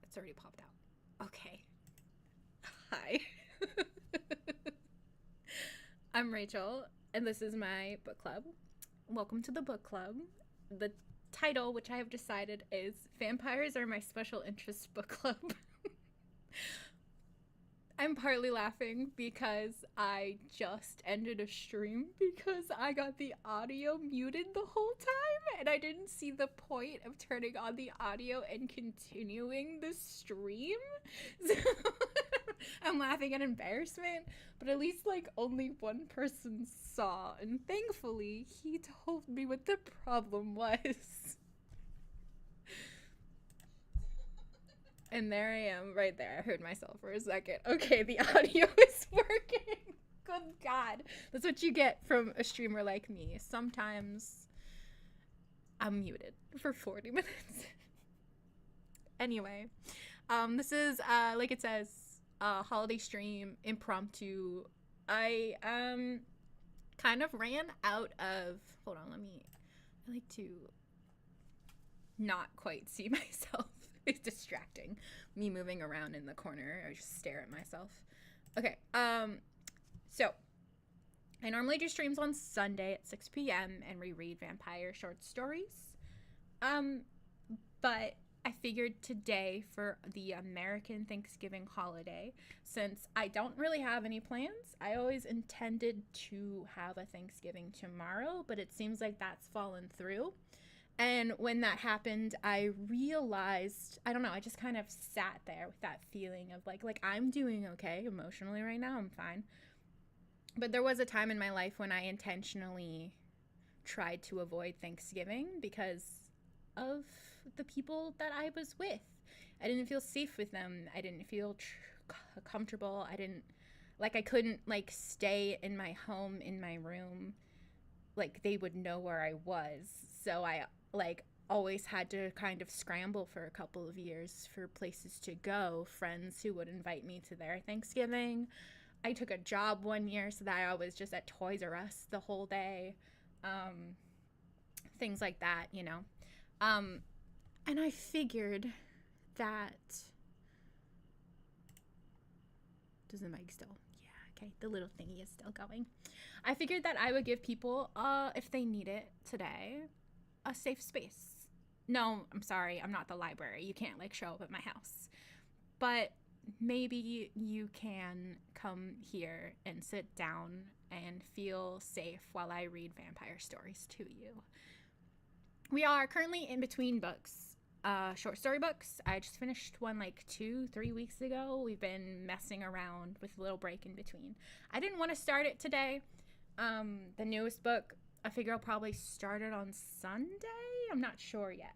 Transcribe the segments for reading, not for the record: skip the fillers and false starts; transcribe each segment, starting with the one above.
it's already popped out. Okay. Hi. I'm Rachel, and this is my book club. Welcome to the book club. The title, which I have decided, is Vampires Are My Special Interest Book Club. I'm partly laughing because I just ended a stream because I got the audio muted the whole time and I didn't see the point of turning on the audio and continuing the stream. So I'm laughing at embarrassment, but at least like only one person saw, and thankfully he told me what the problem was. And there I am, right there. I heard myself for a second. Okay, the audio is working. Good God. That's what you get from a streamer like me. Sometimes I'm muted for 40 minutes. Anyway, this is, like it says, a holiday stream, impromptu. I kind of ran out of, hold on, I like to not quite see myself. It's distracting, me moving around in the corner. I just stare at myself. Okay, so I normally do streams on Sunday at 6 p.m. and reread vampire short stories. But I figured today, for the American Thanksgiving holiday, since I don't really have any plans, I always intended to have a Thanksgiving tomorrow, but it seems like that's fallen through. And when that happened, I realized, I don't know, I just kind of sat there with that feeling of like I'm doing okay emotionally right now. I'm fine. But there was a time in my life when I intentionally tried to avoid Thanksgiving because of the people that I was with. I didn't feel safe with them. I didn't feel comfortable. I couldn't stay in my home, in my room. Like they would know where I was. So I always had to kind of scramble for a couple of years for places to go, friends who would invite me to their Thanksgiving. I took a job one year so that I was just at Toys R Us the whole day. Things like that, you know. And I figured that... Does the mic still? Yeah, okay. The little thingy is still going. I figured that I would give people, if they need it today, a safe space. No, I'm sorry, I'm not the library. You can't show up at my house. But maybe you can come here and sit down and feel safe while I read vampire stories to you. We are currently in between books, short story books. I just finished one 2-3 weeks ago. We've been messing around with a little break in between. I didn't want to start it today. The newest book, I figure I'll probably start it on Sunday. I'm not sure yet.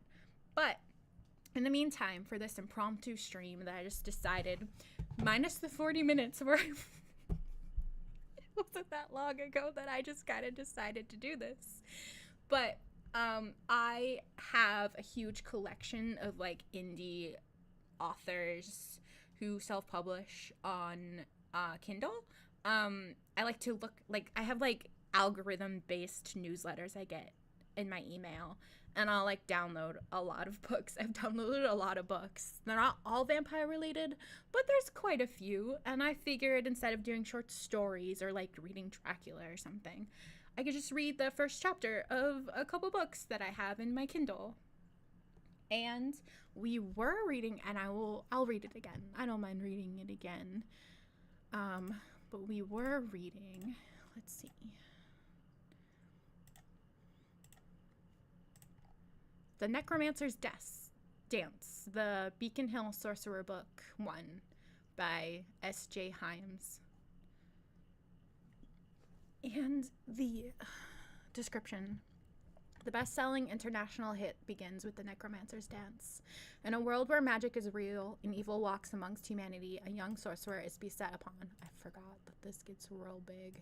But in the meantime, for this impromptu stream that I just decided, minus the 40 minutes where it wasn't that long ago that I just kind of decided to do this. But I have a huge collection of indie authors who self-publish on Kindle. I like to look, I have algorithm-based newsletters I get in my email, and I'll download a lot of books. I've downloaded a lot of books. They're not all vampire related, but there's quite a few, and I figured instead of doing short stories or reading Dracula or something, I could just read the first chapter of a couple books that I have in my Kindle. And we were reading, and I'll read it again. I don't mind reading it again. But we were reading, let's see. The Necromancer's Dance, the Beacon Hill Sorcerer Book 1 by S.J. Himes. And the description. The best-selling international hit begins with The Necromancer's Dance. In a world where magic is real and evil walks amongst humanity, a young sorcerer is beset upon. I forgot that this gets real big.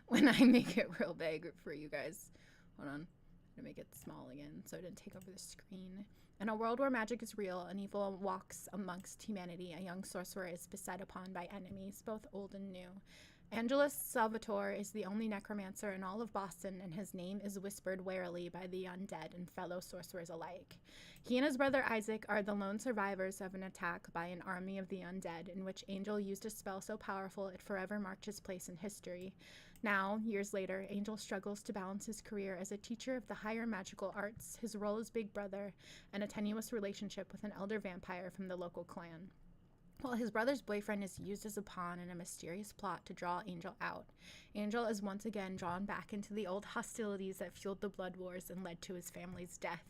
When I make it real big for you guys. Hold on. I'm going to make it small again so it didn't take over the screen. In a world where magic is real and evil walks amongst humanity, a young sorcerer is beset upon by enemies, both old and new. Angelus Salvatore is the only necromancer in all of Boston, and his name is whispered warily by the undead and fellow sorcerers alike. He and his brother Isaac are the lone survivors of an attack by an army of the undead, in which Angel used a spell so powerful it forever marked his place in history. Now, years later, Angel struggles to balance his career as a teacher of the higher magical arts, his role as big brother, and a tenuous relationship with an elder vampire from the local clan. While his brother's boyfriend is used as a pawn in a mysterious plot to draw Angel out, Angel is once again drawn back into the old hostilities that fueled the Blood Wars and led to his family's death.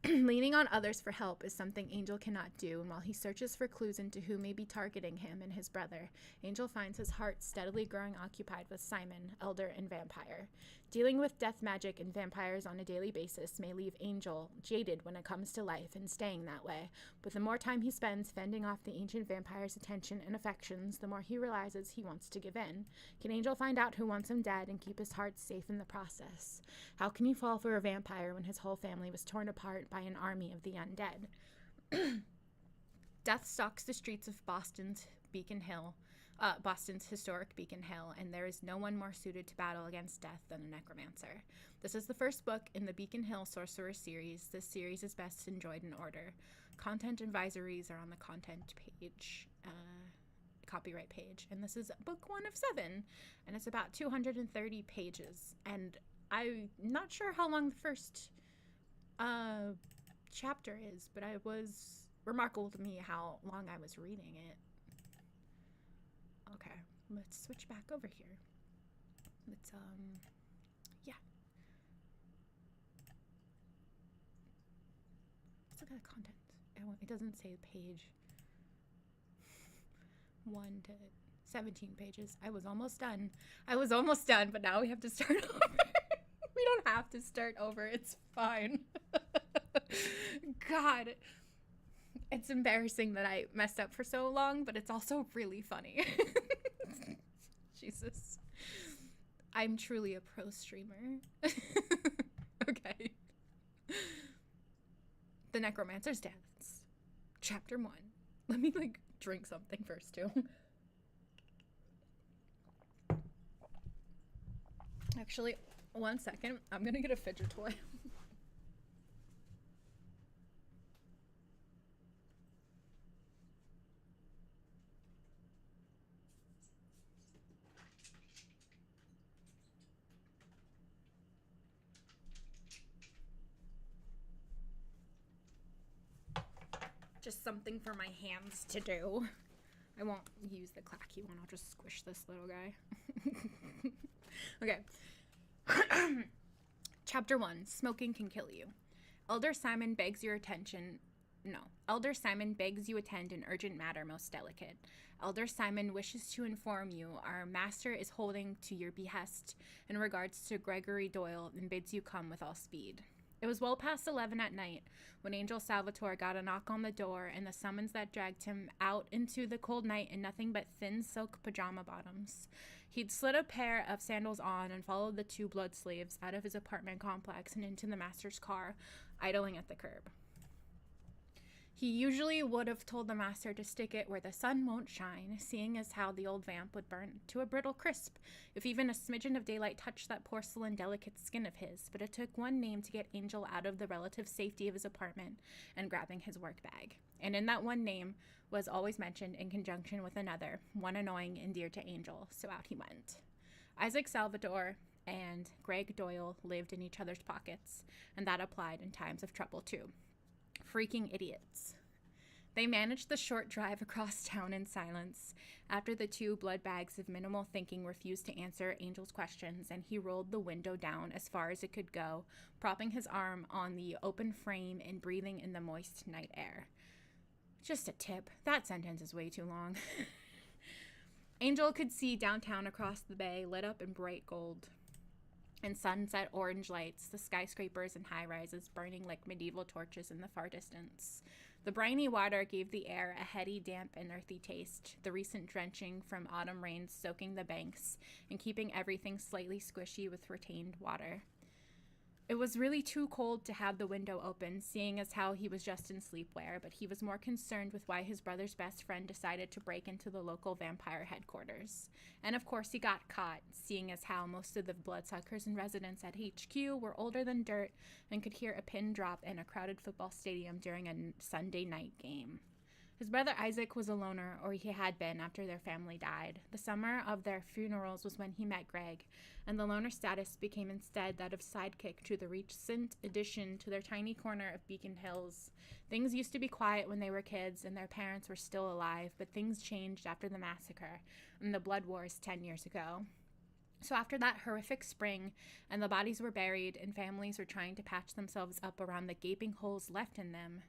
Leaning on others for help is something Angel cannot do, and while he searches for clues into who may be targeting him and his brother, Angel finds his heart steadily growing occupied with Simon, elder and vampire. Dealing with death magic and vampires on a daily basis may leave Angel jaded when it comes to life and staying that way, but the more time he spends fending off the ancient vampire's attention and affections, the more he realizes he wants to give in. Can Angel find out who wants him dead and keep his heart safe in the process? How can he fall for a vampire when his whole family was torn apart by an army of the undead? Death stalks the streets of Boston's historic Beacon Hill, and there is no one more suited to battle against death than a necromancer. This is the first book in the Beacon Hill Sorcerer series. This series is best enjoyed in order. Content advisories are on the content page, copyright page, and this is book 1 of 7, and it's about 230 pages, and I'm not sure how long the first chapter is, but it was remarkable to me how long I was reading it. Okay, let's switch back over here. Let's, yeah. Let's look at the content. It doesn't say the page. 1 to 17 pages. I was almost done, but now we have to start over. We don't have to start over. It's fine. God. It's embarrassing that I messed up for so long, but it's also really funny. Jesus. I'm truly a pro streamer. Okay. The Necromancer's Dance. Chapter 1. Let me, drink something first, too. Actually, 1 second. I'm gonna get a fidget toy. Just something for my hands to do. I won't use the clacky one. I'll just squish this little guy. Okay. Chapter 1. Smoking can kill you. Elder Simon begs you attend in urgent matter most delicate. Elder Simon wishes to inform you our master is holding to your behest in regards to Gregory Doyle and bids you come with all speed. It was well past 11 at night when Angel Salvatore got a knock on the door and the summons that dragged him out into the cold night in nothing but thin silk pajama bottoms. He'd slid a pair of sandals on and followed the 2 blood slaves out of his apartment complex and into the master's car, idling at the curb. He usually would have told the master to stick it where the sun won't shine, seeing as how the old vamp would burn to a brittle crisp if even a smidgen of daylight touched that porcelain delicate skin of his, but it took one name to get Angel out of the relative safety of his apartment and grabbing his work bag. And in that one name was always mentioned in conjunction with another, one annoying and dear to Angel, so out he went. Isaac Salvatore and Greg Doyle lived in each other's pockets, and that applied in times of trouble too. Freaking idiots. They managed the short drive across town in silence after the 2 blood bags of minimal thinking refused to answer Angel's questions, and he rolled the window down as far as it could go, propping his arm on the open frame and breathing in the moist night air. Just a tip, that sentence is way too long. Angel could see downtown across the bay, lit up in bright gold and sunset orange lights, the skyscrapers and high-rises burning like medieval torches in the far distance. The briny water gave the air a heady, damp, and earthy taste, the recent drenching from autumn rains soaking the banks and keeping everything slightly squishy with retained water. It was really too cold to have the window open, seeing as how he was just in sleepwear, but he was more concerned with why his brother's best friend decided to break into the local vampire headquarters. And of course he got caught, seeing as how most of the bloodsuckers and residents at HQ were older than dirt and could hear a pin drop in a crowded football stadium during a Sunday night game. His brother Isaac was a loner, or he had been after their family died. The summer of their funerals was when he met Greg, and the loner status became instead that of sidekick to the recent addition to their tiny corner of Beacon Hills. Things used to be quiet when they were kids and their parents were still alive, but things changed after the massacre and the blood wars 10 years ago. So after that horrific spring, and the bodies were buried and families were trying to patch themselves up around the gaping holes left in them,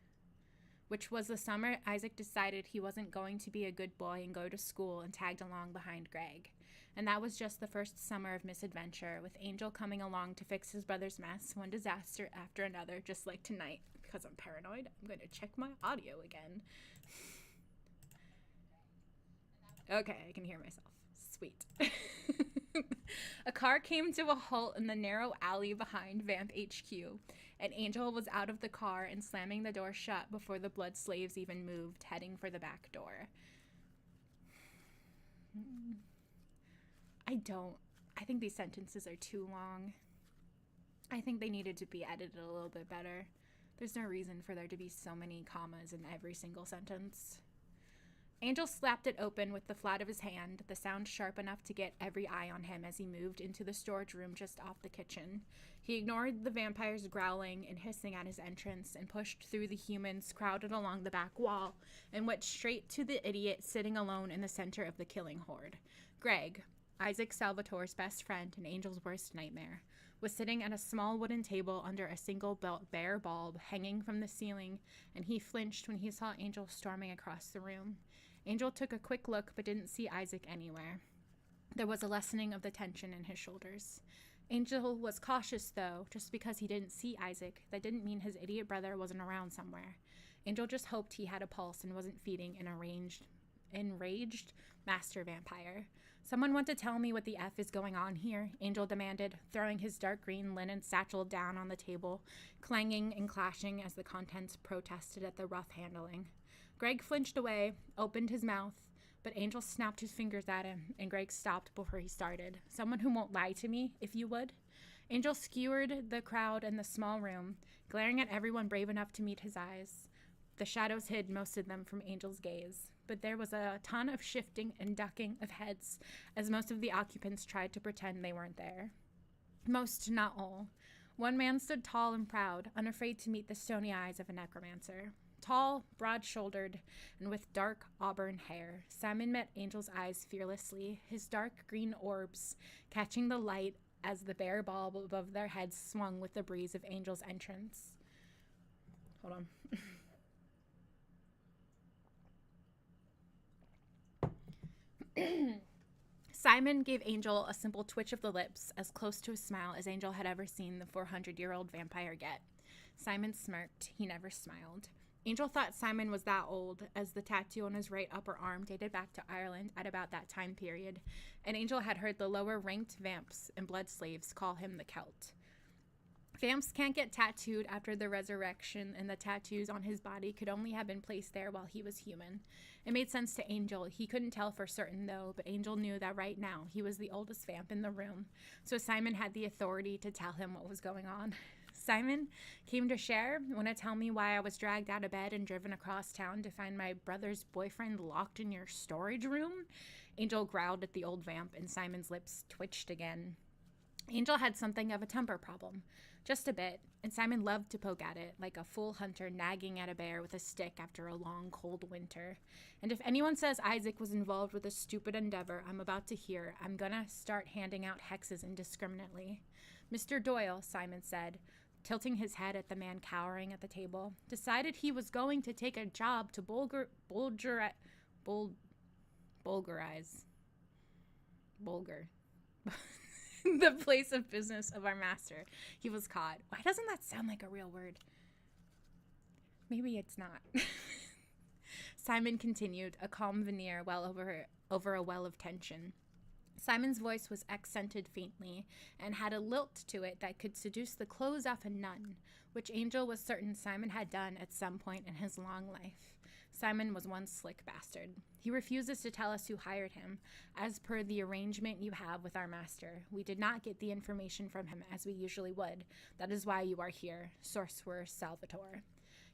which was the summer Isaac decided he wasn't going to be a good boy and go to school and tagged along behind Greg. And that was just the first summer of misadventure, with Angel coming along to fix his brother's mess, one disaster after another, just like tonight. Because I'm paranoid, I'm going to check my audio again. Okay, I can hear myself. Sweet. A car came to a halt in the narrow alley behind Vamp HQ, and Angel was out of the car and slamming the door shut before the blood slaves even moved, heading for the back door. I think these sentences are too long. I think they needed to be edited a little bit better. There's no reason for there to be so many commas in every single sentence. Angel slapped it open with the flat of his hand, the sound sharp enough to get every eye on him as he moved into the storage room just off the kitchen. He ignored the vampires growling and hissing at his entrance and pushed through the humans crowded along the back wall and went straight to the idiot sitting alone in the center of the killing horde. Greg, Isaac Salvatore's best friend and Angel's worst nightmare, was sitting at a small wooden table under a single bare bulb hanging from the ceiling, and he flinched when he saw Angel storming across the room. Angel took a quick look but didn't see Isaac anywhere. There was a lessening of the tension in his shoulders. Angel was cautious, though. Just because he didn't see Isaac, that didn't mean his idiot brother wasn't around somewhere. Angel just hoped he had a pulse and wasn't feeding an enraged master vampire. "Someone want to tell me what the F is going on here?" Angel demanded, throwing his dark green linen satchel down on the table, clanging and clashing as the contents protested at the rough handling. Greg flinched away, opened his mouth, but Angel snapped his fingers at him, and Greg stopped before he started. "Someone who won't lie to me, if you would." Angel skewered the crowd in the small room, glaring at everyone brave enough to meet his eyes. The shadows hid most of them from Angel's gaze, but there was a ton of shifting and ducking of heads as most of the occupants tried to pretend they weren't there. Most, not all. One man stood tall and proud, unafraid to meet the stony eyes of a necromancer. Tall, broad-shouldered, and with dark auburn hair, Simon met Angel's eyes fearlessly, his dark green orbs catching the light as the bare bulb above their heads swung with the breeze of Angel's entrance. Hold on. Simon gave Angel a simple twitch of the lips, as close to a smile as Angel had ever seen the 400-year-old vampire get. Simon smirked. He never smiled. Angel thought Simon was that old, as the tattoo on his right upper arm dated back to Ireland at about that time period, and Angel had heard the lower-ranked vamps and blood slaves call him the Celt. Vamps can't get tattooed after the resurrection, and the tattoos on his body could only have been placed there while he was human. It made sense to Angel. He couldn't tell for certain, though, but Angel knew that right now he was the oldest vamp in the room, so Simon had the authority to tell him what was going on. "Simon came to share. Want to tell me why I was dragged out of bed and driven across town to find my brother's boyfriend locked in your storage room?" Angel growled at the old vamp, and Simon's lips twitched again. Angel had something of a temper problem. Just a bit, and Simon loved to poke at it, like a fool hunter nagging at a bear with a stick after a long, cold winter. And if anyone says Isaac was involved with a stupid endeavor I'm about to hear, I'm gonna start handing out hexes indiscriminately. "Mr. Doyle," Simon said, tilting his head at the man cowering at the table, "decided he was going to take a job to Bulgar. The place of business of our master. He was caught." Why doesn't that sound like a real word? Maybe it's not. Simon continued, a calm veneer well over a well of tension. Simon's voice was accented faintly and had a lilt to it that could seduce the clothes off a nun, which Angel was certain Simon had done at some point in his long life. Simon was one slick bastard. He refuses to tell us who hired him. As per the arrangement you have with our master, we did not get the information from him as we usually would. That is why you are here, Sorcerer Salvatore.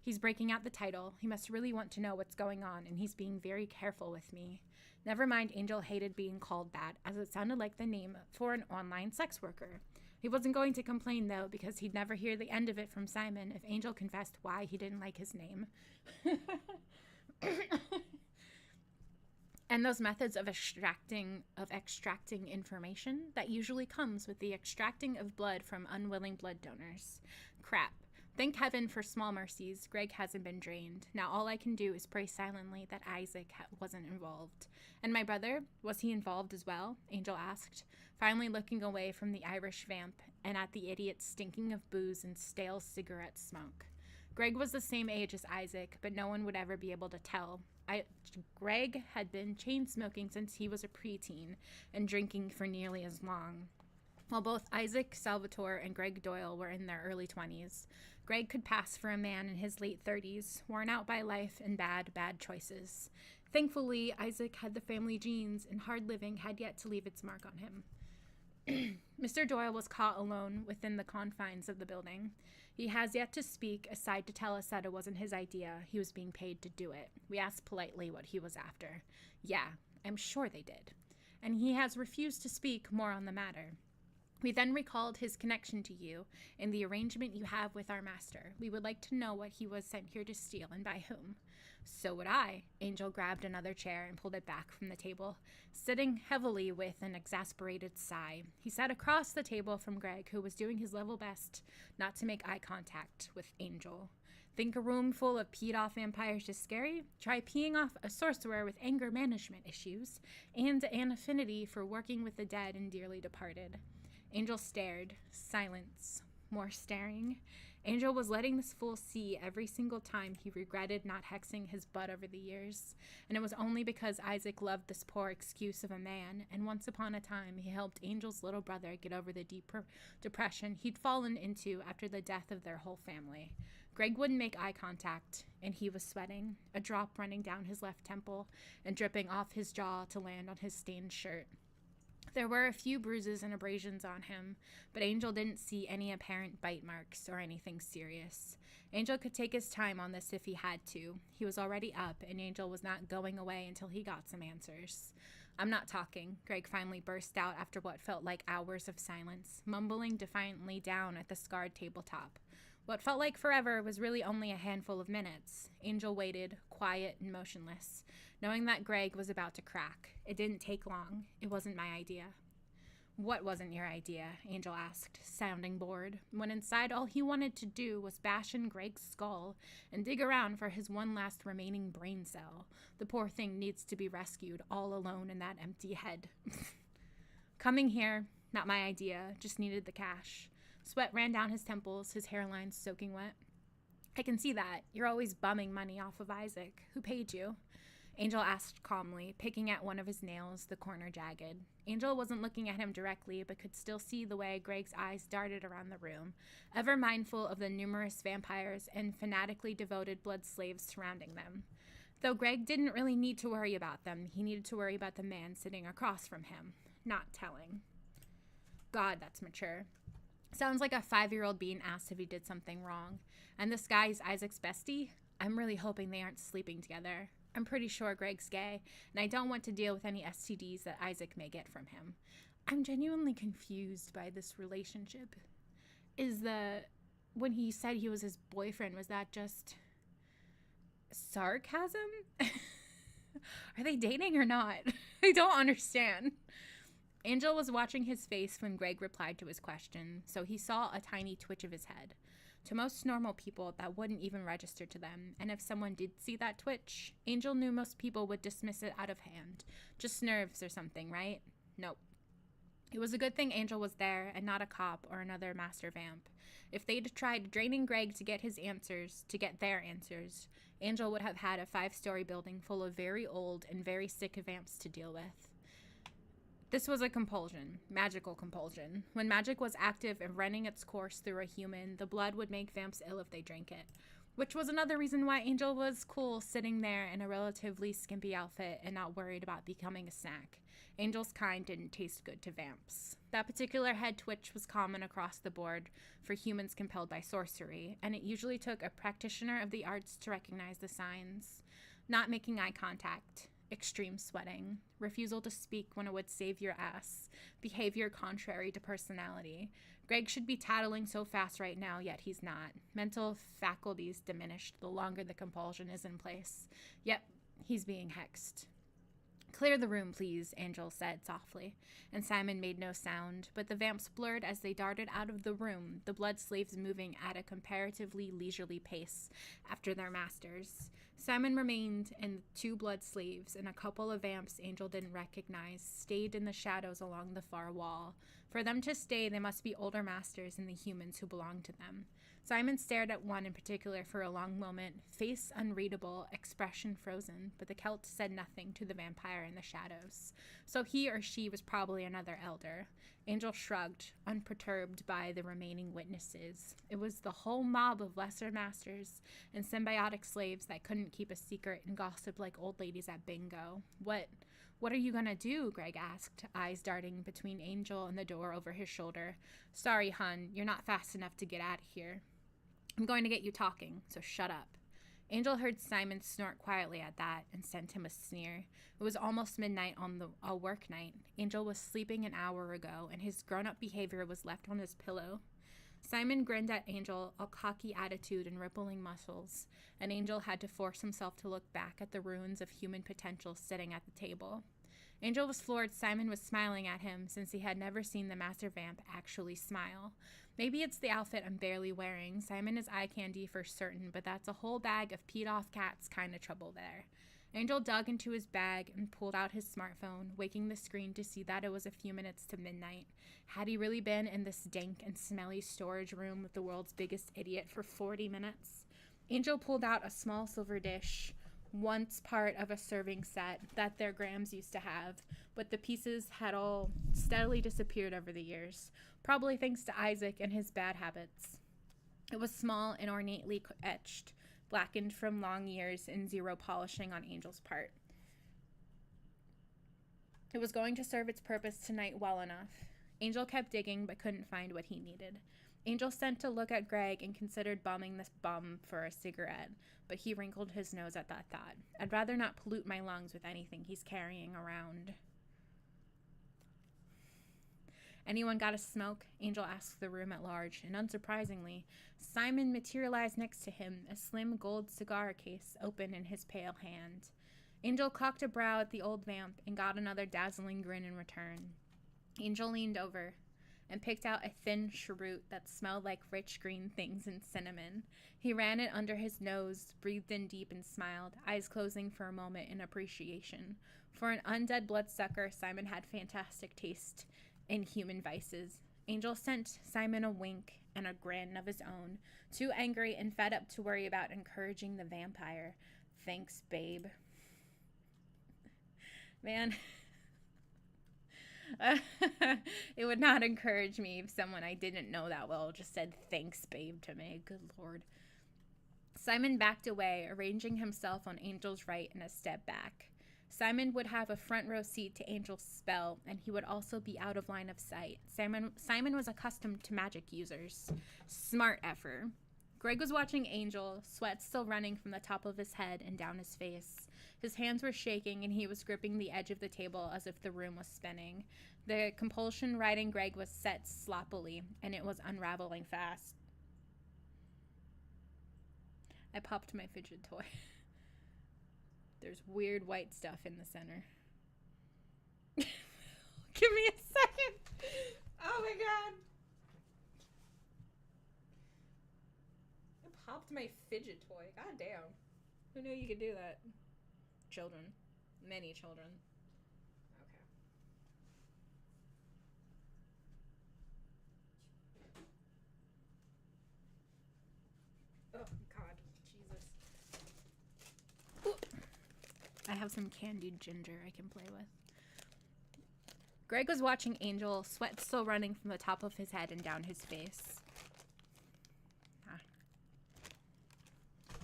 He's breaking out the title. He must really want to know what's going on, and he's being very careful with me. Never mind, Angel hated being called that, as it sounded like the name for an online sex worker. He wasn't going to complain, though, because he'd never hear the end of it from Simon if Angel confessed why he didn't like his name. And those methods of extracting information that usually comes with the extracting of blood from unwilling blood donors. Crap. Thank heaven for small mercies, Greg hasn't been drained. Now all I can do is pray silently that Isaac wasn't involved. And my brother, was he involved as well? Angel asked, finally looking away from the Irish vamp and at the idiot stinking of booze and stale cigarette smoke. Greg was the same age as Isaac, but no one would ever be able to tell. Greg had been chain-smoking since he was a preteen and drinking for nearly as long. While both Isaac Salvatore and Greg Doyle were in their early 20s, Greg could pass for a man in his late 30s, worn out by life and bad choices. Thankfully, Isaac had the family genes, and hard living had yet to leave its mark on him. Mr. Doyle was caught alone within the confines of the building. He has yet to speak, aside to tell us that it wasn't his idea. He was being paid to do it. We asked politely what he was after. Yeah, I'm sure they did. And he has refused to speak more on the matter. We then recalled his connection to you and the arrangement you have with our master. We would like to know what he was sent here to steal and by whom. So would I. Angel grabbed another chair and pulled it back from the table, sitting heavily with an exasperated sigh. He sat across the table from Greg, who was doing his level best not to make eye contact with Angel. Think a room full of peed-off vampires is scary? Try peeing off a sorcerer with anger management issues and an affinity for working with the dead and dearly departed. Angel stared. Silence. More staring. Angel was letting this fool see every single time he regretted not hexing his butt over the years, and it was only because Isaac loved this poor excuse of a man, and once upon a time he helped Angel's little brother get over the deep depression he'd fallen into after the death of their whole family. Greg wouldn't make eye contact, and he was sweating, a drop running down his left temple and dripping off his jaw to land on his stained shirt. There were a few bruises and abrasions on him, but Angel didn't see any apparent bite marks or anything serious. Angel could take his time on this if he had to. He was already up, and Angel was not going away until he got some answers. I'm not talking, Greg finally burst out after what felt like hours of silence, mumbling defiantly down at the scarred tabletop. What felt like forever was really only a handful of minutes. Angel waited, quiet and motionless, knowing that Greg was about to crack. It didn't take long. It wasn't my idea. What wasn't your idea? Angel asked, sounding bored, when inside all he wanted to do was bash in Greg's skull and dig around for his one last remaining brain cell. The poor thing needs to be rescued all alone in that empty head. Coming here, not my idea, just needed the cash. Sweat ran down his temples, his hairline soaking wet. I can see that. You're always bumming money off of Isaac. Who paid you? Angel asked calmly, picking at one of his nails, the corner jagged. Angel wasn't looking at him directly, but could still see the way Greg's eyes darted around the room, ever mindful of the numerous vampires and fanatically devoted blood slaves surrounding them. Though Greg didn't really need to worry about them, he needed to worry about the man sitting across from him. Not telling. God, that's mature. Sounds like a 5-year-old being asked if he did something wrong. And this guy's Isaac's bestie? I'm really hoping they aren't sleeping together. I'm pretty sure Greg's gay, and I don't want to deal with any STDs that Isaac may get from him. I'm genuinely confused by this relationship. When he said he was his boyfriend, was that just sarcasm? Are they dating or not? I don't understand. Angel was watching his face when Greg replied to his question, so he saw a tiny twitch of his head. To most normal people, that wouldn't even register to them, and if someone did see that twitch, Angel knew most people would dismiss it out of hand. Just nerves or something, right? Nope. It was a good thing Angel was there and not a cop or another master vamp. If they'd tried draining Greg to get their answers, Angel would have had a 5-story building full of very old and very sick vamps to deal with. This was a compulsion, magical compulsion. When magic was active and running its course through a human, the blood would make vamps ill if they drank it. Which was another reason why Angel was cool sitting there in a relatively skimpy outfit and not worried about becoming a snack. Angel's kind didn't taste good to vamps. That particular head twitch was common across the board for humans compelled by sorcery, and it usually took a practitioner of the arts to recognize the signs. Not making eye contact, extreme sweating, refusal to speak when it would save your ass, behavior contrary to personality. Greg should be tattling so fast right now, yet he's not. Mental faculties diminished the longer the compulsion is in place. Yep, he's being hexed. Clear the room, please, Angel said softly, and Simon made no sound, but the vamps blurred as they darted out of the room, the blood slaves moving at a comparatively leisurely pace after their masters. Simon remained, and the 2 blood slaves and a couple of vamps Angel didn't recognize stayed in the shadows along the far wall. For them to stay, they must be older masters than the humans who belonged to them. Simon stared at one in particular for a long moment, face unreadable, expression frozen, but the Celt said nothing to the vampire in the shadows. So he or she was probably another elder. Angel shrugged, unperturbed by the remaining witnesses. It was the whole mob of lesser masters and symbiotic slaves that couldn't keep a secret and gossiped like old ladies at bingo. What are you gonna do? Greg asked, eyes darting between Angel and the door over his shoulder. Sorry, hun, you're not fast enough to get out of here. I'm going to get you talking, so shut up. Angel heard Simon snort quietly at that and sent him a sneer. It was almost midnight on a work night. Angel was sleeping an hour ago, and his grown-up behavior was left on his pillow. Simon grinned at Angel, a cocky attitude and rippling muscles, and Angel had to force himself to look back at the ruins of human potential sitting at the table. Angel was floored Simon was smiling at him, since he had never seen the master vamp actually smile. Maybe it's the outfit I'm barely wearing. Simon is eye candy for certain, but that's a whole bag of peed-off cats kind of trouble there. Angel dug into his bag and pulled out his smartphone, waking the screen to see that it was a few minutes to midnight. Had he really been in this dank and smelly storage room with the world's biggest idiot for 40 minutes? Angel pulled out a small silver dish, once part of a serving set that their Grams used to have, but the pieces had all steadily disappeared over the years, probably thanks to Isaac and his bad habits. It was small and ornately etched, blackened from long years and zero polishing on Angel's part. It was going to serve its purpose tonight well enough. Angel kept digging but couldn't find what he needed. Angel sent to look at Greg and considered bumming this bum for a cigarette, but he wrinkled his nose at that thought. I'd rather not pollute my lungs with anything he's carrying around. Anyone got a smoke? Angel asked the room at large, and unsurprisingly, Simon materialized next to him, a slim gold cigar case open in his pale hand. Angel cocked a brow at the old vamp and got another dazzling grin in return. Angel leaned over and picked out a thin cheroot that smelled like rich green things and cinnamon. He ran it under his nose, breathed in deep, and smiled, eyes closing for a moment in appreciation. For an undead bloodsucker, Simon had fantastic taste in human vices. Angel sent Simon a wink and a grin of his own, too angry and fed up to worry about encouraging the vampire. Thanks, babe. Man... it would not encourage me if someone I didn't know that well just said thanks, babe, to me. Good Lord. Simon backed away, arranging himself on Angel's right and a step back. Simon would have a front row seat to Angel's spell, and he would also be out of line of sight. Simon was accustomed to magic users. Smart effort. Greg was watching Angel, sweat still running from the top of his head and down his face. His hands were shaking, and he was gripping the edge of the table as if the room was spinning. The compulsion riding Greg was set sloppily, and it was unraveling fast. I popped my fidget toy. There's weird white stuff in the center. Give me a second. Oh my god. I popped my fidget toy. God damn. Who knew you could do that? Children. Many children. Okay. Oh, God. Jesus. Ooh. I have some candied ginger I can play with. Greg was watching Angel, sweat still running from the top of his head and down his face.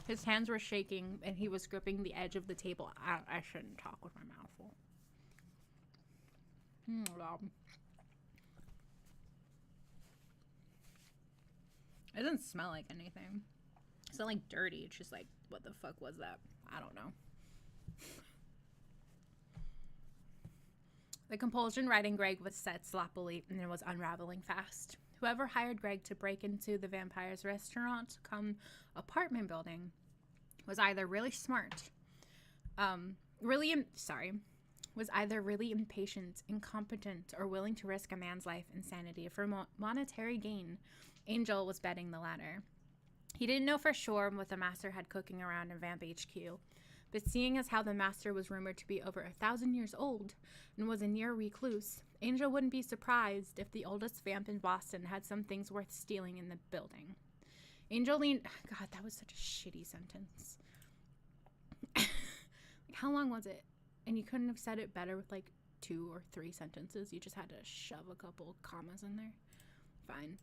His hands were shaking, and he was gripping the edge of the table. I shouldn't talk with my mouth full. It doesn't smell like anything. It's not like dirty. It's just like, what the fuck was that? I don't know. The compulsion riding Greg was set sloppily, and it was unraveling fast. Whoever hired Greg to break into the vampire's restaurant come apartment building was either really smart, was either really impatient, incompetent, or willing to risk a man's life and sanity for monetary gain. Angel was betting the latter. He didn't know for sure what the master had cooking around in Vamp HQ, but seeing as how the master was rumored to be over 1,000 years old and was a near recluse, Angel wouldn't be surprised if the oldest vamp in Boston had some things worth stealing in the building. Angel leaned... God, that was such a shitty sentence. Like, how long was it? And you couldn't have said it better with, like, 2 or 3 sentences. You just had to shove a couple commas in there. Fine.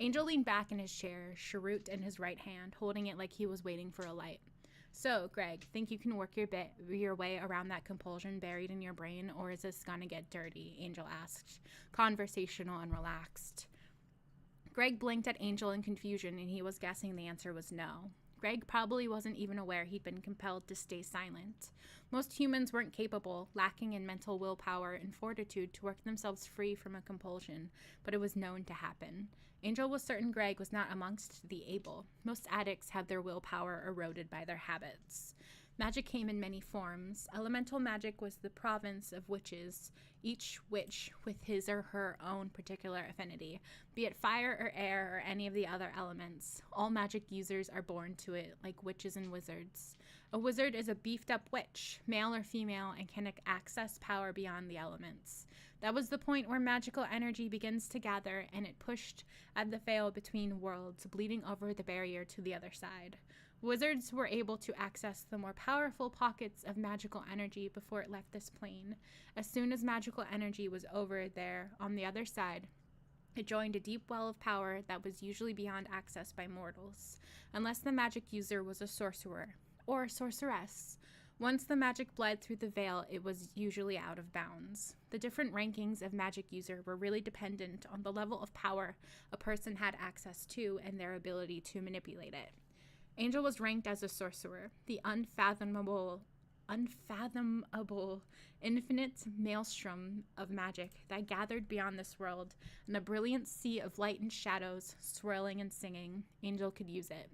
Angel leaned back in his chair, cheroot in his right hand, holding it like he was waiting for a light. So, Greg, think you can work your way around that compulsion buried in your brain, or is this gonna get dirty? Angel asked, conversational and relaxed. Greg blinked at Angel in confusion, and he was guessing the answer was no. Greg probably wasn't even aware he'd been compelled to stay silent. Most humans weren't capable, lacking in mental willpower and fortitude to work themselves free from a compulsion, but it was known to happen. Angel was certain Greg was not amongst the able. Most addicts have their willpower eroded by their habits. Magic came in many forms. Elemental magic was the province of witches, each witch with his or her own particular affinity, be it fire or air or any of the other elements. All magic users are born to it, like witches and wizards. A wizard is a beefed-up witch, male or female, and can access power beyond the elements. That was the point where magical energy begins to gather, and it pushed at the veil between worlds, bleeding over the barrier to the other side. Wizards were able to access the more powerful pockets of magical energy before it left this plane. As soon as magical energy was over there, on the other side, it joined a deep well of power that was usually beyond access by mortals, unless the magic user was a sorcerer or a sorceress. Once the magic bled through the veil, it was usually out of bounds. The different rankings of magic user were really dependent on the level of power a person had access to and their ability to manipulate it. Angel was ranked as a sorcerer, the unfathomable, infinite maelstrom of magic that gathered beyond this world, and a brilliant sea of light and shadows, swirling and singing. Angel could use it.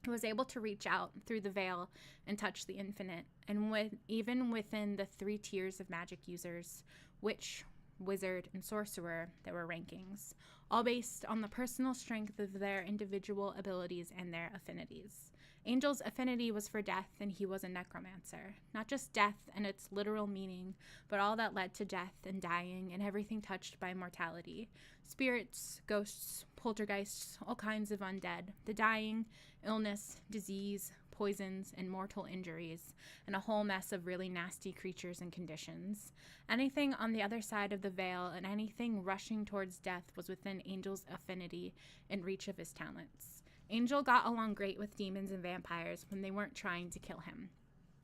He was able to reach out through the veil and touch the infinite, and even within the 3 tiers of magic users, witch, wizard, and sorcerer, there were rankings, all based on the personal strength of their individual abilities and their affinities. Angel's affinity was for death, and he was a necromancer. Not just death and its literal meaning, but all that led to death and dying and everything touched by mortality. Spirits, ghosts, poltergeists, all kinds of undead, the dying, illness, disease, poisons, and mortal injuries, and a whole mess of really nasty creatures and conditions. Anything on the other side of the veil and anything rushing towards death was within Angel's affinity and reach of his talents. Angel got along great with demons and vampires when they weren't trying to kill him.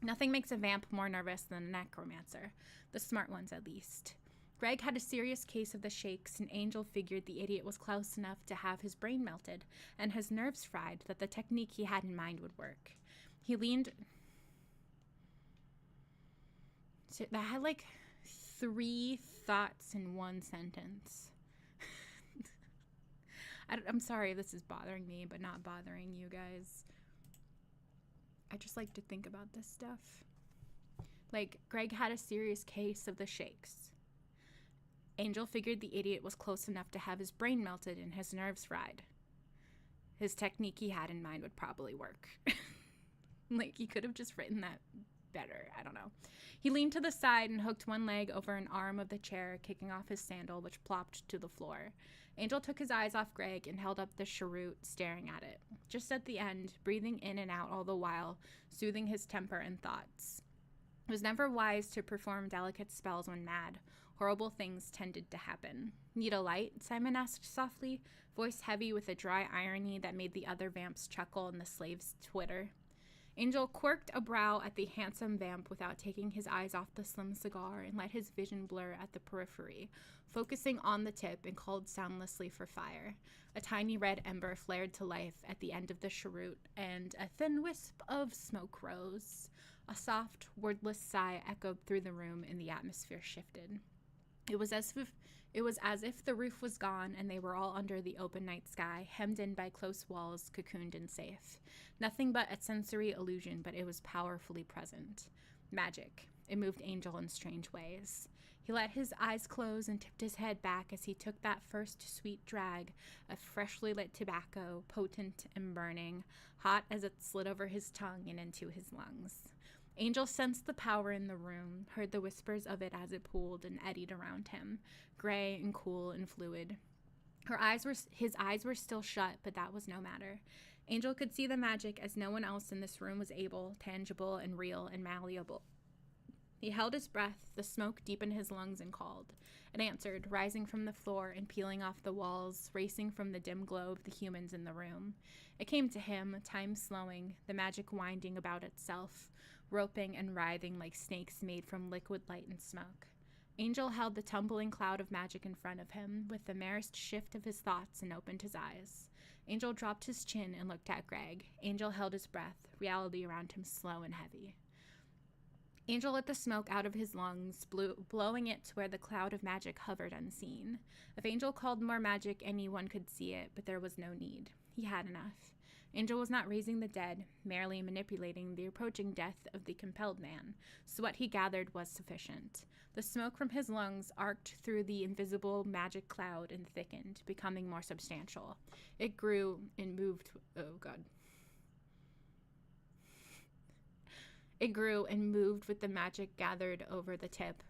Nothing makes a vamp more nervous than a necromancer, the smart ones at least. Greg had a serious case of the shakes, and Angel figured the idiot was close enough to have his brain melted and his nerves fried that the technique he had in mind would work. He leaned... So that had like 3 thoughts in one sentence. I'm sorry if this is bothering me, but not bothering you guys. I just like to think about this stuff. Like, Greg had a serious case of the shakes. Angel figured the idiot was close enough to have his brain melted and his nerves fried. His technique he had in mind would probably work. Like, he could have just written that better. I don't know. He leaned to the side and hooked one leg over an arm of the chair, kicking off his sandal, which plopped to the floor. Angel took his eyes off Greg and held up the cheroot, staring at it. Just at the end, breathing in and out all the while, soothing his temper and thoughts. It was never wise to perform delicate spells when mad. Horrible things tended to happen. Need a light? Simon asked softly, voice heavy with a dry irony that made the other vamps chuckle and the slaves twitter. Angel quirked a brow at the handsome vamp without taking his eyes off the slim cigar and let his vision blur at the periphery, focusing on the tip, and called soundlessly for fire. A tiny red ember flared to life at the end of the cheroot, and a thin wisp of smoke rose. A soft, wordless sigh echoed through the room, and the atmosphere shifted. It was as if the roof was gone and they were all under the open night sky, hemmed in by close walls, cocooned and safe. Nothing but a sensory illusion, but it was powerfully present. Magic. It moved Angel in strange ways. He let his eyes close and tipped his head back as he took that first sweet drag of freshly lit tobacco, potent and burning, hot as it slid over his tongue and into his lungs. Angel sensed the power in the room, heard the whispers of it as it pooled and eddied around him, gray and cool and fluid. His eyes were still shut, but that was no matter. Angel could see the magic as no one else in this room was able, tangible and real and malleable. He held his breath, the smoke deep in his lungs, and called. It answered, rising from the floor and peeling off the walls, racing from the dim glow of the humans in the room. It came to him, time slowing, the magic winding about itself, roping and writhing like snakes made from liquid light and smoke. Angel held the tumbling cloud of magic in front of him, with the merest shift of his thoughts, and opened his eyes. Angel dropped his chin and looked at Greg. Angel held his breath, reality around him slow and heavy. Angel let the smoke out of his lungs, blowing it to where the cloud of magic hovered unseen. If Angel called more magic, anyone could see it, but there was no need. He had enough. Angel was not raising the dead, merely manipulating the approaching death of the compelled man, so what he gathered was sufficient. The smoke from his lungs arced through the invisible magic cloud and thickened, becoming more substantial. It grew and moved... Oh, God. It grew and moved with the magic gathered over the tip,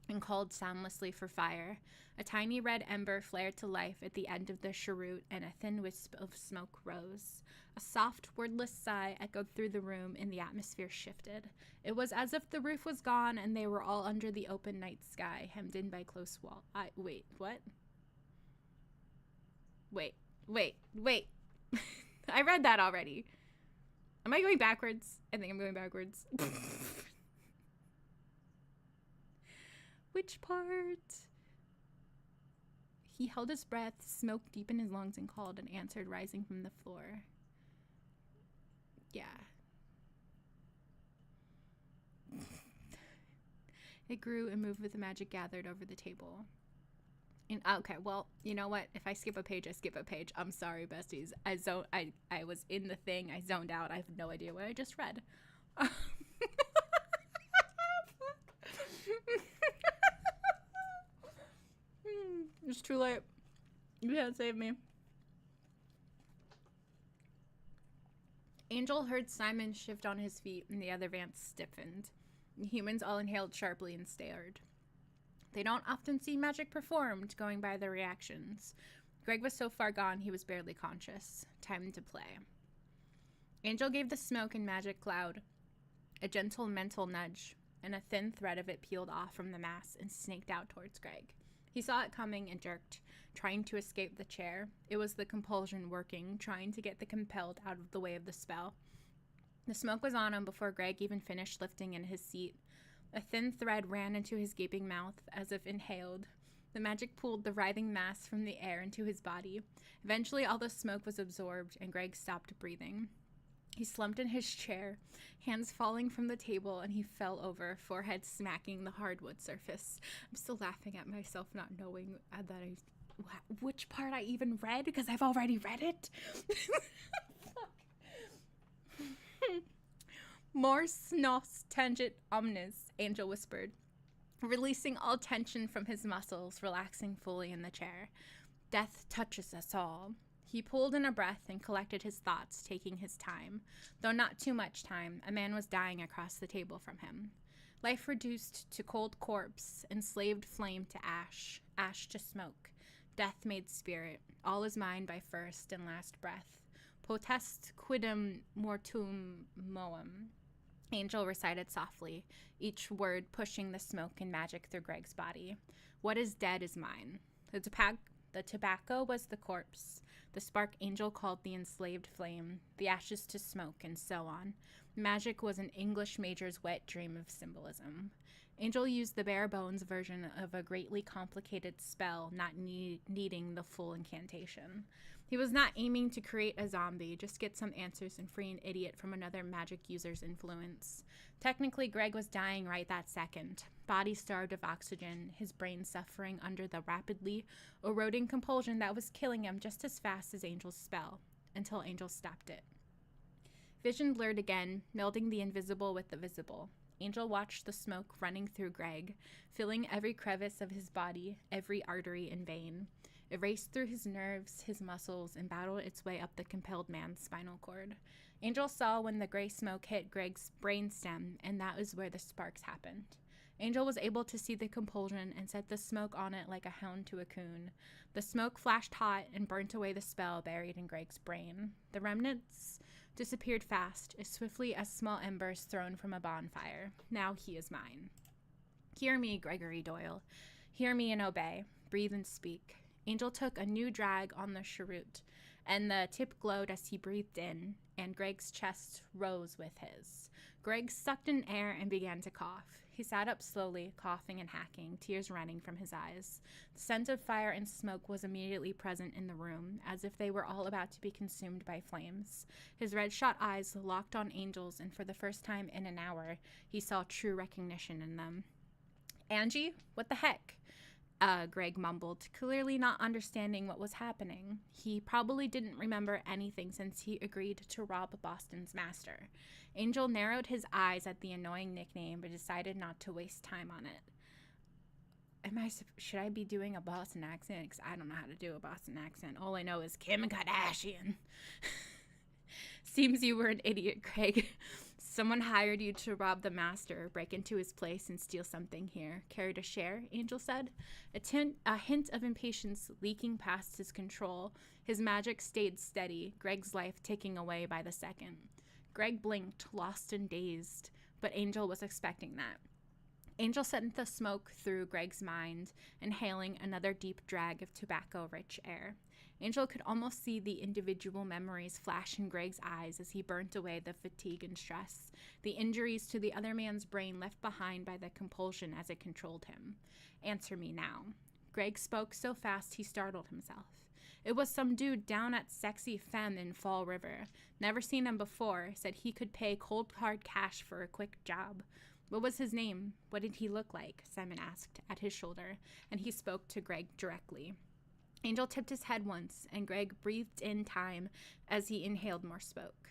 and called soundlessly for fire. A tiny red ember flared to life at the end of the cheroot, and a thin wisp of smoke rose. A soft, wordless sigh echoed through the room, and the atmosphere shifted. It was as if the roof was gone, and they were all under the open night sky, hemmed in by close wall. Wait, what? Wait. I read that already. Am I going backwards? I think I'm going backwards. Which part? He held his breath, smoke deep in his lungs, and called, and answered, rising from the floor. Yeah. It grew and moved with the magic gathered over the table. And, okay, well, you know what? If I skip a page, I skip a page. I'm sorry, besties. I was in the thing. I zoned out. I have no idea what I just read. It's too late. You can't save me. Angel heard Simon shift on his feet, and the other vamps stiffened. The humans all inhaled sharply and stared. They don't often see magic performed, going by their reactions. Greg was so far gone he was barely conscious. Time to play. Angel gave the smoke and magic cloud a gentle mental nudge, and a thin thread of it peeled off from the mass and snaked out towards Greg. He saw it coming and jerked, trying to escape the chair. It was the compulsion working, trying to get the compelled out of the way of the spell. The smoke was on him before Greg even finished lifting in his seat. A thin thread ran into his gaping mouth, as if inhaled. The magic pulled the writhing mass from the air into his body. Eventually, all the smoke was absorbed, and Greg stopped breathing. He slumped in his chair, hands falling from the table, and he fell over, forehead smacking the hardwood surface. I'm still laughing at myself, not knowing which part I even read, because I've already read it. Mors nos tangit omnes, Angel whispered, releasing all tension from his muscles, relaxing fully in the chair. Death touches us all. He pulled in a breath and collected his thoughts, taking his time. Though not too much time, a man was dying across the table from him. Life reduced to cold corpse, enslaved flame to ash, ash to smoke. Death made spirit, all is mine by first and last breath. Potest quidem mortum moum. Angel recited softly, each word pushing the smoke and magic through Greg's body. What is dead is mine. The tobacco was the corpse. The spark Angel called the enslaved flame, the ashes to smoke, and so on. Magic was an English major's wet dream of symbolism. Angel used the bare bones version of a greatly complicated spell, not needing the full incantation. He was not aiming to create a zombie, just get some answers and free an idiot from another magic user's influence. Technically, Greg was dying right that second, body starved of oxygen, his brain suffering under the rapidly eroding compulsion that was killing him just as fast as Angel's spell, until Angel stopped it. Vision blurred again, melding the invisible with the visible. Angel watched the smoke running through Greg, filling every crevice of his body, every artery and vein. It raced through his nerves, his muscles, and battled its way up the compelled man's spinal cord. Angel saw when the gray smoke hit Greg's brainstem, and that was where the sparks happened. Angel was able to see the compulsion and set the smoke on it like a hound to a coon. The smoke flashed hot and burnt away the spell buried in Greg's brain. The remnants disappeared fast, as swiftly as small embers thrown from a bonfire. Now he is mine. Hear me, Gregory Doyle. Hear me and obey. Breathe and speak. Angel took a new drag on the cheroot, and the tip glowed as he breathed in, and Greg's chest rose with his. Greg sucked in air and began to cough. He sat up slowly, coughing and hacking, tears running from his eyes. The scent of fire and smoke was immediately present in the room, as if they were all about to be consumed by flames. His red-shot eyes locked on Angel's, and for the first time in an hour, he saw true recognition in them. Angie, what the heck? Greg mumbled, clearly not understanding what was happening. He probably didn't remember anything since he agreed to rob Boston's master. Angel narrowed his eyes at the annoying nickname, but decided not to waste time on it. Should I be doing a Boston accent? Because I don't know how to do a Boston accent. All I know is Kim Kardashian. Seems you were an idiot, Greg. Someone hired you to rob the master, break into his place, and steal something here. Care to share? Angel said. A hint of impatience leaking past his control. His magic stayed steady, Greg's life ticking away by the second. Greg blinked, lost and dazed, but Angel was expecting that. Angel sent the smoke through Greg's mind, inhaling another deep drag of tobacco-rich air. Angel could almost see the individual memories flash in Greg's eyes as he burnt away the fatigue and stress, the injuries to the other man's brain left behind by the compulsion as it controlled him. Answer me now. Greg spoke so fast he startled himself. It was some dude down at Sexy Femme in Fall River. Never seen him before, said he could pay cold hard cash for a quick job. What was his name? What did he look like? Simon asked at his shoulder, and he spoke to Greg directly. Angel tipped his head once, and Greg breathed in time as he inhaled more smoke.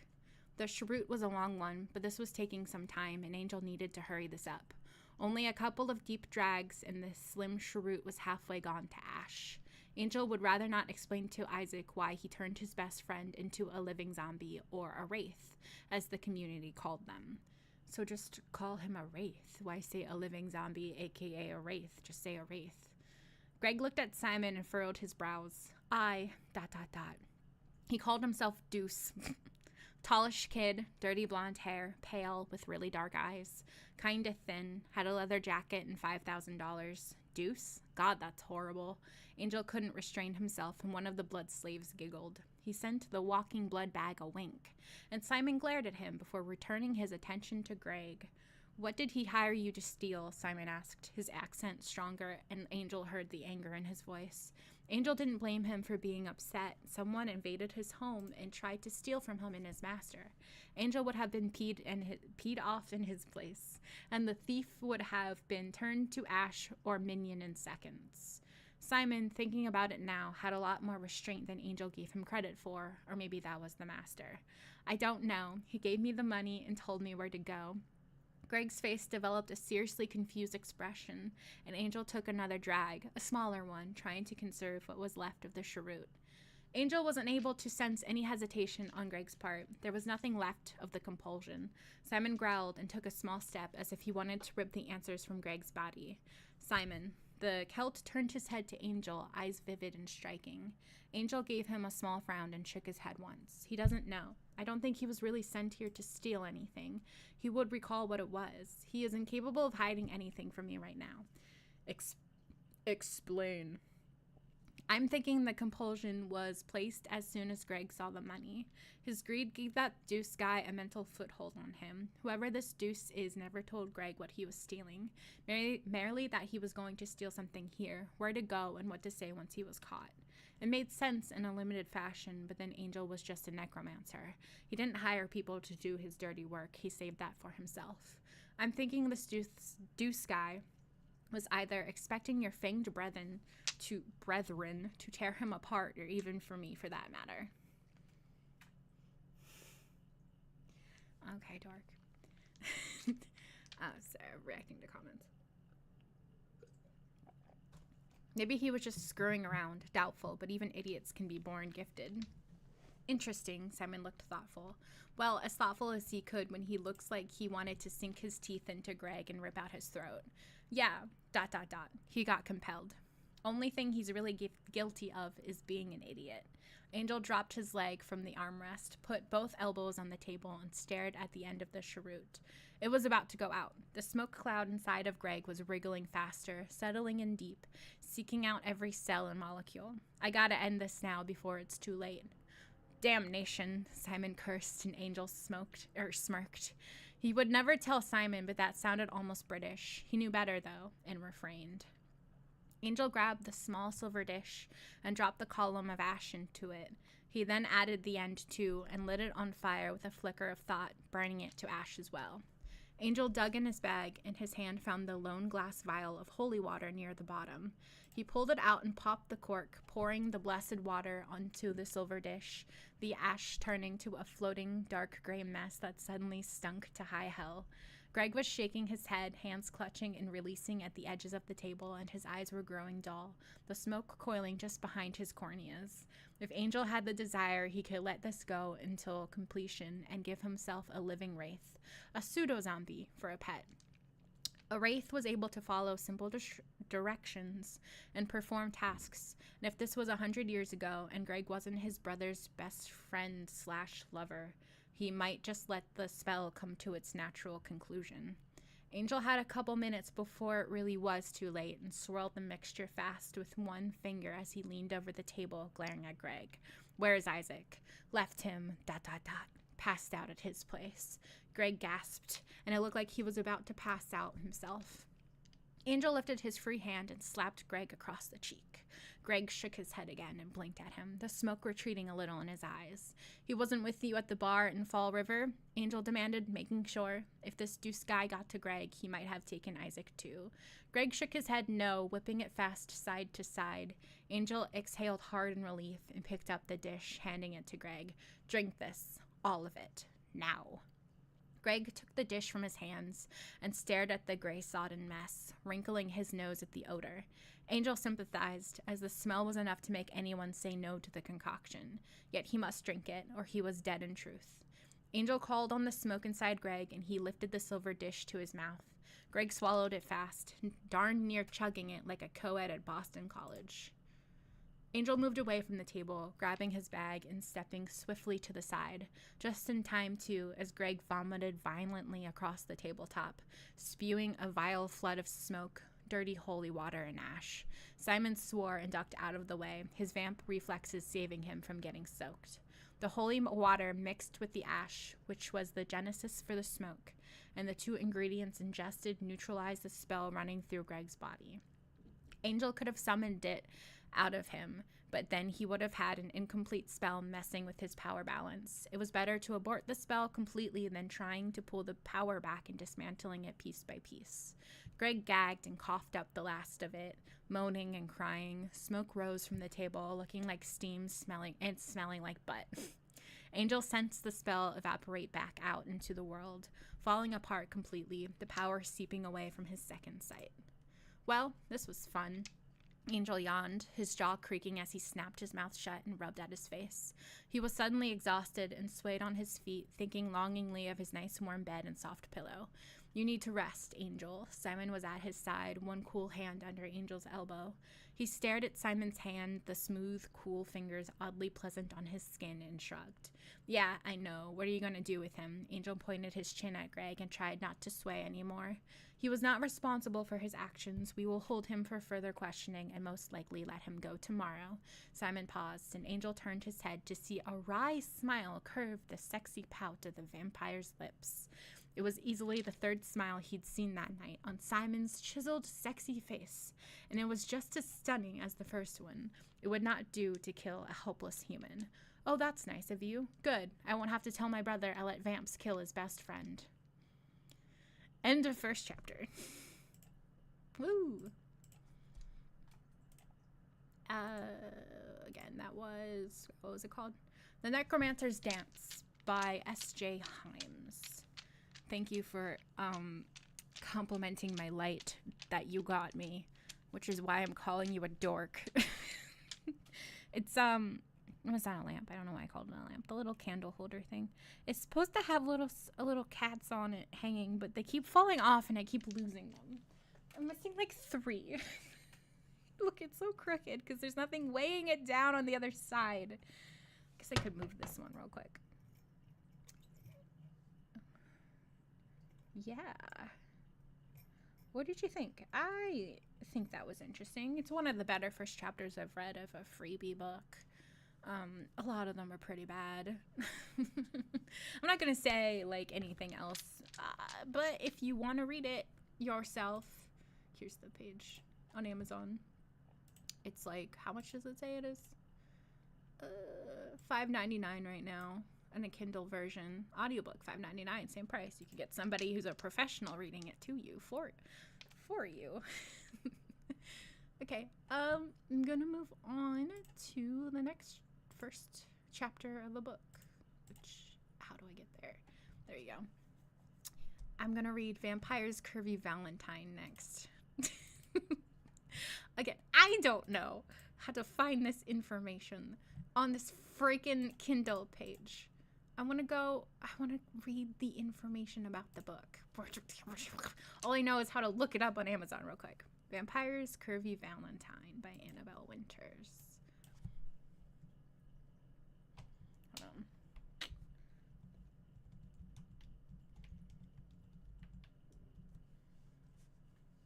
The cheroot was a long one, but this was taking some time, and Angel needed to hurry this up. Only a couple of deep drags, and the slim cheroot was halfway gone to ash. Angel would rather not explain to Isaac why he turned his best friend into a living zombie, or a wraith, as the community called them. So just call him a wraith. Why say a living zombie, aka a wraith? Just say a wraith. Greg looked at Simon and furrowed his brows. He called himself Deuce. Tallish kid, dirty blonde hair, pale, with really dark eyes. Kinda thin, had a leather jacket and $5,000. Deuce? God, that's horrible. Angel couldn't restrain himself, and one of the blood slaves giggled. He sent the walking blood bag a wink, and Simon glared at him before returning his attention to Greg. What did he hire you to steal? Simon asked, his accent stronger, and Angel heard the anger in his voice. Angel didn't blame him for being upset. Someone invaded his home and tried to steal from him and his master. Angel would have been peed off in his place, and the thief would have been turned to ash or minion in seconds. Simon, thinking about it now, had a lot more restraint than Angel gave him credit for, or maybe that was the master. I don't know. He gave me the money and told me where to go. Greg's face developed a seriously confused expression, and Angel took another drag, a smaller one, trying to conserve what was left of the cheroot. Angel wasn't able to sense any hesitation on Greg's part. There was nothing left of the compulsion. Simon growled and took a small step as if he wanted to rip the answers from Greg's body. Simon, The Celt turned his head to Angel, eyes vivid and striking. Angel gave him a small frown and shook his head once. He doesn't know. I don't think he was really sent here to steal anything. He would recall what it was. He is incapable of hiding anything from me right now. Explain. I'm thinking the compulsion was placed as soon as Greg saw the money. His greed gave that Deuce guy a mental foothold on him. Whoever this Deuce is never told Greg what he was stealing, merely that he was going to steal something here, where to go, and what to say once he was caught. It made sense in a limited fashion, but then Angel was just a necromancer. He didn't hire people to do his dirty work. He saved that for himself. I'm thinking this Deuce guy was either expecting your fanged brethren to tear him apart, or even for me, for that matter. Okay, dork. Sorry, reacting to comments. Maybe he was just screwing around, doubtful, but even idiots can be born gifted. Interesting, Simon looked thoughtful. Well, as thoughtful as he could when he looks like he wanted to sink his teeth into Greg and rip out his throat. Yeah, ... He got compelled. Only thing he's really guilty of is being an idiot. Angel dropped his leg from the armrest, put both elbows on the table, and stared at the end of the cheroot. It was about to go out. The smoke cloud inside of Greg was wriggling faster, settling in deep, seeking out every cell and molecule. I gotta end this now before it's too late. Damnation, Simon cursed, and Angel smirked. He would never tell Simon, but that sounded almost British. He knew better, though, and refrained. Angel grabbed the small silver dish and dropped the column of ash into it. He then added the end too and lit it on fire with a flicker of thought, burning it to ash as well. Angel dug in his bag, and his hand found the lone glass vial of holy water near the bottom. He pulled it out and popped the cork, pouring the blessed water onto the silver dish, the ash turning to a floating dark gray mess that suddenly stunk to high hell. Greg was shaking his head, hands clutching and releasing at the edges of the table, and his eyes were growing dull, the smoke coiling just behind his corneas. If Angel had the desire, he could let this go until completion and give himself a living wraith, a pseudo-zombie, for a pet. A wraith was able to follow simple directions and perform tasks, and if this was 100 years ago and Greg wasn't his brother's best friend/lover, he might just let the spell come to its natural conclusion. Angel had a couple minutes before it really was too late and swirled the mixture fast with one finger as he leaned over the table, glaring at Greg. Where's Isaac? Left him, ... Passed out at his place. Greg gasped, and it looked like he was about to pass out himself. Angel lifted his free hand and slapped Greg across the cheek. Greg shook his head again and blinked at him, the smoke retreating a little in his eyes. He wasn't with you at the bar in Fall River? Angel demanded, making sure. If this Deuce guy got to Greg, he might have taken Isaac too. Greg shook his head no, whipping it fast side to side. Angel exhaled hard in relief and picked up the dish, handing it to Greg. Drink this. All of it. Now. Greg took the dish from his hands and stared at the gray sodden mess, wrinkling his nose at the odor. Angel sympathized, as the smell was enough to make anyone say no to the concoction. Yet he must drink it, or he was dead in truth. Angel called on the smoke inside Greg, and he lifted the silver dish to his mouth. Greg swallowed it fast, darn near chugging it like a co-ed at Boston College. Angel moved away from the table, grabbing his bag and stepping swiftly to the side, just in time, too, as Greg vomited violently across the tabletop, spewing a vile flood of smoke, dirty holy water, and ash. Simon swore and ducked out of the way, his vamp reflexes saving him from getting soaked. The holy water mixed with the ash, which was the genesis for the smoke, and the two ingredients ingested neutralized the spell running through Greg's body. Angel could have summoned it out of him, but then he would have had an incomplete spell messing with his power balance. It was better to abort the spell completely than trying to pull the power back and dismantling it piece by piece. Greg gagged and coughed up the last of it, moaning and crying. Smoke rose from the table, looking like steam, smelling like butt. Angel sensed the spell evaporate back out into the world, falling apart completely, the power seeping away from his second sight. Well, this was fun. Angel yawned, his jaw creaking as he snapped his mouth shut and rubbed at his face. He was suddenly exhausted and swayed on his feet, thinking longingly of his nice warm bed and soft pillow. You need to rest, Angel. Simon was at his side, one cool hand under Angel's elbow. He stared at Simon's hand, the smooth, cool fingers oddly pleasant on his skin, and shrugged. Yeah, I know. What are you going to do with him? Angel pointed his chin at Greg and tried not to sway anymore. He was not responsible for his actions. We will hold him for further questioning and most likely let him go tomorrow. Simon paused, and Angel turned his head to see a wry smile curve the sexy pout of the vampire's lips. It was easily the third smile he'd seen that night on Simon's chiseled, sexy face, and it was just as stunning as the first one. It would not do to kill a helpless human. Oh, that's nice of you. Good. I won't have to tell my brother I let vamps kill his best friend. End of first chapter. Woo! Again, that was, what was it called? The Necromancer's Dance by S.J. Himes. Thank you for complimenting my light that you got me, which is why I'm calling you a dork. It's it's not a lamp. I don't know why I called it a lamp. The little candle holder thing. It's supposed to have little cats on it hanging, but they keep falling off and I keep losing them. I'm missing like 3. Look, it's so crooked because there's nothing weighing it down on the other side. I guess I could move this one real quick. Yeah. What did you think? I think that was interesting. It's one of the better first chapters I've read of a freebie book. A lot of them are pretty bad. I'm not going to say like anything else, but if you want to read it yourself, here's the page on Amazon. It's like, how much does it say it is? $5.99 right now. And a Kindle version. Audiobook, $5.99, same price. You could get somebody who's a professional reading it to you for you. Okay, I'm gonna move on to the first chapter of the book. How do I get there? There you go. I'm gonna read Vampire's Curvy Valentine next. Again, I don't know how to find this information on this freaking Kindle page. I want to read the information about the book. All I know is how to look it up on Amazon real quick. Vampire's Curvy Valentine by Annabelle Winters. Hold on.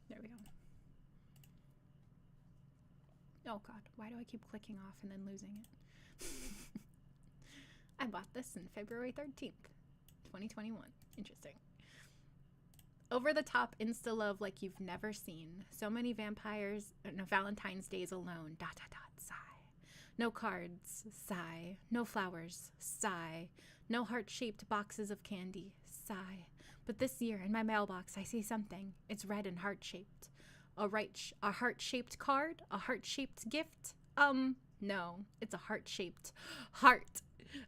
There we go. Oh god, why do I keep clicking off and then losing it? I bought this in February 13th, 2021. Interesting. Over the top insta love like you've never seen. So many vampires, no Valentine's days alone. ... Sigh. No cards. Sigh. No flowers. Sigh. No heart-shaped boxes of candy. Sigh. But this year in my mailbox I see something. It's red and heart-shaped. A heart-shaped card? A heart-shaped gift? No. It's a heart-shaped heart.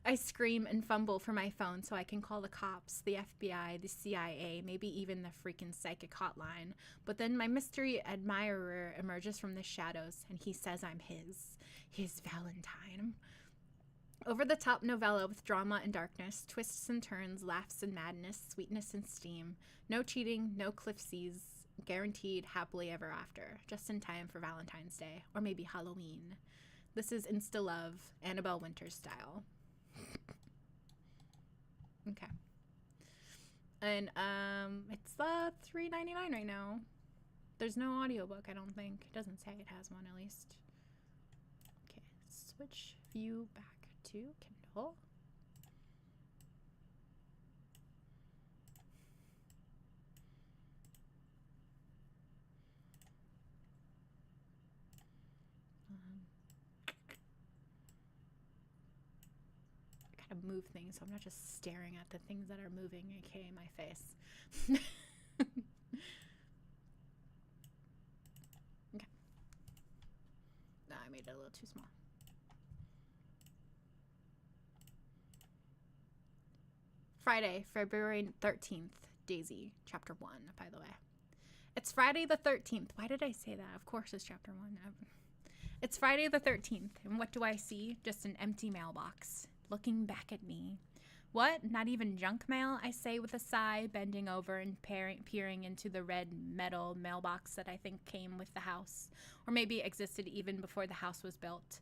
I scream and fumble for my phone so I can call the cops, the FBI, the CIA, maybe even the freaking psychic hotline. But then my mystery admirer emerges from the shadows, and he says I'm his Valentine. Over-the-top novella with drama and darkness, twists and turns, laughs and madness, sweetness and steam. No cheating, no cliff seas, guaranteed happily ever after, just in time for Valentine's Day, or maybe Halloween. This is Insta Love, Annabelle Winters style. Okay. And it's $3.99 right now. There's no audiobook, I don't think. It doesn't say it has one, at least. Okay, switch view back to Kindle. Move things so I'm not just staring at the things that are moving, aka my face. Okay. No, I made it a little too small. Friday, February 13th, Daisy, chapter 1, by the way. It's Friday the 13th. Why did I say that? Of course it's chapter 1. It's Friday the 13th, and what do I see? Just an empty mailbox. Looking back at me. What? Not even junk mail? I say with a sigh, bending over and peering into the red metal mailbox that I think came with the house. Or maybe existed even before the house was built.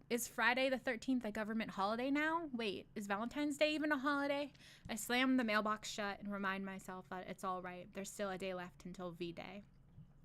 Is Friday the 13th a government holiday now? Wait, is Valentine's Day even a holiday? I slam the mailbox shut and remind myself that it's all right. There's still a day left until V-Day.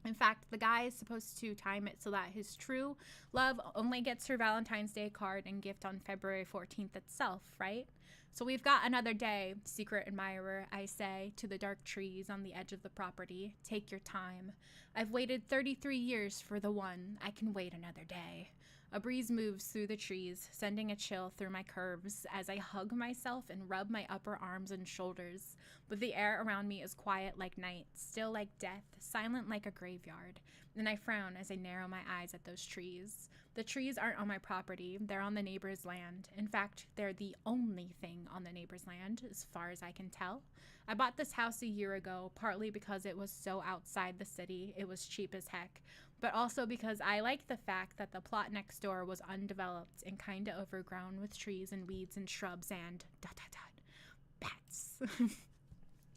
In fact, the guy is supposed to time it so that his true love only gets her Valentine's Day card and gift on February 14th itself, right? So we've got another day, secret admirer, I say, to the dark trees on the edge of the property. Take your time. I've waited 33 years for the one. I can wait another day. A breeze moves through the trees, sending a chill through my curves as I hug myself and rub my upper arms and shoulders. But the air around me is quiet like night, still like death, silent like a graveyard. And I frown as I narrow my eyes at those trees. The trees aren't on my property, they're on the neighbor's land. In fact, they're the only thing on the neighbor's land, as far as I can tell. I bought this house a year ago, partly because it was so outside the city, it was cheap as heck, but also because I liked the fact that the plot next door was undeveloped and kinda overgrown with trees and weeds and shrubs and bats.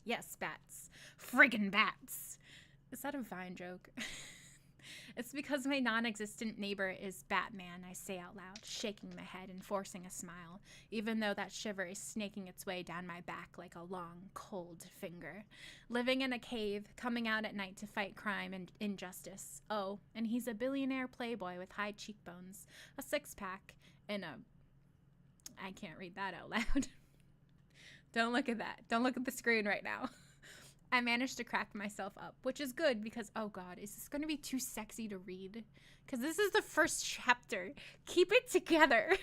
Yes, bats. Friggin' bats. Is that a Vine joke? It's because my non-existent neighbor is Batman, I say out loud, shaking my head and forcing a smile, even though that shiver is snaking its way down my back like a long, cold finger. Living in a cave, coming out at night to fight crime and injustice. Oh, and he's a billionaire playboy with high cheekbones, a six-pack, and a... I can't read that out loud. Don't look at that. Don't look at the screen right now. I managed to crack myself up, which is good because, oh God, is this going to be too sexy to read? Because this is the first chapter. Keep it together.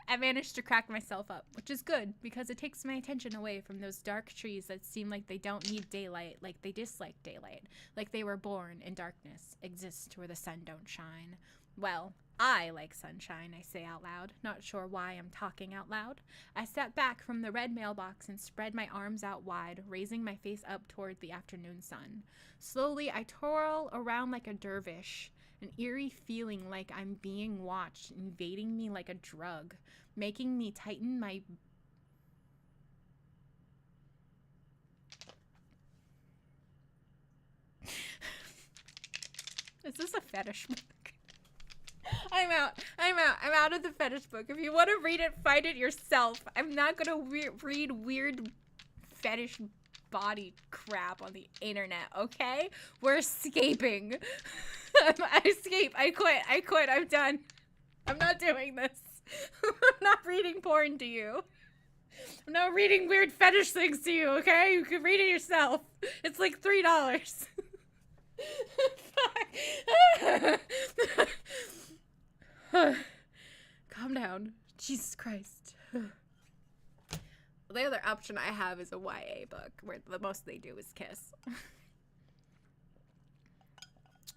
I managed to crack myself up, which is good because it takes my attention away from those dark trees that seem like they don't need daylight, like they dislike daylight, like they were born in darkness, exist where the sun don't shine. Well, I like sunshine, I say out loud, not sure why I'm talking out loud. I step back from the red mailbox and spread my arms out wide, raising my face up toward the afternoon sun. Slowly, I twirl around like a dervish, an eerie feeling like I'm being watched, invading me like a drug, making me tighten my... Is this a fetish book? I'm out of the fetish book. If you want to read it, find it yourself. I'm not gonna read weird fetish body crap on the internet, okay? We're escaping. I escape. I quit. I'm done. I'm not doing this. I'm not reading porn to you. I'm not reading weird fetish things to you, okay? You can read it yourself. It's like $3. Calm down. Jesus Christ. The other option I have is a YA book where the most they do is kiss.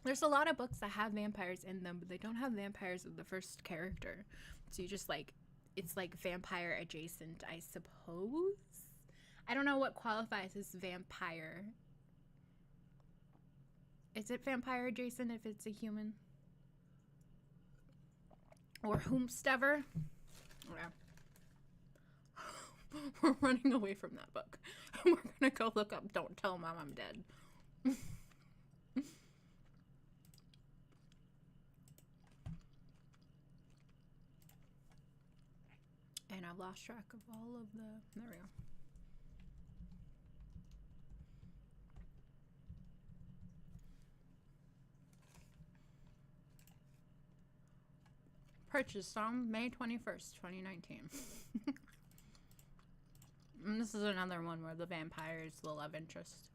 There's a lot of books that have vampires in them, but they don't have vampires as the first character. So you just like, it's like vampire adjacent, I suppose? I don't know what qualifies as vampire. Is it vampire adjacent if it's a human? Or whomstever. Yeah. We're running away from that book. We're gonna go look up Don't Tell Mom I'm Dead. And I've lost track of all of the... There we go. Purchased on May 21st, 2019. And this is another one where the vampire is the love interest.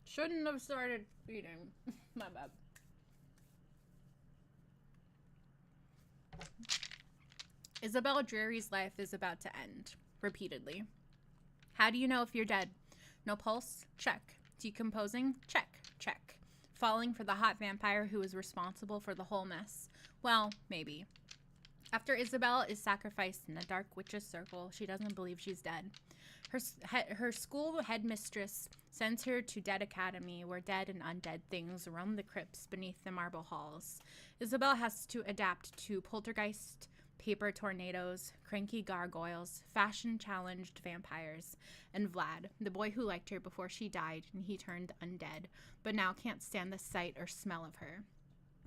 Shouldn't have started reading. My bad. Isabel Dreary's life is about to end. Repeatedly. How do you know if you're dead? No pulse? Check. Decomposing? Check. Check. Falling for the hot vampire who is responsible for the whole mess? Well, maybe. After Isabel is sacrificed in a dark witch's circle, she doesn't believe she's dead. Her school headmistress sends her to Dead Academy, where dead and undead things roam the crypts beneath the marble halls. Isabel has to adapt to poltergeist, paper tornadoes, cranky gargoyles, fashion-challenged vampires, and Vlad, the boy who liked her before she died and he turned undead, but now can't stand the sight or smell of her.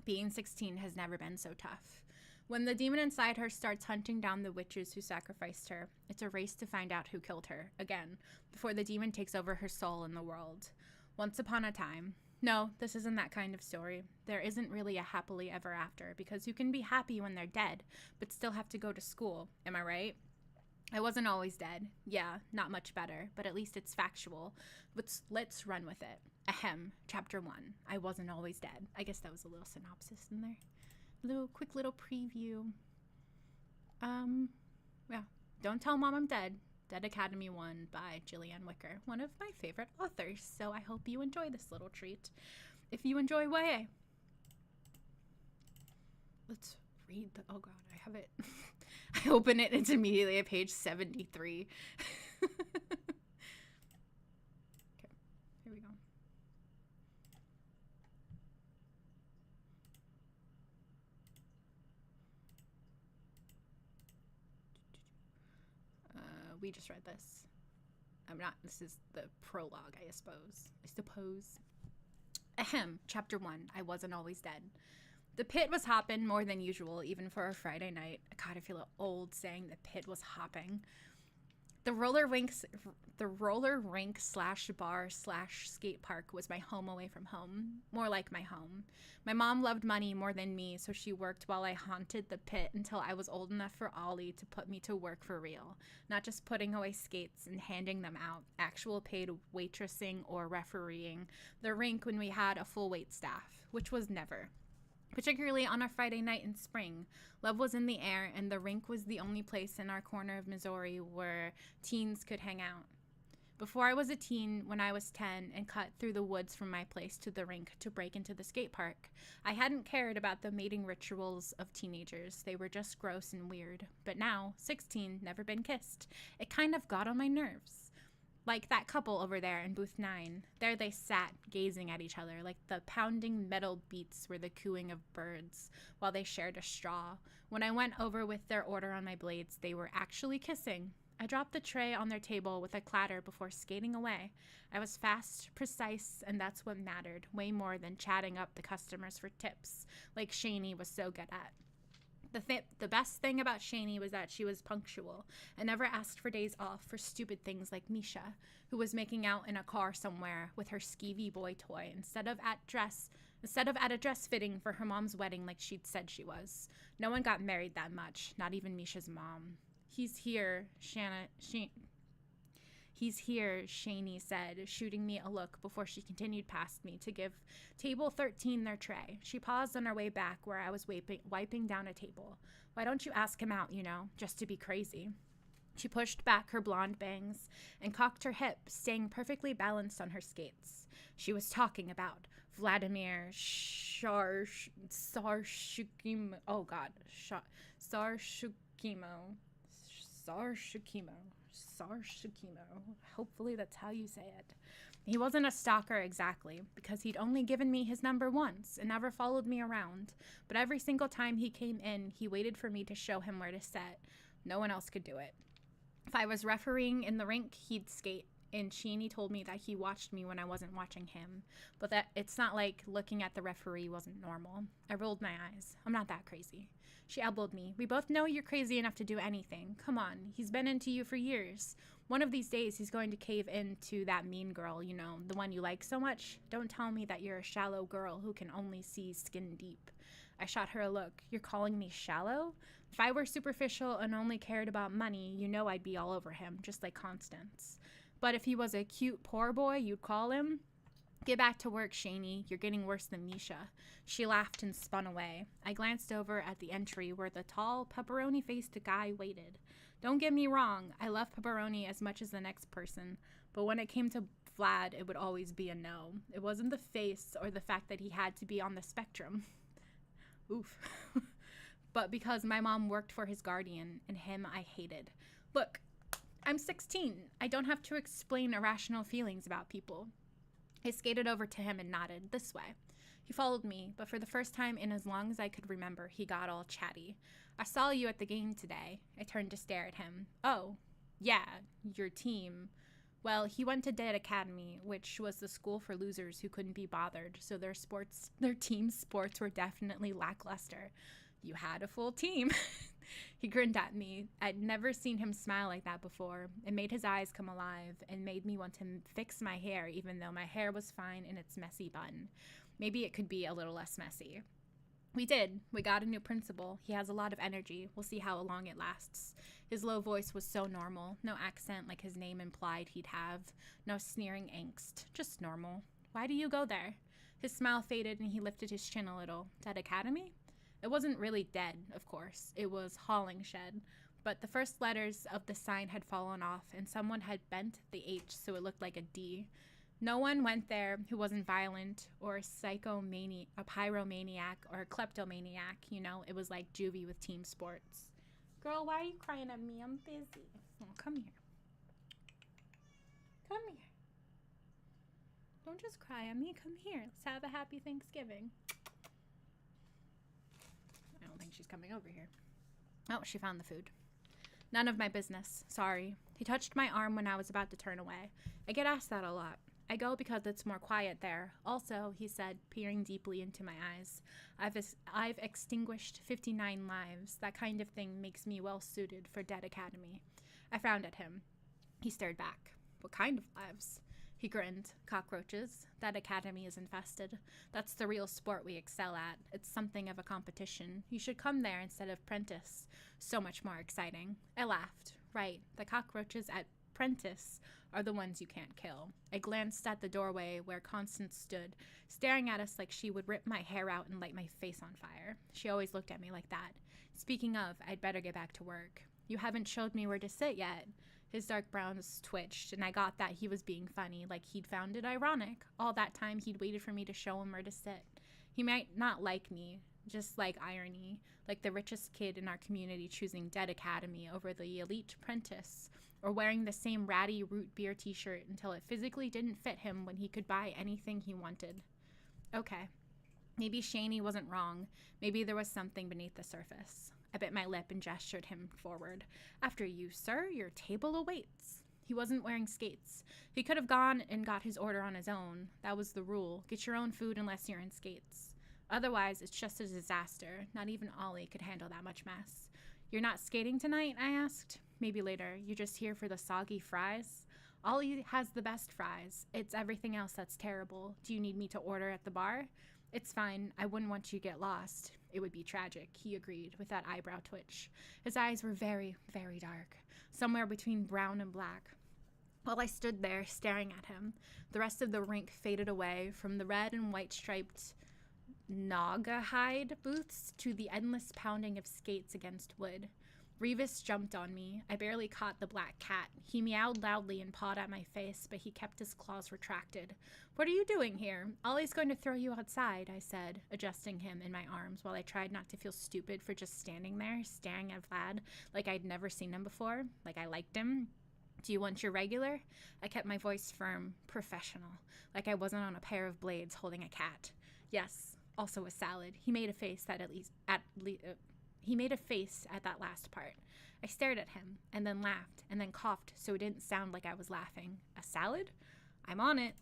Being 16 has never been so tough. When the demon inside her starts hunting down the witches who sacrificed her, it's a race to find out who killed her, again, before the demon takes over her soul in the world. Once upon a time. No, this isn't that kind of story. There isn't really a happily ever after, because you can be happy when they're dead, but still have to go to school. Am I right? I wasn't always dead. Yeah, not much better, but at least it's factual. Let's run with it. Ahem. Chapter 1. I wasn't always dead. I guess that was a little synopsis in there. Quick little preview. Yeah. Don't Tell Mom I'm Dead. Dead Academy 1 by Juliann Whicker, one of my favorite authors, so I hope you enjoy this little treat. If you enjoy YA. Let's read the, oh god, I have it. I open it, it's immediately at page 73. Okay, here we go. We just read this. This is the prologue, I suppose. Ahem, chapter 1, I wasn't always dead. The pit was hopping more than usual, even for a Friday night. God, I feel old saying the pit was hopping. The roller rink / bar / skate park was my home away from home. More like my home. My mom loved money more than me, so she worked while I haunted the pit until I was old enough for Ollie to put me to work for real. Not just putting away skates and handing them out, actual paid waitressing or refereeing the rink when we had a full wait staff, which was never. Particularly on a Friday night in spring. Love was in the air, and the rink was the only place in our corner of Missouri where teens could hang out. Before I was a teen, when I was 10 and cut through the woods from my place to the rink to break into the skate park, I hadn't cared about the mating rituals of teenagers. They were just gross and weird. But now, 16, never been kissed. It kind of got on my nerves. Like that couple over there in booth 9. There they sat, gazing at each other, like the pounding metal beats were the cooing of birds, while they shared a straw. When I went over with their order on my blades, they were actually kissing. I dropped the tray on their table with a clatter before skating away. I was fast, precise, and that's what mattered, way more than chatting up the customers for tips, like Shani was so good at. The best thing about Shani was that she was punctual and never asked for days off for stupid things like Misha, who was making out in a car somewhere with her skeevy boy toy instead of at a dress fitting for her mom's wedding like she'd said she was. No one got married that much, not even Misha's mom. He's here, Shani said, shooting me a look before she continued past me to give table 13 their tray. She paused on her way back where I was wiping down a table. Why don't you ask him out, just to be crazy? She pushed back her blonde bangs and cocked her hip, staying perfectly balanced on her skates. She was talking about Vladimir Sarshukimo. Oh God, Sarshukimo. Hopefully that's how you say it. He wasn't a stalker exactly, because he'd only given me his number once and never followed me around. But every single time he came in, he waited for me to show him where to sit. No one else could do it. If I was refereeing in the rink, he'd skate. And Shani told me that he watched me when I wasn't watching him, but that it's not like looking at the referee wasn't normal. I rolled my eyes. I'm not that crazy. She elbowed me. We both know you're crazy enough to do anything. Come on, he's been into you for years. One of these days he's going to cave into that mean girl, the one you like so much. Don't tell me that you're a shallow girl who can only see skin deep. I shot her a look. You're calling me shallow? If I were superficial and only cared about money, I'd be all over him, just like Constance. But if he was a cute poor boy, you'd call him? Get back to work, Shani. You're getting worse than Misha. She laughed and spun away. I glanced over at the entry where the tall, pepperoni-faced guy waited. Don't get me wrong, I love pepperoni as much as the next person, but when it came to Vlad, it would always be a no. It wasn't the face or the fact that he had to be on the spectrum. Oof. But because my mom worked for his guardian, and him I hated. Look, I'm 16. I don't have to explain irrational feelings about people. I skated over to him and nodded, this way. He followed me, but for the first time in as long as I could remember, he got all chatty. I saw you at the game today. I turned to stare at him. Oh, yeah, your team. Well, he went to Dead Academy, which was the school for losers who couldn't be bothered, so their team sports were definitely lackluster. You had a full team. He grinned at me. I'd never seen him smile like that before. It made his eyes come alive and made me want to fix my hair, even though my hair was fine in its messy bun. Maybe it could be a little less messy. We did. We got a new principal. He has a lot of energy. We'll see how long it lasts. His low voice was so normal. No accent like his name implied he'd have. No sneering angst. Just normal. Why do you go there? His smile faded and he lifted his chin a little. Dead Academy? It wasn't really dead, of course. It was Hollingshed. But the first letters of the sign had fallen off and someone had bent the H so it looked like a D. No one went there who wasn't violent or a pyromaniac or a kleptomaniac, you know. It was like juvie with team sports. Girl, why are you crying at me? I'm busy. Oh, come here. Come here. Don't just cry at me. Come here. Let's have a happy Thanksgiving. I don't think she's coming over here. Oh, she found the food. None of my business. Sorry. He touched my arm when I was about to turn away. I get asked that a lot. I go because it's more quiet there. Also, he said, peering deeply into my eyes, I've extinguished 59 lives. That kind of thing makes me well suited for Dead Academy. I frowned at him. He stared back. What kind of lives? He grinned. Cockroaches. That academy is infested. That's the real sport we excel at. It's something of a competition. You should come there instead of Prentice. So much more exciting. I laughed. Right. The cockroaches at Prentice are the ones you can't kill. I glanced at the doorway where Constance stood, staring at us like she would rip my hair out and light my face on fire. She always looked at me like that. Speaking of, I'd better get back to work. You haven't showed me where to sit yet. His dark browns twitched, and I got that he was being funny, like he'd found it ironic. All that time, he'd waited for me to show him where to sit. He might not like me, just like irony, like the richest kid in our community choosing Dead Academy over the elite Prentice, or wearing the same ratty root beer t-shirt until it physically didn't fit him when he could buy anything he wanted. Okay. Maybe Shaney wasn't wrong. Maybe there was something beneath the surface. I bit my lip and gestured him forward. After you, sir, your table awaits. He wasn't wearing skates. He could have gone and got his order on his own. That was the rule. Get your own food unless you're in skates. Otherwise, it's just a disaster. Not even Ollie could handle that much mess. You're not skating tonight? I asked. Maybe later. You're just here for the soggy fries? Ollie has the best fries. It's everything else that's terrible. Do you need me to order at the bar? It's fine. I wouldn't want you to get lost. It would be tragic, he agreed with that eyebrow twitch. His eyes were very, very dark, somewhere between brown and black. While I stood there staring at him, the rest of the rink faded away, from the red and white striped Naugahyde booths to the endless pounding of skates against wood. Revis jumped on me. I barely caught the black cat. He meowed loudly and pawed at my face, but he kept his claws retracted. What are you doing here? Ollie's going to throw you outside, I said, adjusting him in my arms while I tried not to feel stupid for just standing there, staring at Vlad like I'd never seen him before, like I liked him. Do you want your regular? I kept my voice firm, professional, like I wasn't on a pair of blades holding a cat. Yes, also a salad. He made a face that He made a face at that last part. I stared at him, and then laughed, and then coughed so it didn't sound like I was laughing. A salad? I'm on it.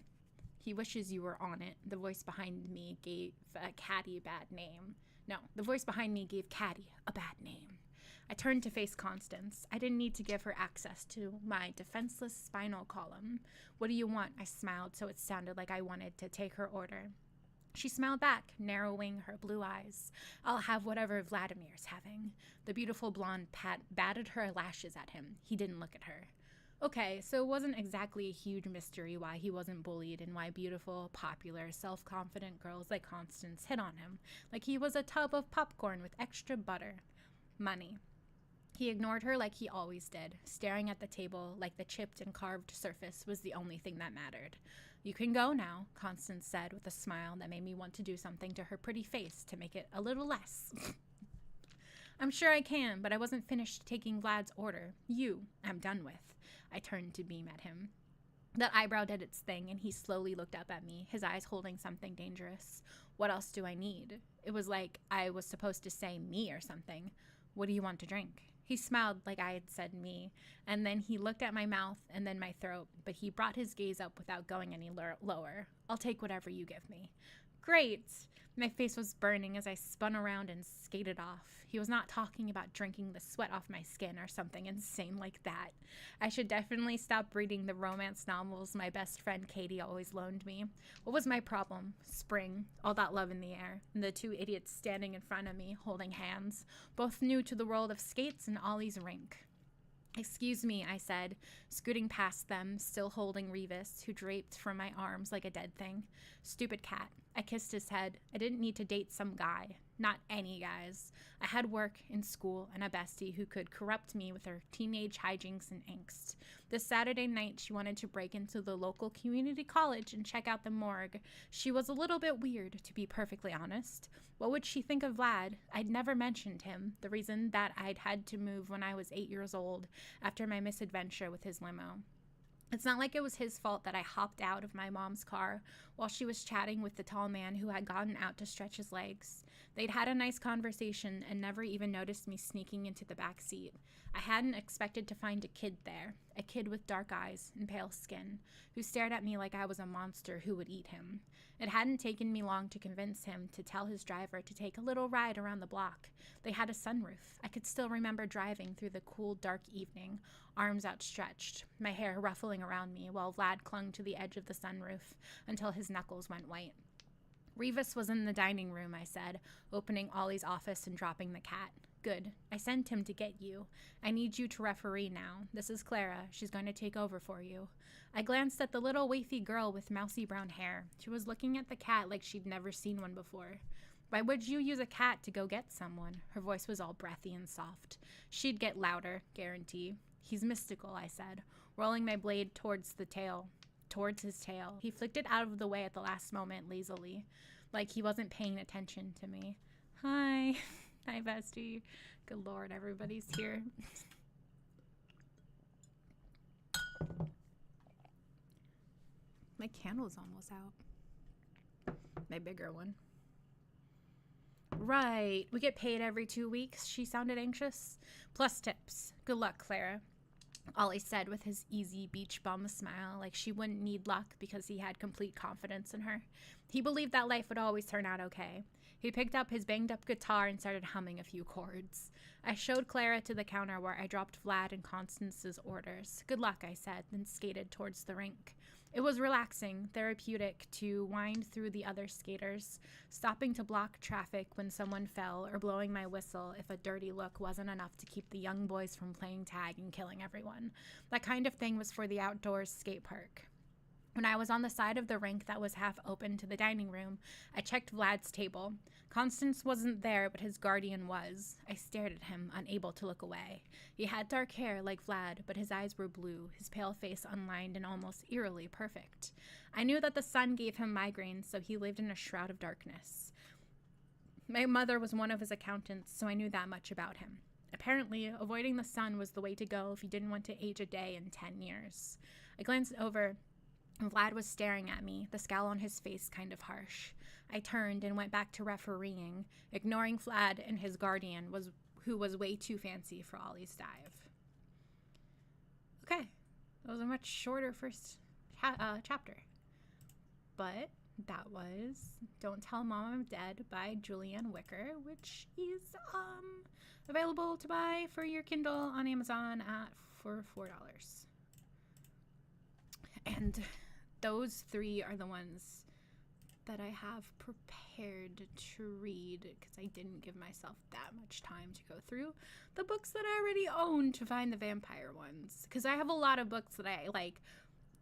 He wishes you were on it. The voice behind me gave Caddy a bad name. No, the voice behind me gave Caddy a bad name. I turned to face Constance. I didn't need to give her access to my defenseless spinal column. What do you want? I smiled so it sounded like I wanted to take her order. She smiled back, narrowing her blue eyes. I'll have whatever Vladimir's having. The beautiful blonde batted her lashes at him. He didn't look at her. Okay, so it wasn't exactly a huge mystery why he wasn't bullied and why beautiful, popular, self-confident girls like Constance hit on him, like he was a tub of popcorn with extra butter. Money. He ignored her like he always did, staring at the table like the chipped and carved surface was the only thing that mattered. You can go now, Constance said with a smile that made me want to do something to her pretty face to make it a little less. I'm sure I can, but I wasn't finished taking Vlad's order. I'm done with. I turned to beam at him. That eyebrow did its thing, and he slowly looked up at me, his eyes holding something dangerous. What else do I need? It was like I was supposed to say me or something. What do you want to drink? He smiled like I had said me, and then he looked at my mouth and then my throat, but he brought his gaze up without going any lower. I'll take whatever you give me. Great! My face was burning as I spun around and skated off. He was not talking about drinking the sweat off my skin or something insane like that. I should definitely stop reading the romance novels my best friend Katie always loaned me. What was my problem? Spring, all that love in the air, and the two idiots standing in front of me, holding hands, both new to the world of skates and Ollie's rink. Excuse me, I said, scooting past them, still holding Revis, who draped from my arms like a dead thing. Stupid cat. I kissed his head. I didn't need to date some guy. Not any guys. I had work in school and a bestie who could corrupt me with her teenage hijinks and angst. This Saturday night, she wanted to break into the local community college and check out the morgue. She was a little bit weird, to be perfectly honest. What would she think of Vlad? I'd never mentioned him, the reason that I'd had to move when I was 8 years old after my misadventure with his limo. It's not like it was his fault that I hopped out of my mom's car while she was chatting with the tall man who had gotten out to stretch his legs. They'd had a nice conversation and never even noticed me sneaking into the back seat. I hadn't expected to find a kid there, a kid with dark eyes and pale skin, who stared at me like I was a monster who would eat him. It hadn't taken me long to convince him to tell his driver to take a little ride around the block. They had a sunroof. I could still remember driving through the cool, dark evening, arms outstretched, my hair ruffling around me while Vlad clung to the edge of the sunroof until his knuckles went white. Revis was in the dining room, I said, opening Ollie's office and dropping the cat. Good. I sent him to get you. I need you to referee now. This is Clara. She's going to take over for you. I glanced at the little waify girl with mousy brown hair. She was looking at the cat like she'd never seen one before. Why would you use a cat to go get someone? Her voice was all breathy and soft. She'd get louder, guarantee. He's mystical, I said, rolling my blade towards his tail. He flicked it out of the way at the last moment lazily, like he wasn't paying attention to me. Hi. Hi, bestie. Good Lord, everybody's here. My candle's almost out. My bigger one. Right. We get paid every 2 weeks, she sounded anxious. Plus tips. Good luck, Clara. Ollie said with his easy beach bum smile, like she wouldn't need luck because he had complete confidence in her. He believed that life would always turn out okay. He picked up his banged-up guitar and started humming a few chords. I showed Clara to the counter where I dropped Vlad and Constance's orders. Good luck, I said, then skated towards the rink. It was relaxing, therapeutic to wind through the other skaters, stopping to block traffic when someone fell or blowing my whistle if a dirty look wasn't enough to keep the young boys from playing tag and killing everyone. That kind of thing was for the outdoors skate park. When I was on the side of the rink that was half open to the dining room, I checked Vlad's table. Constance wasn't there, but his guardian was. I stared at him, unable to look away. He had dark hair like Vlad, but his eyes were blue, his pale face unlined and almost eerily perfect. I knew that the sun gave him migraines, so he lived in a shroud of darkness. My mother was one of his accountants, so I knew that much about him. Apparently, avoiding the sun was the way to go if you didn't want to age a day in 10 years. I glanced over. Vlad was staring at me, the scowl on his face kind of harsh. I turned and went back to refereeing, ignoring Vlad and his guardian, who was way too fancy for Ollie's dive. Okay, that was a much shorter first chapter. But that was Don't Tell Mom I'm Dead by Juliann Whicker, which is available to buy for your Kindle on Amazon for $4. And those three are the ones that I have prepared to read because I didn't give myself that much time to go through the books that I already own to find the vampire ones. Because I have a lot of books that I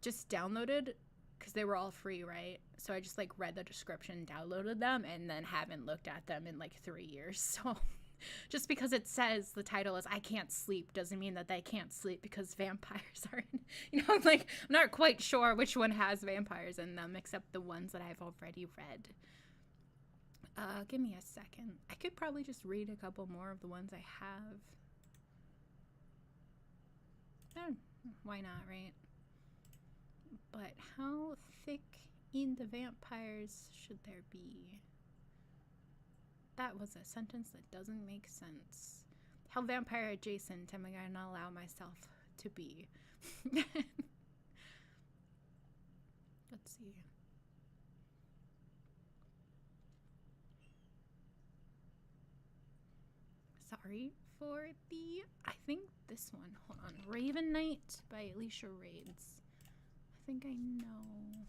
just downloaded because they were all free, right? So I just read the description, downloaded them, and then haven't looked at them in 3 years. So just because it says the title is I Can't Sleep doesn't mean that they can't sleep because vampires are I'm not quite sure which one has vampires in them except the ones that I've already read. Give me a second. I could probably just read a couple more of the ones I have. Why not, right? But how thick in the vampires should there be? That was a sentence that doesn't make sense. How vampire adjacent am I going to allow myself to be? Let's see. Sorry for the, I think this one, hold on, Ravenite by Alicia Rades. I think I know.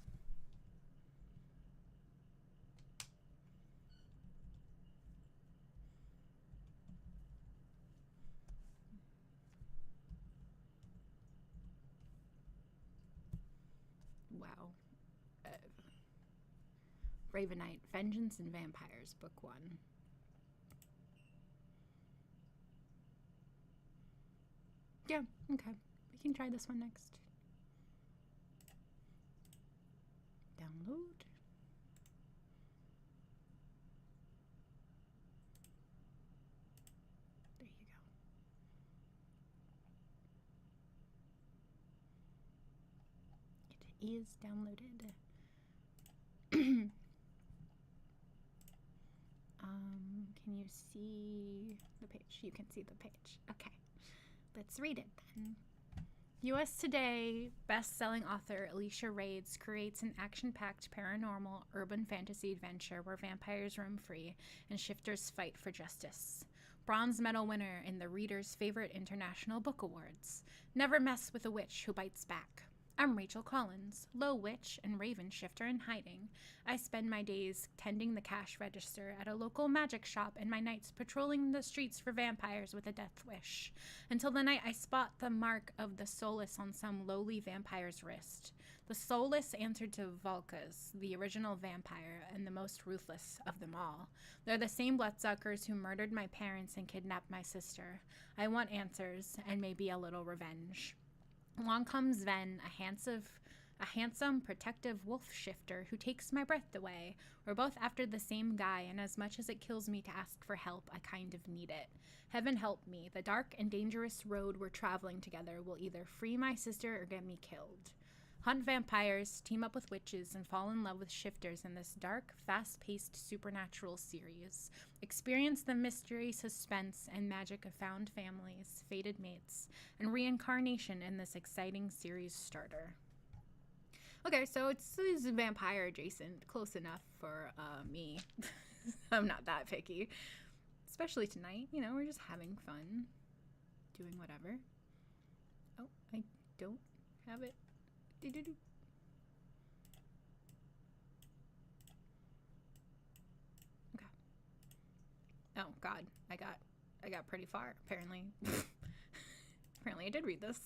Wow. Ravenite, Vengeance and Vampires, Book 1. Yeah, okay. We can try this one next. Download. There you go. It is downloaded. Can you see the page? You can see the page. Okay. Let's read it then. U.S. Today best-selling author Alicia Rades creates an action-packed paranormal urban fantasy adventure where vampires roam free and shifters fight for justice. Bronze medal winner in the Reader's Favorite International Book Awards. Never mess with a witch who bites back. I'm Rachel Collins, low witch and raven shifter in hiding. I spend my days tending the cash register at a local magic shop and my nights patrolling the streets for vampires with a death wish, until the night I spot the mark of the Soulless on some lowly vampire's wrist. The Soulless answered to Vulcas, the original vampire and the most ruthless of them all. They're the same bloodsuckers who murdered my parents and kidnapped my sister. I want answers and maybe a little revenge. Along comes Ven, a handsome, protective wolf shifter who takes my breath away. We're both after the same guy, and as much as it kills me to ask for help, I kind of need it. Heaven help me. The dark and dangerous road we're traveling together will either free my sister or get me killed. Hunt vampires, team up with witches, and fall in love with shifters in this dark, fast-paced supernatural series. Experience the mystery, suspense, and magic of found families, fated mates, and reincarnation in this exciting series starter. Okay, so it's vampire adjacent, close enough for me. I'm not that picky. Especially tonight, you know, we're just having fun, doing whatever. Oh, I don't have it. Do-do-do. Okay. Oh God, I got pretty far apparently. Apparently I did read this.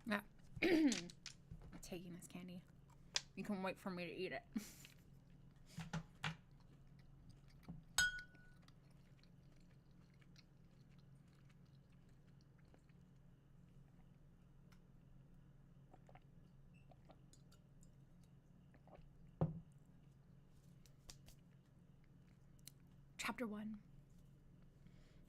Yeah. I'm taking this candy. You can wait for me to eat it. Chapter 1.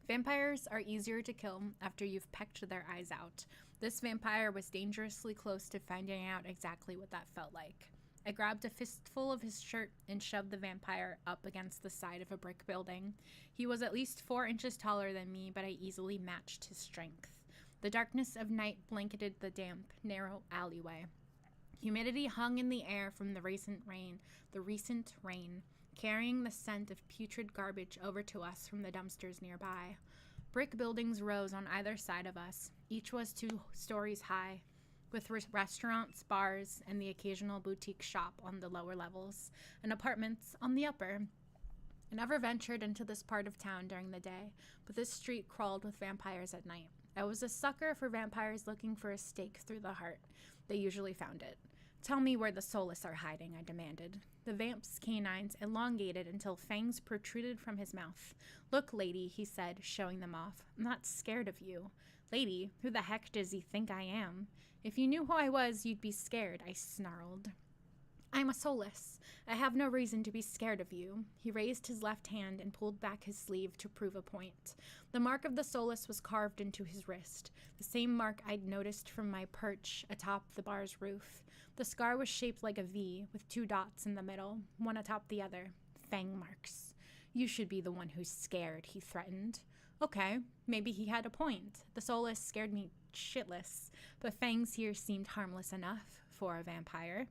Vampires are easier to kill after you've pecked their eyes out. This vampire was dangerously close to finding out exactly what that felt like. I grabbed a fistful of his shirt and shoved the vampire up against the side of a brick building. He was at least 4 inches taller than me, but I easily matched his strength. The darkness of night blanketed the damp, narrow alleyway. Humidity hung in the air from the recent rain, carrying the scent of putrid garbage over to us from the dumpsters nearby. Brick buildings rose on either side of us. Each was 2 stories high, with restaurants, bars, and the occasional boutique shop on the lower levels, and apartments on the upper. I never ventured into this part of town during the day, but this street crawled with vampires at night. I was a sucker for vampires looking for a stake through the heart. They usually found it. Tell me where the Soulless are hiding, I demanded. The vamp's canines elongated until fangs protruded from his mouth. Look, lady, he said, showing them off. I'm not scared of you. Lady, who the heck does he think I am? If you knew who I was, you'd be scared, I snarled. I'm a Soulless. I have no reason to be scared of you. He raised his left hand and pulled back his sleeve to prove a point. The mark of the Soulless was carved into his wrist, the same mark I'd noticed from my perch atop the bar's roof. The scar was shaped like a V, with 2 dots in the middle, one atop the other. fang marks. You should be the one who's scared, he threatened. Okay, maybe he had a point. The soulless scared me shitless, but fangs here seemed harmless enough for a vampire.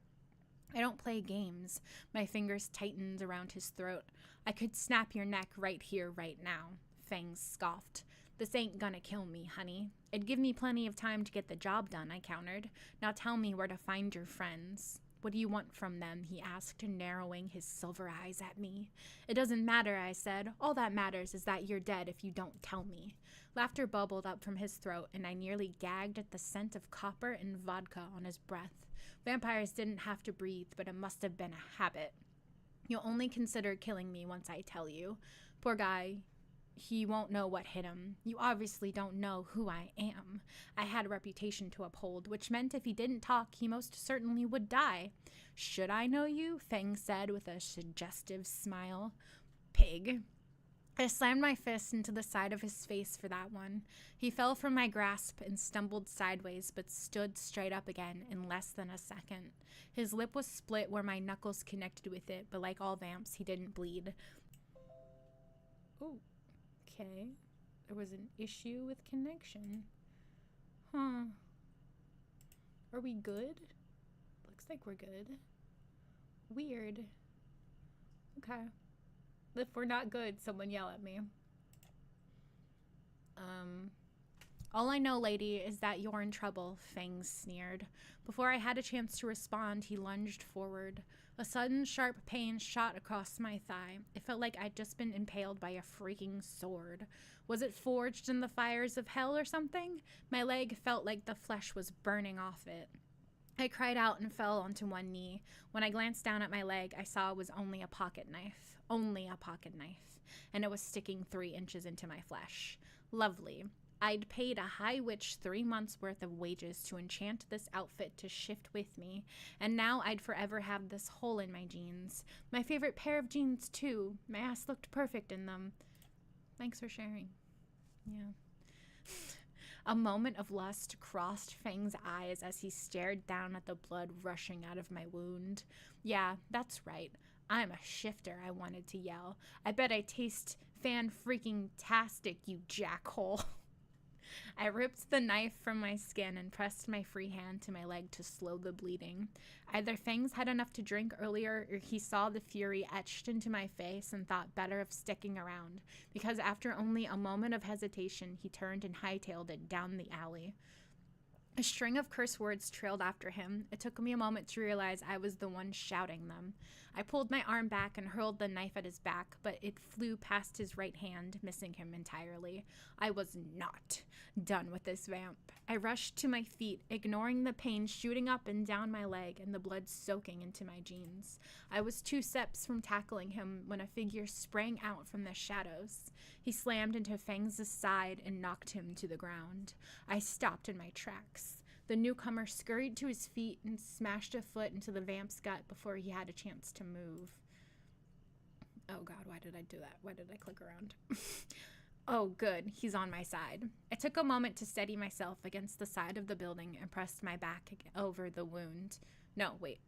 I don't play games. My fingers tightened around his throat. I could snap your neck right here, right now. Fangs scoffed. This ain't gonna kill me, honey. It'd give me plenty of time to get the job done, I countered. Now tell me where to find your friends. What do you want from them? He asked, narrowing his silver eyes at me. It doesn't matter, I said. All that matters is that you're dead if you don't tell me. Laughter bubbled up from his throat, and I nearly gagged at the scent of copper and vodka on his breath. Vampires didn't have to breathe, but it must have been a habit. You'll only consider killing me once I tell you. Poor guy. He won't know what hit him. You obviously don't know who I am. I had a reputation to uphold, which meant if he didn't talk, he most certainly would die. Should I know you? Fang said with a suggestive smile. Pig. I slammed my fist into the side of his face for that one. He fell from my grasp and stumbled sideways, but stood straight up again in less than a second. His lip was split where my knuckles connected with it, but like all vamps, he didn't bleed. Ooh. Okay, there was an issue with connection. Huh. Are we good? Looks like we're good. Weird. Okay. If we're not good, someone yell at me. All I know, lady, is that you're in trouble, Fangs sneered. Before I had a chance to respond, he lunged forward. A sudden, sharp pain shot across my thigh. It felt like I'd just been impaled by a freaking sword. Was it forged in the fires of hell or something? My leg felt like the flesh was burning off it. I cried out and fell onto one knee. When I glanced down at my leg, I saw it was only a pocket knife. Only a pocket knife. And it was sticking 3 inches into my flesh. Lovely. I'd paid a high witch 3 months' worth of wages to enchant this outfit to shift with me, and now I'd forever have this hole in my jeans. My favorite pair of jeans, too. My ass looked perfect in them. Thanks for sharing. Yeah. A moment of lust crossed Fang's eyes as he stared down at the blood rushing out of my wound. Yeah, that's right. I'm a shifter, I wanted to yell. I bet I taste fan-freaking-tastic, you jackhole. I ripped the knife from my skin and pressed my free hand to my leg to slow the bleeding. Either Fangs had enough to drink earlier, or he saw the fury etched into my face and thought better of sticking around, because after only a moment of hesitation, he turned and hightailed it down the alley. A string of curse words trailed after him. It took me a moment to realize I was the one shouting them. I pulled my arm back and hurled the knife at his back, but it flew past his right hand, missing him entirely. I was not done with this vamp. I rushed to my feet, ignoring the pain shooting up and down my leg and the blood soaking into my jeans. I was 2 steps from tackling him when a figure sprang out from the shadows. He slammed into Fang's side and knocked him to the ground. I stopped in my tracks. The newcomer scurried to his feet and smashed a foot into the vamp's gut before he had a chance to move. Oh god, why did I do that? Why did I click around? Oh, good. He's on my side. I took a moment to steady myself against the side of the building and pressed my back over the wound. No, wait.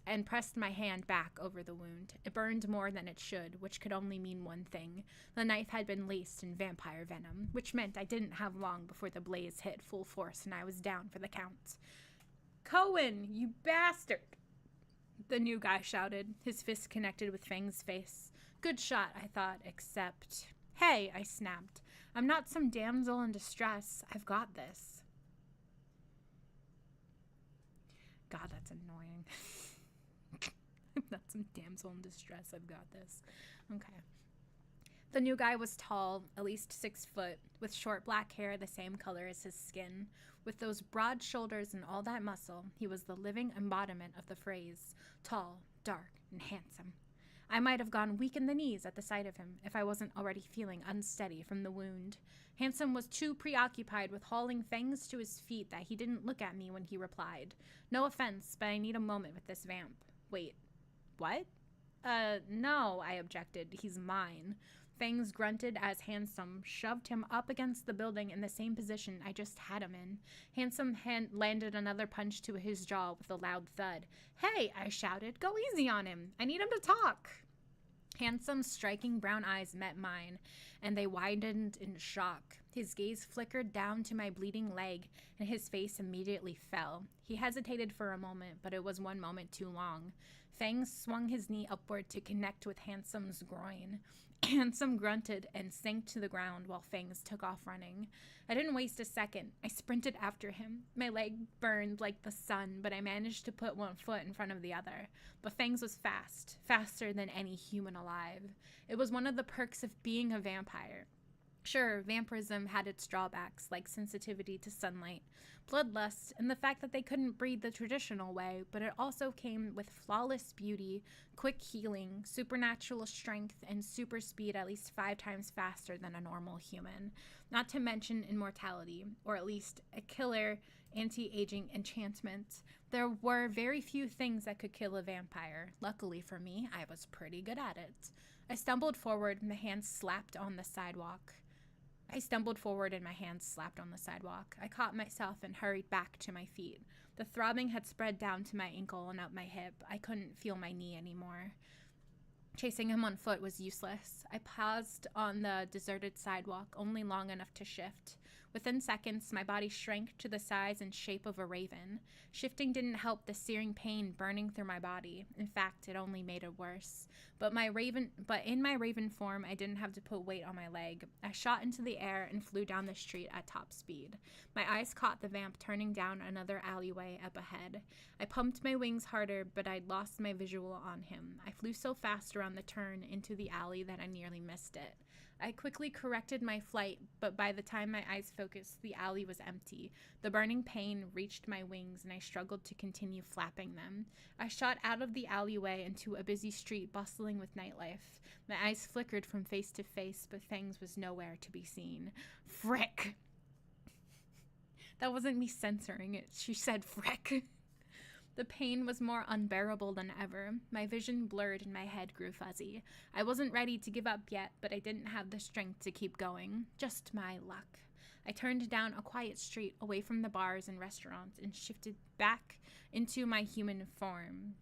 And pressed my hand back over the wound. It burned more than it should, which could only mean one thing. The knife had been laced in vampire venom, which meant I didn't have long before the blaze hit full force and I was down for the count. Cohen, you bastard! The new guy shouted, his fist connected with Fang's face. Good shot, I thought, except... Hey, I snapped. I'm not some damsel in distress. I've got this. God, that's annoying. I'm not some damsel in distress. I've got this. Okay. The new guy was tall, at least 6 foot, with short black hair the same color as his skin. With those broad shoulders and all that muscle, he was the living embodiment of the phrase, tall, dark, and handsome. I might have gone weak in the knees at the sight of him if I wasn't already feeling unsteady from the wound. Handsome was too preoccupied with hauling Fangs to his feet that he didn't look at me when he replied. No offense, but I need a moment with this vamp. Wait, what? No, I objected. He's mine. Fangs grunted as Handsome shoved him up against the building in the same position I just had him in. Handsome landed another punch to his jaw with a loud thud. Hey, I shouted, go easy on him. I need him to talk. Handsome, striking brown eyes met mine, and they widened in shock. His gaze flickered down to my bleeding leg, and his face immediately fell. He hesitated for a moment, but it was one moment too long. Fangs swung his knee upward to connect with Handsome's groin. Handsome grunted and sank to the ground while Fangs took off running. I didn't waste a second. I sprinted after him. My leg burned like the sun, but I managed to put one foot in front of the other. But Fangs was fast, faster than any human alive. It was one of the perks of being a vampire. Sure, vampirism had its drawbacks, like sensitivity to sunlight, bloodlust, and the fact that they couldn't breathe the traditional way, but it also came with flawless beauty, quick healing, supernatural strength, and super speed at least 5 times faster than a normal human. Not to mention immortality, or at least a killer anti-aging enchantment. There were very few things that could kill a vampire. Luckily for me, I was pretty good at it. I stumbled forward, my hands slapped on the sidewalk. I caught myself and hurried back to my feet. The throbbing had spread down to my ankle and up my hip. I couldn't feel my knee anymore. Chasing him on foot was useless. I paused on the deserted sidewalk, only long enough to shift. Within seconds, my body shrank to the size and shape of a raven. Shifting didn't help the searing pain burning through my body. In fact, it only made it worse. But in my raven form, I didn't have to put weight on my leg. I shot into the air and flew down the street at top speed. My eyes caught the vamp turning down another alleyway up ahead. I pumped my wings harder, but I'd lost my visual on him. I flew so fast around the turn into the alley that I nearly missed it. I quickly corrected my flight, but by the time my eyes focused, the alley was empty. The burning pain reached my wings, and I struggled to continue flapping them. I shot out of the alleyway into a busy street bustling with nightlife. My eyes flickered from face to face, but Fangs was nowhere to be seen. Frick! That wasn't me censoring it. She said frick. The pain was more unbearable than ever. My vision blurred and my head grew fuzzy. I wasn't ready to give up yet, but I didn't have the strength to keep going. Just my luck. I turned down a quiet street away from the bars and restaurants and shifted back into my human form.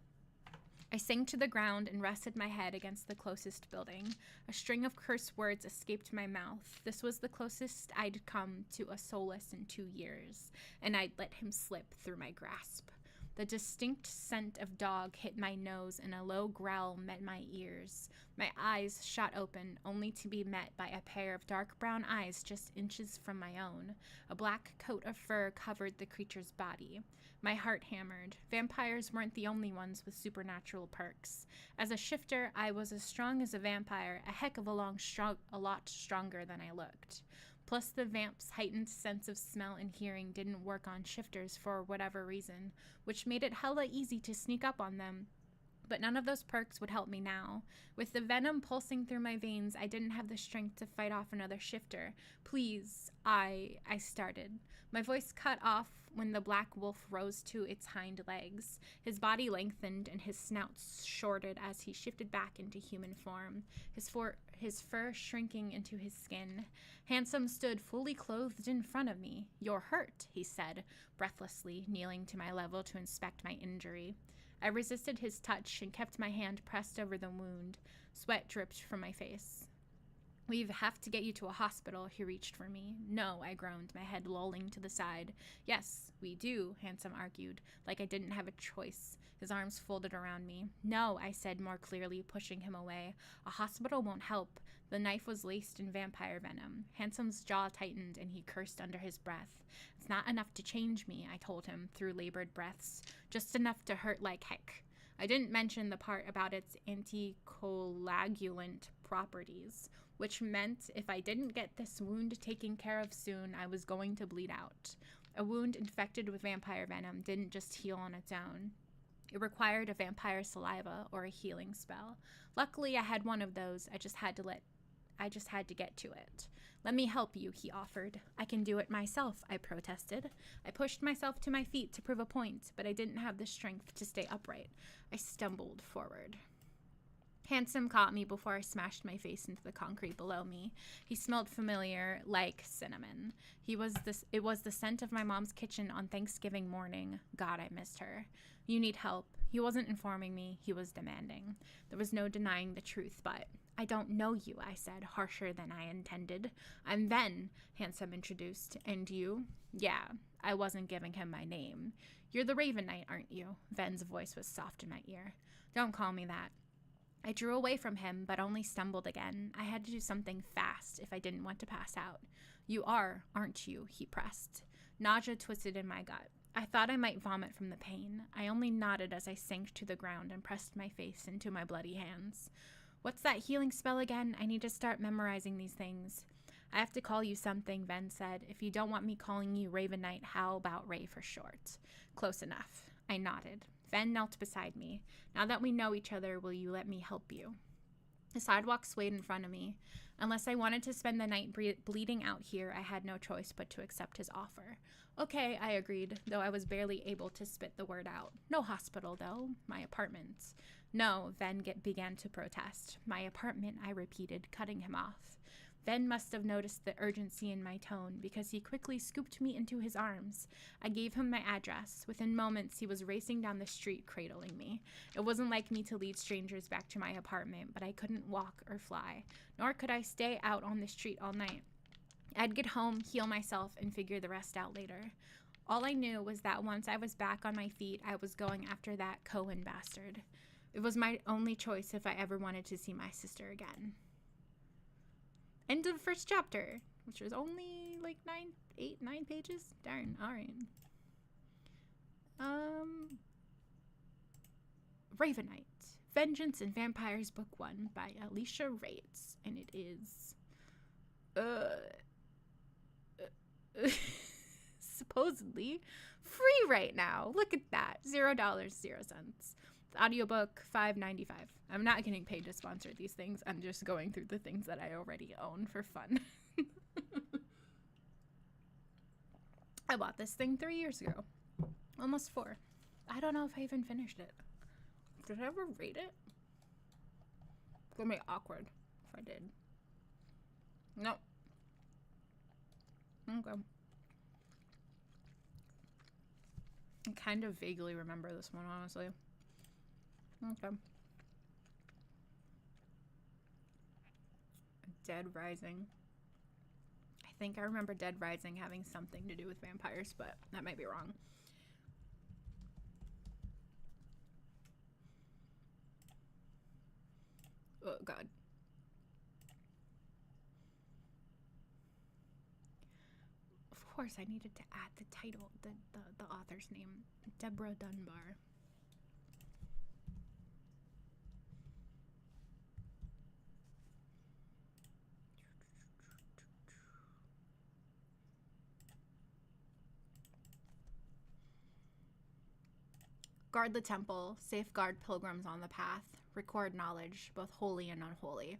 I sank to the ground and rested my head against the closest building. A string of curse words escaped my mouth. This was the closest I'd come to a soulless in 2 years, and I'd let him slip through my grasp. The distinct scent of dog hit my nose, and a low growl met my ears. My eyes shot open, only to be met by a pair of dark brown eyes just inches from my own. A black coat of fur covered the creature's body. My heart hammered. Vampires weren't the only ones with supernatural perks. As a shifter, I was as strong as a vampire, a heck of a lot stronger than I looked. Plus, the vamp's heightened sense of smell and hearing didn't work on shifters for whatever reason, which made it hella easy to sneak up on them. But none of those perks would help me now. With the venom pulsing through my veins, I didn't have the strength to fight off another shifter. Please, I started. My voice cut off when the black wolf rose to its hind legs. His body lengthened and his snout shorted as he shifted back into human form, his fur shrinking into his skin. Handsome stood fully clothed in front of me. "You're hurt," he said, breathlessly, kneeling to my level to inspect my injury. I resisted his touch and kept my hand pressed over the wound. Sweat dripped from my face. "We have to get you to a hospital," he reached for me. "No," I groaned, my head lolling to the side. "Yes, we do," Handsome argued, like I didn't have a choice. His arms folded around me. "No," I said more clearly, pushing him away. "A hospital won't help." The knife was laced in vampire venom. Handsome's jaw tightened, and he cursed under his breath. "It's not enough to change me," I told him through labored breaths. "Just enough to hurt like heck." I didn't mention the part about its anticoagulant properties, which meant if I didn't get this wound taken care of soon, I was going to bleed out. A wound infected with vampire venom didn't just heal on its own. It required a vampire saliva or a healing spell. Luckily, I had one of those. I just had to get to it. "Let me help you," he offered. "I can do it myself," I protested. I pushed myself to my feet to prove a point, but I didn't have the strength to stay upright. I stumbled forward. Handsome caught me before I smashed my face into the concrete below me. He smelled familiar, like cinnamon. It was the scent of my mom's kitchen on Thanksgiving morning. God, I missed her. "You need help." He wasn't informing me, he was demanding. There was no denying the truth, but I don't know you, I said, harsher than I intended. I'm Ven, Handsome introduced. And you? Yeah, I wasn't giving him my name. You're the Ravenite, aren't you? Ven's voice was soft in my ear. Don't call me that. I drew away from him, but only stumbled again. I had to do something fast if I didn't want to pass out. You are, aren't you? He pressed. Nausea twisted in my gut. I thought I might vomit from the pain. I only nodded as I sank to the ground and pressed my face into my bloody hands. What's that healing spell again? I need to start memorizing these things. I have to call you something, Ven said. If you don't want me calling you Ravenite, how about Ray for short? Close enough. I nodded. Ven knelt beside me. Now that we know each other, will you let me help you? The sidewalk swayed in front of me. Unless I wanted to spend the night bleeding out here, I had no choice but to accept his offer. Okay, I agreed, though I was barely able to spit the word out. No hospital, though. My apartment. No, Ven began to protest. My apartment, I repeated, cutting him off. Ven must have noticed the urgency in my tone, because he quickly scooped me into his arms. I gave him my address. Within moments, he was racing down the street, cradling me. It wasn't like me to lead strangers back to my apartment, but I couldn't walk or fly, nor could I stay out on the street all night. I'd get home, heal myself, and figure the rest out later. All I knew was that once I was back on my feet, I was going after that Cohen bastard. It was my only choice if I ever wanted to see my sister again. End of the first chapter, which was only like 9 pages. Darn, all right. Ravenite, Vengeance and Vampires, Book 1 by Alicia Rades, and it is, supposedly free right now. Look at that, $0.00. The audiobook, $5.95. I'm not getting paid to sponsor these things. I'm just going through the things that I already own for fun. I bought this thing 3 years ago. Almost 4. I don't know if I even finished it. Did I ever read it? It's gonna be awkward if I did. No. Okay. I kind of vaguely remember this one, honestly. Okay. Dead Rising. I think I remember Dead Rising having something to do with vampires, but that might be wrong. Oh, God. Of course, I needed to add the title, the author's name. Debra Dunbar. Guard the temple, safeguard pilgrims on the path, record knowledge, both holy and unholy.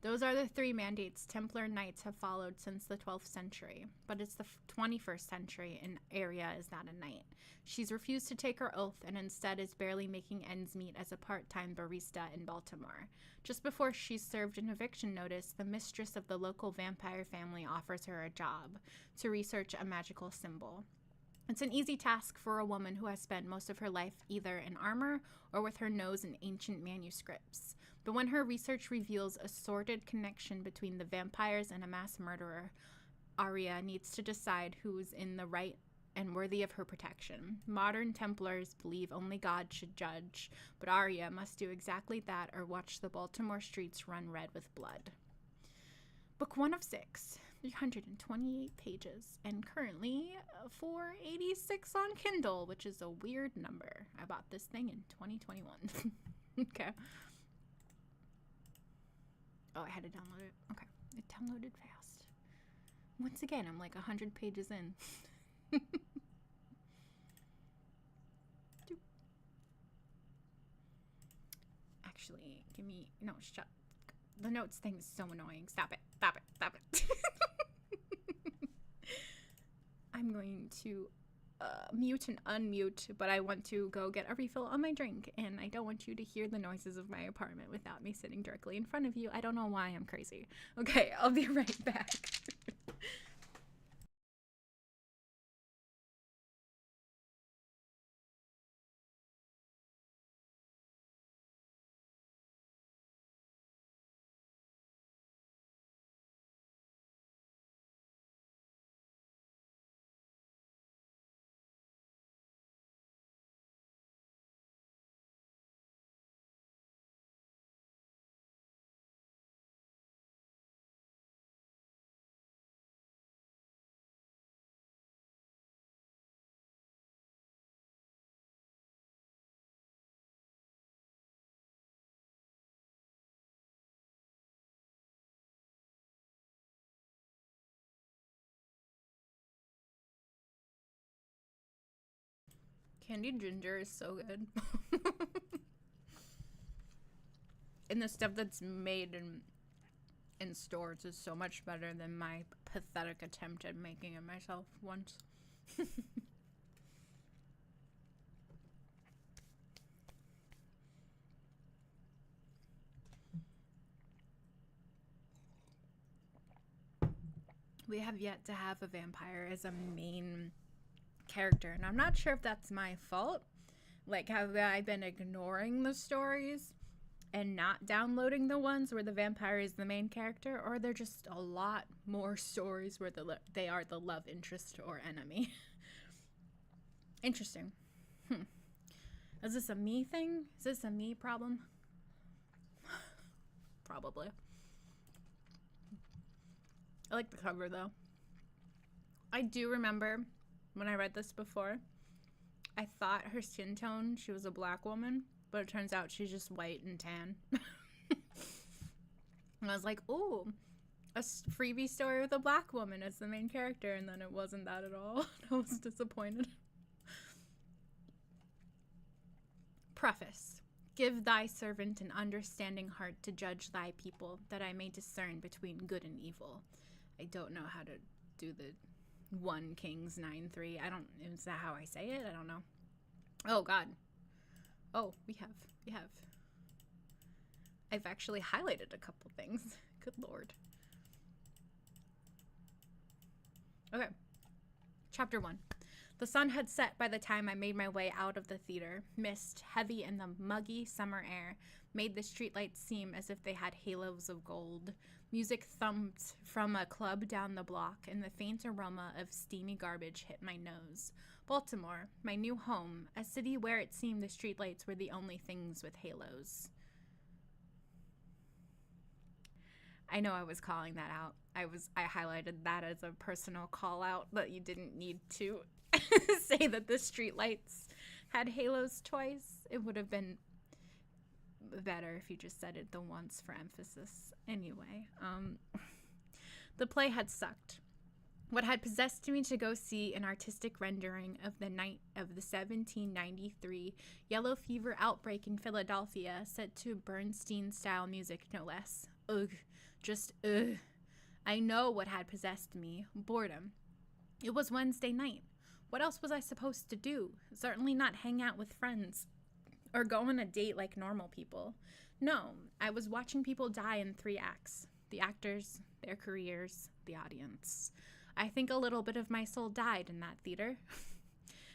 Those are the 3 mandates Templar knights have followed since the 12th century, but it's the 21st century and Arya is not a knight. She's refused to take her oath and instead is barely making ends meet as a part-time barista in Baltimore. Just before she's served an eviction notice, the mistress of the local vampire family offers her a job to research a magical symbol. It's an easy task for a woman who has spent most of her life either in armor or with her nose in ancient manuscripts. But when her research reveals a sordid connection between the vampires and a mass murderer, Arya needs to decide who's in the right and worthy of her protection. Modern Templars believe only God should judge, but Arya must do exactly that or watch the Baltimore streets run red with blood. Book 1 of 6. 328 pages, and currently $4.86 on Kindle, which is a weird number. I bought this thing in 2021. Okay. Oh, I had to download it. Okay. It downloaded fast. Once again, I'm like 100 pages in. Actually, give me... No, shut... The notes thing is so annoying. Stop it. Stop it. Stop it. I'm going to mute and unmute, but I want to go get a refill on my drink, and I don't want you to hear the noises of my apartment without me sitting directly in front of you. I don't know why I'm crazy. Okay, I'll be right back. Candied ginger is so good. And the stuff that's made in stores is so much better than my pathetic attempt at making it myself once. We have yet to have a vampire as a main character, and I'm not sure if that's my fault. Like, have I been ignoring the stories and not downloading the ones where the vampire is the main character, or are there just a lot more stories where they are the love interest or enemy? Interesting. Is this a me thing? Is this a me problem? Probably. I like the cover, though. I do remember when I read this before, I thought her skin tone, she was a black woman, but it turns out she's just white and tan. And I was like, ooh, a freebie story with a black woman as the main character, and then it wasn't that at all. I was disappointed. Preface. Give thy servant an understanding heart to judge thy people, that I may discern between good and evil. I don't know how to do the 1 Kings 9:3. Is that how I say it? I don't know. Oh, God. Oh, we have. I've actually highlighted a couple things. Good Lord. Okay. Chapter 1. The sun had set by the time I made my way out of the theater. Mist, heavy in the muggy summer air, made the streetlights seem as if they had halos of gold. Music thumped from a club down the block, and the faint aroma of steamy garbage hit my nose. Baltimore, my new home, a city where it seemed the streetlights were the only things with halos. I know I was calling that out. I highlighted that as a personal call out, but you didn't need to say that the streetlights had halos twice. It would have been better if you just said it the once for emphasis. Anyway, the play had sucked. What had possessed me to go see an artistic rendering of the night of the 1793 yellow fever outbreak in Philadelphia, set to Bernstein-style music, no less. Ugh. Just ugh. I know what had possessed me. Boredom. It was Wednesday night. What else was I supposed to do? Certainly not hang out with friends or go on a date like normal people. No, I was watching people die in 3 acts. The actors, their careers, the audience. I think a little bit of my soul died in that theater.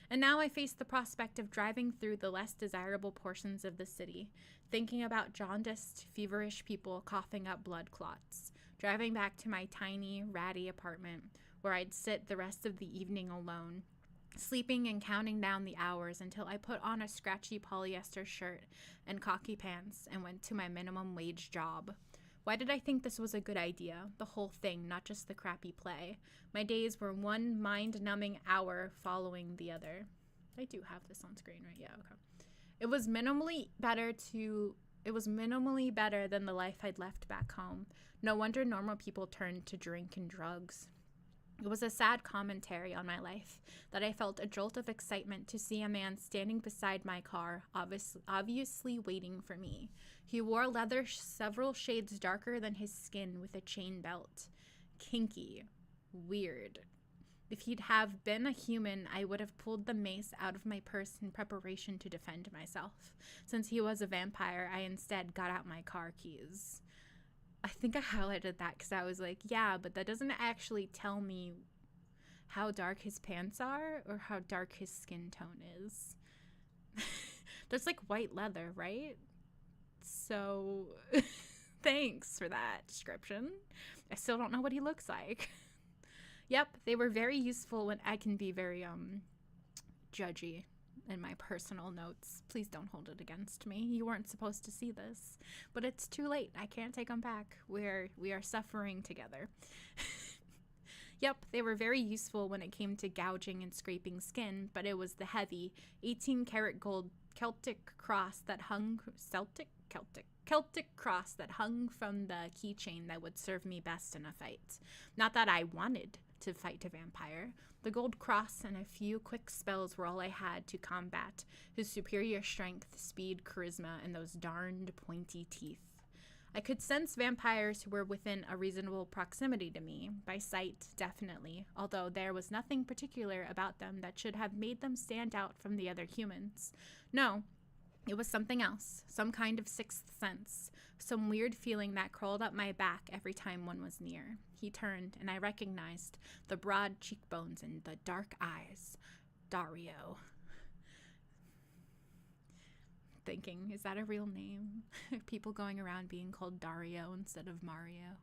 And now I face the prospect of driving through the less desirable portions of the city, thinking about jaundiced, feverish people coughing up blood clots, driving back to my tiny, ratty apartment where I'd sit the rest of the evening alone, sleeping and counting down the hours until I put on a scratchy polyester shirt and khaki pants and went to my minimum wage job. Why did I think this was a good idea? The whole thing, not just the crappy play. My days were one mind-numbing hour following the other. I do have this on screen, right? Yeah, okay. It was minimally better than the life I'd left back home. No wonder normal people turned to drink and drugs. It was a sad commentary on my life that I felt a jolt of excitement to see a man standing beside my car, obviously waiting for me. He wore leather several shades darker than his skin with a chain belt. Kinky. Weird. If he'd have been a human, I would have pulled the mace out of my purse in preparation to defend myself. Since he was a vampire, I instead got out my car keys. I think I highlighted that because I was like, yeah, but that doesn't actually tell me how dark his pants are or how dark his skin tone is. There's like white leather, right? So thanks for that description. I still don't know what he looks like. Yep, they were very useful when I can be very judgy in my personal notes. Please don't hold it against me. You weren't supposed to see this, but it's too late. I can't take them back. We are suffering together. Yep, they were very useful when it came to gouging and scraping skin, but it was the heavy 18-karat gold Celtic cross that hung Celtic Celtic cross that hung from the keychain that would serve me best in a fight. Not that I wanted to fight a vampire. The gold cross and a few quick spells were all I had to combat his superior strength, speed, charisma, and those darned pointy teeth. I could sense vampires who were within a reasonable proximity to me, by sight, definitely, although there was nothing particular about them that should have made them stand out from the other humans. No, it was something else, some kind of sixth sense, some weird feeling that crawled up my back every time one was near. He turned, and I recognized the broad cheekbones and the dark eyes. Dario. Thinking, is that a real name? People going around being called Dario instead of Mario.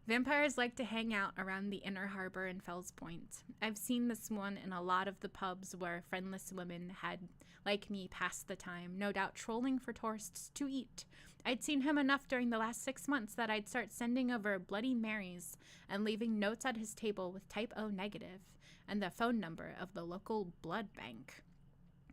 Vampires like to hang out around the inner harbor in Fells Point. I've seen this one in a lot of the pubs where friendless women had, like me, passed the time, no doubt trolling for tourists to eat. I'd seen him enough during the last 6 months that I'd start sending over Bloody Marys and leaving notes at his table with type O negative and the phone number of the local blood bank.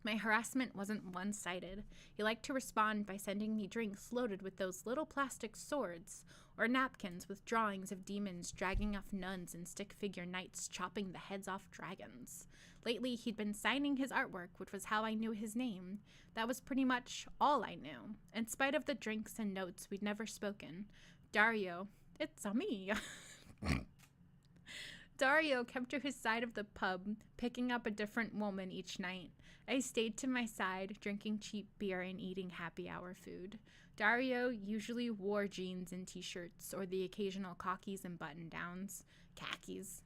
My harassment wasn't one-sided. He liked to respond by sending me drinks loaded with those little plastic swords, or napkins with drawings of demons dragging off nuns and stick-figure knights chopping the heads off dragons. Lately, he'd been signing his artwork, which was how I knew his name. That was pretty much all I knew. In spite of the drinks and notes, we'd never spoken. Dario, it's a me. Dario kept to his side of the pub, picking up a different woman each night. I stayed to my side, drinking cheap beer and eating happy hour food. Dario usually wore jeans and t-shirts, or the occasional khakis and button-downs. Khakis.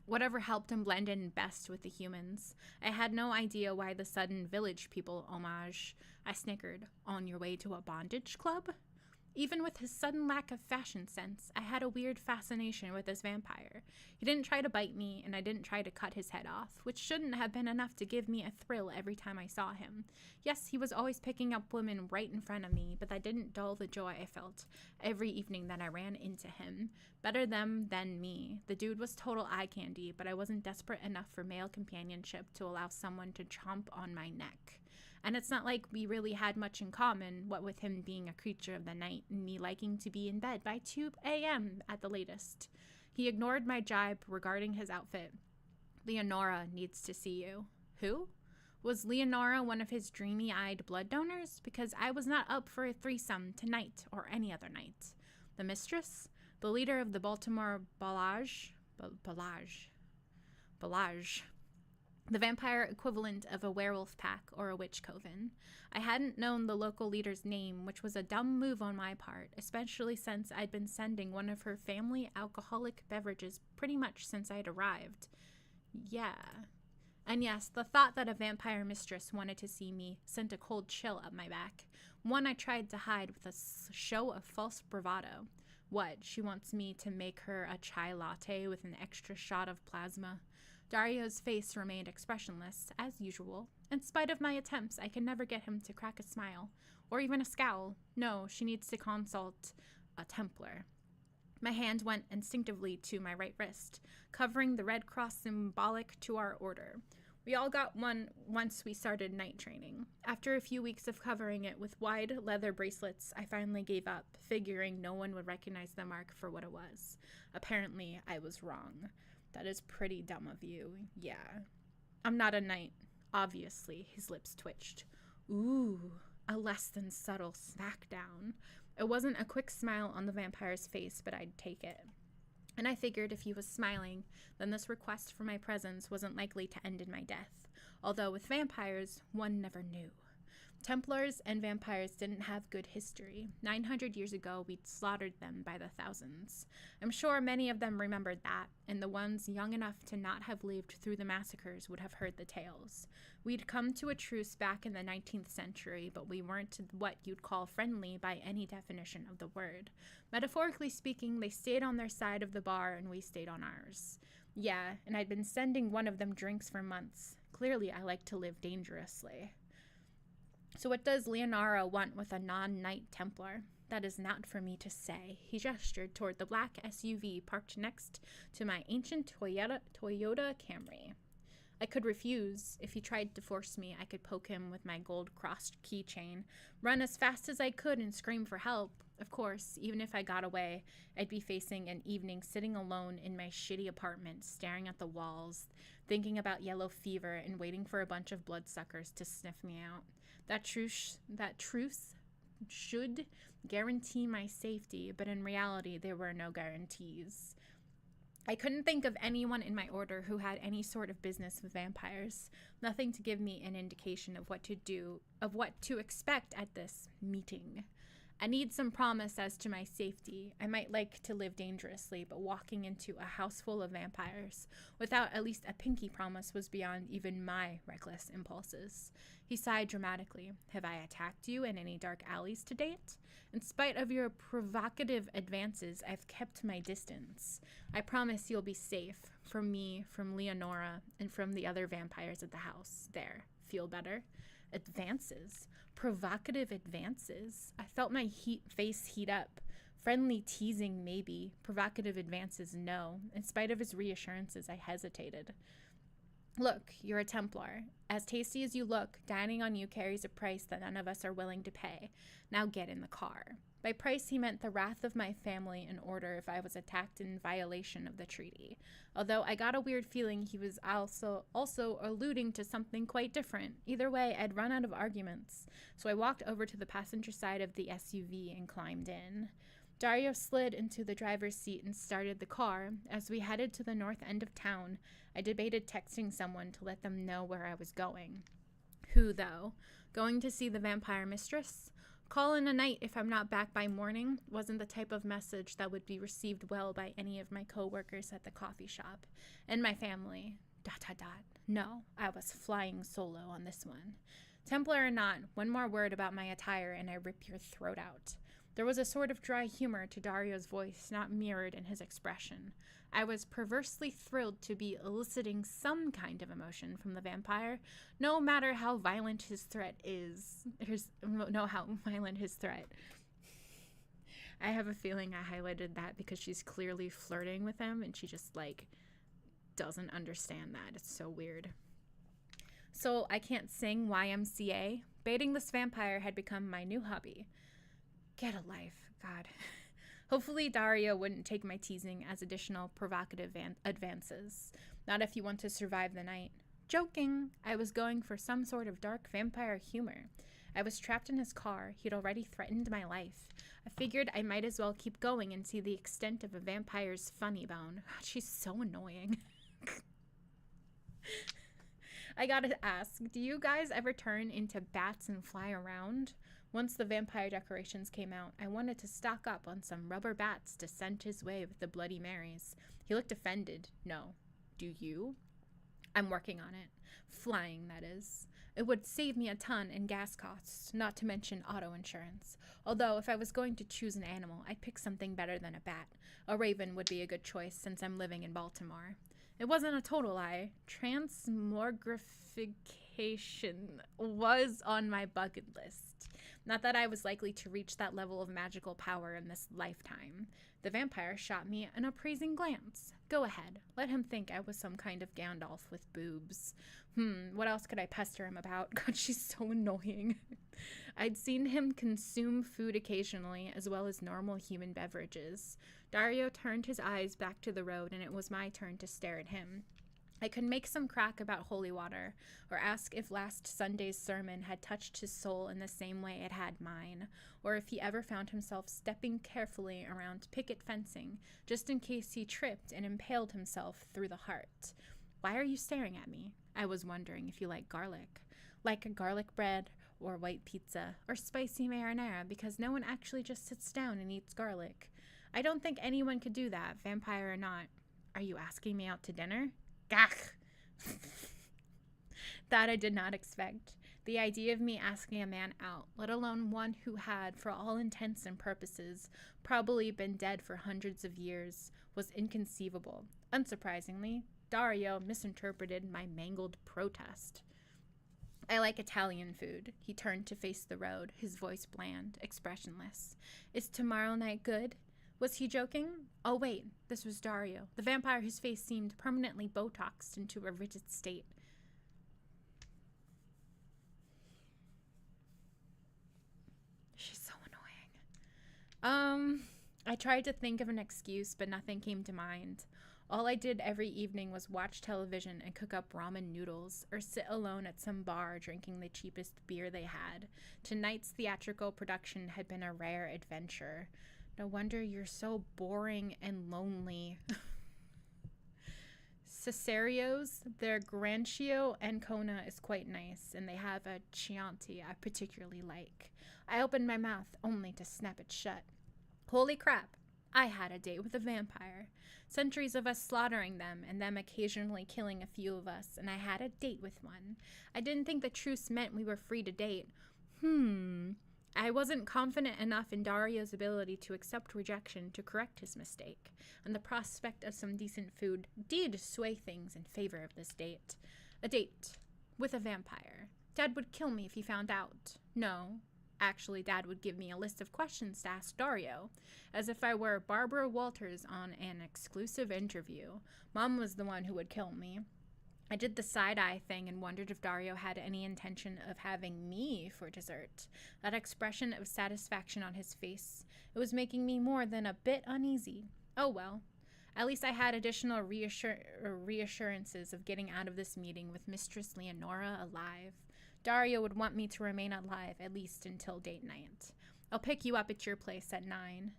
Whatever helped him blend in best with the humans. I had no idea why the sudden village people homage. I snickered. On your way to a bondage club? Even with his sudden lack of fashion sense, I had a weird fascination with this vampire. He didn't try to bite me, and I didn't try to cut his head off, which shouldn't have been enough to give me a thrill every time I saw him. Yes, he was always picking up women right in front of me, but that didn't dull the joy I felt every evening that I ran into him. Better them than me. The dude was total eye candy, but I wasn't desperate enough for male companionship to allow someone to chomp on my neck. And it's not like we really had much in common, what with him being a creature of the night and me liking to be in bed by 2 a.m. at the latest. He ignored my jibe regarding his outfit. Leonora needs to see you. Who? Was Leonora one of his dreamy-eyed blood donors? Because I was not up for a threesome tonight or any other night. The mistress? The leader of the Baltimore Balage? The vampire equivalent of a werewolf pack or a witch coven. I hadn't known the local leader's name, which was a dumb move on my part, especially since I'd been sending one of her family alcoholic beverages pretty much since I'd arrived. Yeah. And yes, the thought that a vampire mistress wanted to see me sent a cold chill up my back, one I tried to hide with a show of false bravado. What, she wants me to make her a chai latte with an extra shot of plasma? Dario's face remained expressionless, as usual. In spite of my attempts, I could never get him to crack a smile, or even a scowl. No, she needs to consult a Templar. My hand went instinctively to my right wrist, covering the red cross symbolic to our order. We all got one once we started night training. After a few weeks of covering it with wide leather bracelets, I finally gave up, figuring no one would recognize the mark for what it was. Apparently, I was wrong. That is pretty dumb of you. Yeah. I'm not a knight. Obviously, his lips twitched. Ooh, a less than subtle smackdown. It wasn't a quick smile on the vampire's face, but I'd take it. And I figured if he was smiling, then this request for my presence wasn't likely to end in my death. Although with vampires, one never knew. Templars and vampires didn't have good history. 900 years ago, we'd slaughtered them by the thousands. I'm sure many of them remembered that, and the ones young enough to not have lived through the massacres would have heard the tales. We'd come to a truce back in the 19th century, but we weren't what you'd call friendly by any definition of the word. Metaphorically speaking, they stayed on their side of the bar and we stayed on ours. Yeah, and I'd been sending one of them drinks for months. Clearly, I like to live dangerously. So what does Leonora want with a non-knight Templar? That is not for me to say. He gestured toward the black SUV parked next to my ancient Toyota Camry. I could refuse. If he tried to force me, I could poke him with my gold-crossed keychain, run as fast as I could, and scream for help. Of course, even if I got away, I'd be facing an evening sitting alone in my shitty apartment, staring at the walls, thinking about yellow fever, and waiting for a bunch of bloodsuckers to sniff me out. That truce should guarantee my safety, but in reality, there were no guarantees. I couldn't think of anyone in my order who had any sort of business with vampires. Nothing to give me an indication of what to expect at this meeting. I need some promise as to my safety. I might like to live dangerously, but walking into a house full of vampires without at least a pinky promise was beyond even my reckless impulses. He sighed dramatically. Have I attacked you in any dark alleys to date? In spite of your provocative advances, I've kept my distance. I promise you'll be safe. From me, from Leonora, and from the other vampires at the house. There. Feel better? Advances. Provocative advances. I felt my face heat up. Friendly teasing, maybe. Provocative advances, no. In spite of his reassurances, I hesitated. Look, you're a Templar. As tasty as you look, dining on you carries a price that none of us are willing to pay. Now get in the car. By price, he meant the wrath of my family in order if I was attacked in violation of the treaty. Although I got a weird feeling he was also alluding to something quite different. Either way, I'd run out of arguments. So I walked over to the passenger side of the SUV and climbed in. Dario slid into the driver's seat and started the car. As we headed to the north end of town, I debated texting someone to let them know where I was going. Who, though? Going to see the vampire mistress? Call in a night if I'm not back by morning wasn't the type of message that would be received well by any of my co-workers at the coffee shop. And my family. ... No, I was flying solo on this one. Templar or not, one more word about my attire and I rip your throat out. There was a sort of dry humor to Dario's voice, not mirrored in his expression. I was perversely thrilled to be eliciting some kind of emotion from the vampire, no matter how violent his threat is. I have a feeling I highlighted that because she's clearly flirting with him and she just, doesn't understand that. It's so weird. So I can't sing YMCA. Baiting this vampire had become my new hobby. Get a life, God. Hopefully Dario wouldn't take my teasing as additional provocative advances. Not if you want to survive the night. Joking. I was going for some sort of dark vampire humor. I was trapped in his car. He'd already threatened my life. I figured I might as well keep going and see the extent of a vampire's funny bone. God, she's so annoying. I gotta ask, do you guys ever turn into bats and fly around? Once the vampire decorations came out, I wanted to stock up on some rubber bats to scent his way with the Bloody Marys. He looked offended. No. Do you? I'm working on it. Flying, that is. It would save me a ton in gas costs, not to mention auto insurance. Although, if I was going to choose an animal, I'd pick something better than a bat. A raven would be a good choice since I'm living in Baltimore. It wasn't a total lie. Transmogrification was on my bucket list. Not that I was likely to reach that level of magical power in this lifetime. The vampire shot me an appraising glance. Go ahead. Let him think I was some kind of Gandalf with boobs. What else could I pester him about? God, she's so annoying. I'd seen him consume food occasionally, as well as normal human beverages. Dario turned his eyes back to the road, and it was my turn to stare at him. I could make some crack about holy water, or ask if last Sunday's sermon had touched his soul in the same way it had mine, or if he ever found himself stepping carefully around picket fencing, just in case he tripped and impaled himself through the heart. Why are you staring at me? I was wondering if you like garlic. Like garlic bread, or white pizza, or spicy marinara, because no one actually just sits down and eats garlic. I don't think anyone could do that, vampire or not. Are you asking me out to dinner? Gach! That I did not expect. The idea of me asking a man out, let alone one who had, for all intents and purposes, probably been dead for hundreds of years, was inconceivable. Unsurprisingly, Dario misinterpreted my mangled protest. I like Italian food. He turned to face the road, his voice bland, expressionless. Is tomorrow night good? Was he joking? Oh, wait, this was Dario, the vampire whose face seemed permanently Botoxed into a rigid state. I tried to think of an excuse, but nothing came to mind. All I did every evening was watch television and cook up ramen noodles, or sit alone at some bar drinking the cheapest beer they had. Tonight's theatrical production had been a rare adventure. No wonder you're so boring and lonely. Cesario's, their Grancio Ancona is quite nice, and they have a Chianti I particularly like. I opened my mouth only to snap it shut. Holy crap, I had a date with a vampire. Centuries of us slaughtering them, and them occasionally killing a few of us, and I had a date with one. I didn't think the truce meant we were free to date. I wasn't confident enough in Dario's ability to accept rejection to correct his mistake, and the prospect of some decent food did sway things in favor of this date. A date with a vampire. Dad would kill me if he found out. No. Actually, Dad would give me a list of questions to ask Dario, as if I were Barbara Walters on an exclusive interview. Mom was the one who would kill me. I did the side-eye thing and wondered if Dario had any intention of having me for dessert. That expression of satisfaction on his face, it was making me more than a bit uneasy. Oh well. At least I had additional reassurances of getting out of this meeting with Mistress Leonora alive. Dario would want me to remain alive at least until date night. I'll pick you up at your place at 9,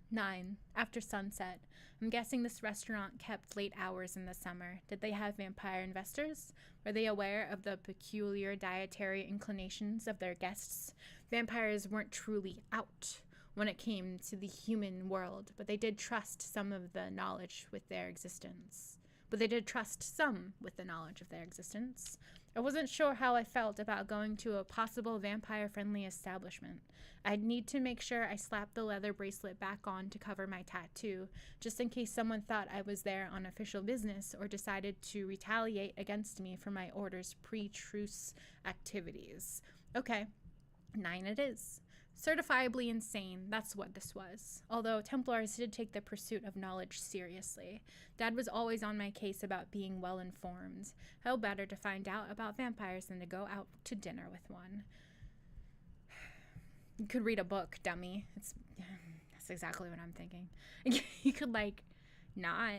after sunset. I'm guessing this restaurant kept late hours in the summer. Did they have vampire investors? Were they aware of the peculiar dietary inclinations of their guests? Vampires weren't truly out when it came to the human world, but they did trust some with the knowledge of their existence. I wasn't sure how I felt about going to a possible vampire-friendly establishment. I'd need to make sure I slapped the leather bracelet back on to cover my tattoo, just in case someone thought I was there on official business or decided to retaliate against me for my order's pre-truce activities. Okay, 9 it is. Certifiably insane, that's what this was. Although Templars did take the pursuit of knowledge seriously. Dad was always on my case about being well-informed. How better to find out about vampires than to go out to dinner with one? You could read a book, dummy. That's exactly what I'm thinking. You could, not.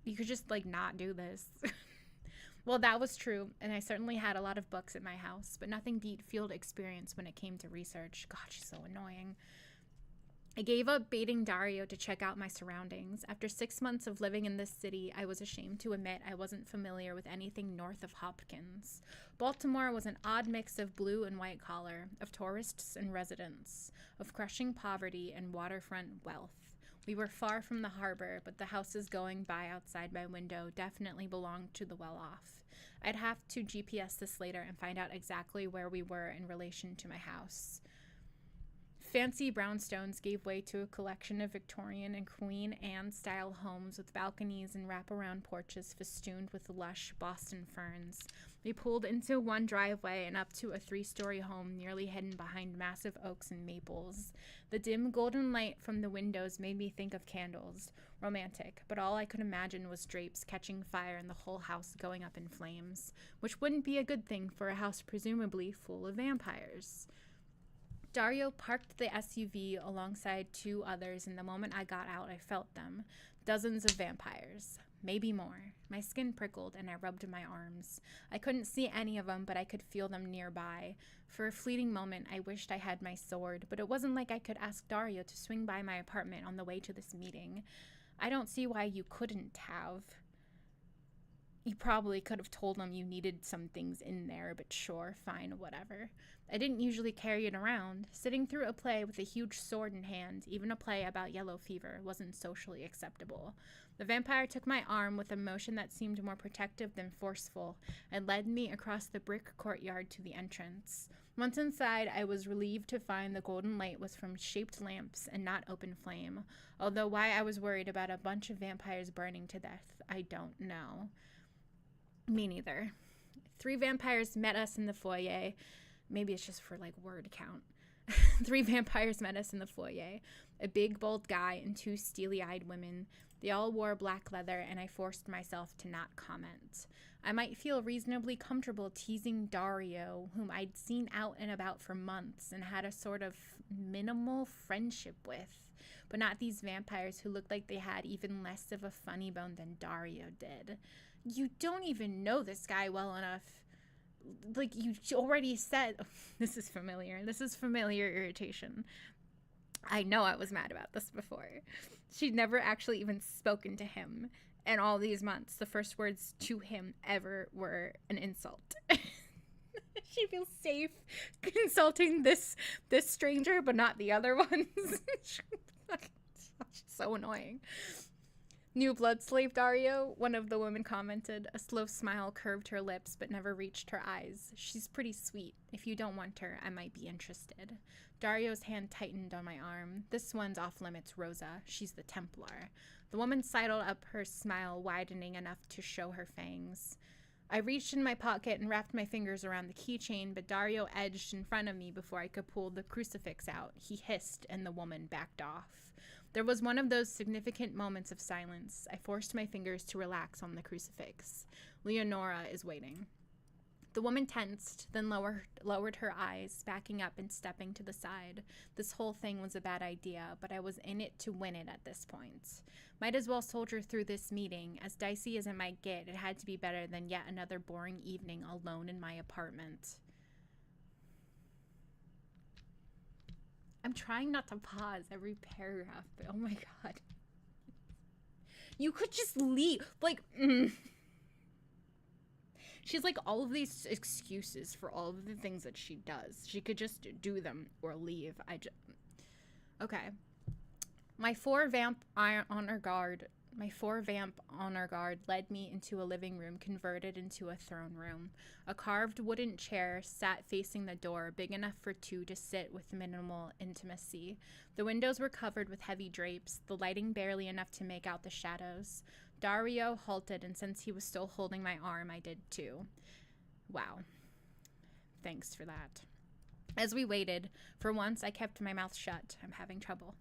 You could just, not do this. Well, that was true, and I certainly had a lot of books at my house, but nothing beat field experience when it came to research. God, she's so annoying. I gave up baiting Dario to check out my surroundings. After 6 months of living in this city, I was ashamed to admit I wasn't familiar with anything north of Hopkins. Baltimore was an odd mix of blue and white collar, of tourists and residents, of crushing poverty and waterfront wealth. We were far from the harbor, but the houses going by outside my window definitely belonged to the well-off. I'd have to GPS this later and find out exactly where we were in relation to my house. Fancy brownstones gave way to a collection of Victorian and Queen Anne-style homes with balconies and wraparound porches festooned with lush Boston ferns. We pulled into one driveway and up to a 3-story home nearly hidden behind massive oaks and maples. The dim golden light from the windows made me think of candles. Romantic, but all I could imagine was drapes catching fire and the whole house going up in flames, which wouldn't be a good thing for a house presumably full of vampires. Dario parked the SUV alongside 2 others, and the moment I got out, I felt them. Dozens of vampires. Maybe more. My skin prickled, and I rubbed my arms. I couldn't see any of them, but I could feel them nearby. For a fleeting moment, I wished I had my sword, but it wasn't like I could ask Dario to swing by my apartment on the way to this meeting. I don't see why you couldn't have. You probably could have told him you needed some things in there, but sure, fine, whatever. I didn't usually carry it around. Sitting through a play with a huge sword in hand, even a play about yellow fever, wasn't socially acceptable. The vampire took my arm with a motion that seemed more protective than forceful and led me across the brick courtyard to the entrance. Once inside, I was relieved to find the golden light was from shaped lamps and not open flame, although why I was worried about a bunch of vampires burning to death, I don't know. Me neither. 3 vampires met us in the foyer. Maybe it's just for, word count. 3 vampires met us in the foyer. A big, bold guy and 2 steely-eyed women. They all wore black leather, and I forced myself to not comment. I might feel reasonably comfortable teasing Dario, whom I'd seen out and about for months and had a sort of minimal friendship with, but not these vampires who looked like they had even less of a funny bone than Dario did. You don't even know this guy well enough. Like you already said, this is familiar. This is familiar irritation. I know I was mad about this before. She'd never actually even spoken to him. And all these months, the first words to him ever were an insult. She feels safe insulting this stranger, but not the other ones. She's so annoying. New blood slave Dario, one of the women commented. A slow smile curved her lips, but never reached her eyes. She's pretty sweet. If you don't want her, I might be interested. Dario's hand tightened on my arm. This one's off limits, Rosa. She's the Templar. The woman sidled up, her smile widening enough to show her fangs. I reached in my pocket and wrapped my fingers around the keychain, but Dario edged in front of me before I could pull the crucifix out. He hissed, and the woman backed off. There was one of those significant moments of silence. I forced my fingers to relax on the crucifix. Leonora is waiting. The woman tensed, then lowered her eyes, backing up and stepping to the side. This whole thing was a bad idea, but I was in it to win it at this point. Might as well soldier through this meeting. As dicey as it might get, it had to be better than yet another boring evening alone in my apartment. I'm trying not to pause every paragraph, but oh my god. You could just leave. Like, She's like all of these excuses for all of the things that she does. She could just do them or leave. Okay. My four vamp honor guard led me into a living room converted into a throne room. A carved wooden chair sat facing the door, big enough for two to sit with minimal intimacy. The windows were covered with heavy drapes, the lighting barely enough to make out the shadows. Dario halted, and since he was still holding my arm, I did too. Wow. Thanks for that. As we waited, for once I kept my mouth shut. I'm having trouble.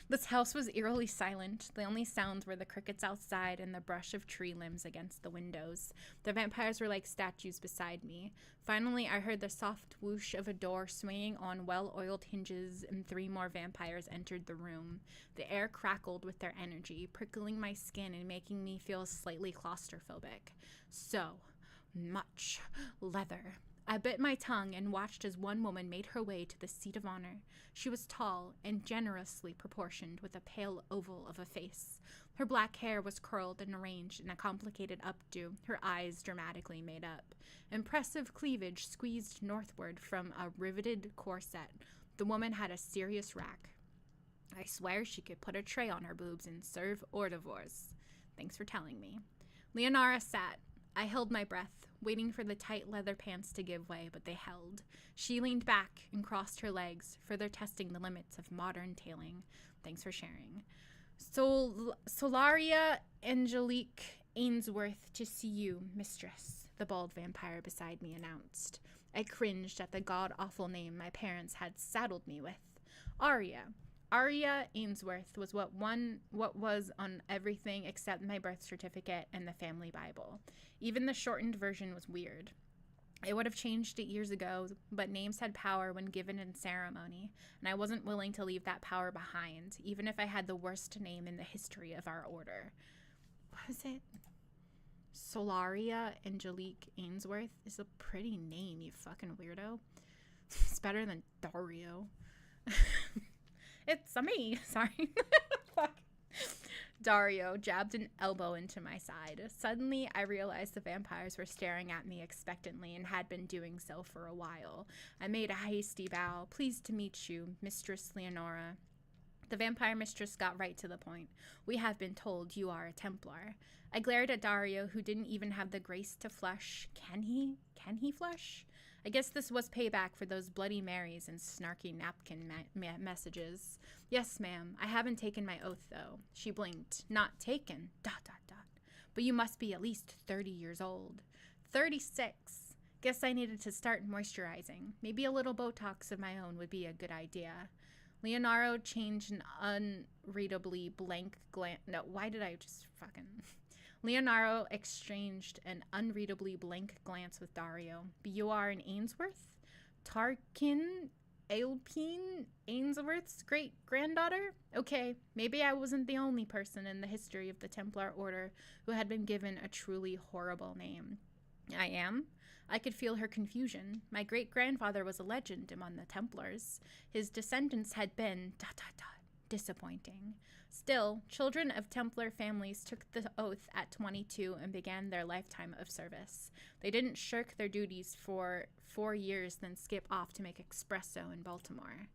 This house was eerily silent. The only sounds were the crickets outside and the brush of tree limbs against the windows. The vampires were like statues beside me. Finally, I heard the soft whoosh of a door swinging on well-oiled hinges, and 3 more vampires entered the room. The air crackled with their energy, prickling my skin and making me feel slightly claustrophobic. So much leather. I bit my tongue and watched as one woman made her way to the seat of honor. She was tall and generously proportioned, with a pale oval of a face. Her black hair was curled and arranged in a complicated updo, her eyes dramatically made up. Impressive cleavage squeezed northward from a riveted corset. The woman had a serious rack. I swear she could put a tray on her boobs and serve hors d'oeuvres. Thanks for telling me. Leonora sat. I held my breath, waiting for the tight leather pants to give way, but they held. She leaned back and crossed her legs, further testing the limits of modern tailing. Thanks for sharing. Solaria Angelique Ainsworth to see you, mistress, the bald vampire beside me announced. I cringed at the god-awful name my parents had saddled me with. Aria Ainsworth was what was on everything except my birth certificate and the family Bible. Even the shortened version was weird. I would have changed it years ago, but names had power when given in ceremony, and I wasn't willing to leave that power behind, even if I had the worst name in the history of our order. What was it? Solaria Angelique Ainsworth is a pretty name, you fucking weirdo. It's better than Dario. It's me. Sorry. Fuck. Dario jabbed an elbow into my side. Suddenly, I realized the vampires were staring at me expectantly and had been doing so for a while. I made a hasty bow. Pleased to meet you, Mistress Leonora. The vampire mistress got right to the point. We have been told you are a Templar. I glared at Dario, who didn't even have the grace to flush. Can he flush? I guess this was payback for those Bloody Marys and snarky napkin messages. Yes, ma'am. I haven't taken my oath, though. She blinked. Not taken. ... But you must be at least 30 years old. 36. Guess I needed to start moisturizing. Maybe a little Botox of my own would be a good idea. Leonardo changed an unreadably blank glance. No, why did I just fucking... Leonardo exchanged an unreadably blank glance with Dario. But you are an Ainsworth? Tarkin Ailpine Ainsworth's great-granddaughter? Okay, maybe I wasn't the only person in the history of the Templar Order who had been given a truly horrible name. I am? I could feel her confusion. My great-grandfather was a legend among the Templars. His descendants had been... disappointing. Still, children of Templar families took the oath at 22 and began their lifetime of service. They didn't shirk their duties for 4 years, then skip off to make espresso in Baltimore.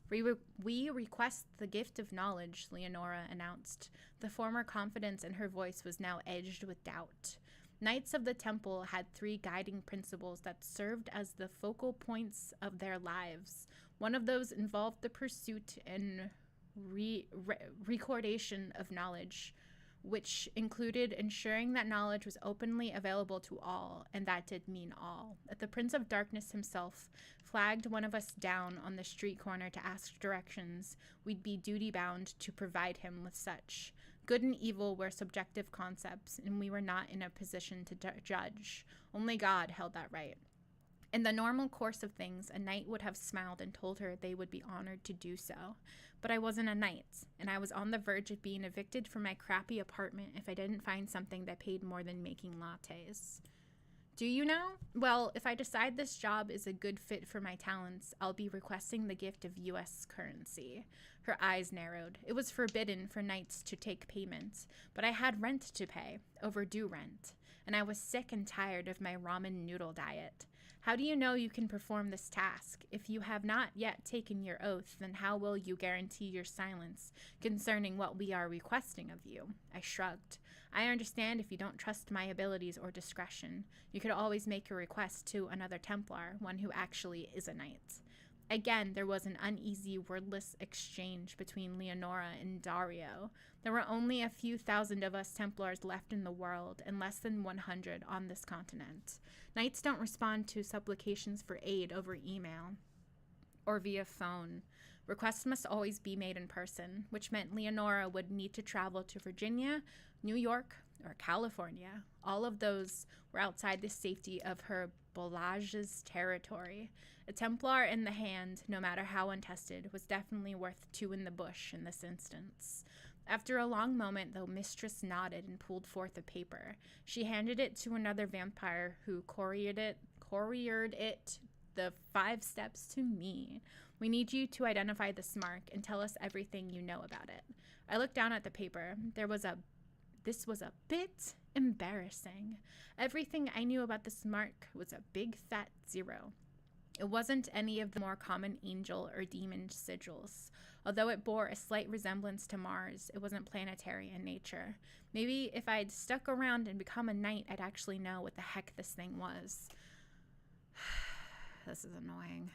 We request the gift of knowledge, Leonora announced. The former confidence in her voice was now edged with doubt. Knights of the Temple had 3 guiding principles that served as the focal points of their lives. One of those involved the pursuit and recordation of knowledge, which included ensuring that knowledge was openly available to all, and that did mean all. If the Prince of Darkness himself flagged one of us down on the street corner to ask directions, we'd be duty-bound to provide him with such. Good and evil were subjective concepts, and we were not in a position to judge. Only God held that right. In the normal course of things, a knight would have smiled and told her they would be honored to do so. But I wasn't a knight, and I was on the verge of being evicted from my crappy apartment if I didn't find something that paid more than making lattes. Do you know? Well, if I decide this job is a good fit for my talents, I'll be requesting the gift of U.S. currency. Her eyes narrowed. It was forbidden for knights to take payment, but I had rent to pay, overdue rent, and I was sick and tired of my ramen noodle diet. How do you know you can perform this task? If you have not yet taken your oath, then how will you guarantee your silence concerning what we are requesting of you? I shrugged. I understand if you don't trust my abilities or discretion. You could always make a request to another Templar, one who actually is a knight. Again, there was an uneasy, wordless exchange between Leonora and Dario. There were only a few thousand of us Templars left in the world, and less than 100 on this continent. Knights don't respond to supplications for aid over email or via phone. Requests must always be made in person, which meant Leonora would need to travel to Virginia, New York, or California. All of those were outside the safety of her Bolage's territory. A Templar in the hand, no matter how untested, was definitely worth 2 in the bush in this instance. After a long moment, the mistress nodded and pulled forth a paper. She handed it to another vampire who couriered it the 5 steps to me. We need you to identify this mark and tell us everything you know about it. I looked down at the paper. This was a bit embarrassing. Everything I knew about this mark was a big fat 0. It wasn't any of the more common angel or demon sigils. Although it bore a slight resemblance to Mars, it wasn't planetary in nature. Maybe if I'd stuck around and become a knight, I'd actually know what the heck this thing was. This is annoying.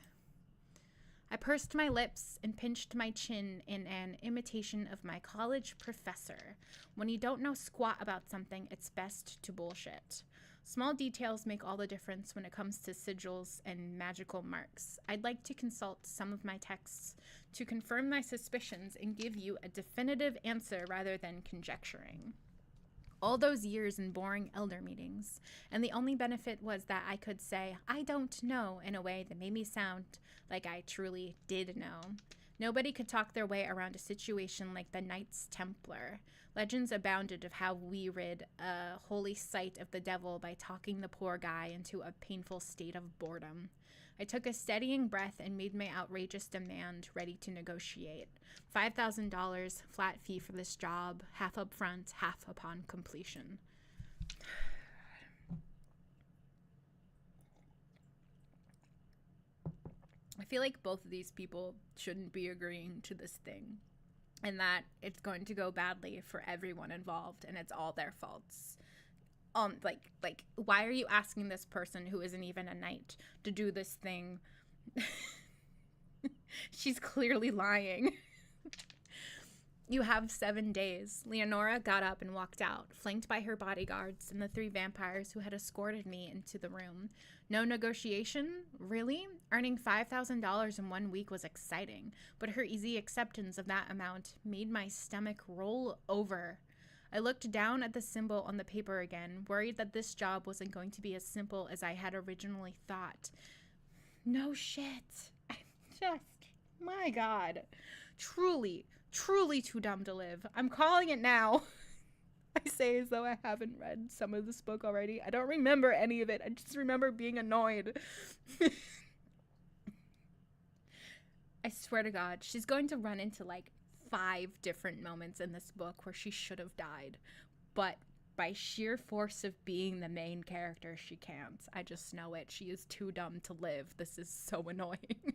I pursed my lips and pinched my chin in an imitation of my college professor. When you don't know squat about something, it's best to bullshit. Small details make all the difference when it comes to sigils and magical marks. I'd like to consult some of my texts to confirm my suspicions and give you a definitive answer rather than conjecturing. All those years in boring elder meetings, and the only benefit was that I could say, I don't know, in a way that made me sound like I truly did know. Nobody could talk their way around a situation like the Knights Templar. Legends abounded of how we rid a holy site of the devil by talking the poor guy into a painful state of boredom. I took a steadying breath and made my outrageous demand ready to negotiate. $5,000, flat fee for this job, half up front, half upon completion. I feel like both of these people shouldn't be agreeing to this thing, and that it's going to go badly for everyone involved, and it's all their faults. Like, why are you asking this person who isn't even a knight to do this thing? She's clearly lying. You have 7 days. Leonora got up and walked out, flanked by her bodyguards and the 3 vampires who had escorted me into the room. No negotiation? Really? Earning $5,000 in 1 week was exciting, but her easy acceptance of that amount made my stomach roll over. I looked down at the symbol on the paper again, worried that this job wasn't going to be as simple as I had originally thought. No shit. My God. Truly too dumb to live. I'm calling it now. I say as though I haven't read some of this book already. I don't remember any of it. I just remember being annoyed. I swear to God, she's going to run into like 5 different moments in this book where she should have died. But by sheer force of being the main character, she can't. I just know it. She is too dumb to live. This is so annoying.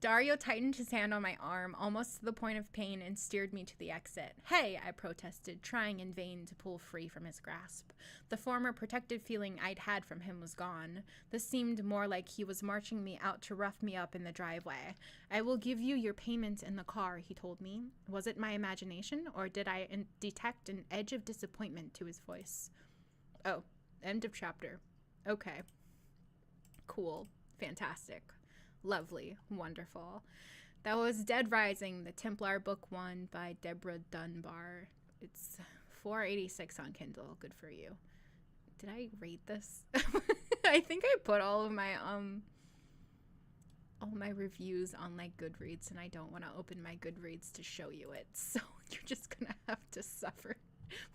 Dario tightened his hand on my arm, almost to the point of pain, and steered me to the exit. Hey, I protested, trying in vain to pull free from his grasp. The former protective feeling I'd had from him was gone. This seemed more like he was marching me out to rough me up in the driveway. I will give you your payment in the car, he told me. Was it my imagination, or did I detect an edge of disappointment to his voice? Oh, end of chapter. Okay. Cool. Fantastic. Lovely. Wonderful. That was Dead Rising, the Templar Book 1 by Debra Dunbar. It's $4.86 on Kindle. Good for you. Did I rate this? I think I put all my reviews on like Goodreads, and I don't want to open my Goodreads to show you it. So you're just gonna have to suffer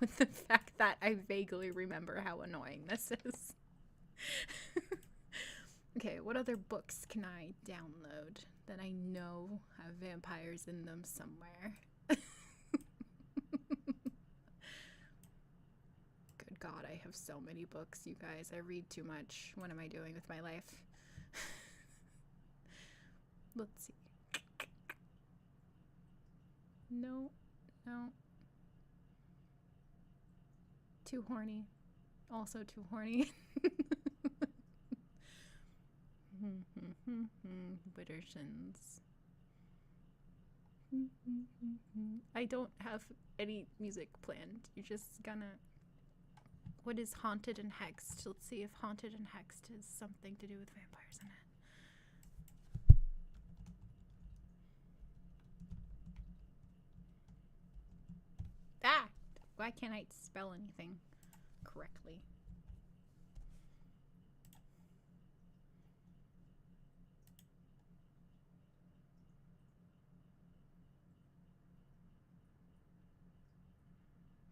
with the fact that I vaguely remember how annoying this is. Okay, what other books can I download that I know have vampires in them somewhere? Good God, I have so many books, you guys. I read too much. What am I doing with my life? Let's see. No. Too horny. Also too horny. Wittersons. I don't have any music planned. You're just gonna... What is Haunted and Hexed? Let's see if Haunted and Hexed has something to do with vampires in it. Ah! Why can't I spell anything correctly?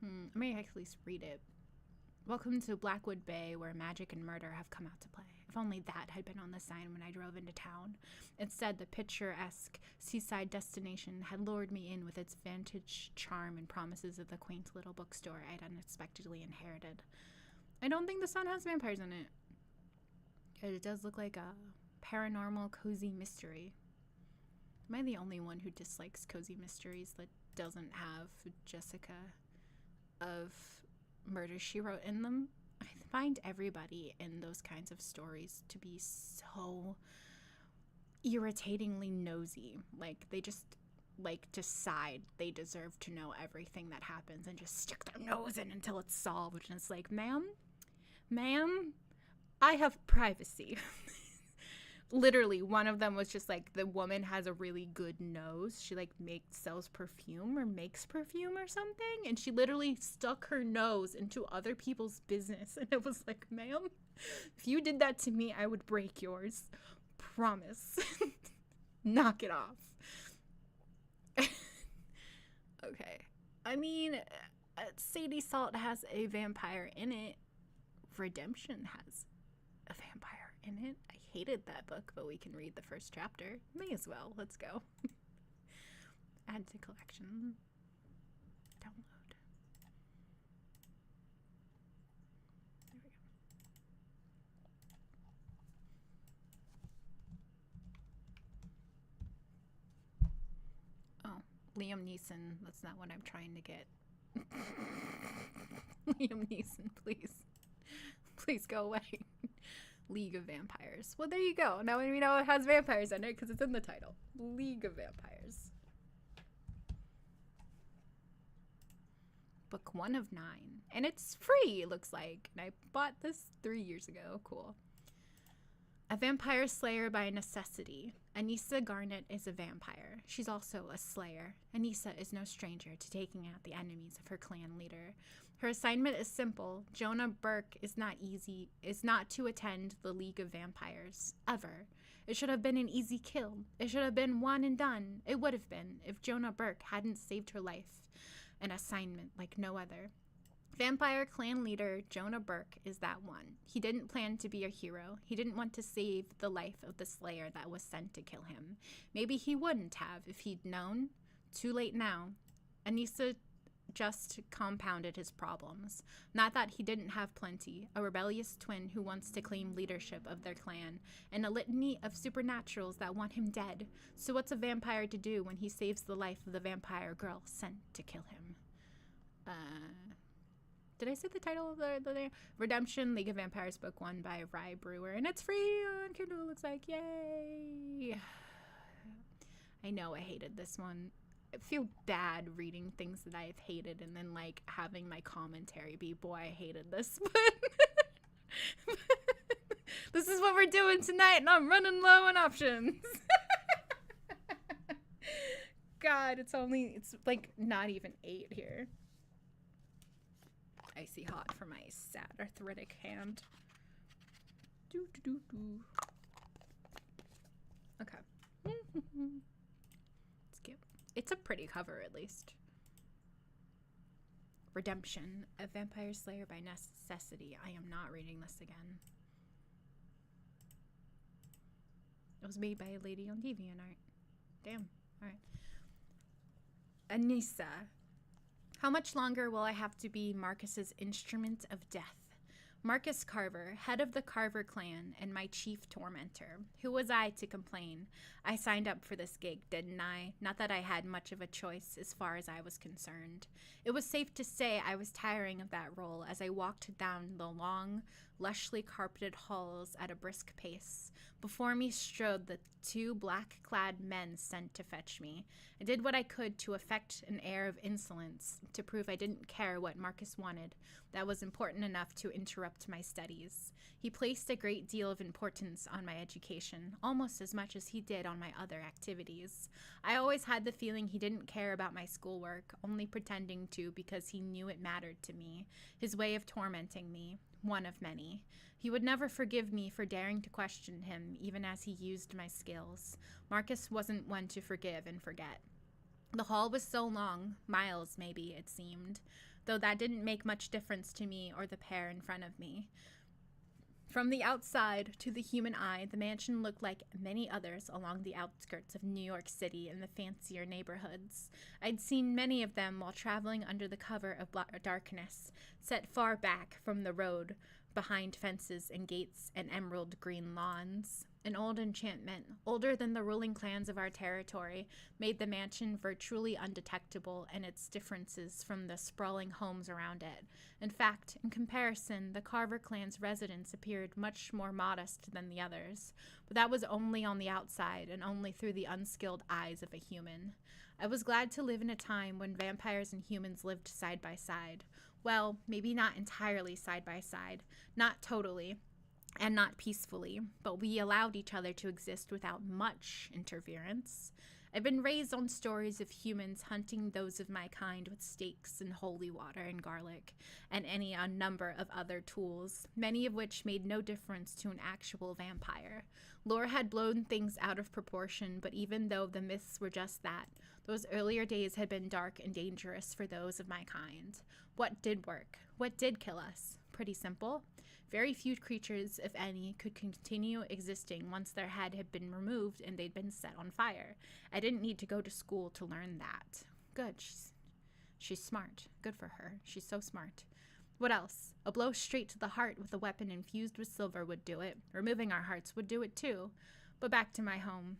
I may at least read it. Welcome to Blackwood Bay, where magic and murder have come out to play. If only that had been on the sign when I drove into town. Instead, the picturesque seaside destination had lured me in with its vintage charm and promises of the quaint little bookstore I'd unexpectedly inherited. I don't think the sun has vampires in it. It does look like a paranormal cozy mystery. Am I the only one who dislikes cozy mysteries that doesn't have Jessica of Murder, She Wrote in them? I find everybody in those kinds of stories to be so irritatingly nosy. Like, they just like decide they deserve to know everything that happens and just stick their nose in until it's solved. And it's like, ma'am, I have privacy. Literally, one of them was just like, the woman has a really good nose. She like sells perfume or makes perfume or something, and she literally stuck her nose into other people's business. And it was like, ma'am, if you did that to me, I would break yours. Promise. Knock it off. Okay. I mean, Sadie Salt has a vampire in it. Redemption has a vampire in it. I hated that book, but we can read the first chapter. May as well. Let's go. Add to collection. Download. There we go. Oh, Liam Neeson. That's not what I'm trying to get. Liam Neeson, please. Please go away. League of Vampires. Well, there you go. Now we know it has vampires in it because it's in the title. League of Vampires. Book 1 of 9. And it's free, it looks like. And I bought this 3 years ago. Cool. A vampire slayer by necessity. Anissa Garnet is a vampire. She's also a slayer. Anissa is no stranger to taking out the enemies of her clan leader. Her assignment is simple. Jonah Burke is not to attend the League of Vampires. Ever. It should have been an easy kill. It should have been one and done. It would have been if Jonah Burke hadn't saved her life. An assignment like no other. Vampire clan leader Jonah Burke is that one. He didn't plan to be a hero. He didn't want to save the life of the slayer that was sent to kill him. Maybe he wouldn't have if he'd known. Too late now. Anissa just compounded his problems. Not that he didn't have plenty. A rebellious twin who wants to claim leadership of their clan, and a litany of supernaturals that want him dead. So what's a vampire to do when he saves the life of the vampire girl sent to kill him? Did I say the title of the Redemption, League of Vampires, Book 1 by Rye Brewer. And it's free on Kindle, looks like. Yay! I know I hated this one. I feel bad reading things that I've hated and then, like, having my commentary be, boy, I hated this one. This is what we're doing tonight, and I'm running low on options. God, it's like, not even 8 here. Icy hot for my sad arthritic hand. Okay. It's cute. It's a pretty cover, at least. Redemption, a vampire slayer by necessity. I am not reading this again. It was made by a lady on DeviantArt. Damn. All right. Anissa. How much longer will I have to be Marcus's instrument of death? Marcus Carver, head of the Carver clan and my chief tormentor. Who was I to complain? I signed up for this gig, didn't I? Not that I had much of a choice as far as I was concerned. It was safe to say I was tiring of that role as I walked down the long, lushly carpeted halls at a brisk pace. Before me strode the 2 black-clad men sent to fetch me. I did what I could to affect an air of insolence, to prove I didn't care what Marcus wanted. That was important enough to interrupt my studies. He placed a great deal of importance on my education, almost as much as he did on my other activities. I always had the feeling he didn't care about my schoolwork, only pretending to because he knew it mattered to me. His way of tormenting me. One of many. He would never forgive me for daring to question him, even as he used my skills. Marcus wasn't one to forgive and forget. The hall was so long, miles maybe, it seemed, though that didn't make much difference to me or the pair in front of me. From the outside, to the human eye, the mansion looked like many others along the outskirts of New York City and the fancier neighborhoods. I'd seen many of them while traveling under the cover of darkness, set far back from the road, behind fences and gates and emerald green lawns. An old enchantment, older than the ruling clans of our territory, made the mansion virtually undetectable and its differences from the sprawling homes around it. In fact, in comparison, the Carver clan's residence appeared much more modest than the others, but that was only on the outside and only through the unskilled eyes of a human. I was glad to live in a time when vampires and humans lived side by side. Well, maybe not entirely side by side, not totally, and not peacefully, but we allowed each other to exist without much interference. I've been raised on stories of humans hunting those of my kind with stakes and holy water and garlic, and any number of other tools, many of which made no difference to an actual vampire. Lore had blown things out of proportion, but even though the myths were just that, those earlier days had been dark and dangerous for those of my kind. What did work? What did kill us? Pretty simple. Very few creatures, if any, could continue existing once their head had been removed and they'd been set on fire. I didn't need to go to school to learn that. Good. She's smart. Good for her. She's so smart. What else? A blow straight to the heart with a weapon infused with silver would do it. Removing our hearts would do it too. But back to my home.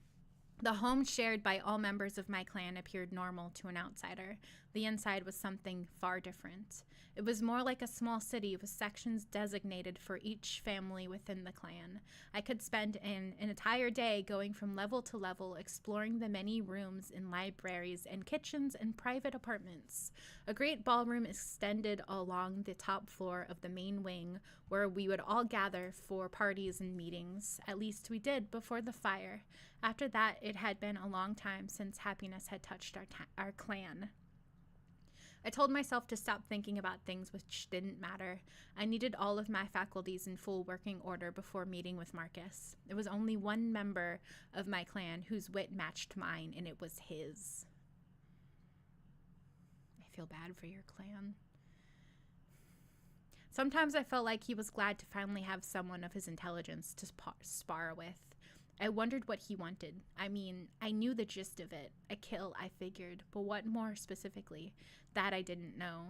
The home shared by all members of my clan appeared normal to an outsider. The inside was something far different. It was more like a small city with sections designated for each family within the clan. I could spend an entire day going from level to level, exploring the many rooms in libraries and kitchens and private apartments. A great ballroom extended along the top floor of the main wing, where we would all gather for parties and meetings. At least we did before the fire. After that, it had been a long time since happiness had touched our clan. I told myself to stop thinking about things which didn't matter. I needed all of my faculties in full working order before meeting with Marcus. There was only one member of my clan whose wit matched mine, and it was his. I feel bad for your clan. Sometimes I felt like he was glad to finally have someone of his intelligence to spar with. I wondered what he wanted. I mean, I knew the gist of it. A kill, I figured, but what more specifically? That I didn't know.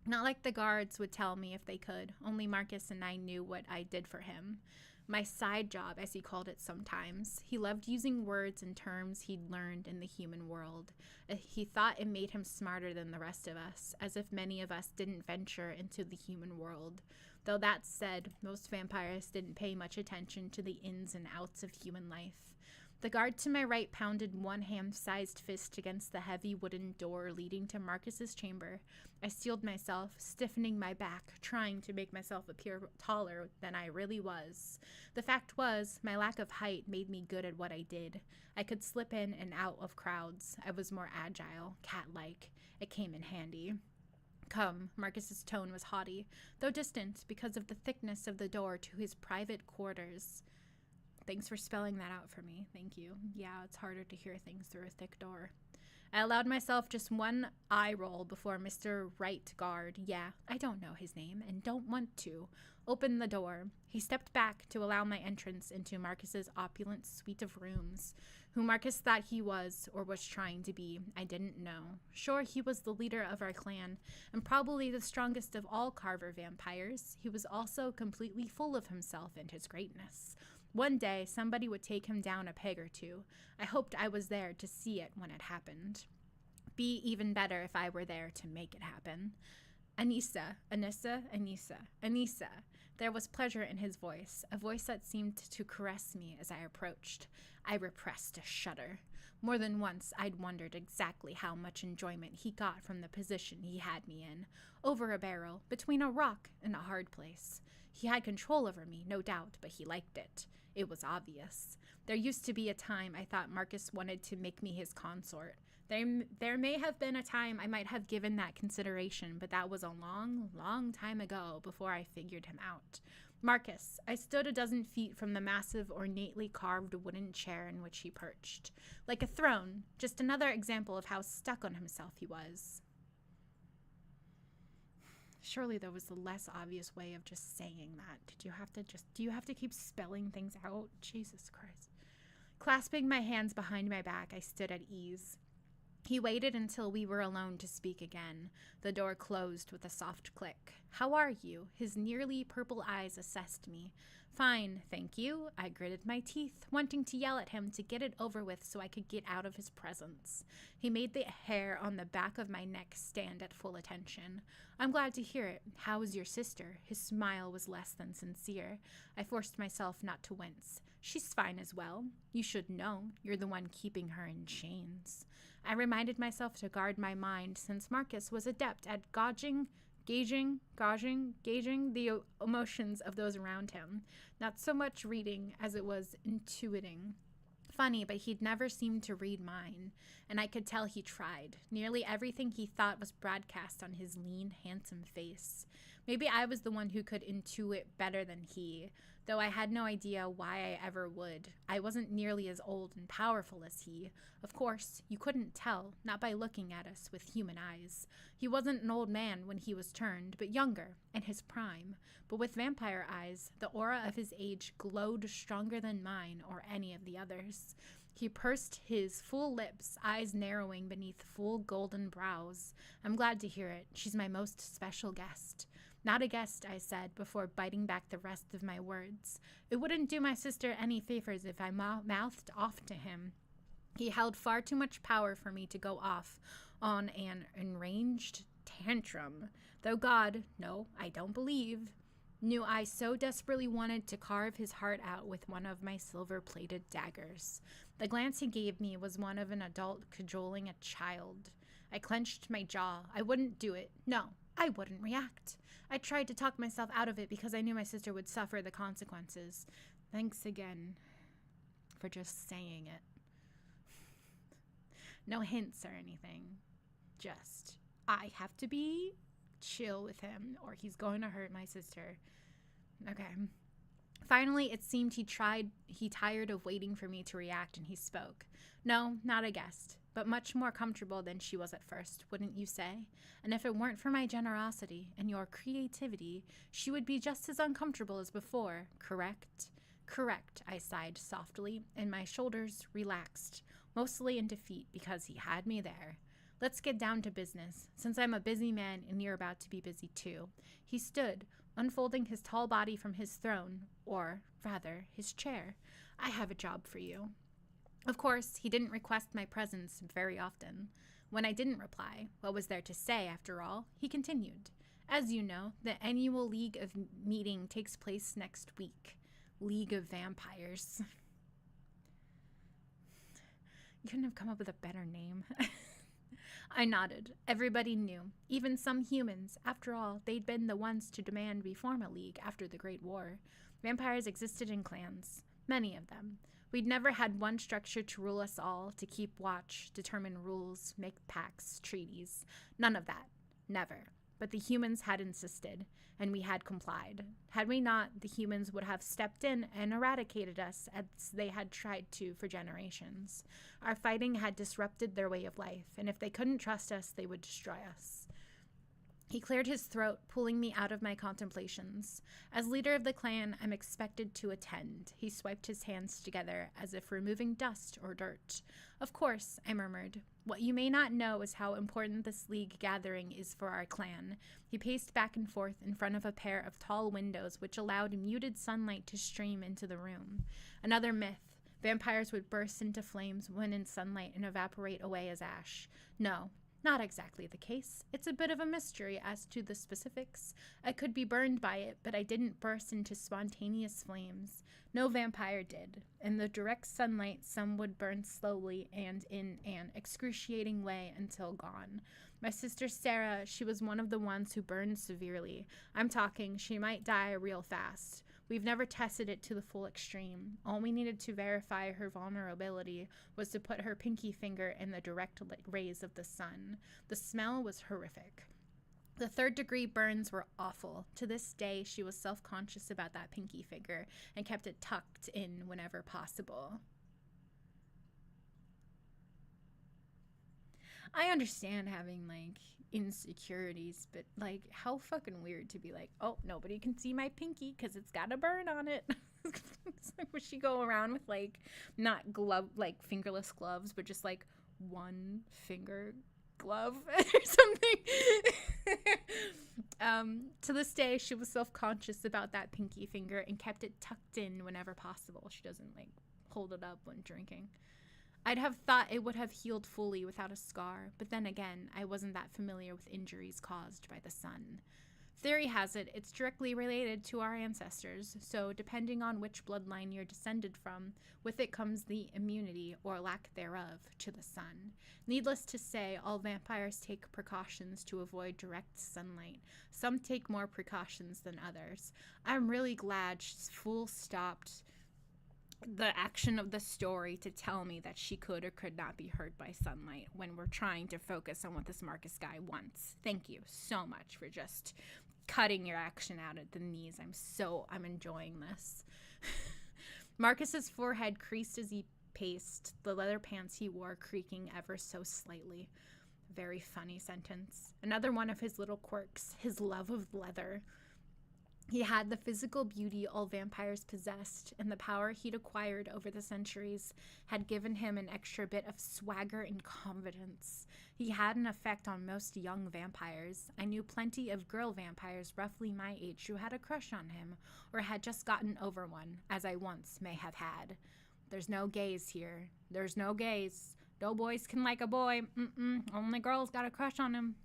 Not like the guards would tell me if they could. Only Marcus and I knew what I did for him. My side job, as he called it sometimes. He loved using words and terms he'd learned in the human world. He thought it made him smarter than the rest of us, as if many of us didn't venture into the human world. Though that said, most vampires didn't pay much attention to the ins and outs of human life. The guard to my right pounded one hand-sized fist against the heavy wooden door leading to Marcus's chamber. I steeled myself, stiffening my back, trying to make myself appear taller than I really was. The fact was, my lack of height made me good at what I did. I could slip in and out of crowds. I was more agile, cat-like. It came in handy. Come, Marcus's tone was haughty, though distant because of the thickness of the door to his private quarters. Thanks for spelling that out for me. Thank you. Yeah, it's harder to hear things through a thick door. I allowed myself just one eye roll before Mr. Right Guard, yeah, I don't know his name and don't want to, opened the door. He stepped back to allow my entrance into Marcus's opulent suite of rooms. Who Marcus thought he was, or was trying to be, I didn't know. Sure, he was the leader of our clan, and probably the strongest of all Carver vampires. He was also completely full of himself and his greatness. One day, somebody would take him down a peg or two. I hoped I was there to see it when it happened. Be even better if I were there to make it happen. Anissa. There was pleasure in his voice, a voice that seemed to caress me as I approached. I repressed a shudder. More than once, I'd wondered exactly how much enjoyment he got from the position he had me in, over a barrel, between a rock and a hard place. He had control over me, no doubt, but he liked it. It was obvious. There used to be a time I thought Marcus wanted to make me his consort. There may have been a time I might have given that consideration, but that was a long, long time ago before I figured him out. Marcus. I stood a dozen feet from the massive, ornately carved wooden chair in which he perched. Like a throne, just another example of how stuck on himself he was. Surely there was a less obvious way of just saying that. Do you have to keep spelling things out? Jesus Christ. Clasping my hands behind my back, I stood at ease. He waited until we were alone to speak again. The door closed with a soft click. How are you? His nearly purple eyes assessed me. Fine, thank you. I gritted my teeth, wanting to yell at him to get it over with so I could get out of his presence. He made the hair on the back of my neck stand at full attention. I'm glad to hear it. How is your sister? His smile was less than sincere. I forced myself not to wince. She's fine as well. You should know. You're the one keeping her in chains. I reminded myself to guard my mind, since Marcus was adept at gauging the emotions of those around him. Not so much reading as it was intuiting. Funny, but he'd never seemed to read mine, and I could tell he tried. Nearly everything he thought was broadcast on his lean, handsome face. Maybe I was the one who could intuit better than he, though I had no idea why I ever would. I wasn't nearly as old and powerful as he. Of course, you couldn't tell, not by looking at us with human eyes. He wasn't an old man when he was turned, but younger, in his prime. But with vampire eyes, the aura of his age glowed stronger than mine or any of the others. He pursed his full lips, eyes narrowing beneath full golden brows. I'm glad to hear it. She's my most special guest. Not a guest, I said, before biting back the rest of my words. It wouldn't do my sister any favors if I mouthed off to him. He held far too much power for me to go off on an enraged tantrum, though God, no, I don't believe, knew I so desperately wanted to carve his heart out with one of my silver-plated daggers. The glance he gave me was one of an adult cajoling a child. I clenched my jaw. I wouldn't do it. No, I wouldn't react. I tried to talk myself out of it because I knew my sister would suffer the consequences. Thanks again for just saying it. No hints or anything. Just, I have to be chill with him or he's going to hurt my sister. Okay. Finally, it seemed he tired of waiting for me to react, and he spoke. No, not a guest, but much more comfortable than she was at first, wouldn't you say? And if it weren't for my generosity and your creativity, she would be just as uncomfortable as before, correct? Correct, I sighed softly, and my shoulders relaxed, mostly in defeat because he had me there. Let's get down to business, since I'm a busy man and you're about to be busy too. He stood, unfolding his tall body from his throne, or, rather, his chair. I have a job for you. Of course, he didn't request my presence very often. When I didn't reply, what was there to say, after all? He continued. As you know, the annual League of meeting takes place next week. League of Vampires. You couldn't have come up with a better name. I nodded. Everybody knew. Even some humans. After all, they'd been the ones to demand we form a league after the Great War. Vampires existed in clans. Many of them. We'd never had one structure to rule us all, to keep watch, determine rules, make pacts, treaties. None of that. Never. But the humans had insisted, and we had complied. Had we not, the humans would have stepped in and eradicated us as they had tried to for generations. Our fighting had disrupted their way of life, and if they couldn't trust us, they would destroy us. He cleared his throat, pulling me out of my contemplations. As leader of the clan, I'm expected to attend. He swiped his hands together, as if removing dust or dirt. Of course, I murmured. What you may not know is how important this league gathering is for our clan. He paced back and forth in front of a pair of tall windows which allowed muted sunlight to stream into the room. Another myth. Vampires would burst into flames when in sunlight and evaporate away as ash. No. Not exactly the case. It's a bit of a mystery as to the specifics. I could be burned by it, but I didn't burst into spontaneous flames. No vampire did. In the direct sunlight, some would burn slowly and in an excruciating way until gone. My sister Sarah, she was one of the ones who burned severely. I'm talking, she might die real fast. We've never tested it to the full extreme. All we needed to verify her vulnerability was to put her pinky finger in the direct rays of the sun. The smell was horrific. The third-degree burns were awful. To this day, she was self-conscious about that pinky finger and kept it tucked in whenever possible. I understand having, insecurities, but, how fucking weird to be like, oh, nobody can see my pinky because it's got a burn on it. It's like, would she go around with, not fingerless gloves, but just, one finger glove or something? To this day, she was self-conscious about that pinky finger and kept it tucked in whenever possible. She doesn't, hold it up when drinking. I'd have thought it would have healed fully without a scar, but then again, I wasn't that familiar with injuries caused by the sun. Theory has it, it's directly related to our ancestors, so depending on which bloodline you're descended from, with it comes the immunity, or lack thereof, to the sun. Needless to say, all vampires take precautions to avoid direct sunlight. Some take more precautions than others. I'm really glad Fool stopped the action of the story to tell me that she could or could not be hurt by sunlight when we're trying to focus on what this Marcus guy wants. Thank you so much for just cutting your action out at the knees. I'm enjoying this. Marcus's forehead creased as he paced, the leather pants he wore creaking ever so slightly. Very funny sentence. Another one of his little quirks, his love of leather. He had the physical beauty all vampires possessed, and the power he'd acquired over the centuries had given him an extra bit of swagger and confidence. He had an effect on most young vampires. I knew plenty of girl vampires roughly my age who had a crush on him, or had just gotten over one, as I once may have had. There's no gays here. There's no gays. No boys can like a boy. Only girls got a crush on him.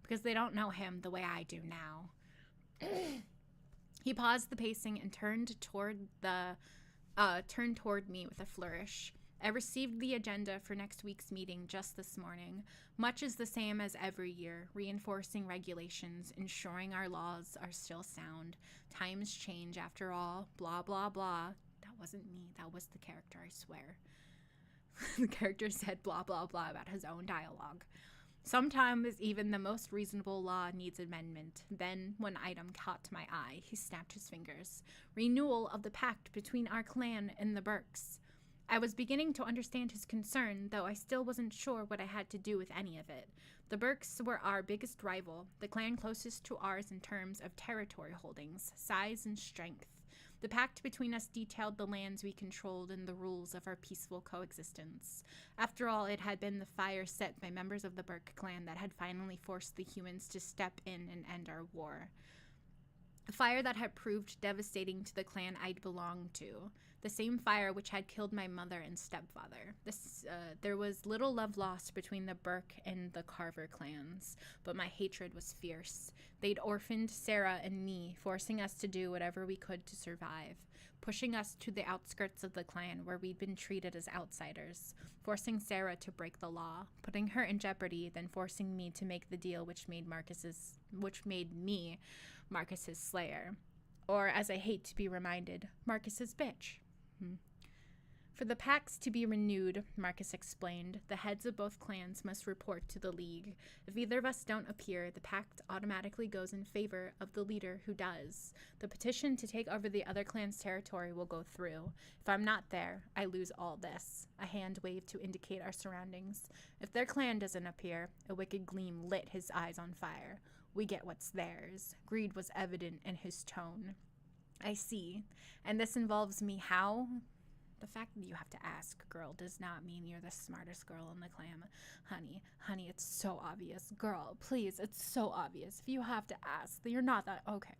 Because they don't know him the way I do now. He paused the pacing and turned toward me with a flourish. I received the agenda for next week's meeting just this morning. Much is the same as every year, reinforcing regulations, ensuring our laws are still sound. Times change after all, blah, blah, blah. That wasn't me, that was the character, I swear. The character said blah, blah, blah about his own dialogue. Sometimes even the most reasonable law needs amendment. Then, one item caught my eye. He snapped his fingers. Renewal of the pact between our clan and the Burkes. I was beginning to understand his concern, though I still wasn't sure what I had to do with any of it. The Burkes were our biggest rival, the clan closest to ours in terms of territory holdings, size, and strength. The pact between us detailed the lands we controlled and the rules of our peaceful coexistence. After all, it had been the fire set by members of the Burke clan that had finally forced the humans to step in and end our war. A fire that had proved devastating to the clan I'd belonged to. The same fire which had killed my mother and stepfather. There was little love lost between the Burke and the Carver clans, but my hatred was fierce. They'd orphaned Sarah and me, forcing us to do whatever we could to survive, pushing us to the outskirts of the clan where we'd been treated as outsiders, forcing Sarah to break the law, putting her in jeopardy, then forcing me to make the deal which made me Marcus's slayer. Or, as I hate to be reminded, Marcus's bitch. For the pacts to be renewed, Marcus explained, the heads of both clans must report to the League. If either of us don't appear, the pact automatically goes in favor of the leader who does. The petition to take over the other clan's territory will go through. If I'm not there, I lose all this. A hand waved to indicate our surroundings. If their clan doesn't appear, a wicked gleam lit his eyes on fire. We get what's theirs. Greed was evident in his tone. I see. And this involves me how? The fact that you have to ask, girl, does not mean you're the smartest girl in the clan. Honey, it's so obvious. Girl, please, it's so obvious. If you have to ask, you're not that... Okay.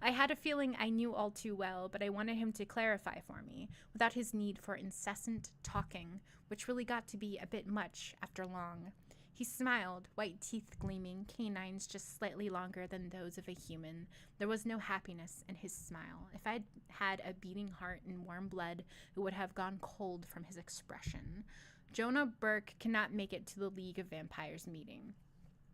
I had a feeling I knew all too well, but I wanted him to clarify for me, without his need for incessant talking, which really got to be a bit much after long. He smiled, white teeth gleaming, canines just slightly longer than those of a human. There was no happiness in his smile. If I'd had a beating heart and warm blood, it would have gone cold from his expression. Jonah Burke cannot make it to the League of Vampires meeting.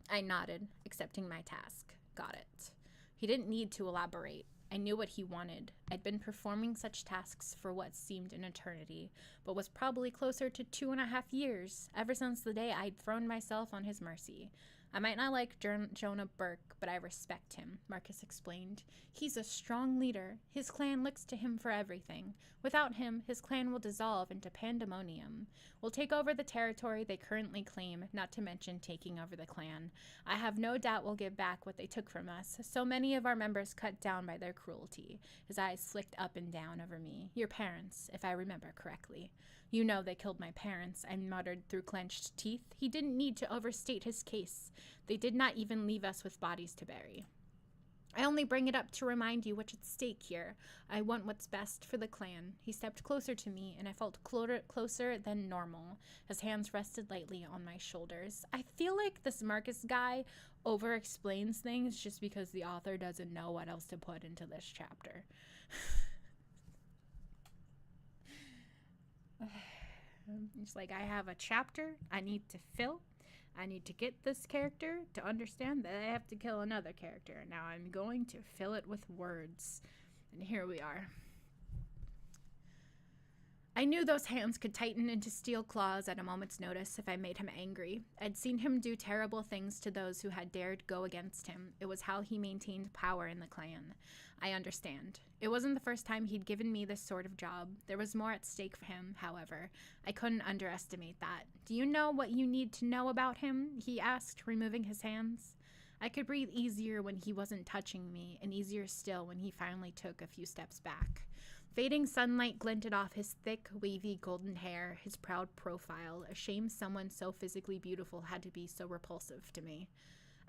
I nodded, accepting my task. Got it. He didn't need to elaborate. I knew what he wanted. I'd been performing such tasks for what seemed an eternity, but was probably closer to 2.5 years, ever since the day I'd thrown myself on his mercy. I might not like Jonah Burke, but I respect him, Marcus explained. He's a strong leader. His clan looks to him for everything. Without him, his clan will dissolve into pandemonium. We'll take over the territory they currently claim, not to mention taking over the clan. I have no doubt we'll give back what they took from us, so many of our members cut down by their cruelty. His eyes flicked up and down over me. Your parents, if I remember correctly. You know they killed my parents, I muttered through clenched teeth. He didn't need to overstate his case. They did not even leave us with bodies to bury. I only bring it up to remind you what's at stake here. I want what's best for the clan. He stepped closer to me, and I felt closer than normal. His hands rested lightly on my shoulders. I feel like this Marcus guy over-explains things just because the author doesn't know what else to put into this chapter. It's like, I have a chapter I need to fill. I need to get this character to understand that I have to kill another character. Now I'm going to fill it with words. And here we are. I knew those hands could tighten into steel claws at a moment's notice if I made him angry. I'd seen him do terrible things to those who had dared go against him. It was how he maintained power in the clan. I understand. It wasn't the first time he'd given me this sort of job. There was more at stake for him, however. I couldn't underestimate that. Do you know what you need to know about him? He asked, removing his hands. I could breathe easier when he wasn't touching me, and easier still when he finally took a few steps back. Fading sunlight glinted off his thick, wavy golden hair, his proud profile, a shame someone so physically beautiful had to be so repulsive to me.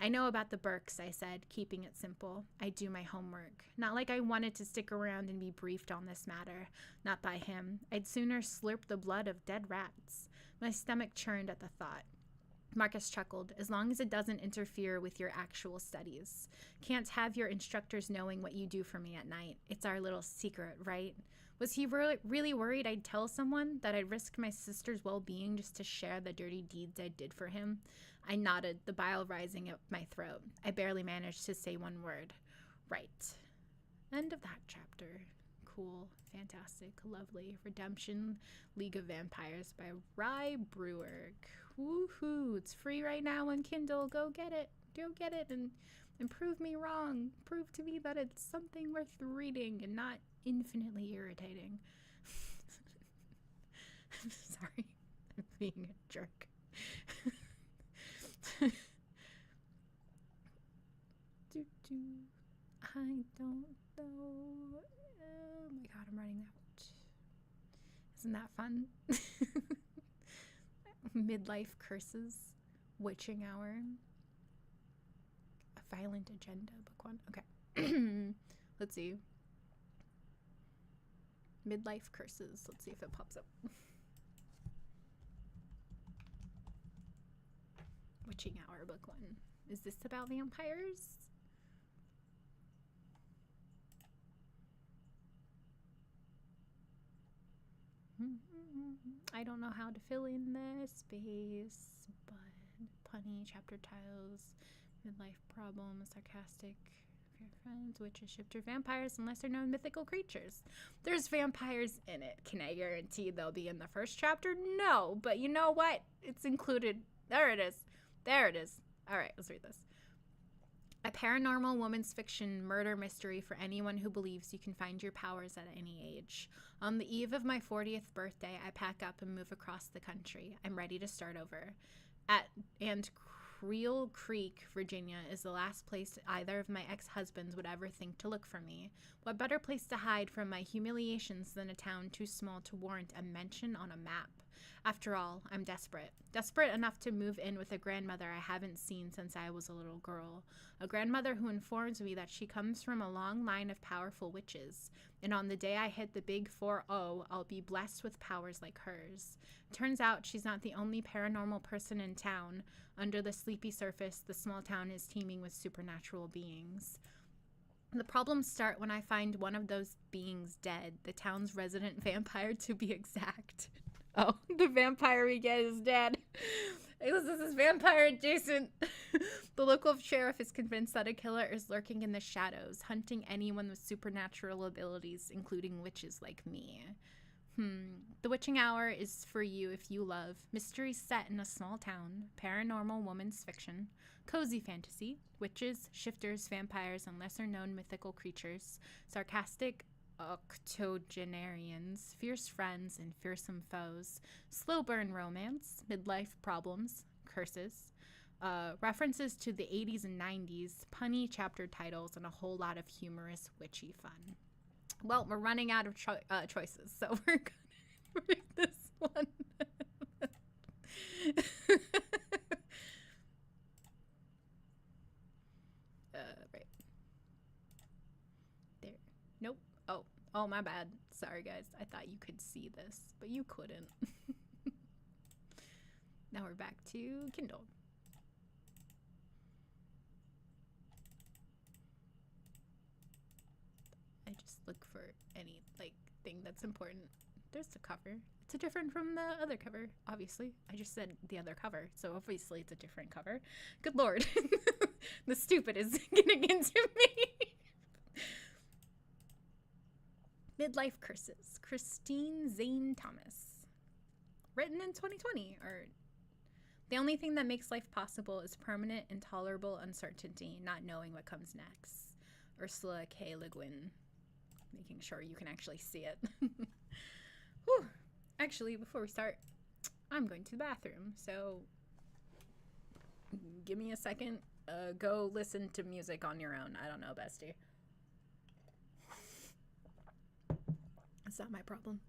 I know about the Burkes, I said, keeping it simple. I do my homework. Not like I wanted to stick around and be briefed on this matter. Not by him. I'd sooner slurp the blood of dead rats. My stomach churned at the thought. Marcus chuckled. As long as it doesn't interfere with your actual studies. Can't have your instructors knowing what you do for me at night. It's our little secret, right? Was he really worried I'd tell someone, that I'd risk my sister's well-being just to share the dirty deeds I did for him? I nodded, the bile rising up my throat. I barely managed to say one word. Right. End of that chapter. Cool, fantastic, lovely. Redemption, League of Vampires by Rye Brewer. Woohoo! It's free right now on Kindle. Go get it. Go get it and prove me wrong. Prove to me that it's something worth reading and not infinitely irritating. I'm sorry. I'm being a jerk. I don't know. Oh my god, I'm running out. Isn't that fun? Midlife curses. Witching hour. A violent agenda, book one. Okay. Let's see. Midlife curses. Let's see if it pops up. Witching hour, book one. Is this about vampires? I don't know how to fill in the space, but punny, chapter titles, midlife problem, sarcastic, friends, witches, shifter, vampires, and lesser known mythical creatures. There's vampires in it. Can I guarantee they'll be in the first chapter? No, but you know what? It's included. There it is. There it is. All right, let's read this. A paranormal woman's fiction murder mystery for anyone who believes you can find your powers at any age. On the eve of my 40th birthday, I pack up and move across the country. I'm ready to start over. And Creel Creek, Virginia, is the last place either of my ex-husbands would ever think to look for me. What better place to hide from my humiliations than a town too small to warrant a mention on a map? After all, I'm desperate. Desperate enough to move in with a grandmother I haven't seen since I was a little girl. A grandmother who informs me that she comes from a long line of powerful witches. And on the day I hit the big 4-0, I'll be blessed with powers like hers. Turns out she's not the only paranormal person in town. Under the sleepy surface, the small town is teeming with supernatural beings. The problems start when I find one of those beings dead, the town's resident vampire to be exact. Oh, the vampire we get is dead. This is vampire adjacent. The local sheriff is convinced that a killer is lurking in the shadows, hunting anyone with supernatural abilities, including witches like me. The Witching Hour is for you if you love mysteries set in a small town, paranormal woman's fiction, cozy fantasy, witches, shifters, vampires, and lesser-known mythical creatures, sarcastic octogenarians, fierce friends, and fearsome foes, slow burn romance, midlife problems, curses, references to the 80s and 90s, punny chapter titles, and a whole lot of humorous witchy fun. Well, we're running out of choices, so we're going to read this one. Right. There. Nope. Oh, my bad. Sorry, guys. I thought you could see this, but you couldn't. Now we're back to Kindle. I just look for any, thing that's important. There's the cover. It's different from the other cover, obviously. I just said the other cover, so obviously it's a different cover. Good lord. The stupid is getting into me. Midlife Curses. Christine Zane Thomas. Written in 2020. The only thing that makes life possible is permanent, intolerable uncertainty, not knowing what comes next. Ursula K. Le Guin. Making sure you can actually see it. Whew. Actually, before we start, I'm going to the bathroom, so give me a second. Go listen to music on your own. I don't know, bestie. It's not my problem.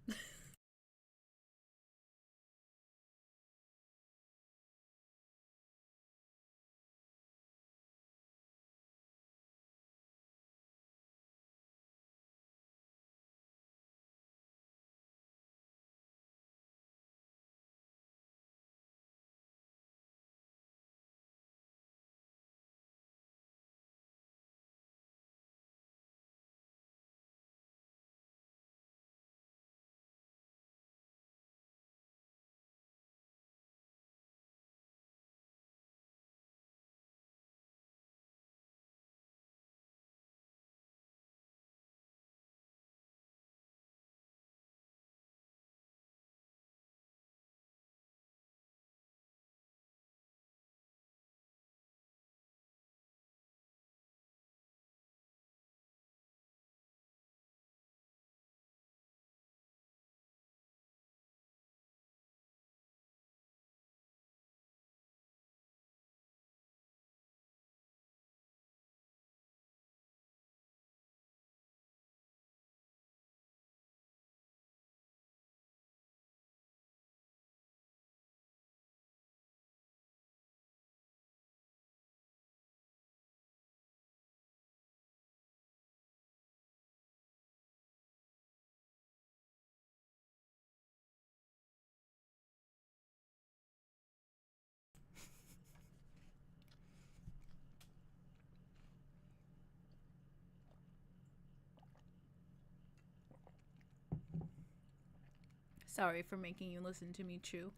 Sorry for making you listen to me chew.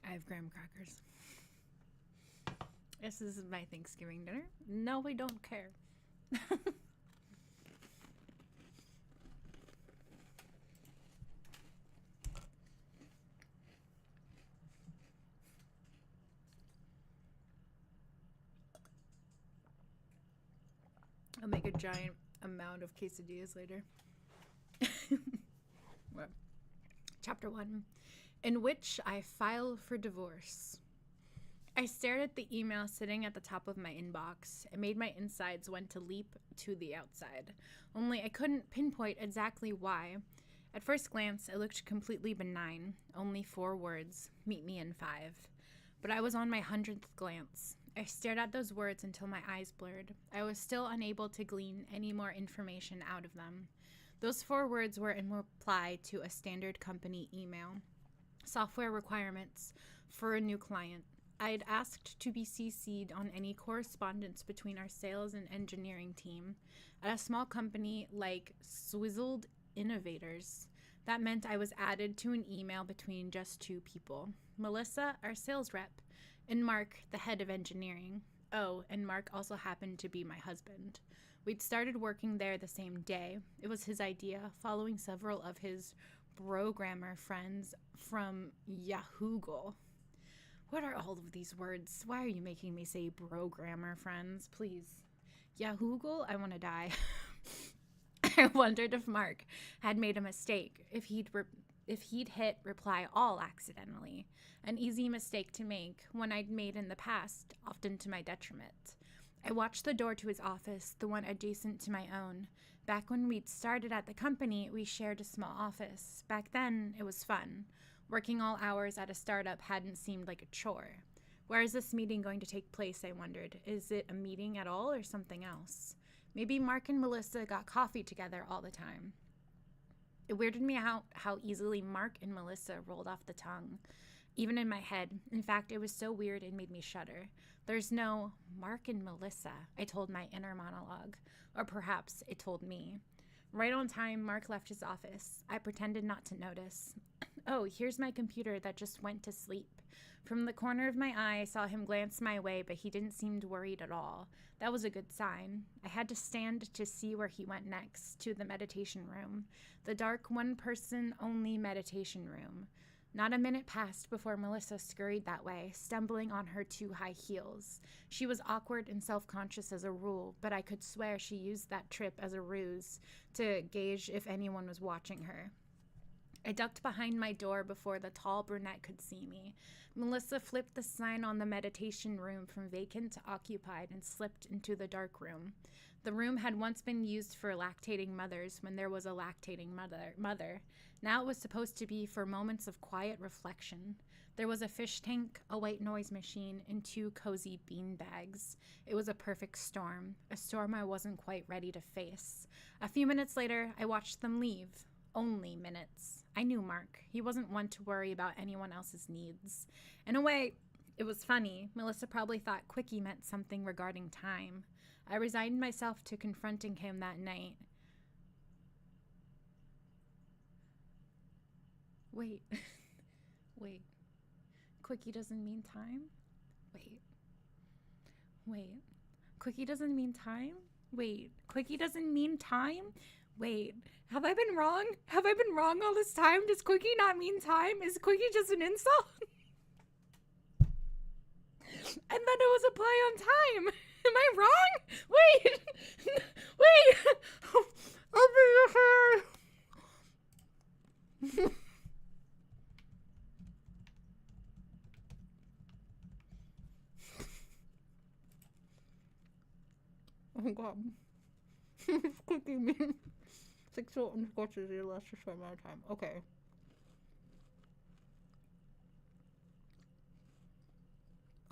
I have graham crackers. This is my Thanksgiving dinner. No, we don't care. I'll make a giant amount of quesadillas later. Well, Chapter 1, in which I file for divorce. I stared at the email sitting at the top of my inbox. It made my insides want to leap to the outside. Only I couldn't pinpoint exactly why. At first glance, it looked completely benign. Only 4 words, meet me in 5. But I was on my 100th glance. I stared at those words until my eyes blurred. I was still unable to glean any more information out of them. Those 4 words were in reply to a standard company email. Software requirements for a new client. I'd asked to be CC'd on any correspondence between our sales and engineering team. At a small company like Swizzled Innovators, that meant I was added to an email between just 2 people. Melissa, our sales rep, and Mark, the head of engineering. Oh, and Mark also happened to be my husband. We'd started working there the same day. It was his idea, following several of his programmer friends from Yahoogle. What are all of these words? Why are you making me say programmer friends? Please. Yahoogle? I want to die. I wondered if Mark had made a mistake, if he'd hit reply all accidentally. An easy mistake to make, one I'd made in the past, often to my detriment. I watched the door to his office, the one adjacent to my own. Back when we'd started at the company, we shared a small office. Back then, it was fun. Working all hours at a startup hadn't seemed like a chore. Where is this meeting going to take place, I wondered. Is it a meeting at all or something else? Maybe Mark and Melissa got coffee together all the time. It weirded me out how easily Mark and Melissa rolled off the tongue, even in my head. In fact, it was so weird it made me shudder. There's no Mark and Melissa, I told my inner monologue. Or perhaps it told me. Right on time, Mark left his office. I pretended not to notice. Oh, here's my computer that just went to sleep. From the corner of my eye, I saw him glance my way, but he didn't seem worried at all. That was a good sign. I had to stand to see where he went next, to the meditation room. The dark, one-person-only meditation room. Not a minute passed before Melissa scurried that way, stumbling on her 2 high heels. She was awkward and self-conscious as a rule, but I could swear she used that trip as a ruse to gauge if anyone was watching her. I ducked behind my door before the tall brunette could see me. Melissa flipped the sign on the meditation room from vacant to occupied and slipped into the dark room. The room had once been used for lactating mothers when there was a lactating mother. Now it was supposed to be for moments of quiet reflection. There was a fish tank, a white noise machine, and 2 cozy bean bags. It was a perfect storm, a storm I wasn't quite ready to face. A few minutes later, I watched them leave. Only minutes. I knew Mark. He wasn't one to worry about anyone else's needs. In a way, it was funny. Melissa probably thought quickie meant something regarding time. I resigned myself to confronting him that night. Wait. Wait. Quickie doesn't mean time? Wait. Quickie doesn't mean time? Wait. Quickie doesn't mean time? Wait. Have I been wrong? Have I been wrong all this time? Does quickie not mean time? Is quickie just an insult? I thought it was a play on time. Am I wrong? Wait. Wait. I'll be here. Oh god. Quickie means sexual intercourse is your last short amount of time. Okay.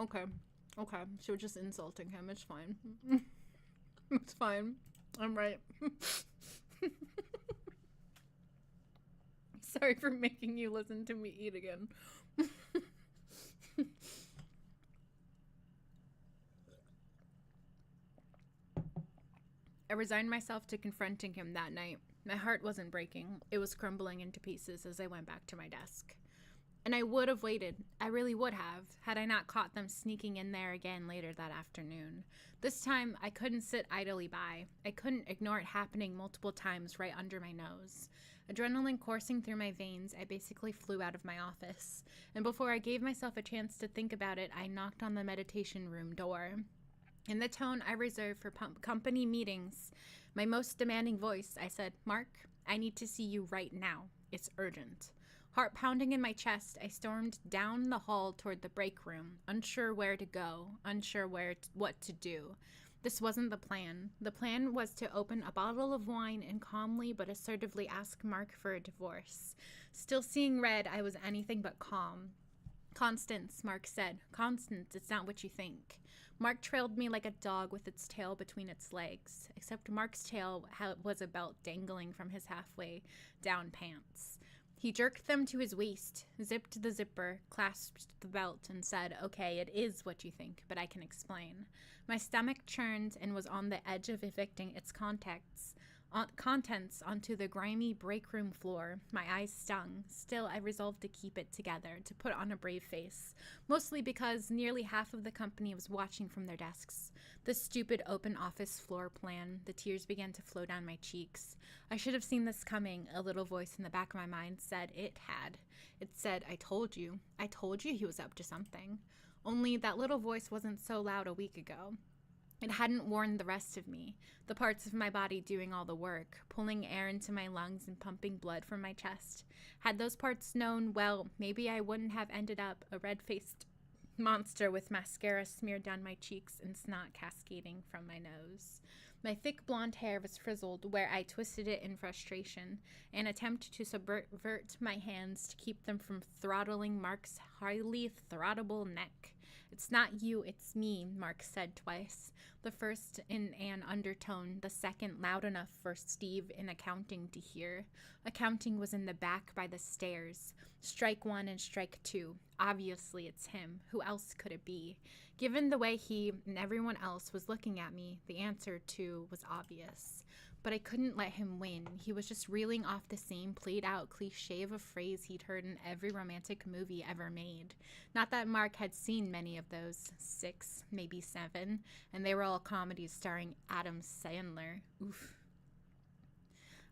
Okay. She was just insulting him. It's fine. It's fine. I'm right. Sorry for making you listen to me eat again. I resigned myself to confronting him that night. My heart wasn't breaking. It was crumbling into pieces as I went back to my desk. And I would have waited. I really would have, had I not caught them sneaking in there again later that afternoon. This time, I couldn't sit idly by. I couldn't ignore it happening multiple times right under my nose. Adrenaline coursing through my veins, I basically flew out of my office. And before I gave myself a chance to think about it, I knocked on the meditation room door. In the tone I reserve for company meetings, my most demanding voice, I said, "Mark, I need to see you right now. It's urgent." Heart pounding in my chest, I stormed down the hall toward the break room, unsure where to go, unsure what to do. This wasn't the plan. The plan was to open a bottle of wine and calmly but assertively ask Mark for a divorce. Still seeing red, I was anything but calm. "Constance," Mark said. "Constance, it's not what you think." Mark trailed me like a dog with its tail between its legs, except Mark's tail was a belt dangling from his halfway down pants. He jerked them to his waist, zipped the zipper, clasped the belt, and said, "Okay, it is what you think, but I can explain." My stomach churned and was on the edge of evicting its contents onto the grimy break room floor. My eyes stung. Still, I resolved to keep it together, to put on a brave face, mostly because nearly half of the company was watching from their desks. The stupid open office floor plan. The tears began to flow down my cheeks. I should have seen this coming, a little voice in the back of my mind said it had. It said, I told you he was up to something. Only that little voice wasn't so loud a week ago. It hadn't warned the rest of me, the parts of my body doing all the work, pulling air into my lungs and pumping blood from my chest. Had those parts known, well, maybe I wouldn't have ended up a red-faced monster with mascara smeared down my cheeks and snot cascading from my nose. My thick blonde hair was frizzled where I twisted it in frustration, an attempt to subvert my hands to keep them from throttling Mark's highly throttable neck. "It's not you, it's me," Mark said twice, the first in an undertone, the second loud enough for Steve in accounting to hear. Accounting was in the back by the stairs. Strike one and strike two. Obviously it's him. Who else could it be? Given the way he and everyone else was looking at me, the answer, too, was obvious. But I couldn't let him win. He was just reeling off the same played-out cliché of a phrase he'd heard in every romantic movie ever made. Not that Mark had seen many of those, 6, maybe 7, and they were all comedies starring Adam Sandler. Oof.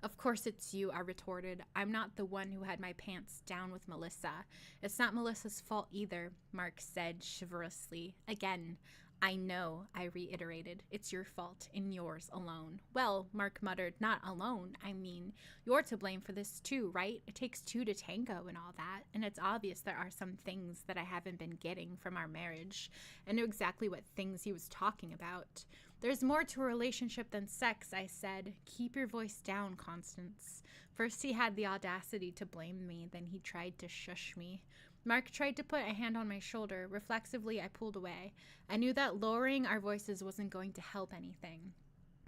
"Of course it's you," I retorted. "I'm not the one who had my pants down with Melissa. It's not Melissa's fault either," Mark said chivalrously. Again, "I know," I reiterated. "It's your fault, and yours alone." "Well," Mark muttered, "not alone. I mean, you're to blame for this too, right? It takes two to tango and all that, and it's obvious there are some things that I haven't been getting from our marriage." I knew exactly what things he was talking about. "There's more to a relationship than sex," I said. "Keep your voice down, Constance." First he had the audacity to blame me, then he tried to shush me. Mark tried to put a hand on my shoulder. Reflexively, I pulled away. I knew that lowering our voices wasn't going to help anything.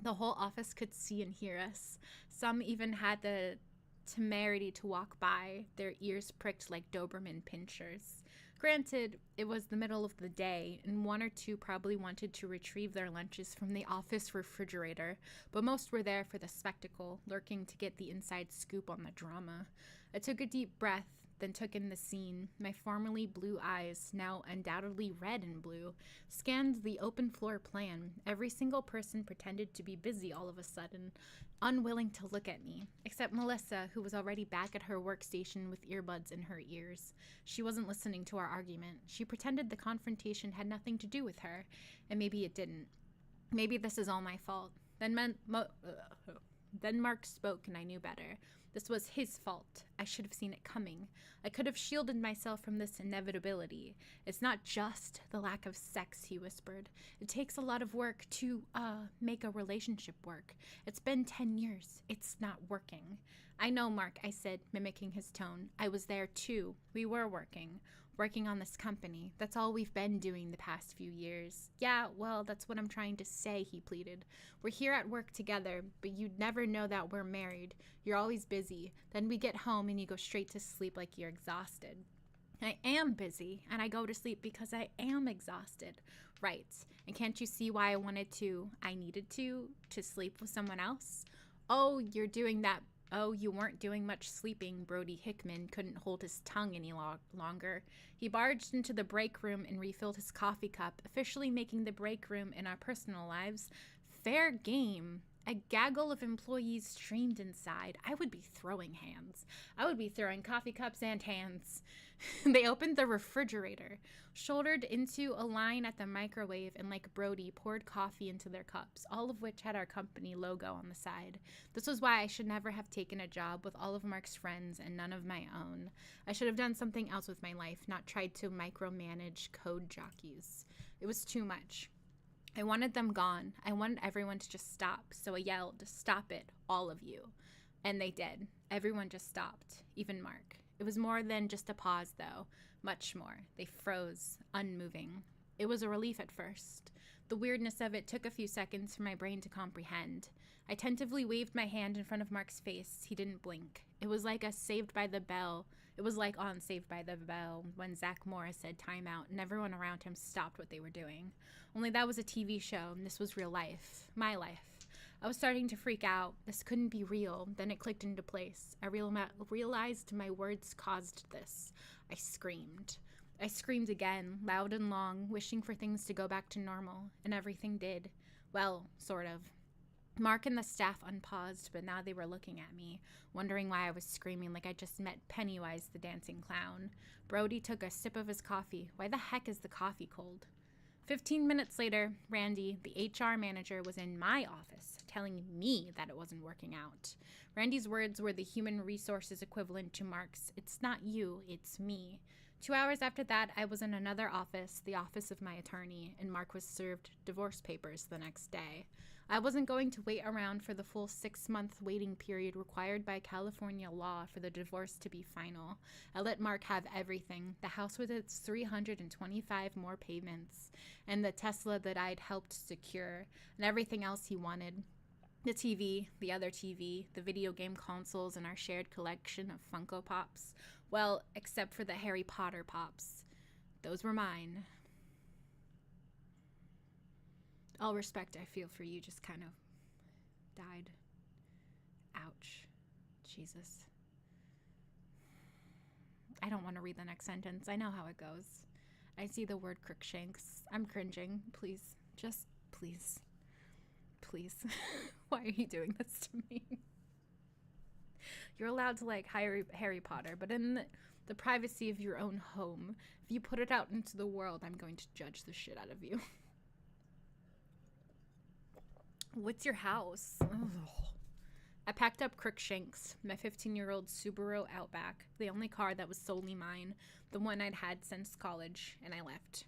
The whole office could see and hear us. Some even had the temerity to walk by, their ears pricked like Doberman pinschers. Granted, it was the middle of the day, and one or two probably wanted to retrieve their lunches from the office refrigerator, but most were there for the spectacle, lurking to get the inside scoop on the drama. I took a deep breath, then took in the scene. My formerly blue eyes, now undoubtedly red and blue, scanned the open floor plan. Every single person pretended to be busy all of a sudden, unwilling to look at me, except Melissa, who was already back at her workstation with earbuds in her ears. She wasn't listening to our argument. She pretended the confrontation had nothing to do with her, and maybe it didn't. Maybe this is all my fault. Then Mark spoke, and I knew better. This was his fault. I should have seen it coming. I could have shielded myself from this inevitability. "It's not just the lack of sex," he whispered. "It takes a lot of work to, make a relationship work. It's been 10 years. It's not working." "I know, Mark," I said, mimicking his tone. "I was there, too. We were working on this company. That's all we've been doing the past few years." "Yeah, well, that's what I'm trying to say," he pleaded. "We're here at work together, but you'd never know that we're married. You're always busy. Then we get home and you go straight to sleep like you're exhausted." "I am busy, and I go to sleep because I am exhausted." "Right. And can't you see why I needed to sleep with someone else?" Oh, you're doing that. Oh, you weren't doing much sleeping. Brody Hickman couldn't hold his tongue any longer. He barged into the break room and refilled his coffee cup, officially making the break room and our personal lives fair game. A gaggle of employees streamed inside. I would be throwing hands. I would be throwing coffee cups and hands. They opened the refrigerator, shouldered into a line at the microwave, and like Brody, poured coffee into their cups, all of which had our company logo on the side. This was why I should never have taken a job with all of Mark's friends and none of my own. I should have done something else with my life, not tried to micromanage code jockeys. It was too much. I wanted them gone. I wanted everyone to just stop, so I yelled, "Stop it, all of you." And they did. Everyone just stopped, even Mark. It was more than just a pause, though. Much more. They froze, unmoving. It was a relief at first. The weirdness of it took a few seconds for my brain to comprehend. I tentatively waved my hand in front of Mark's face. He didn't blink. It was like on Saved by the Bell when Zach Morris said time out and everyone around him stopped what they were doing. Only that was a TV show and this was real life. My life. I was starting to freak out. This couldn't be real. Then it clicked into place. I realized my words caused this. I screamed. I screamed again, loud and long, wishing for things to go back to normal, and everything did. Well, sort of. Mark and the staff unpaused, but now they were looking at me, wondering why I was screaming like I just met Pennywise the dancing clown. Brody took a sip of his coffee. Why the heck is the coffee cold? 15 minutes later, Randy, the HR manager, was in my office, telling me that it wasn't working out. Randy's words were the human resources equivalent to Mark's, "It's not you, it's me." 2 hours after that, I was in another office, the office of my attorney, and Mark was served divorce papers the next day. I wasn't going to wait around for the full 6-month waiting period required by California law for the divorce to be final. I let Mark have everything, the house with its 325 more payments, and the Tesla that I'd helped secure, and everything else he wanted. The TV, the other TV, the video game consoles, and our shared collection of Funko Pops. Well, except for the Harry Potter Pops. Those were mine. All respect I feel for you just kind of died. Ouch. Jesus. I don't want to read the next sentence. I know how it goes. I see the word Crookshanks. I'm cringing. Please. Just please. Please. Why are you doing this to me? You're allowed to like Harry Potter, but in the privacy of your own home, if you put it out into the world, I'm going to judge the shit out of you. What's your house? Ugh. I packed up Crookshanks, my 15-year-old Subaru Outback, the only car that was solely mine, the one I'd had since college, and I left.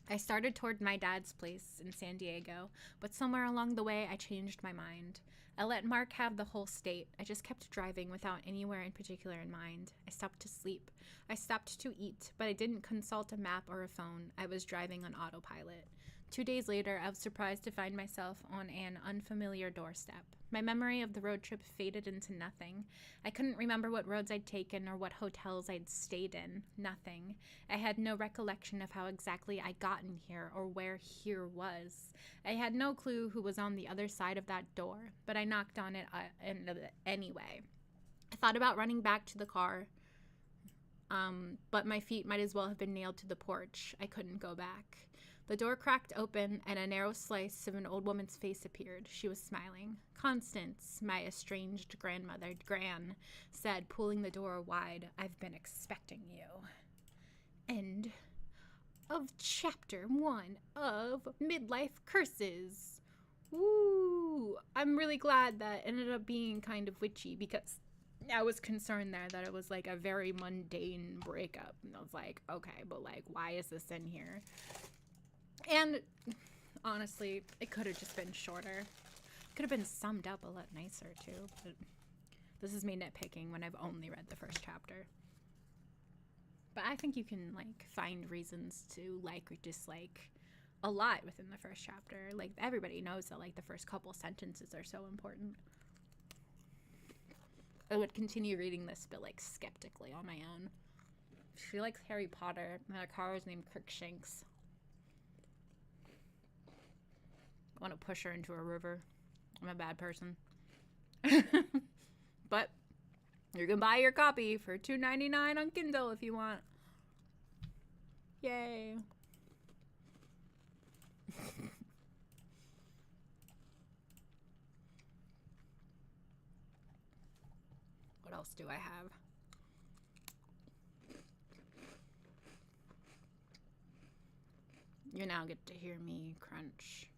I started toward my dad's place in San Diego, but somewhere along the way I changed my mind. I let Mark have the whole state. I just kept driving without anywhere in particular in mind. I stopped to sleep. I stopped to eat, but I didn't consult a map or a phone. I was driving on autopilot. 2 days later, I was surprised to find myself on an unfamiliar doorstep. My memory of the road trip faded into nothing. I couldn't remember what roads I'd taken or what hotels I'd stayed in. Nothing. I had no recollection of how exactly I'd gotten here or where here was. I had no clue who was on the other side of that door, but I knocked on it anyway. I thought about running back to the car, but my feet might as well have been nailed to the porch. I couldn't go back. The door cracked open, and a narrow slice of an old woman's face appeared. She was smiling. "Constance," my estranged grandmother, Gran, said, pulling the door wide. "I've been expecting you." End of chapter 1 of Midlife Curses. Woo! I'm really glad that ended up being kind of witchy, because I was concerned there that it was like a very mundane breakup. And I was like, okay, but like, why is this in here? And honestly, it could have just been shorter. Could have been summed up a lot nicer too. But this is me nitpicking when I've only read the first chapter. But I think you can like find reasons to like or dislike a lot within the first chapter. Like everybody knows that like the first couple sentences are so important. I would continue reading this, but like skeptically on my own. She likes Harry Potter, and her car is named Crookshanks. I want to push her into a river. I'm a bad person. But you can buy your copy for $2.99 on Kindle if you want. Yay. What else do I have? You now get to hear me crunch.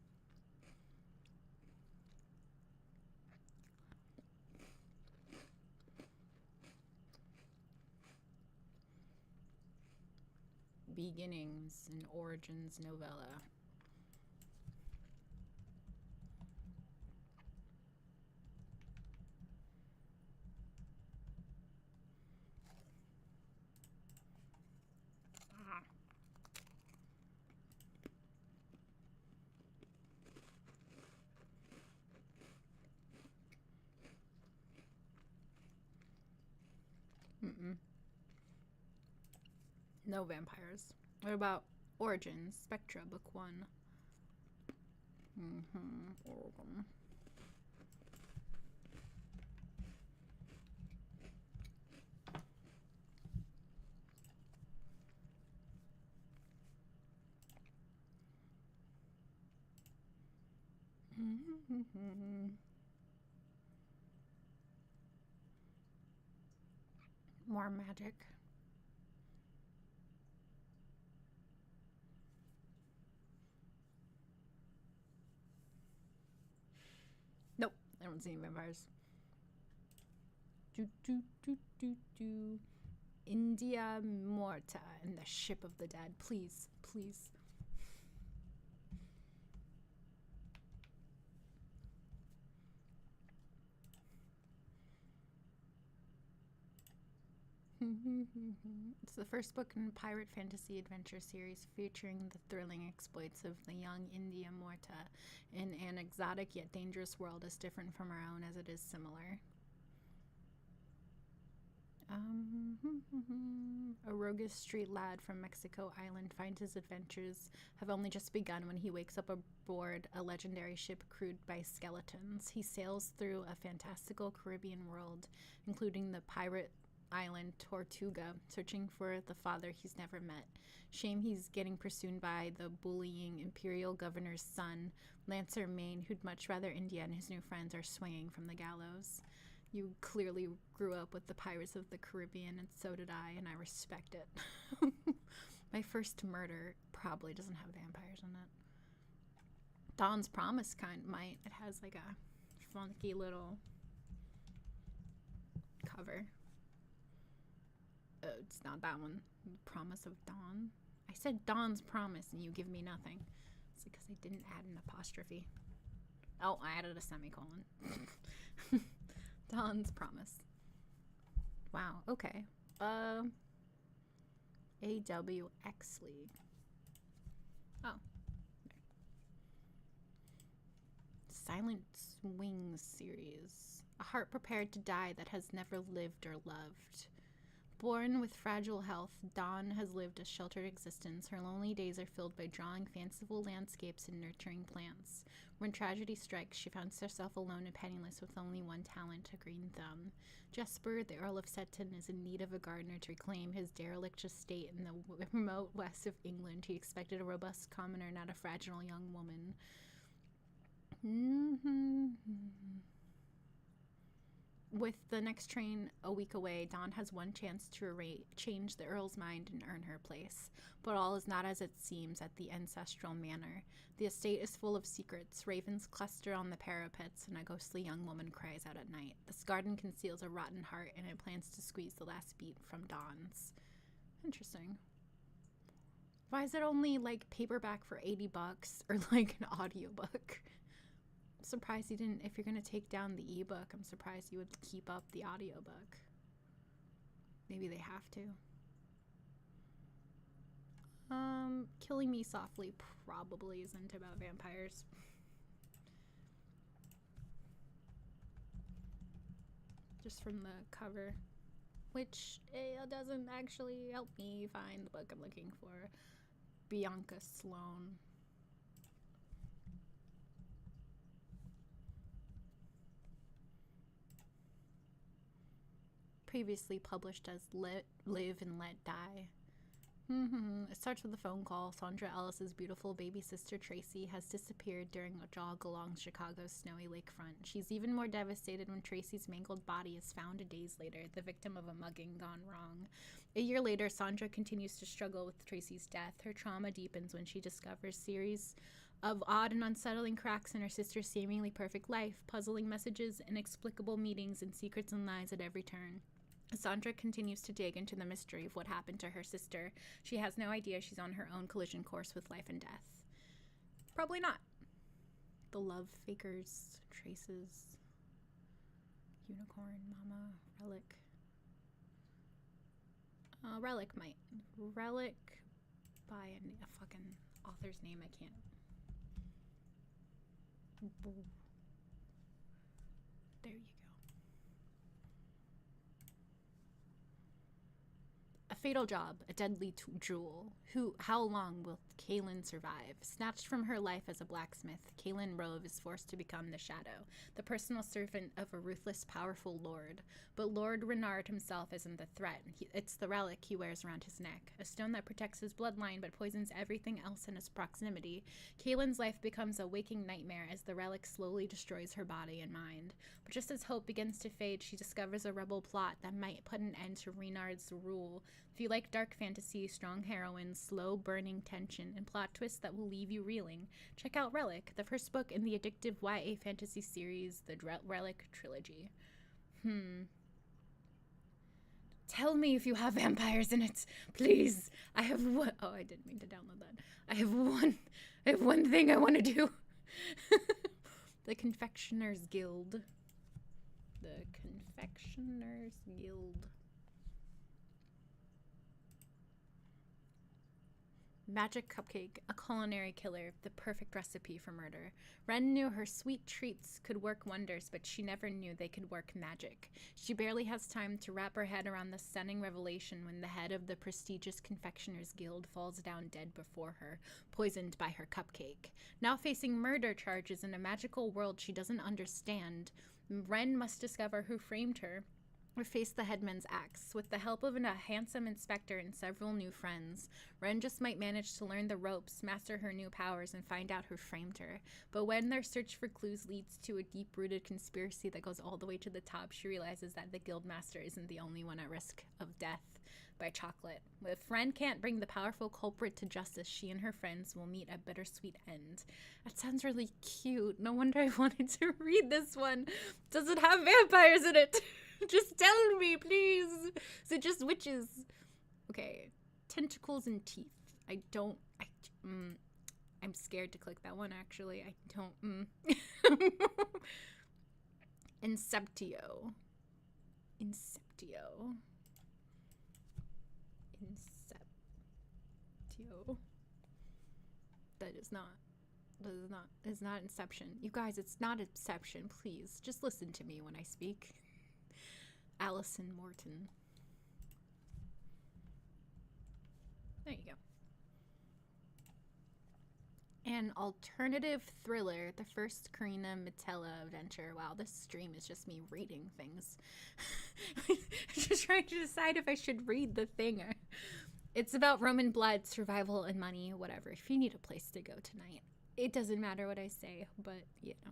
Beginnings and Origins novella. No vampires. What about Origins, Spectra, Book 1? Oregon. More magic. Nope, I don't see any vampires. India Morta and the Ship of the Dead. Please, please. It's the first book in a pirate fantasy adventure series featuring the thrilling exploits of the young India Morta in an exotic yet dangerous world as different from our own as it is similar. A roguish street lad from Mexico Island finds his adventures have only just begun when he wakes up aboard a legendary ship crewed by skeletons. He sails through a fantastical Caribbean world, including the pirate island Tortuga, searching for the father he's never met. Shame he's getting pursued by the bullying imperial governor's son, Lancer Maine, who'd much rather India and his new friends are swinging from the gallows. You clearly grew up with the Pirates of the Caribbean, and so did I, and I respect it. My first murder probably doesn't have vampires in it. Dawn's Promise kind might. It has like a funky little cover. It's not that one. Promise of Dawn. I said Dawn's Promise and you give me nothing. It's because I didn't add an apostrophe. Oh, I added a semicolon. Dawn's Promise. Wow, okay. A.W. Exley. Oh. Silent Wings series. A heart prepared to die that has never lived or loved. Born with fragile health, Dawn has lived a sheltered existence. Her lonely days are filled by drawing fanciful landscapes and nurturing plants. When tragedy strikes, she finds herself alone and penniless with only one talent, a green thumb. Jesper, the Earl of Seton, is in need of a gardener to reclaim his derelict estate in the remote west of England. He expected a robust commoner, not a fragile young woman. With the next train a week away, Dawn has one chance to change the Earl's mind and earn her place. But all is not as it seems at the ancestral manor. The estate is full of secrets. Ravens cluster on the parapets, and a ghostly young woman cries out at night. This garden conceals a rotten heart, and it plans to squeeze the last beat from Dawn's. Interesting. Why is it only, like, paperback for $80 or, like, an audiobook? Surprised you didn't. If you're gonna take down the ebook, I'm surprised you would keep up the audiobook. Maybe they have to. Killing Me Softly probably isn't about vampires. Just from the cover, which doesn't actually help me find the book I'm looking for. Bianca Sloane. previously published as Live and Let Die. It starts with a phone call. Sandra Ellis's beautiful baby sister Tracy has disappeared during a jog along Chicago's snowy lakefront. She's even more devastated when Tracy's mangled body is found days later, the victim of a mugging gone wrong. A year later, Sandra continues to struggle with Tracy's death. Her trauma deepens when she discovers series of odd and unsettling cracks in her sister's seemingly perfect life, puzzling messages, inexplicable meetings, and secrets and lies at every turn. Sandra continues to dig into the mystery of what happened to her sister. She has no idea she's on her own collision course with life and death. Probably not. The love fakers, traces, unicorn, mama, relic. Relic might. Relic by a fucking author's name I can't. There you go. A fatal job, a deadly jewel. How long will Kaylin survive? Snatched from her life as a blacksmith, Kaylin Rove is forced to become the Shadow, the personal servant of a ruthless, powerful lord. But Lord Renard himself isn't the threat. It's the relic he wears around his neck, a stone that protects his bloodline but poisons everything else in its proximity. Kaylin's life becomes a waking nightmare as the relic slowly destroys her body and mind. But just as hope begins to fade, she discovers a rebel plot that might put an end to Renard's rule. If you like dark fantasy, strong heroines, slow burning tension, and plot twists that will leave you reeling, check out Relic, the first book in the addictive YA fantasy series, the Relic Trilogy. Tell me if you have vampires in it, please. I have one. Oh, I didn't mean to download that. I have one thing I want to do. The Confectioner's Guild. The Confectioner's Guild. Magic cupcake, a culinary killer, the perfect recipe for murder. Wren knew her sweet treats could work wonders, but she never knew they could work magic. She barely has time to wrap her head around the stunning revelation when the head of the prestigious Confectioner's Guild falls down dead before her, poisoned by her cupcake. Now facing murder charges in a magical world she doesn't understand, Wren must discover who framed her, or face the headman's axe. With the help of a handsome inspector and several new friends, Wren just might manage to learn the ropes, master her new powers, and find out who framed her. But when their search for clues leads to a deep-rooted conspiracy that goes all the way to the top, she realizes that the guildmaster isn't the only one at risk of death by chocolate. If Wren can't bring the powerful culprit to justice, she and her friends will meet a bittersweet end. That sounds really cute. No wonder I wanted to read this one. Does it have vampires in it? Just tell me, please. Is it just witches? Okay. Tentacles and teeth. I'm scared to click that one, actually. I don't. Inceptio. That is not Inception. You guys, it's not Inception. Please, just listen to me when I speak. Allison Morton. There you go. An alternative thriller, the first Karina Mitella adventure. Wow, this stream is just me reading things. I'm just trying to decide if I should read the thing. It's about Roman blood, survival, and money, whatever. If you need a place to go tonight, it doesn't matter what I say, but, you know.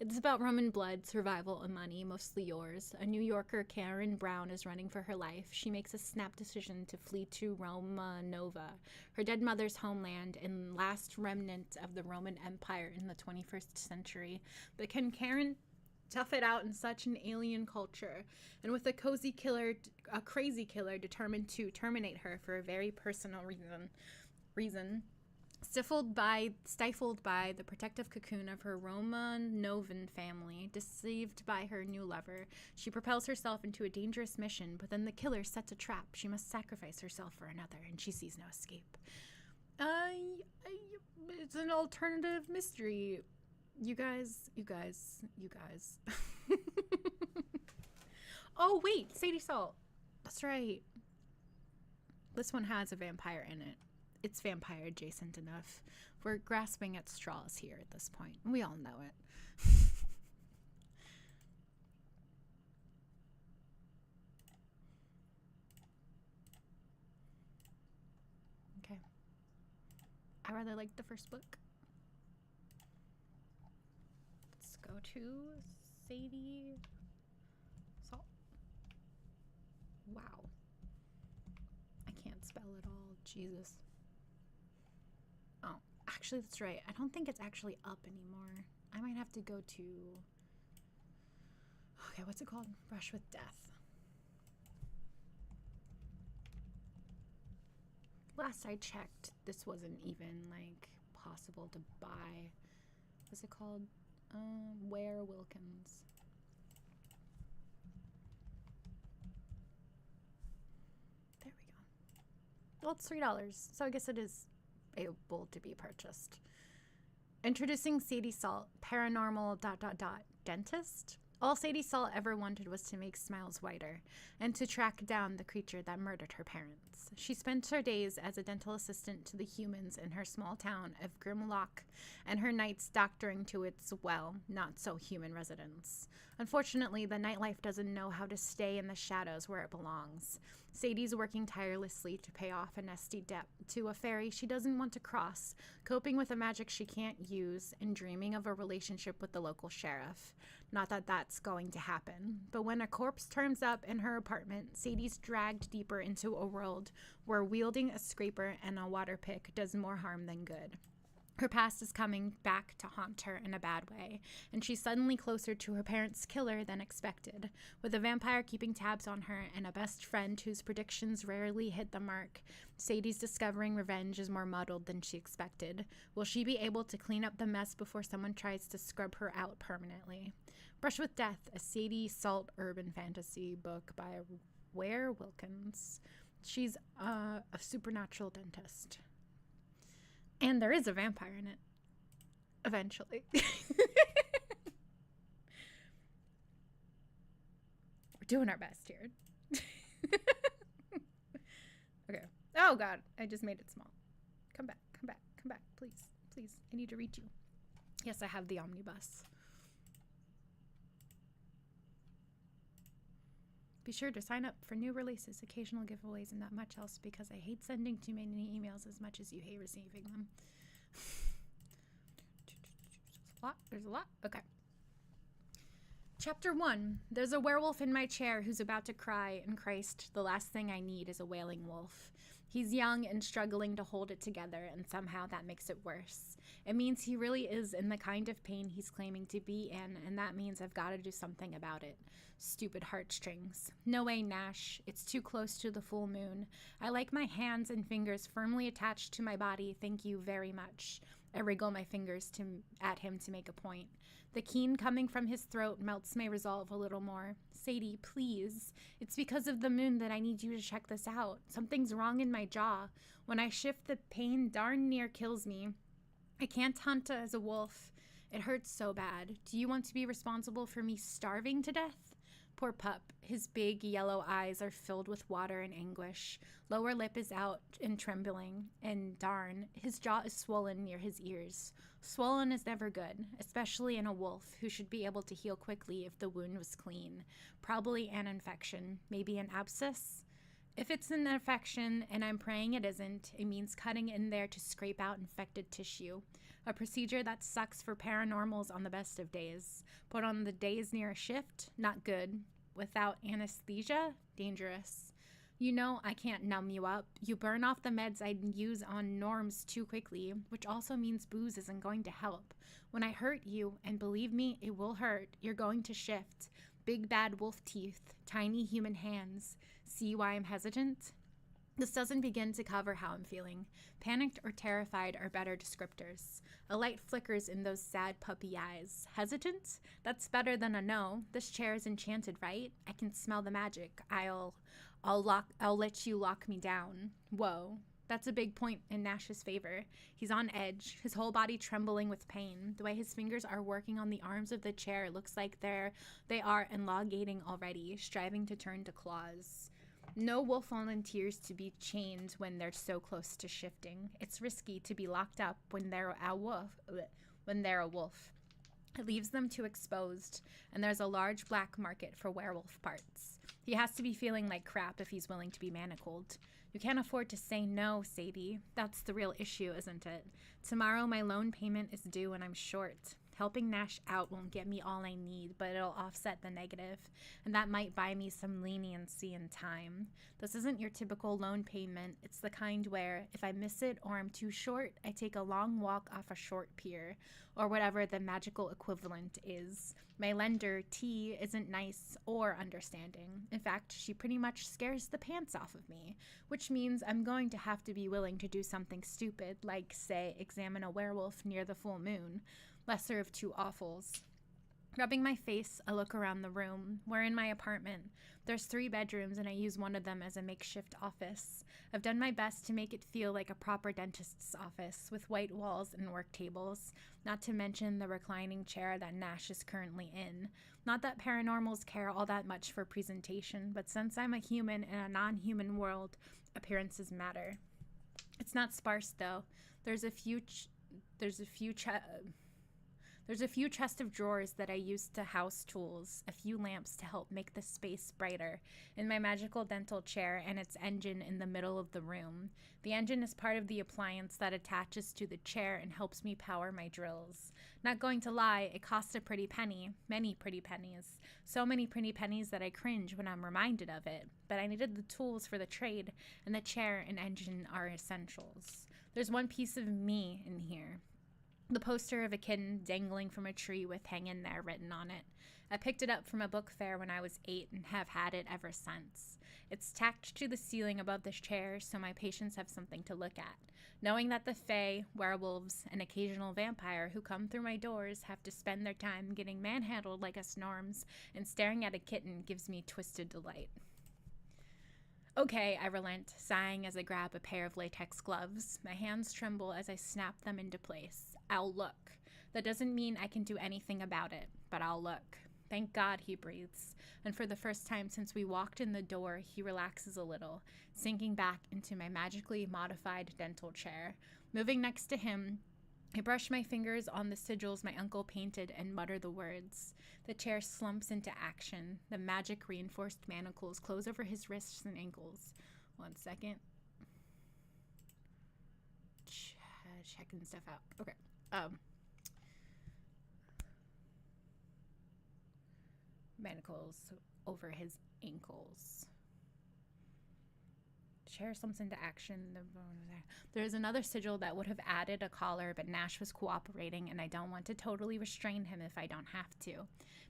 It's about Roman blood, survival, and money, mostly yours. A New Yorker, Karen Brown, is running for her life. She makes a snap decision to flee to Roma Nova, her dead mother's homeland and last remnant of the Roman Empire in the 21st century. But can Karen tough it out in such an alien culture? And with a crazy killer determined to terminate her for a very personal reason. Stifled by the protective cocoon of her Romanovan family, deceived by her new lover, she propels herself into a dangerous mission, but then the killer sets a trap. She must sacrifice herself for another, and she sees no escape. It's an alternative mystery. You guys. Oh, wait, Sadie Salt. That's right. This one has a vampire in it. It's vampire adjacent enough. We're grasping at straws here at this point. We all know it. I rather like the first book. Let's go to Sadie Salt. Wow. I can't spell it all. Jesus. Oh, actually, that's right. I don't think it's actually up anymore. I might have to go to... Okay, what's it called? Brush with Death. Last I checked, this wasn't even, like, possible to buy. What's it called? Ware Wilkins. There we go. Well, it's $3, so I guess it is able to be purchased. Introducing Sadie Salt, paranormal ... dentist. All Sadie Salt ever wanted was to make smiles whiter and to track down the creature that murdered her parents. She spent her days as a dental assistant to the humans in her small town of Grimlock and her nights doctoring to its, well, not so human residents. Unfortunately, the nightlife doesn't know how to stay in the shadows where it belongs. Sadie's working tirelessly to pay off a nasty debt to a ferry she doesn't want to cross, coping with a magic she can't use, and dreaming of a relationship with the local sheriff. Not that that's going to happen, but when a corpse turns up in her apartment, Sadie's dragged deeper into a world where wielding a scraper and a water pick does more harm than good. Her past is coming back to haunt her in a bad way, and she's suddenly closer to her parents' killer than expected. With a vampire keeping tabs on her and a best friend whose predictions rarely hit the mark, Sadie's discovering revenge is more muddled than she expected. Will she be able to clean up the mess before someone tries to scrub her out permanently? Brush with Death, a Sadie Salt urban fantasy book by Ware Wilkins. She's a supernatural dentist. And there is a vampire in it. Eventually. We're doing our best here. Okay. Oh, God. I just made it small. Come back. Come back. Come back. Please. Please. I need to reach you. Yes, I have the omnibus. Be sure to sign up for new releases, occasional giveaways, and not much else because I hate sending too many emails as much as you hate receiving them. There's a lot. Okay. Chapter 1. There's a werewolf in my chair who's about to cry, and Christ, the last thing I need is a wailing wolf. He's young and struggling to hold it together, and somehow that makes it worse. It means he really is in the kind of pain he's claiming to be in, and that means I've got to do something about it. Stupid heartstrings. No way, Nash. It's too close to the full moon. I like my hands and fingers firmly attached to my body, thank you very much. I wriggle my fingers at him to make a point. The keen coming from his throat melts my resolve a little more. Sadie, please. It's because of the moon that I need you to check this out. Something's wrong in my jaw. When I shift, the pain darn near kills me. I can't hunt as a wolf. It hurts so bad. Do you want to be responsible for me starving to death? Poor pup. His big yellow eyes are filled with water and anguish. Lower lip is out and trembling, and darn, his jaw is swollen near his ears. Swollen is never good, especially in a wolf who should be able to heal quickly if the wound was clean. Probably an infection, maybe an abscess. If it's an infection, and I'm praying it isn't, it means cutting in there to scrape out infected tissue. A procedure that sucks for paranormals on the best of days. But on the days near a shift, not good. Without anesthesia, dangerous. You know I can't numb you up. You burn off the meds I'd use on norms too quickly, which also means booze isn't going to help. When I hurt you, and believe me, it will hurt, you're going to shift. Big bad wolf teeth, tiny human hands. See why I'm hesitant? This doesn't begin to cover how I'm feeling. Panicked or terrified are better descriptors. A light flickers in those sad puppy eyes. Hesitant? That's better than a no. This chair is enchanted, right? I can smell the magic. I'll let you lock me down. Whoa. That's a big point in Nash's favor. He's on edge, his whole body trembling with pain. The way his fingers are working on the arms of the chair looks like they are elongating already, striving to turn to claws. No wolf volunteers to be chained when they're so close to shifting. It's risky to be locked up when they're a wolf. It leaves them too exposed, and there's a large black market for werewolf parts. He has to be feeling like crap if he's willing to be manacled. You can't afford to say no, Sadie. That's the real issue, isn't it? Tomorrow my loan payment is due and I'm short. Helping Nash out won't get me all I need, but it'll offset the negative, and that might buy me some leniency and time. This isn't your typical loan payment. It's the kind where, if I miss it or I'm too short, I take a long walk off a short pier, or whatever the magical equivalent is. My lender, T, isn't nice or understanding. In fact, she pretty much scares the pants off of me, which means I'm going to have to be willing to do something stupid, like, say, examine a werewolf near the full moon. Lesser of two awfuls. Rubbing my face, I look around the room. We're in my apartment. There's 3 bedrooms and I use one of them as a makeshift office. I've done my best to make it feel like a proper dentist's office, with white walls and work tables, not to mention the reclining chair that Nash is currently in. Not that paranormals care all that much for presentation, but since I'm a human in a non-human world, appearances matter. It's not sparse, though. There's a few chests of drawers that I use to house tools, a few lamps to help make the space brighter, and my magical dental chair and its engine in the middle of the room. The engine is part of the appliance that attaches to the chair and helps me power my drills. Not going to lie, it costs a pretty penny, many pretty pennies. So many pretty pennies that I cringe when I'm reminded of it, but I needed the tools for the trade, and the chair and engine are essentials. There's one piece of me in here. The poster of a kitten dangling from a tree with "hang in there" written on it. I picked it up from a book fair when I was 8 and have had it ever since. It's tacked to the ceiling above the chair so my patients have something to look at. Knowing that the fae, werewolves, and occasional vampire who come through my doors have to spend their time getting manhandled like us norms and staring at a kitten gives me twisted delight. Okay, I relent, sighing as I grab a pair of latex gloves. My hands tremble as I snap them into place. I'll look. That doesn't mean I can do anything about it, but I'll look. Thank God, he breathes, and for the first time since we walked in the door, he relaxes a little, sinking back into my magically modified dental chair. Moving next to him, I brush my fingers on the sigils my uncle painted and mutter the words. The chair slumps into action. The magic-reinforced manacles close over his wrists and ankles. 1 second. Checking stuff out. Okay. Manacles over his ankles. Chair slumps into action. There's another sigil that would have added a collar, but Nash was cooperating, and I don't want to totally restrain him if I don't have to.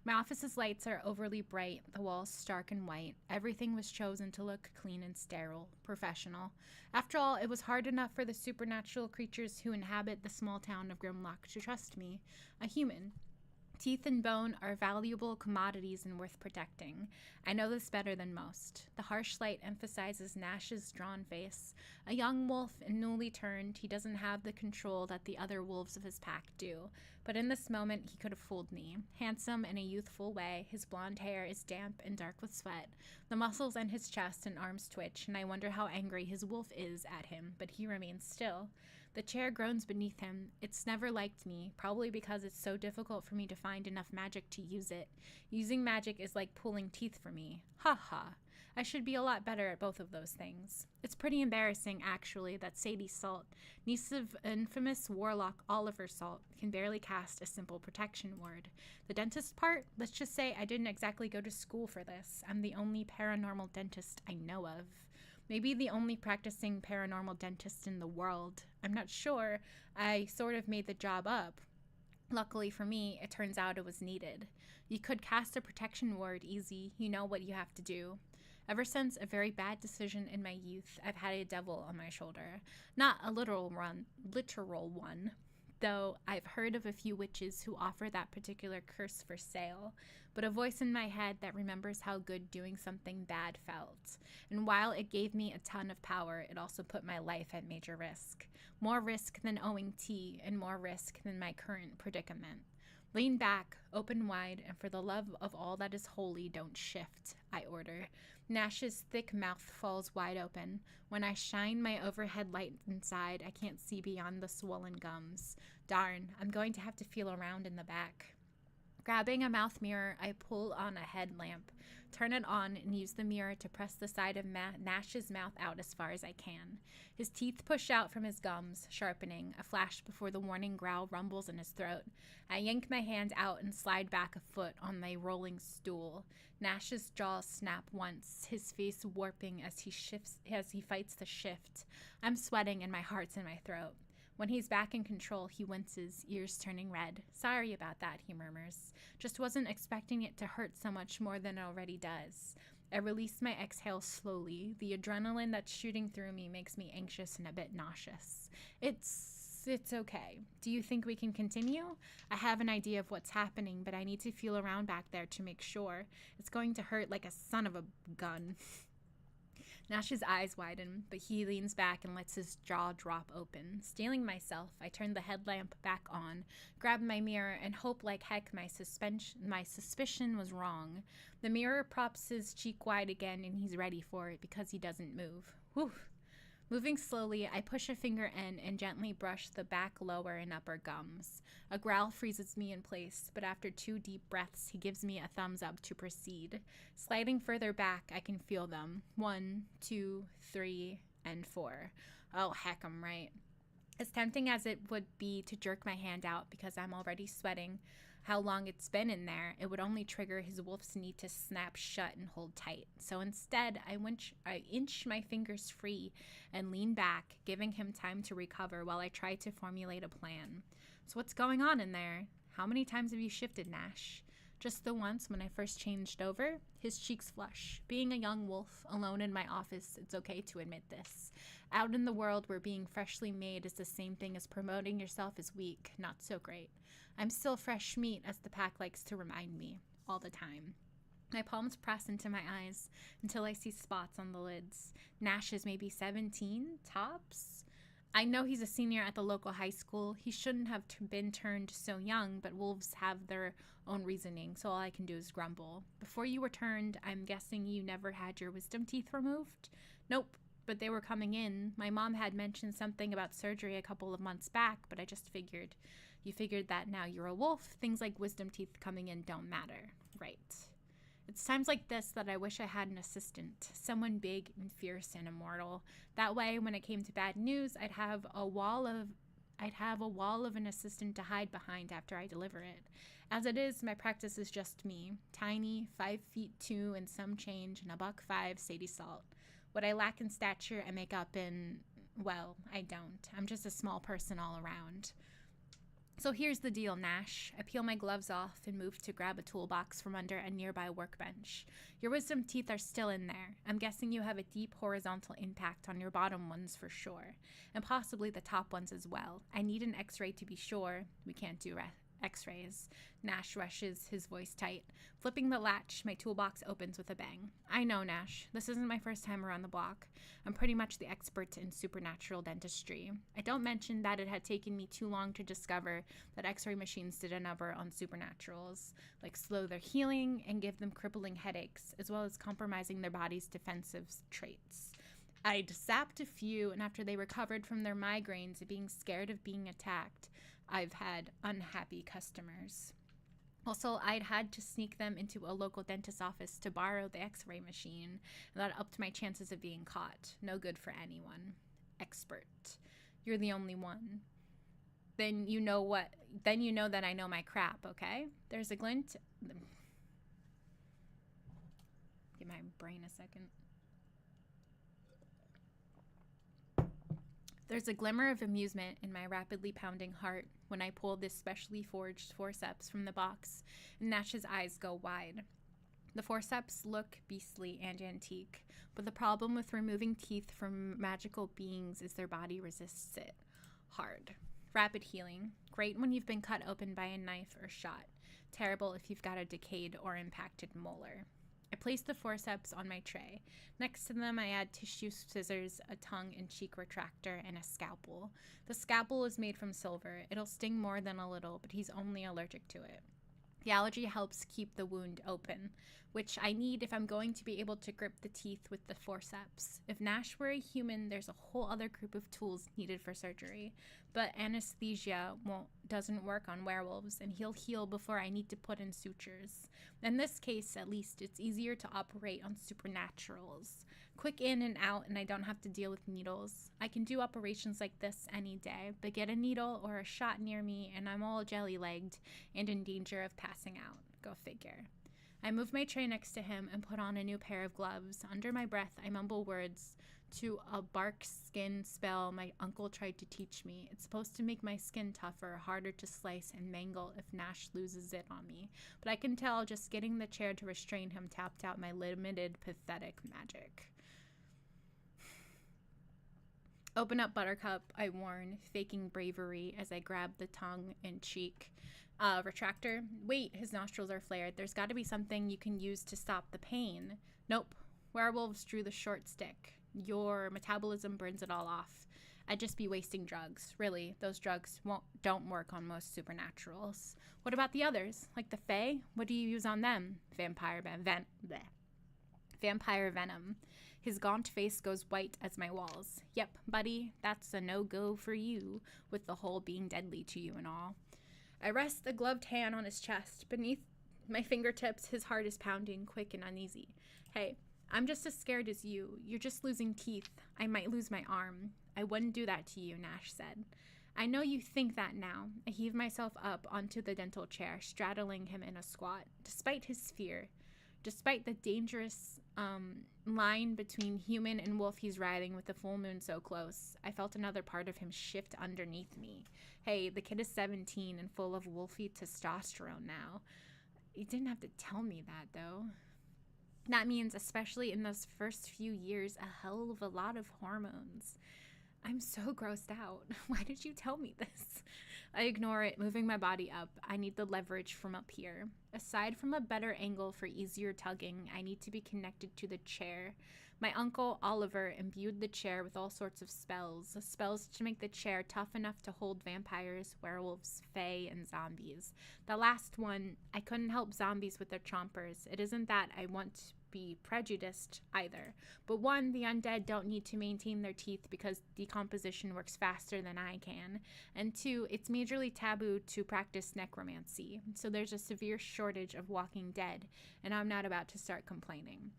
My office's lights are overly bright, the walls stark and white. Everything was chosen to look clean and sterile, professional. After all, it was hard enough for the supernatural creatures who inhabit the small town of Grimlock to trust me, a human. Teeth and bone are valuable commodities and worth protecting. I know this better than most. The harsh light emphasizes Nash's drawn face. A young wolf and newly turned, he doesn't have the control that the other wolves of his pack do. But in this moment, he could have fooled me. Handsome in a youthful way, his blonde hair is damp and dark with sweat. The muscles in his chest and arms twitch, and I wonder how angry his wolf is at him, but he remains still. The chair groans beneath him. It's never liked me, probably because it's so difficult for me to find enough magic to use it. Using magic is like pulling teeth for me. Ha ha. I should be a lot better at both of those things. It's pretty embarrassing, actually, that Sadie Salt, niece of infamous warlock Oliver Salt, can barely cast a simple protection word. The dentist part? Let's just say I didn't exactly go to school for this. I'm the only paranormal dentist I know of. Maybe the only practicing paranormal dentist in the world. I'm not sure. I sort of made the job up. Luckily for me, it turns out it was needed. You could cast a protection word easy. You know what you have to do. Ever since a very bad decision in my youth, I've had a devil on my shoulder. Not a literal one, though I've heard of a few witches who offer that particular curse for sale, but a voice in my head that remembers how good doing something bad felt. And while it gave me a ton of power, it also put my life at major risk. More risk than owing tea, and more risk than my current predicament. Lean back, open wide, and for the love of all that is holy, don't shift, I order. Nash's thick mouth falls wide open. When I shine my overhead light inside, I can't see beyond the swollen gums. Darn, I'm going to have to feel around in the back. Grabbing a mouth mirror, I pull on a headlamp, turn it on, and use the mirror to press the side of Nash's mouth out as far as I can. His teeth push out from his gums, sharpening, a flash before the warning growl rumbles in his throat. I yank my hand out and slide back a foot on my rolling stool. Nash's jaws snap once, his face warping as he fights the shift. I'm sweating and my heart's in my throat. When he's back in control, he winces, ears turning red. Sorry about that, he murmurs. Just wasn't expecting it to hurt so much more than it already does. I release my exhale slowly. The adrenaline that's shooting through me makes me anxious and a bit nauseous. It's okay. Do you think we can continue? I have an idea of what's happening, but I need to feel around back there to make sure. It's going to hurt like a son of a gun. Nash's eyes widen, but he leans back and lets his jaw drop open. Stealing myself, I turn the headlamp back on, grab my mirror, and hope like heck my suspicion was wrong. The mirror props his cheek wide again, and he's ready for it because he doesn't move. Whew. Moving slowly, I push a finger in and gently brush the back, lower, and upper gums. A growl freezes me in place, but after 2 deep breaths, he gives me a thumbs up to proceed. Sliding further back, I can feel them. 1, 2, 3, and 4. Oh, heck, I'm right. As tempting as it would be to jerk my hand out because I'm already sweating how long it's been in there, it would only trigger his wolf's need to snap shut and hold tight. So instead, I inch my fingers free and lean back, giving him time to recover while I try to formulate a plan. So what's going on in there? How many times have you shifted, Nash? Just the once when I first changed over. His cheeks flush. Being a young wolf, alone in my office, it's okay to admit this. Out in the world where being freshly made is the same thing as promoting yourself as weak, not so great. I'm still fresh meat, as the pack likes to remind me, all the time. My palms press into my eyes until I see spots on the lids. Nash is maybe 17, tops? I know he's a senior at the local high school. He shouldn't have been turned so young, but wolves have their own reasoning, so all I can do is grumble. Before you were turned, I'm guessing you never had your wisdom teeth removed? Nope, but they were coming in. My mom had mentioned something about surgery a couple of months back, but I just figured. You figured that now you're a wolf, things like wisdom teeth coming in don't matter. Right. It's times like this that I wish I had an assistant, someone big and fierce and immortal. That way, when it came to bad news, I'd have a wall of an assistant to hide behind after I deliver it. As it is, my practice is just me, tiny, 5'2" and some change, and $1.05 Sadie Salt. What I lack in stature, I make up in, well, I don't. I'm just a small person all around. So here's the deal, Nash. I peel my gloves off and move to grab a toolbox from under a nearby workbench. Your wisdom teeth are still in there. I'm guessing you have a deep horizontal impact on your bottom ones for sure, and possibly the top ones as well. I need an x-ray to be sure. We can't do x-rays. Nash rushes, his voice tight. Flipping the latch, my toolbox opens with a bang. I know, Nash. This isn't my first time around the block. I'm pretty much the expert in supernatural dentistry. I don't mention that it had taken me too long to discover that x-ray machines did a number on supernaturals, like slow their healing and give them crippling headaches, as well as compromising their body's defensive traits. I'd zapped a few, and after they recovered from their migraines and being scared of being attacked, I've had unhappy customers. Also, I'd had to sneak them into a local dentist's office to borrow the x-ray machine, and that upped my chances of being caught. No good for anyone. Expert. You're the only one. Then you know that I know my crap, okay? There's a glint. Give my brain a second. There's a glimmer of amusement in my rapidly pounding heart when I pull this specially forged forceps from the box, and Nash's eyes go wide. The forceps look beastly and antique, but the problem with removing teeth from magical beings is their body resists it. Hard. Rapid healing. Great when you've been cut open by a knife or shot. Terrible if you've got a decayed or impacted molar. I place the forceps on my tray. Next to them, I add tissue scissors, a tongue and cheek retractor, and a scalpel. The scalpel is made from silver. It'll sting more than a little, but he's only allergic to it. The allergy helps keep the wound open, which I need if I'm going to be able to grip the teeth with the forceps. If Nash were a human, there's a whole other group of tools needed for surgery, but anesthesia doesn't work on werewolves, and he'll heal before I need to put in sutures. In this case, at least, it's easier to operate on supernaturals. Quick in and out, and I don't have to deal with needles. I can do operations like this any day, but get a needle or a shot near me, and I'm all jelly-legged and in danger of passing out. Go figure. I move my tray next to him and put on a new pair of gloves. Under my breath, I mumble words to a bark skin spell my uncle tried to teach me. It's supposed to make my skin tougher, harder to slice and mangle if Nash loses it on me. But I can tell just getting the chair to restrain him tapped out my limited, pathetic magic. Open up, Buttercup, I warn, faking bravery as I grab the tongue and cheek. Retractor? Wait, his nostrils are flared. There's got to be something you can use to stop the pain. Nope. Werewolves drew the short stick. Your metabolism burns it all off. I'd just be wasting drugs. Really, those drugs don't work on most supernaturals. What about the others? Like the Fae? What do you use on them? Vampire venom. His gaunt face goes white as my walls. Yep, buddy, that's a no-go for you, with the hole being deadly to you and all. I rest a gloved hand on his chest. Beneath my fingertips, his heart is pounding, quick and uneasy. Hey, I'm just as scared as you. You're just losing teeth. I might lose my arm. I wouldn't do that to you, Nash said. I know you think that now. I heave myself up onto the dental chair, straddling him in a squat. Despite his fear, despite the dangerous line between human and wolf he's riding with the full moon so close, I felt another part of him shift underneath me. Hey, the kid is 17 and full of wolfy testosterone now. You didn't have to tell me that, though. That means, especially in those first few years, a hell of a lot of hormones. I'm so grossed out. Why did you tell me this? I ignore it, moving my body up. I need the leverage from up here. Aside from a better angle for easier tugging, I need to be connected to the chair. My uncle, Oliver, imbued the chair with all sorts of spells to make the chair tough enough to hold vampires, werewolves, fae, and zombies. The last one, I couldn't help zombies with their chompers. It isn't that I want to be prejudiced either. But one, the undead don't need to maintain their teeth because decomposition works faster than I can. And two, it's majorly taboo to practice necromancy. So there's a severe shortage of walking dead, and I'm not about to start complaining.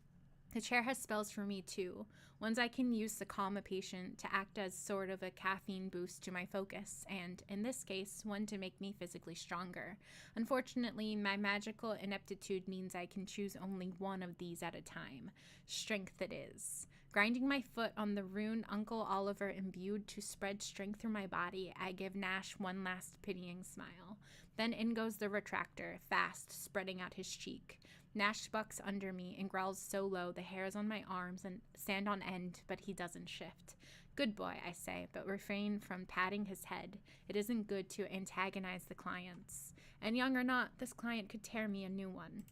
The chair has spells for me too, ones I can use to calm a patient, to act as sort of a caffeine boost to my focus, and, in this case, one to make me physically stronger. Unfortunately, my magical ineptitude means I can choose only one of these at a time. Strength it is. Grinding my foot on the rune Uncle Oliver imbued to spread strength through my body, I give Nash one last pitying smile. Then in goes the retractor, fast, spreading out his cheek. Nash bucks under me and growls so low the hairs on my arms and stand on end, but he doesn't shift. Good boy, I say, but refrain from patting his head. It isn't good to antagonize the clients. And young or not, this client could tear me a new one.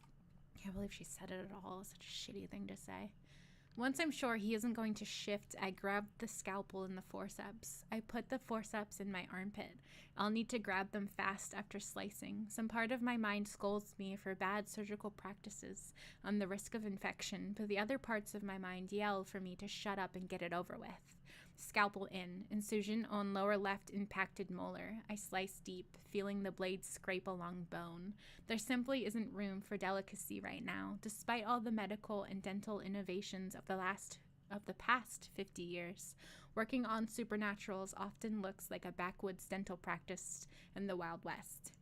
I can't believe she said it at all. Such a shitty thing to say. Once I'm sure he isn't going to shift, I grab the scalpel and the forceps. I put the forceps in my armpit. I'll need to grab them fast after slicing. Some part of my mind scolds me for bad surgical practices on the risk of infection, but the other parts of my mind yell for me to shut up and get it over with. Scalpel in, incision on lower left impacted molar. I slice deep, feeling the blade scrape along bone. There simply isn't room for delicacy right now, despite all the medical and dental innovations of the past 50 years. Working on supernaturals often looks like a backwoods dental practice in the Wild West.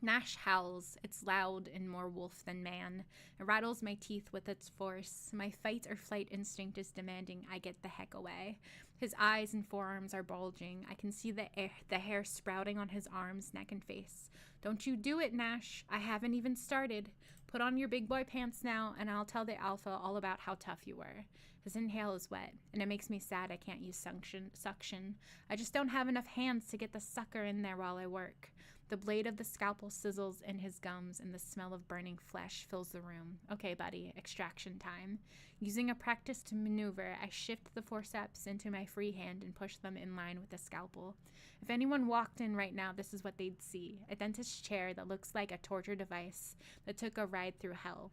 Nash howls. It's loud and more wolf than man. It rattles my teeth with its force. My fight or flight instinct is demanding I get the heck away. His eyes and forearms are bulging. I can see the hair sprouting on his arms, neck, and face. Don't you do it, Nash. I haven't even started. Put on your big boy pants now, and I'll tell the alpha all about how tough you were. His inhale is wet, and it makes me sad I can't use suction. I just don't have enough hands to get the sucker in there while I work. The blade of the scalpel sizzles in his gums, and the smell of burning flesh fills the room. Okay, buddy, extraction time. Using a practiced maneuver, I shift the forceps into my free hand and push them in line with the scalpel. If anyone walked in right now, this is what they'd see. A dentist this chair that looks like a torture device that took a ride through hell.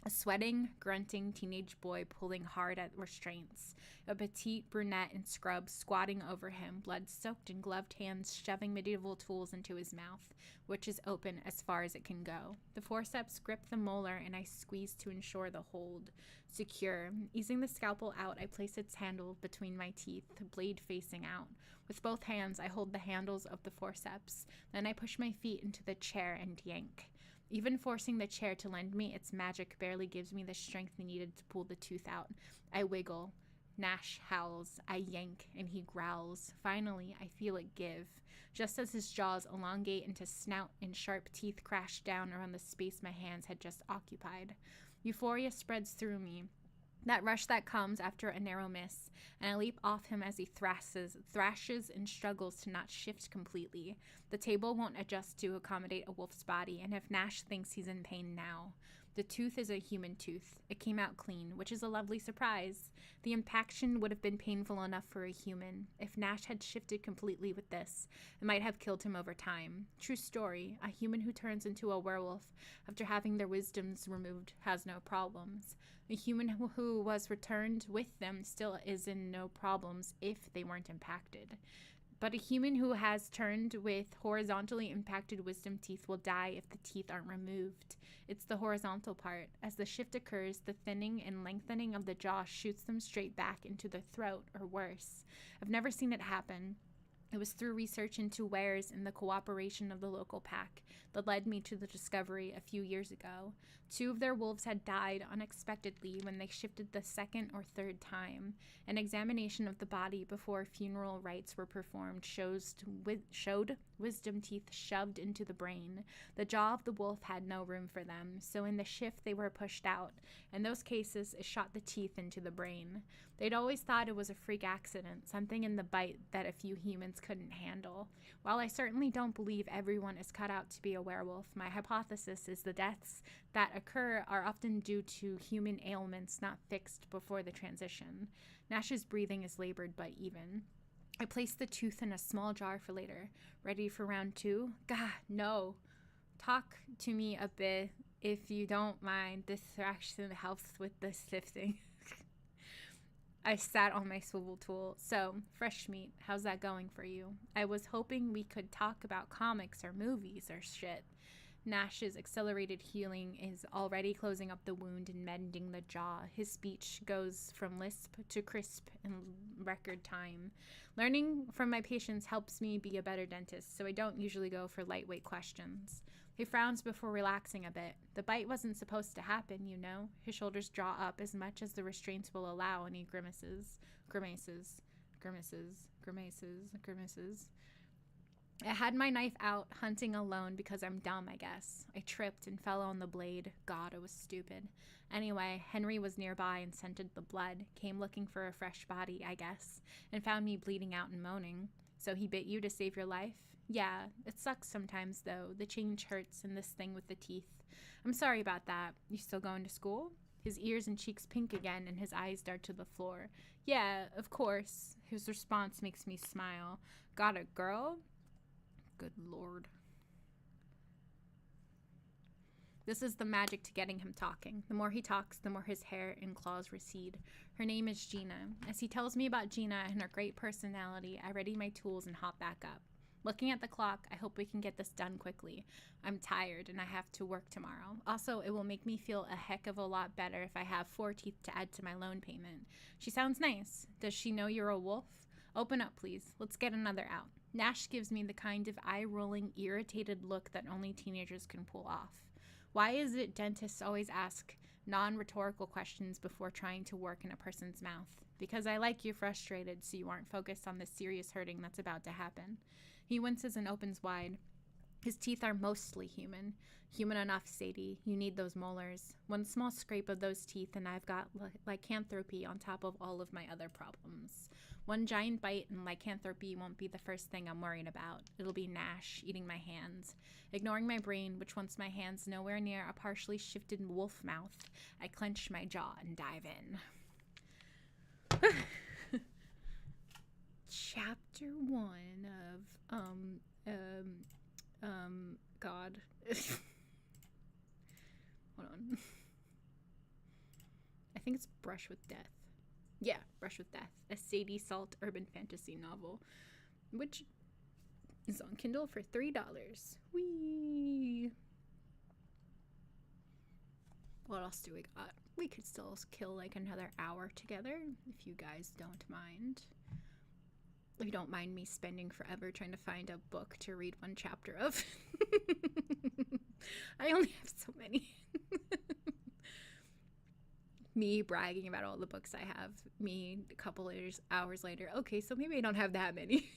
A sweating, grunting teenage boy pulling hard at restraints. A petite brunette in scrubs squatting over him, blood-soaked and gloved hands shoving medieval tools into his mouth, which is open as far as it can go. The forceps grip the molar, and I squeeze to ensure the hold secure. Easing the scalpel out, I place its handle between my teeth, the blade facing out. With both hands, I hold the handles of the forceps. Then I push my feet into the chair and yank. Even forcing the chair to lend me its magic barely gives me the strength needed to pull the tooth out. I wiggle. Nash howls. I yank, and he growls. Finally, I feel it give. Just as his jaws elongate into snout and sharp teeth crash down around the space my hands had just occupied. Euphoria spreads through me. That rush that comes after a narrow miss, and I leap off him as he thrashes and struggles to not shift completely. The table won't adjust to accommodate a wolf's body, and if Nash thinks he's in pain now. The tooth is a human tooth. It came out clean, which is a lovely surprise. The impaction would have been painful enough for a human. If Nash had shifted completely with this, it might have killed him over time. True story, a human who turns into a werewolf after having their wisdoms removed has no problems. A human who was returned with them still is in no problems if they weren't impacted. But a human who has turned with horizontally impacted wisdom teeth will die if the teeth aren't removed. It's the horizontal part. As the shift occurs, the thinning and lengthening of the jaw shoots them straight back into the throat, or worse. I've never seen it happen. It was through research into wares and the cooperation of the local pack that led me to the discovery a few years ago. 2 of their wolves had died unexpectedly when they shifted the second or third time. An examination of the body before funeral rites were performed showed wisdom teeth shoved into the brain. The jaw of the wolf had no room for them, so in the shift they were pushed out. In those cases, it shot the teeth into the brain. They'd always thought it was a freak accident, something in the bite that a few humans couldn't handle. While I certainly don't believe everyone is cut out to be a werewolf, my hypothesis is the deaths that occur are often due to human ailments not fixed before the transition. Nash's breathing is labored but even. I place the tooth in a small jar for later. Ready for round 2? God, no. Talk to me a bit, if you don't mind. This distraction helps with the sifting. I sat on my swivel tool. So, fresh meat, how's that going for you? I was hoping we could talk about comics or movies or shit. Nash's accelerated healing is already closing up the wound and mending the jaw. His speech goes from lisp to crisp in record time. Learning from my patients helps me be a better dentist, so I don't usually go for lightweight questions. He frowns before relaxing a bit. The bite wasn't supposed to happen, you know. His shoulders draw up as much as the restraints will allow, and he grimaces. Grimaces. Grimaces. Grimaces. Grimaces. I had my knife out, hunting alone because I'm dumb, I guess. I tripped and fell on the blade. God, it was stupid. Anyway, Henry was nearby and scented the blood, came looking for a fresh body, I guess, and found me bleeding out and moaning. So he bit you to save your life? Yeah, it sucks sometimes, though. The change hurts and this thing with the teeth. I'm sorry about that. You still going to school? His ears and cheeks pink again, and his eyes dart to the floor. Yeah, of course. His response makes me smile. Got a girl? Good Lord. This is the magic to getting him talking. The more he talks, the more his hair and claws recede. Her name is Gina. As he tells me about Gina and her great personality, I ready my tools and hop back up. Looking at the clock, I hope we can get this done quickly. I'm tired and I have to work tomorrow. Also, it will make me feel a heck of a lot better if I have 4 teeth to add to my loan payment. She sounds nice. Does she know you're a wolf? Open up, please. Let's get another out. Nash gives me the kind of eye-rolling, irritated look that only teenagers can pull off. Why is it dentists always ask non-rhetorical questions before trying to work in a person's mouth? Because I like you frustrated so you aren't focused on the serious hurting that's about to happen. He winces and opens wide. His teeth are mostly human. Human enough, Sadie. You need those molars. One small scrape of those teeth and I've got lycanthropy on top of all of my other problems. One giant bite and lycanthropy won't be the first thing I'm worried about. It'll be Nash eating my hands. Ignoring my brain, which wants my hands nowhere near a partially shifted wolf mouth, I clench my jaw and dive in. Chapter 1 of, God, god. Hold on. I think it's Brush with Death. Yeah, Brush with Death, a Sadie Salt urban fantasy novel, which is on Kindle for $3. Whee! What else do we got? We could still kill like another hour together if you guys don't mind. If you don't mind me spending forever trying to find a book to read one chapter of. I only have so many. Me bragging about all the books I have. Me a couple hours later. Okay, so maybe I don't have that many.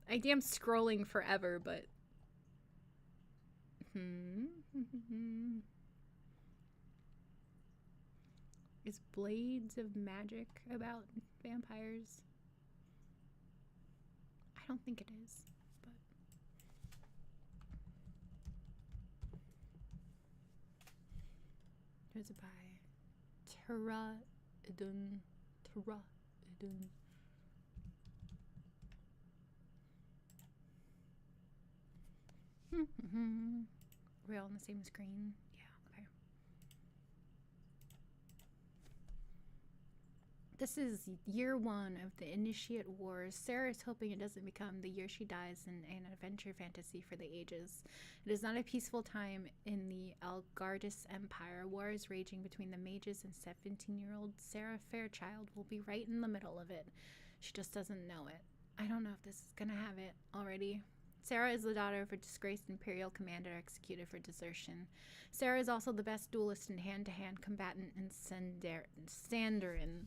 I am scrolling forever, but... Is Blades of Magic about vampires? I don't think it is, but... Who's it by? Tara-Idun. We're all on the same screen. Yeah, okay. This is year 1 of the Initiate Wars. Sarah is hoping it doesn't become the year she dies in an adventure fantasy for the ages. It is not a peaceful time in the Algardis Empire. War is raging between the mages, and 17-year-old Sarah Fairchild will be right in the middle of it. She just doesn't know it. I don't know if this is gonna have it already. Sarah is the daughter of a disgraced Imperial commander executed for desertion. Sarah is also the best duelist and hand-to-hand combatant in Sandrin.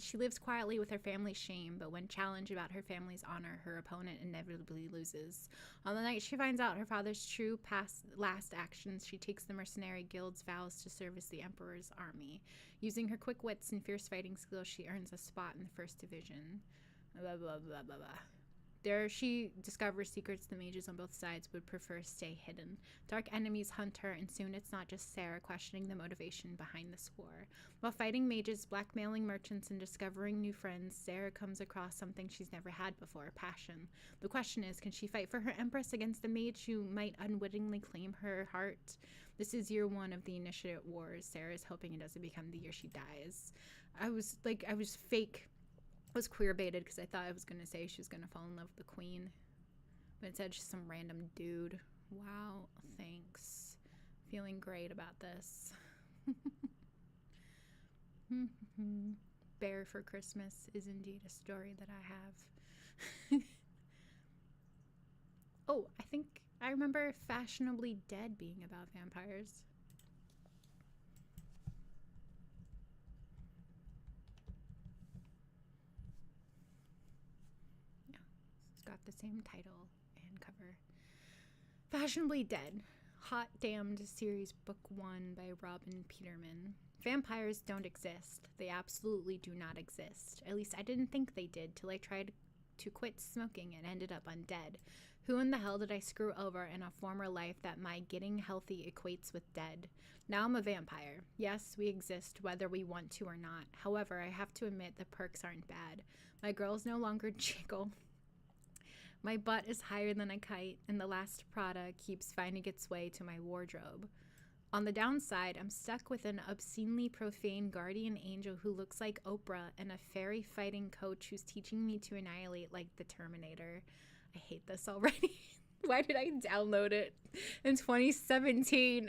She lives quietly with her family's shame, but when challenged about her family's honor, her opponent inevitably loses. On the night she finds out her father's true last actions, she takes the mercenary guild's vows to service the Emperor's army. Using her quick wits and fierce fighting skills, she earns a spot in the 1st Division. Blah, blah, blah, blah, blah. There she discovers secrets the mages on both sides would prefer stay hidden. Dark enemies hunt her, and soon it's not just Sarah questioning the motivation behind this war. While fighting mages, blackmailing merchants, and discovering new friends, Sarah comes across something she's never had before, passion. The question is, can she fight for her empress against a mage who might unwittingly claim her heart? This is year 1 of the Initiate Wars. Sarah is hoping it doesn't become the year she dies. I was queer baited because I thought I was going to say she was going to fall in love with the queen. But instead, she's some random dude. Wow, thanks. Feeling great about this. Bear for Christmas is indeed a story that I have. Oh, I think I remember Fashionably Dead being about vampires. Got the same title and cover. Fashionably Dead, Hot Damned Series Book 1 by Robyn Peterman. Vampires don't exist. They absolutely do not exist. At least I didn't think they did till I tried to quit smoking and ended up undead. Who in the hell did I screw over in a former life that my getting healthy equates with dead? Now I'm a vampire. Yes, we exist whether we want to or not. However, I have to admit the perks aren't bad. My girls no longer jiggle. My butt is higher than a kite, and the last Prada keeps finding its way to my wardrobe. On the downside, I'm stuck with an obscenely profane guardian angel who looks like Oprah and a fairy-fighting coach who's teaching me to annihilate like the Terminator. I hate this already. Why did I download it in 2017?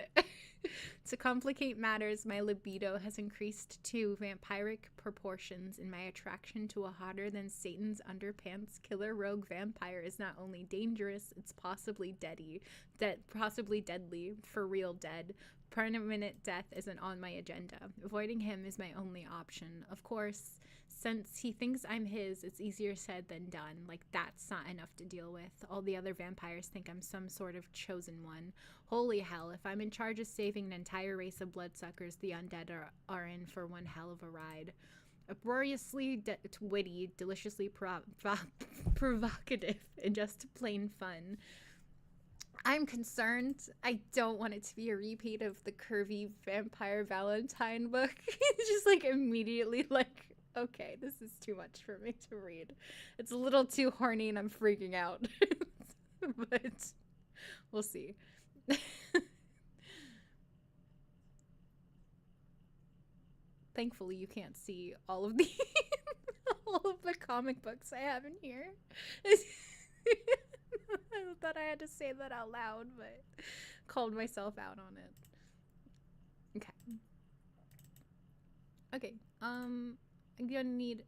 To complicate matters, my libido has increased to vampiric proportions, and my attraction to a hotter than Satan's underpants killer rogue vampire is not only dangerous, it's possibly deadly. For real dead. Permanent death isn't on my agenda. Avoiding him is my only option. Of course, since he thinks I'm his, it's easier said than done. Like, that's not enough to deal with. All the other vampires think I'm some sort of chosen one. Holy hell, if I'm in charge of saving an entire race of bloodsuckers, the undead are in for one hell of a ride. Uproariously witty, deliciously provocative, and just plain fun. I'm concerned. I don't want it to be a repeat of the Curvy vampire Valentine book. It's just like immediately like, okay, this is too much for me to read. It's a little too horny and I'm freaking out. But We'll see. Thankfully, you can't see all of the all of the comic books I have in here. I thought I had to say that out loud, but called myself out on it. Okay. Okay. I'm gonna need.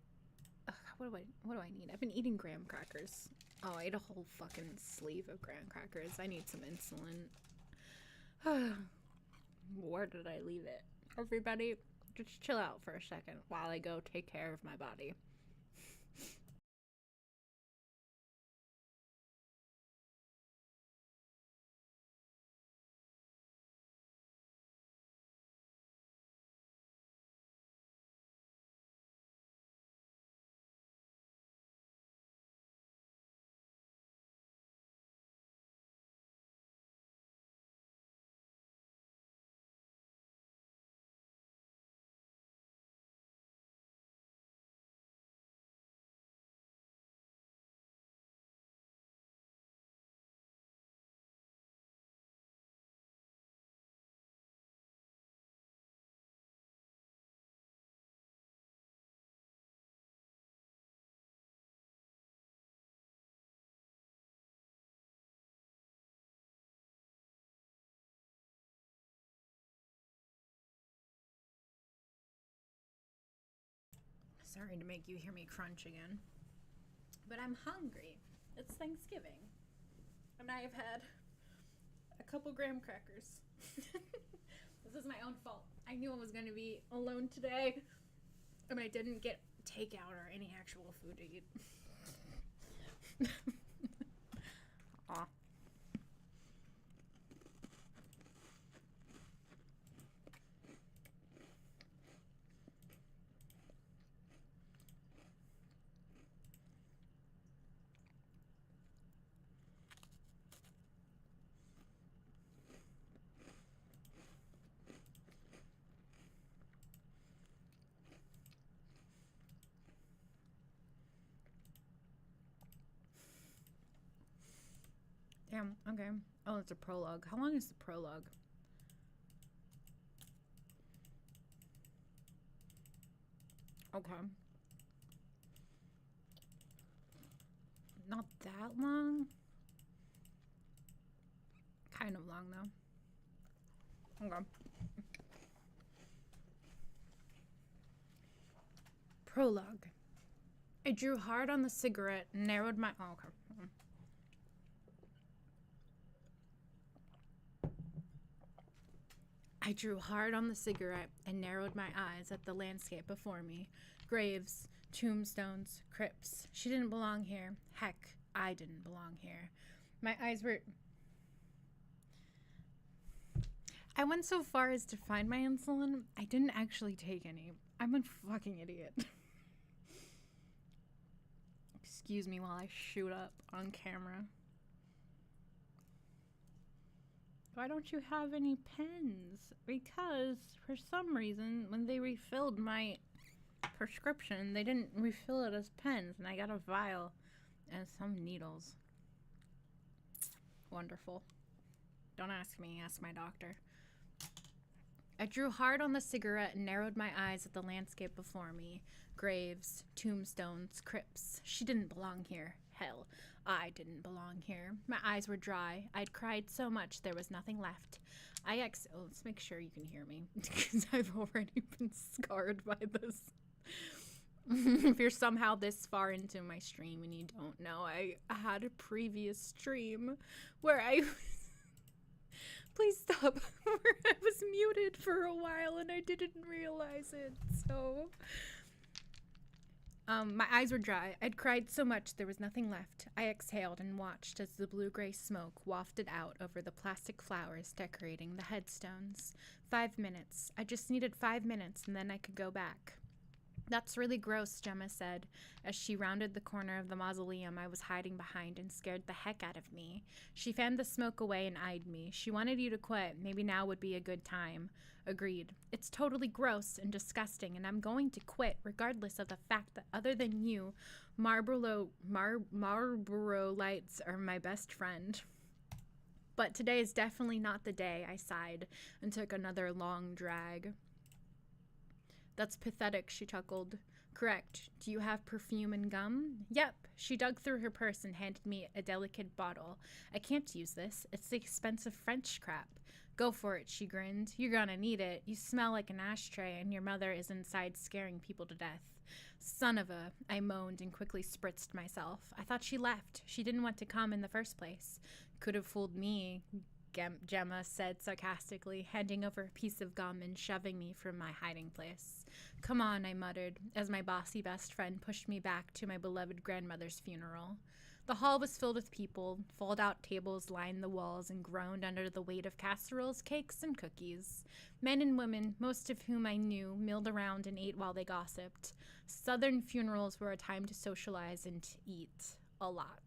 What do I need? I've been eating graham crackers. Oh, I ate a whole fucking sleeve of graham crackers. I need some insulin. Where did I leave it? Everybody, just chill out for a second while I go take care of my body. Sorry to make you hear me crunch again, but I'm hungry. It's Thanksgiving, and I have had a couple graham crackers. This is my own fault. I knew I was going to be alone today, and I didn't get takeout or any actual food to eat. Aw. Damn, okay. Oh, it's a prologue. How long is the prologue? Okay. Not that long. Kind of long, though. Okay. Prologue. I drew hard on the cigarette, narrowed my... Oh, okay. I drew hard on the cigarette and narrowed my eyes at the landscape before me. Graves, tombstones, crypts. She didn't belong here. Heck, I didn't belong here. My eyes were... I went so far as to find my insulin. I didn't actually take any. I'm a fucking idiot. Excuse me while I shoot up on camera. Why don't you have any pens? Because, for some reason, when they refilled my prescription, they didn't refill it as pens, and I got a vial and some needles. Wonderful. Don't ask me, ask my doctor. I drew hard on the cigarette and narrowed my eyes at the landscape before me. Graves, tombstones, crypts. She didn't belong here. Hell, I didn't belong here. My eyes were dry. I'd cried so much there was nothing left. Oh, let's make sure you can hear me, because I've already been scarred by this. If you're somehow this far into my stream and you don't know, I had a previous stream where I... Please stop. I was muted for a while and I didn't realize it, so... My eyes were dry. I'd cried so much there was nothing left. I exhaled and watched as the blue-gray smoke wafted out over the plastic flowers decorating the headstones. 5 minutes. I just needed 5 minutes and then I could go back. That's really gross, Gemma said, as she rounded the corner of the mausoleum I was hiding behind and scared the heck out of me. She fanned the smoke away and eyed me. She wanted you to quit. Maybe now would be a good time. Agreed. It's totally gross and disgusting, and I'm going to quit, regardless of the fact that other than you, Marlboro lights are my best friend. But today is definitely not the day, I sighed and took another long drag. That's pathetic, she chuckled. Correct. Do you have perfume and gum? Yep. She dug through her purse and handed me a delicate bottle. I can't use this. It's the expensive French crap. Go for it, she grinned. You're gonna need it. You smell like an ashtray, and your mother is inside scaring people to death. Son of a, I moaned and quickly spritzed myself. I thought she left. She didn't want to come in the first place. Could have fooled me, Gemma said sarcastically, handing over a piece of gum and shoving me from my hiding place. Come on, I muttered, as my bossy best friend pushed me back to my beloved grandmother's funeral. The hall was filled with people. Fold-out tables lined the walls and groaned under the weight of casseroles, cakes, and cookies. Men and women, most of whom I knew, milled around and ate while they gossiped. Southern funerals were a time to socialize and to eat. A lot.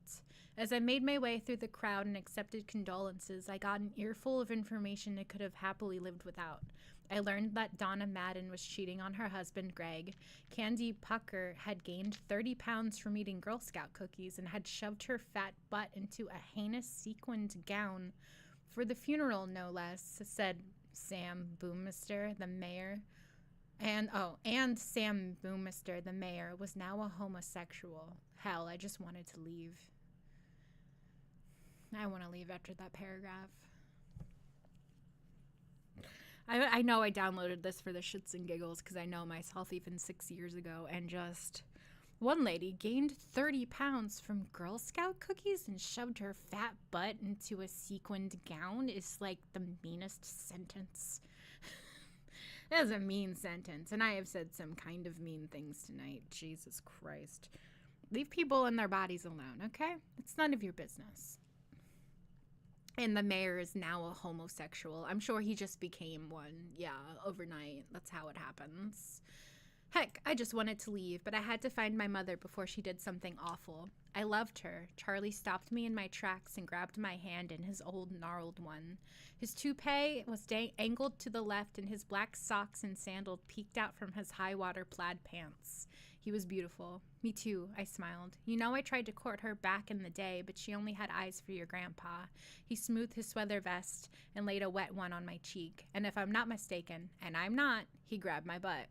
As I made my way through the crowd and accepted condolences, I got an earful of information I could have happily lived without. I learned that Donna Madden was cheating on her husband, Greg. Candy Pucker had gained 30 pounds from eating Girl Scout cookies and had shoved her fat butt into a heinous sequined gown. For the funeral, no less, said Sam Boomister, the mayor. And Sam Boomister, the mayor, was now a homosexual. Hell, I just wanted to leave. I want to leave after that paragraph. I know I downloaded this for the shits and giggles because I know myself even 6 years ago, and just one lady gained 30 pounds from Girl Scout cookies and shoved her fat butt into a sequined gown is like the meanest sentence. That's a mean sentence, and I have said some kind of mean things tonight. Jesus Christ. Leave people and their bodies alone, okay? It's none of your business. And the mayor is now a homosexual. I'm sure he just became one. Yeah, overnight. That's how it happens. Heck, I just wanted to leave, but I had to find my mother before she did something awful. I loved her. Charlie stopped me in my tracks and grabbed my hand in his old gnarled one. His toupee was angled to the left, and his black socks and sandal peeked out from his high-water plaid pants. He was beautiful. Me too, I smiled. You know I tried to court her back in the day, but she only had eyes for your grandpa. He smoothed his sweater vest and laid a wet one on my cheek, and if I'm not mistaken, and I'm not, he grabbed my butt.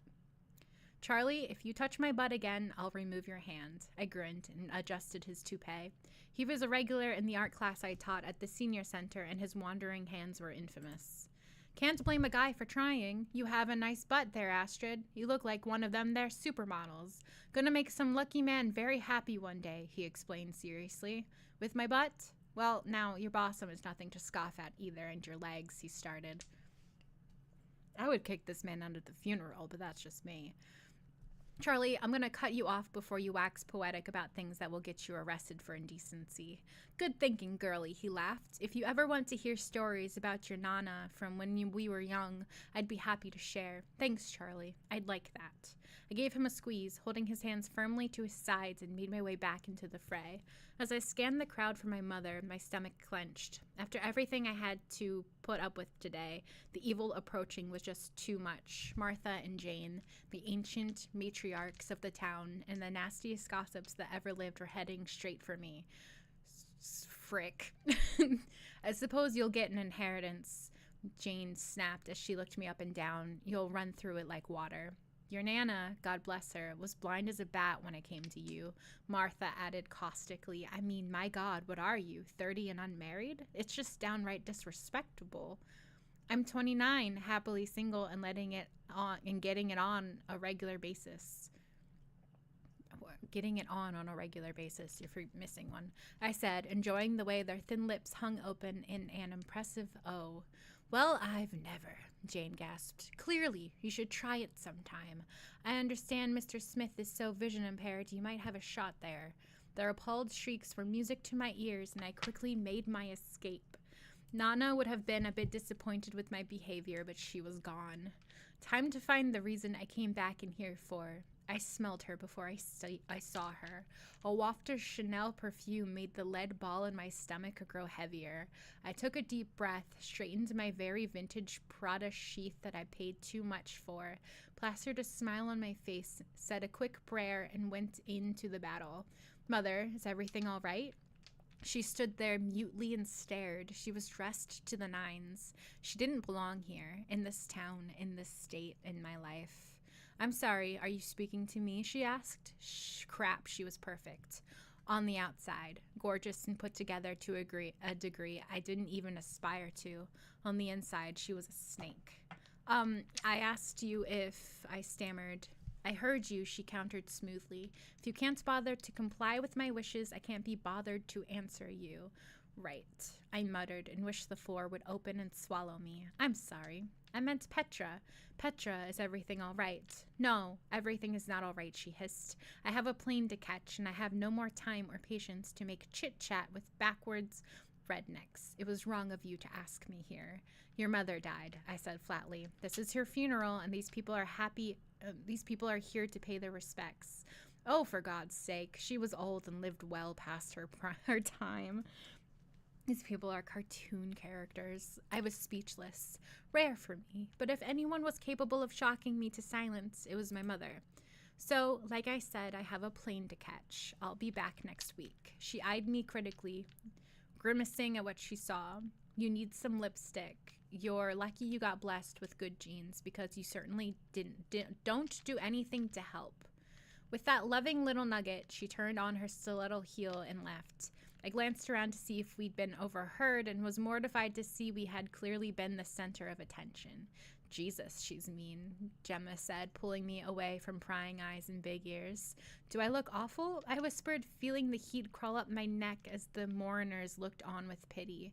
Charlie, if you touch my butt again, I'll remove your hand. I grinned and adjusted his toupee. He was a regular in the art class I taught at the senior center, and his wandering hands were infamous. Can't blame a guy for trying. You have a nice butt there, Astrid. You look like one of them there supermodels. Gonna make some lucky man very happy one day, he explained seriously. With my butt? Well, now, your bosom is nothing to scoff at either, and your legs, he started. I would kick this man out of the funeral, but that's just me. Charlie, I'm going to cut you off before you wax poetic about things that will get you arrested for indecency. Good thinking, girlie, he laughed. If you ever want to hear stories about your Nana from when we were young, I'd be happy to share. Thanks, Charlie. I'd like that. I gave him a squeeze, holding his hands firmly to his sides, and made my way back into the fray. As I scanned the crowd for my mother, my stomach clenched. After everything I had to put up with today, the evil approaching was just too much. Martha and Jane, the ancient matriarchs of the town, and the nastiest gossips that ever lived were heading straight for me. Frick. I suppose you'll get an inheritance, Jane snapped as she looked me up and down. You'll run through it like water. Your Nana, God bless her, was blind as a bat when I came to you, Martha added caustically. I mean, my God, what are you, 30 and unmarried? It's just downright disrespectable. I'm 29, happily single and getting it on a regular basis. Getting it on a regular basis, if you're missing one, I said, enjoying the way their thin lips hung open in an impressive O. Well, I've never, Jane gasped. Clearly, you should try it sometime. I understand Mr. Smith is so vision impaired you might have a shot there. Their appalled shrieks were music to my ears, and I quickly made my escape. Nana would have been a bit disappointed with my behavior, but she was gone. Time to find the reason I came back in here for. I smelled her before I saw her. A waft of Chanel perfume made the lead ball in my stomach grow heavier. I took a deep breath, straightened my very vintage Prada sheath that I paid too much for, plastered a smile on my face, said a quick prayer, and went into the battle. Mother, is everything all right? She stood there mutely and stared. She was dressed to the nines. She didn't belong here, in this town, in this state, in my life. I'm sorry, are you speaking to me? She asked. Shh, crap, she was perfect. On the outside, gorgeous and put together to a degree I didn't even aspire to. On the inside, she was a snake. I asked you if I stammered. I heard you, she countered smoothly. If you can't bother to comply with my wishes, I can't be bothered to answer you. Right, I muttered and wished the floor would open and swallow me. I'm sorry. I meant Petra. Petra, is everything all right? No, everything is not all right, she hissed. I have a plane to catch, and I have no more time or patience to make chit-chat with backwards rednecks. It was wrong of you to ask me here. Your mother died, I said flatly. This is her funeral, and these people are here to pay their respects. Oh, for God's sake, she was old and lived well past her time. These people are cartoon characters. I was speechless. Rare for me, but if anyone was capable of shocking me to silence, it was my mother. So, like I said, I have a plane to catch. I'll be back next week. She eyed me critically, grimacing at what she saw. You need some lipstick. You're lucky you got blessed with good genes, because you certainly don't do anything to help. With that loving little nugget, she turned on her stiletto heel and left. I glanced around to see if we'd been overheard and was mortified to see we had clearly been the center of attention. Jesus, she's mean, Gemma said, pulling me away from prying eyes and big ears. Do I look awful? I whispered, feeling the heat crawl up my neck as the mourners looked on with pity.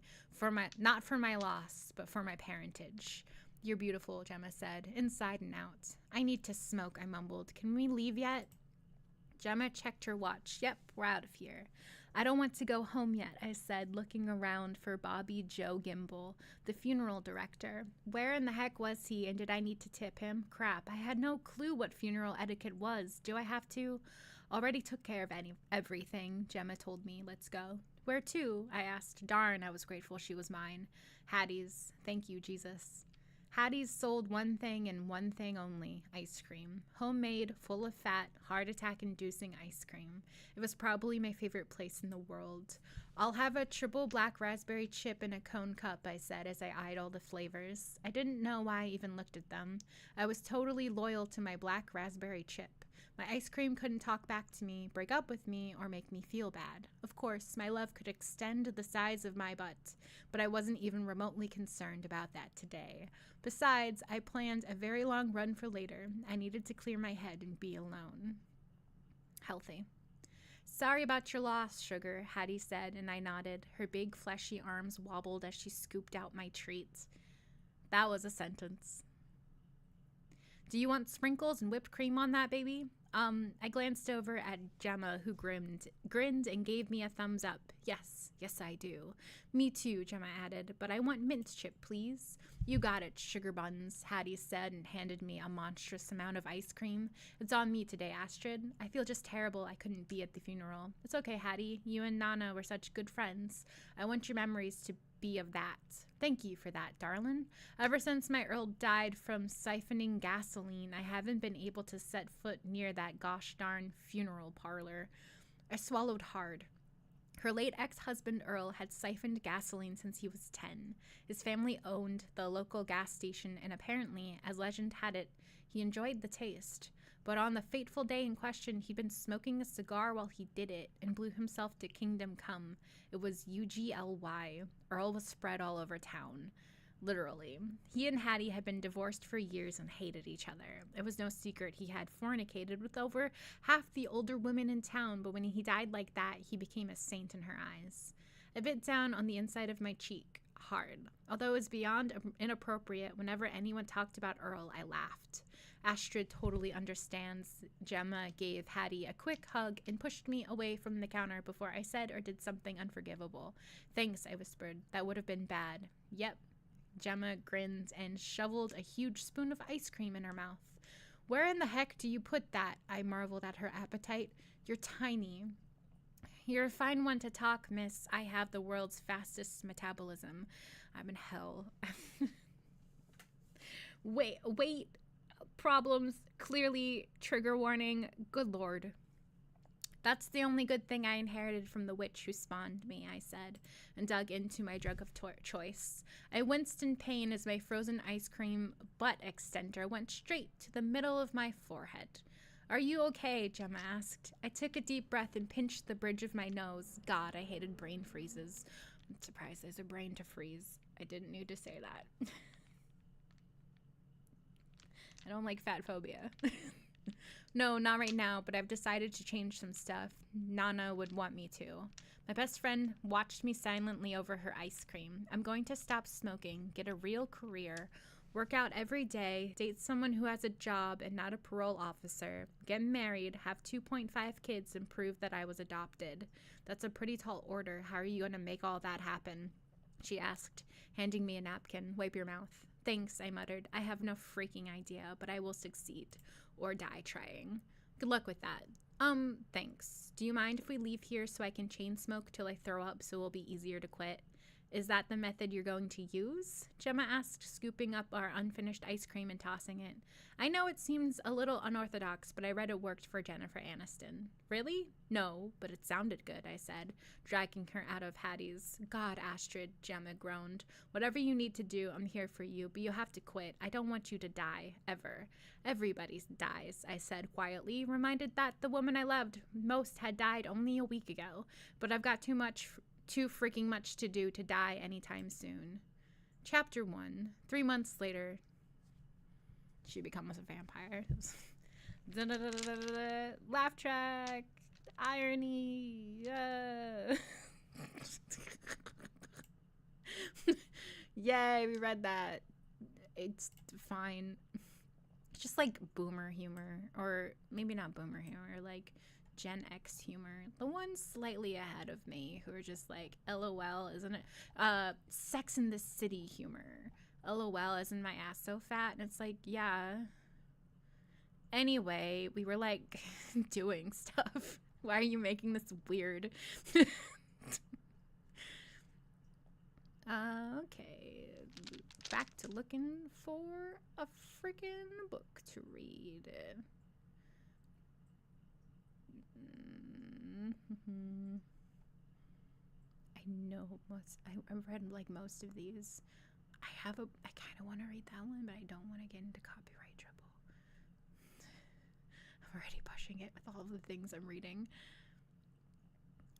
Not for my loss, but for my parentage. You're beautiful, Gemma said, inside and out. I need to smoke, I mumbled. Can we leave yet? Gemma checked her watch. Yep, we're out of here. I don't want to go home yet, I said, looking around for Bobby Joe Gimble, the funeral director. Where in the heck was he, and did I need to tip him? Crap, I had no clue what funeral etiquette was. Do I have to? Already took care of everything, Gemma told me. Let's go. Where to? I asked. Darn, I was grateful she was mine. Hattie's. Thank you, Jesus. Hattie's sold one thing and one thing only, ice cream. Homemade, full of fat, heart attack-inducing ice cream. It was probably my favorite place in the world. I'll have a triple black raspberry chip in a cone cup, I said as I eyed all the flavors. I didn't know why I even looked at them. I was totally loyal to my black raspberry chip. My ice cream couldn't talk back to me, break up with me, or make me feel bad. Of course, my love could extend the size of my butt, but I wasn't even remotely concerned about that today. Besides, I planned a very long run for later. I needed to clear my head and be alone. Healthy. Sorry about your loss, Sugar, Hattie said, and I nodded. Her big, fleshy arms wobbled as she scooped out my treat. That was a sentence. Do you want sprinkles and whipped cream on that, baby? I glanced over at Gemma, who grinned and gave me a thumbs up. Yes, I do. Me too, Gemma added, but I want mint chip, please. You got it, Sugar Buns, Hattie said and handed me a monstrous amount of ice cream. It's on me today, Astrid. I feel just terrible I couldn't be at the funeral. It's okay, Hattie. You and Nana were such good friends. I want your memories to be of that. Thank you for that, darlin'. Ever since my Earl died from siphoning gasoline, I haven't been able to set foot near that gosh darn funeral parlor. I swallowed hard. Her late ex-husband Earl had siphoned gasoline since he was 10. His family owned the local gas station, and apparently, as legend had it, he enjoyed the taste. But on the fateful day in question, he'd been smoking a cigar while he did it and blew himself to kingdom come. It was UGLY. Earl was spread all over town. Literally. He and Hattie had been divorced for years and hated each other. It was no secret he had fornicated with over half the older women in town, but when he died like that, he became a saint in her eyes. A bit down on the inside of my cheek. Hard. Although it was beyond inappropriate, whenever anyone talked about Earl, I laughed. Astrid totally understands. Gemma gave Hattie a quick hug and pushed me away from the counter before I said or did something unforgivable. Thanks, I whispered. That would have been bad. Yep. Gemma grinned and shoveled a huge spoon of ice cream in her mouth. Where in the heck do you put that? I marveled at her appetite. You're tiny. You're a fine one to talk, miss. I have the world's fastest metabolism. I'm in hell. Wait. Problems. Clearly, trigger warning. Good Lord. That's the only good thing I inherited from the witch who spawned me, I said, and dug into my drug of choice. I winced in pain as my frozen ice cream butt extender went straight to the middle of my forehead. Are you okay? Gemma asked. I took a deep breath and pinched the bridge of my nose. God, I hated brain freezes. I'm surprised there's a brain to freeze. I didn't need to say that. I don't like fat phobia. No, not right now, but I've decided to change some stuff. Nana would want me to. My best friend watched me silently over her ice cream. I'm going to stop smoking, get a real career, work out every day, date someone who has a job and not a parole officer, get married, have 2.5 kids, and prove that I was adopted. That's a pretty tall order. How are you going to make all that happen? She asked, handing me a napkin. Wipe your mouth. Thanks, I muttered. I have no freaking idea, but I will succeed. Or die trying. Good luck with that. Thanks. Do you mind if we leave here so I can chain smoke till I throw up so it'll be easier to quit? Is that the method you're going to use? Gemma asked, scooping up our unfinished ice cream and tossing it. I know it seems a little unorthodox, but I read it worked for Jennifer Aniston. Really? No, but it sounded good, I said, dragging her out of Hattie's. God, Astrid, Gemma groaned. Whatever you need to do, I'm here for you, but you have to quit. I don't want you to die, ever. Everybody dies, I said quietly, reminded that the woman I loved most had died only a week ago, but I've got too freaking much to do to die anytime soon. Chapter 1. 3 months later, she becomes a vampire. Laugh track. Irony. Yay, we read that. It's fine. It's just like boomer humor. Or maybe not boomer humor, like Gen X humor. The ones slightly ahead of me who are just like, LOL, isn't it? Sex in the City humor. LOL, isn't my ass so fat? And it's like, yeah. Anyway, we were like doing stuff. Why are you making this weird? Okay. Back to looking for a freaking book to read. I know I've read like most of these. I kind of want to read that one, but I don't want to get into copyright trouble. I'm already pushing it with all of the things I'm reading.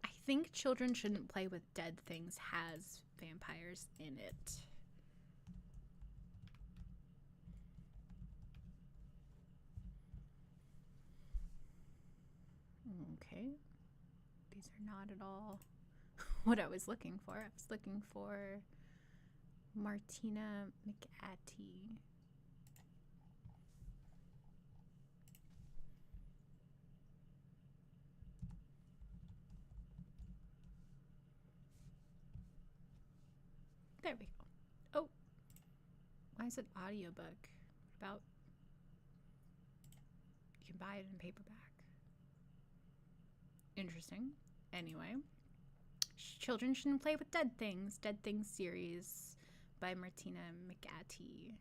I think Children Shouldn't Play with Dead Things has vampires in it. Okay. These are not at all what I was looking for. I was looking for Martina McAtee. There we go. Oh, why is it audiobook? About you can buy it in paperback. Interesting. Anyway, Children Shouldn't Play with Dead Things. Dead Things series by Martina McAtee.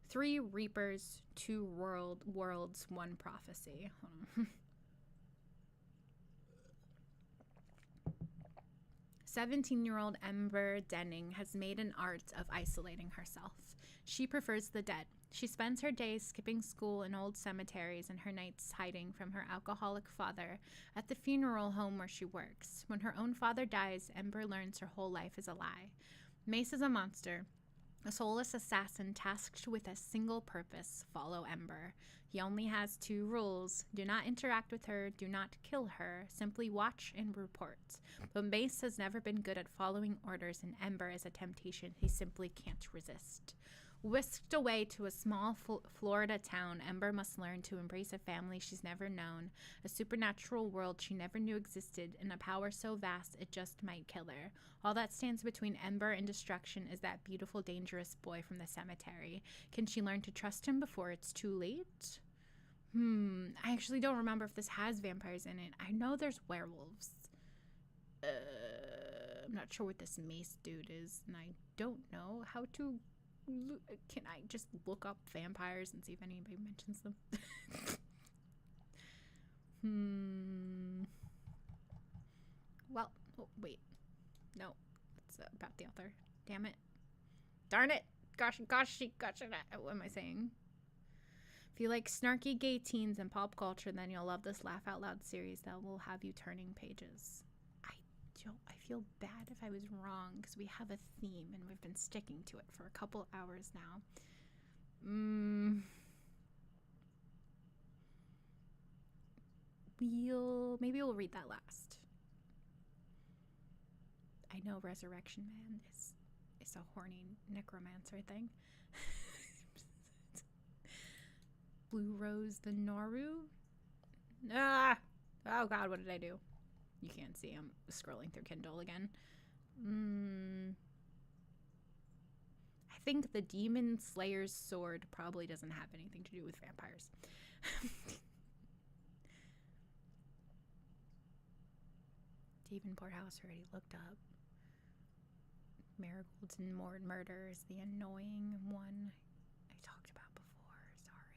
3 Reapers, 2 worlds, 1 prophecy. Hold on. 17-year-old Ember Denning has made an art of isolating herself. She prefers the dead. She spends her days skipping school in old cemeteries and her nights hiding from her alcoholic father at the funeral home where she works. When her own father dies, Ember learns her whole life is a lie. Mace is a monster, a soulless assassin tasked with a single purpose: follow Ember. He only has 2 rules. Do not interact with her, do not kill her, simply watch and report. But Mace has never been good at following orders, and Ember is a temptation he simply can't resist. Whisked away to a small Florida town, Ember must learn to embrace a family she's never known, a supernatural world she never knew existed, and a power so vast it just might kill her. All that stands between Ember and destruction is that beautiful, dangerous boy from the cemetery. Can she learn to trust him before it's too late? I actually don't remember if this has vampires in it. I know there's werewolves. I'm not sure what this Mace dude is, and I don't know how to... Can I just look up vampires and see if anybody mentions them? Oh, wait. No. It's about the author. Damn it. Darn it. Gosh. What am I saying? If you like snarky gay teens and pop culture, then you'll love this Laugh Out Loud series that will have you turning pages. I feel bad if I was wrong because we have a theme and we've been sticking to it for a couple hours now. Maybe we'll read that last. I know Resurrection Man is a horny necromancer thing. Blue Rose the Noru. Ah! Oh god, what did I do? You can't see. I'm scrolling through Kindle again. I think the Demon Slayer's sword probably doesn't have anything to do with vampires. Davenport House already looked up. Marigold's and Murder is the annoying one I talked about before. Sorry.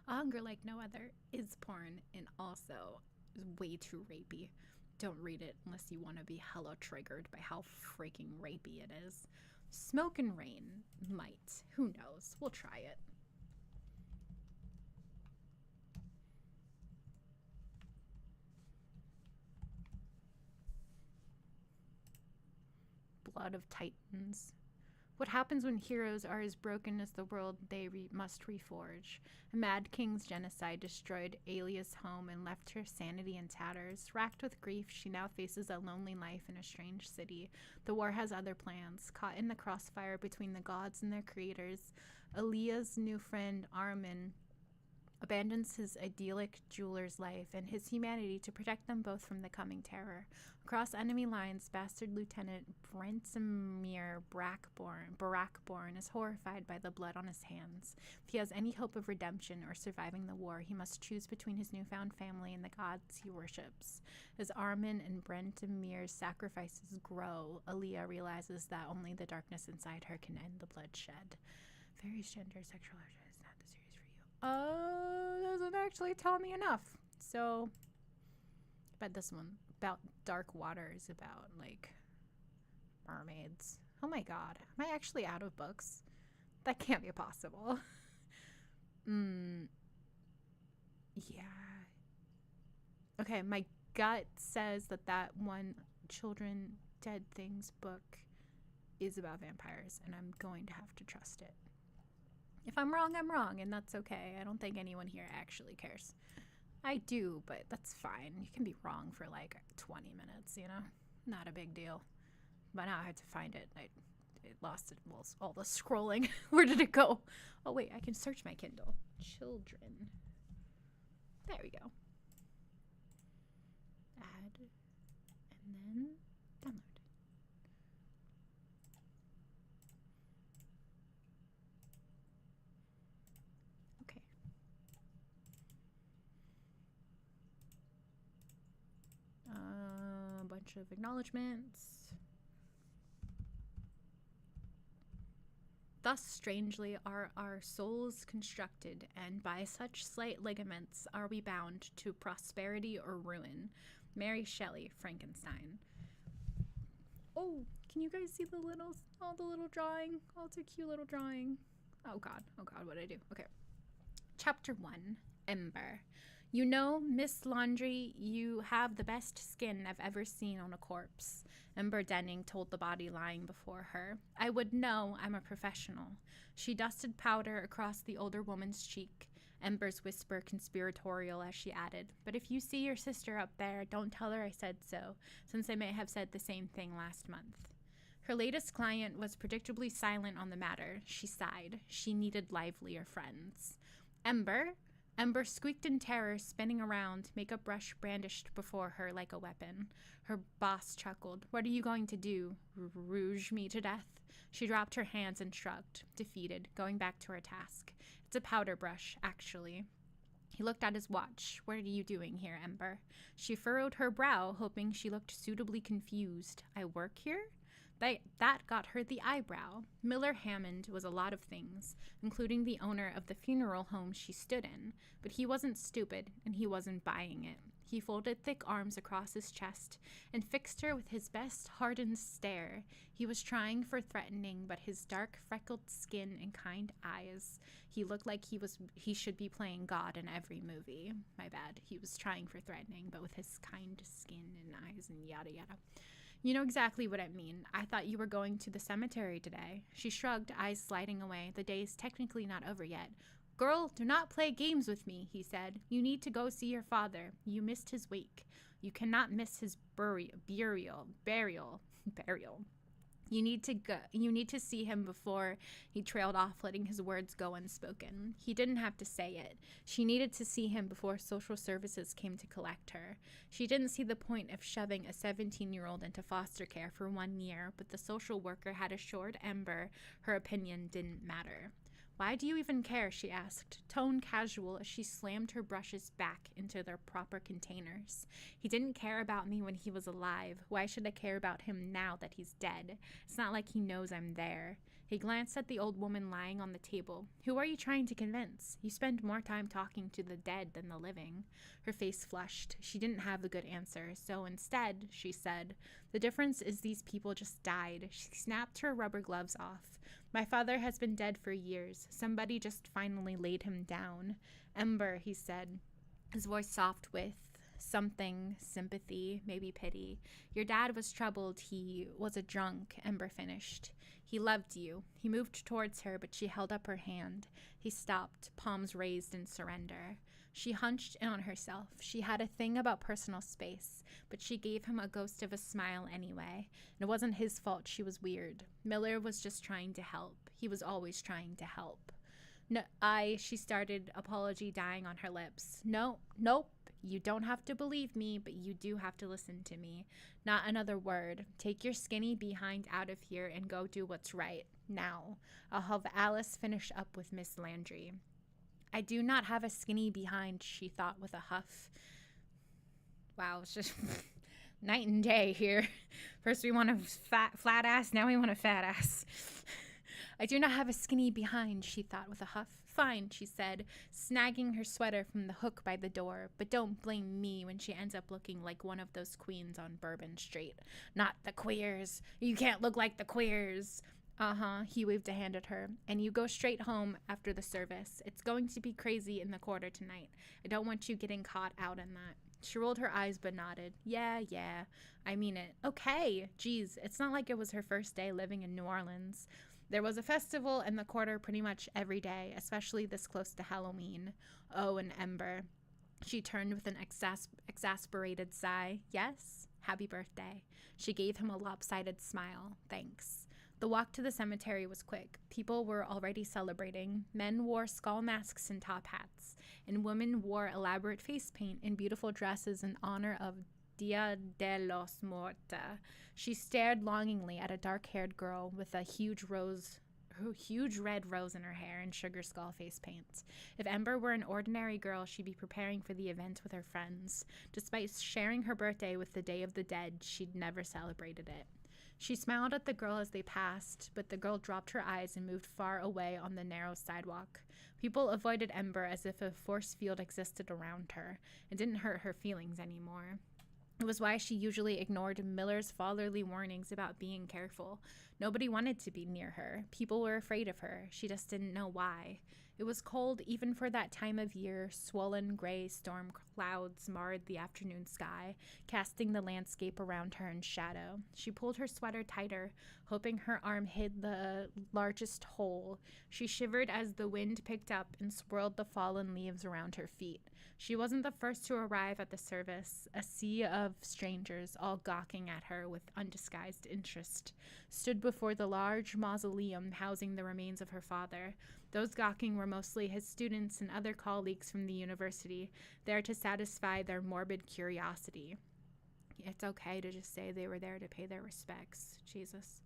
A Hunger Like No Other is porn and also is way too rapey. Don't read it unless you want to be hella triggered by how freaking rapey it is. Smoke and Rain might. Who knows? We'll try it. Blood of Titans. What happens when heroes are as broken as the world they must reforge? A mad king's genocide destroyed Alia's home and left her sanity in tatters. Racked with grief, she now faces a lonely life in a strange city. The war has other plans. Caught in the crossfire between the gods and their creators, Alia's new friend, Armin, abandons his idyllic jeweler's life and his humanity to protect them both from the coming terror. Across enemy lines, bastard Lieutenant Brentimir Barackborn is horrified by the blood on his hands. If he has any hope of redemption or surviving the war, he must choose between his newfound family and the gods he worships. As Armin and Brentimir's sacrifices grow, Alia realizes that only the darkness inside her can end the bloodshed. Various gender, sexual is not the series for you. Doesn't actually tell me enough. So, but this one about dark waters, about like mermaids. Oh my god, am I actually out of books? That can't be possible. Yeah. Okay, my gut says that one Children Dead Things book is about vampires, and I'm going to have to trust it. If I'm wrong, I'm wrong, and that's okay. I don't think anyone here actually cares. I do, but that's fine. You can be wrong for like 20 minutes, you know? Not a big deal. But now I had to find it. It lost it, well, all the scrolling. Where did it go? Oh, wait, I can search my Kindle. Children. There we go. Add. And then download. Okay. A bunch of acknowledgements. Thus, strangely, are our souls constructed, and by such slight ligaments are we bound to prosperity or ruin. Mary Shelley, Frankenstein. Oh, can you guys see the little drawing? Oh, it's a cute little drawing. Oh god, what did I do? Okay. Chapter 1, Ember. You know, Miss Laundry, you have the best skin I've ever seen on a corpse, Ember Denning told the body lying before her. I would know, I'm a professional. She dusted powder across the older woman's cheek, Ember's whisper conspiratorial as she added, but if you see your sister up there, don't tell her I said so, since I may have said the same thing last month. Her latest client was predictably silent on the matter. She sighed. She needed livelier friends. Ember? Ember squeaked in terror, spinning around, makeup brush brandished before her like a weapon. Her boss chuckled. What are you going to do? Rouge me to death? She dropped her hands and shrugged, defeated, going back to her task. It's a powder brush, actually. He looked at his watch. What are you doing here, Ember? She furrowed her brow, hoping she looked suitably confused. I work here? That got her the eyebrow. Miller Hammond was a lot of things, including the owner of the funeral home she stood in, but he wasn't stupid, and he wasn't buying it. He folded thick arms across his chest and fixed her with his best hardened stare. He was trying for threatening, but his dark, freckled skin and kind eyes, he looked like he should be playing God in every movie. My bad. He was trying for threatening, but with his kind skin and eyes and yada yada. You know exactly what I mean. I thought you were going to the cemetery today. She shrugged, eyes sliding away. The day's technically not over yet. Girl, do not play games with me, he said. You need to go see your father. You missed his wake. You cannot miss his burial. You need to see him before. He trailed off, letting his words go unspoken. He didn't have to say it. She needed to see him before social services came to collect her. She didn't see the point of shoving a 17-year-old into foster care for 1 year, but the social worker had assured Ember her opinion didn't matter. Why do you even care? She asked, tone casual as she slammed her brushes back into their proper containers. He didn't care about me when he was alive. Why should I care about him now that he's dead? It's not like he knows I'm there. He glanced at the old woman lying on the table. Who are you trying to convince? You spend more time talking to the dead than the living. Her face flushed. She didn't have a good answer, so instead, she said, the difference is these people just died. She snapped her rubber gloves off. My father has been dead for years. Somebody just finally laid him down. Ember, he said, his voice soft with something, sympathy, maybe pity. Your dad was troubled. He was a drunk, Ember finished. He loved you. He moved towards her, but she held up her hand. He stopped, palms raised in surrender. She hunched in on herself. She had a thing about personal space, but she gave him a ghost of a smile anyway. It wasn't his fault she was weird. Miller was just trying to help. He was always trying to help. No, she started, apology dying on her lips. Nope. You don't have to believe me, but you do have to listen to me. Not another word. Take your skinny behind out of here and go do what's right. Now. I'll have Alice finish up with Miss Landry. I do not have a skinny behind, she thought with a huff. Wow, it's just night and day here. First we want a flat ass, now we want a fat ass. I do not have a skinny behind, she thought with a huff. Fine, she said, snagging her sweater from the hook by the door, but don't blame me when she ends up looking like one of those queens on Bourbon Street. Not the queers. You can't look like the queers. He waved a hand at her. And you go straight home after the service. It's going to be crazy in the quarter tonight. I don't want you getting caught out in that. She rolled her eyes but nodded. Yeah, I mean it. Okay, geez, it's not like it was her first day living in New Orleans. There was a festival in the quarter pretty much every day, especially this close to Halloween. Oh, and Ember. She turned with an exasperated sigh. Yes? Happy birthday. She gave him a lopsided smile. Thanks. The walk to the cemetery was quick. People were already celebrating. Men wore skull masks and top hats, and women wore elaborate face paint and beautiful dresses in honor of Dia de los Muertos. She stared longingly at a dark-haired girl with a huge red rose in her hair and sugar skull face paint. If Ember were an ordinary girl, she'd be preparing for the event with her friends. Despite sharing her birthday with the Day of the Dead, she'd never celebrated it. She smiled at the girl as they passed, but the girl dropped her eyes and moved far away on the narrow sidewalk. People avoided Ember as if a force field existed around her. It didn't hurt her feelings anymore. It was why she usually ignored Miller's fatherly warnings about being careful. Nobody wanted to be near her. People were afraid of her. She just didn't know why. It was cold even for that time of year. Swollen gray storm clouds marred the afternoon sky, casting the landscape around her in shadow. She pulled her sweater tighter, hoping her arm hid the largest hole. She shivered as the wind picked up and swirled the fallen leaves around her feet. She wasn't the first to arrive at the service. A sea of strangers, all gawking at her with undisguised interest, stood before the large mausoleum housing the remains of her father. Those gawking were mostly his students and other colleagues from the university, there to satisfy their morbid curiosity. It's okay to just say they were there to pay their respects. Jesus.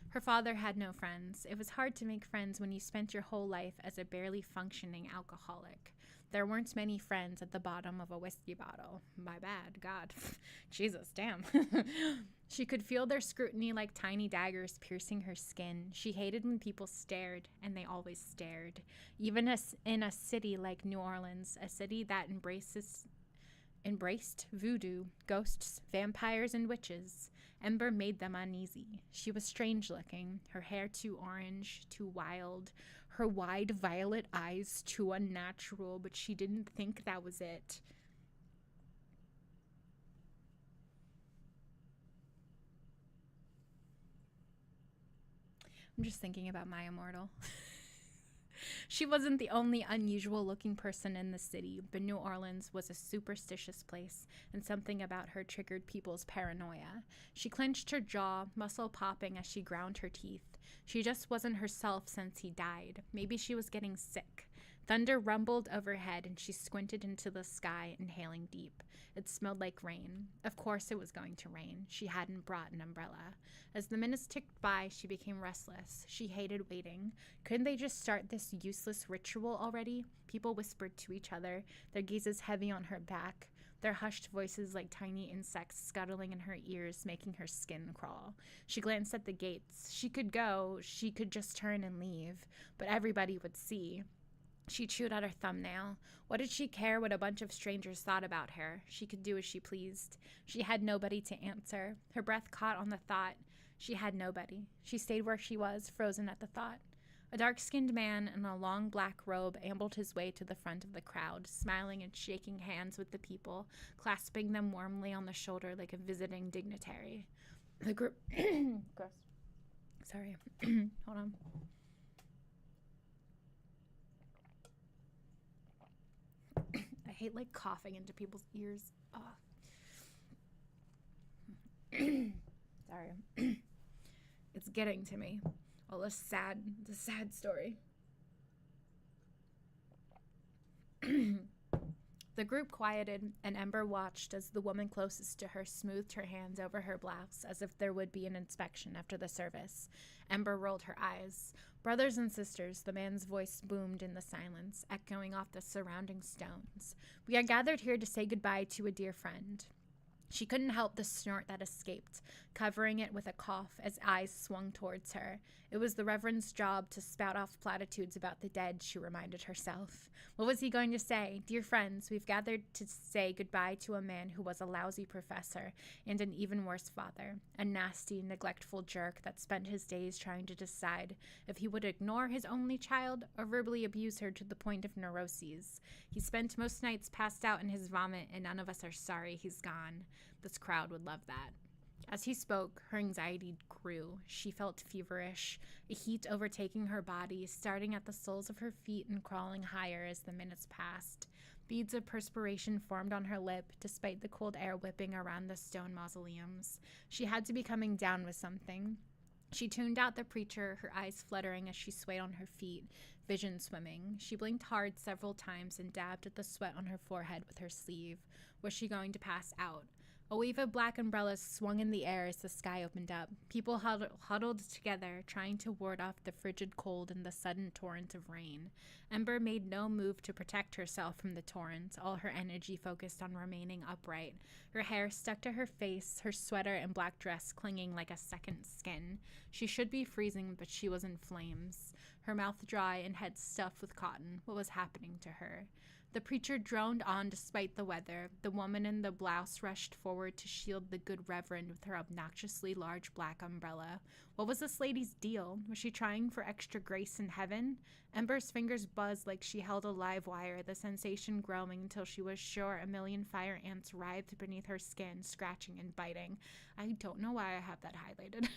Her father had no friends. It was hard to make friends when you spent your whole life as a barely functioning alcoholic. There weren't many friends at the bottom of a whiskey bottle. My bad, God. Jesus, damn. She could feel their scrutiny like tiny daggers piercing her skin. She hated when people stared, and they always stared. Even in a city like New Orleans, a city that embraces embraced voodoo, ghosts, vampires, and witches. Ember made them uneasy. She was strange-looking, her hair too orange, too wild, her wide violet eyes too unnatural, but she didn't think that was it. I'm just thinking about my immortal. She wasn't the only unusual-looking person in the city, but New Orleans was a superstitious place, and something about her triggered people's paranoia. She clenched her jaw, muscle popping as she ground her teeth. She just wasn't herself since he died. Maybe she was getting sick. Thunder rumbled overhead, and she squinted into the sky, inhaling deep. It smelled like rain. Of course it was going to rain. She hadn't brought an umbrella. As the minutes ticked by, she became restless. She hated waiting. Couldn't they just start this useless ritual already? People whispered to each other, their gazes heavy on her back, their hushed voices like tiny insects scuttling in her ears, making her skin crawl. She glanced at the gates. She could go. She could just turn and leave. But everybody would see. She chewed at her thumbnail. What did she care what a bunch of strangers thought about her? She could do as she pleased. She had nobody to answer. Her breath caught on the thought. She had nobody. She stayed where she was, frozen at the thought. A dark-skinned man in a long black robe ambled his way to the front of the crowd, smiling and shaking hands with the people, clasping them warmly on the shoulder like a visiting dignitary. The group... Gross. Sorry. Hold on. I hate, like, coughing into people's ears. Oh. Sorry. It's getting to me. All the sad story. The group quieted, and Ember watched as the woman closest to her smoothed her hands over her blouse as if there would be an inspection after the service. Ember rolled her eyes. Brothers and sisters, the man's voice boomed in the silence, echoing off the surrounding stones. We are gathered here to say goodbye to a dear friend. She couldn't help the snort that escaped, covering it with a cough as eyes swung towards her. It was the Reverend's job to spout off platitudes about the dead, she reminded herself. What was he going to say? Dear friends, we've gathered to say goodbye to a man who was a lousy professor and an even worse father, a nasty, neglectful jerk that spent his days trying to decide if he would ignore his only child or verbally abuse her to the point of neuroses. He spent most nights passed out in his vomit, and none of us are sorry he's gone. This crowd would love that. As he spoke, her anxiety grew. She felt feverish, a heat overtaking her body, starting at the soles of her feet and crawling higher as the minutes passed. Beads of perspiration formed on her lip, despite the cold air whipping around the stone mausoleums. She had to be coming down with something. She tuned out the preacher, her eyes fluttering as she swayed on her feet, vision swimming. She blinked hard several times and dabbed at the sweat on her forehead with her sleeve. Was she going to pass out? A wave of black umbrellas swung in the air as the sky opened up. People huddled together, trying to ward off the frigid cold and the sudden torrent of rain. Ember made no move to protect herself from the torrent, all her energy focused on remaining upright. Her hair stuck to her face, her sweater and black dress clinging like a second skin. She should be freezing, but she was in flames. Her mouth dry and head stuffed with cotton. What was happening to her? The preacher droned on despite the weather. The woman in the blouse rushed forward to shield the good reverend with her obnoxiously large black umbrella. What was this lady's deal? Was she trying for extra grace in heaven? Ember's fingers buzzed like she held a live wire, the sensation growing until she was sure a million fire ants writhed beneath her skin, scratching and biting. I don't know why I have that highlighted.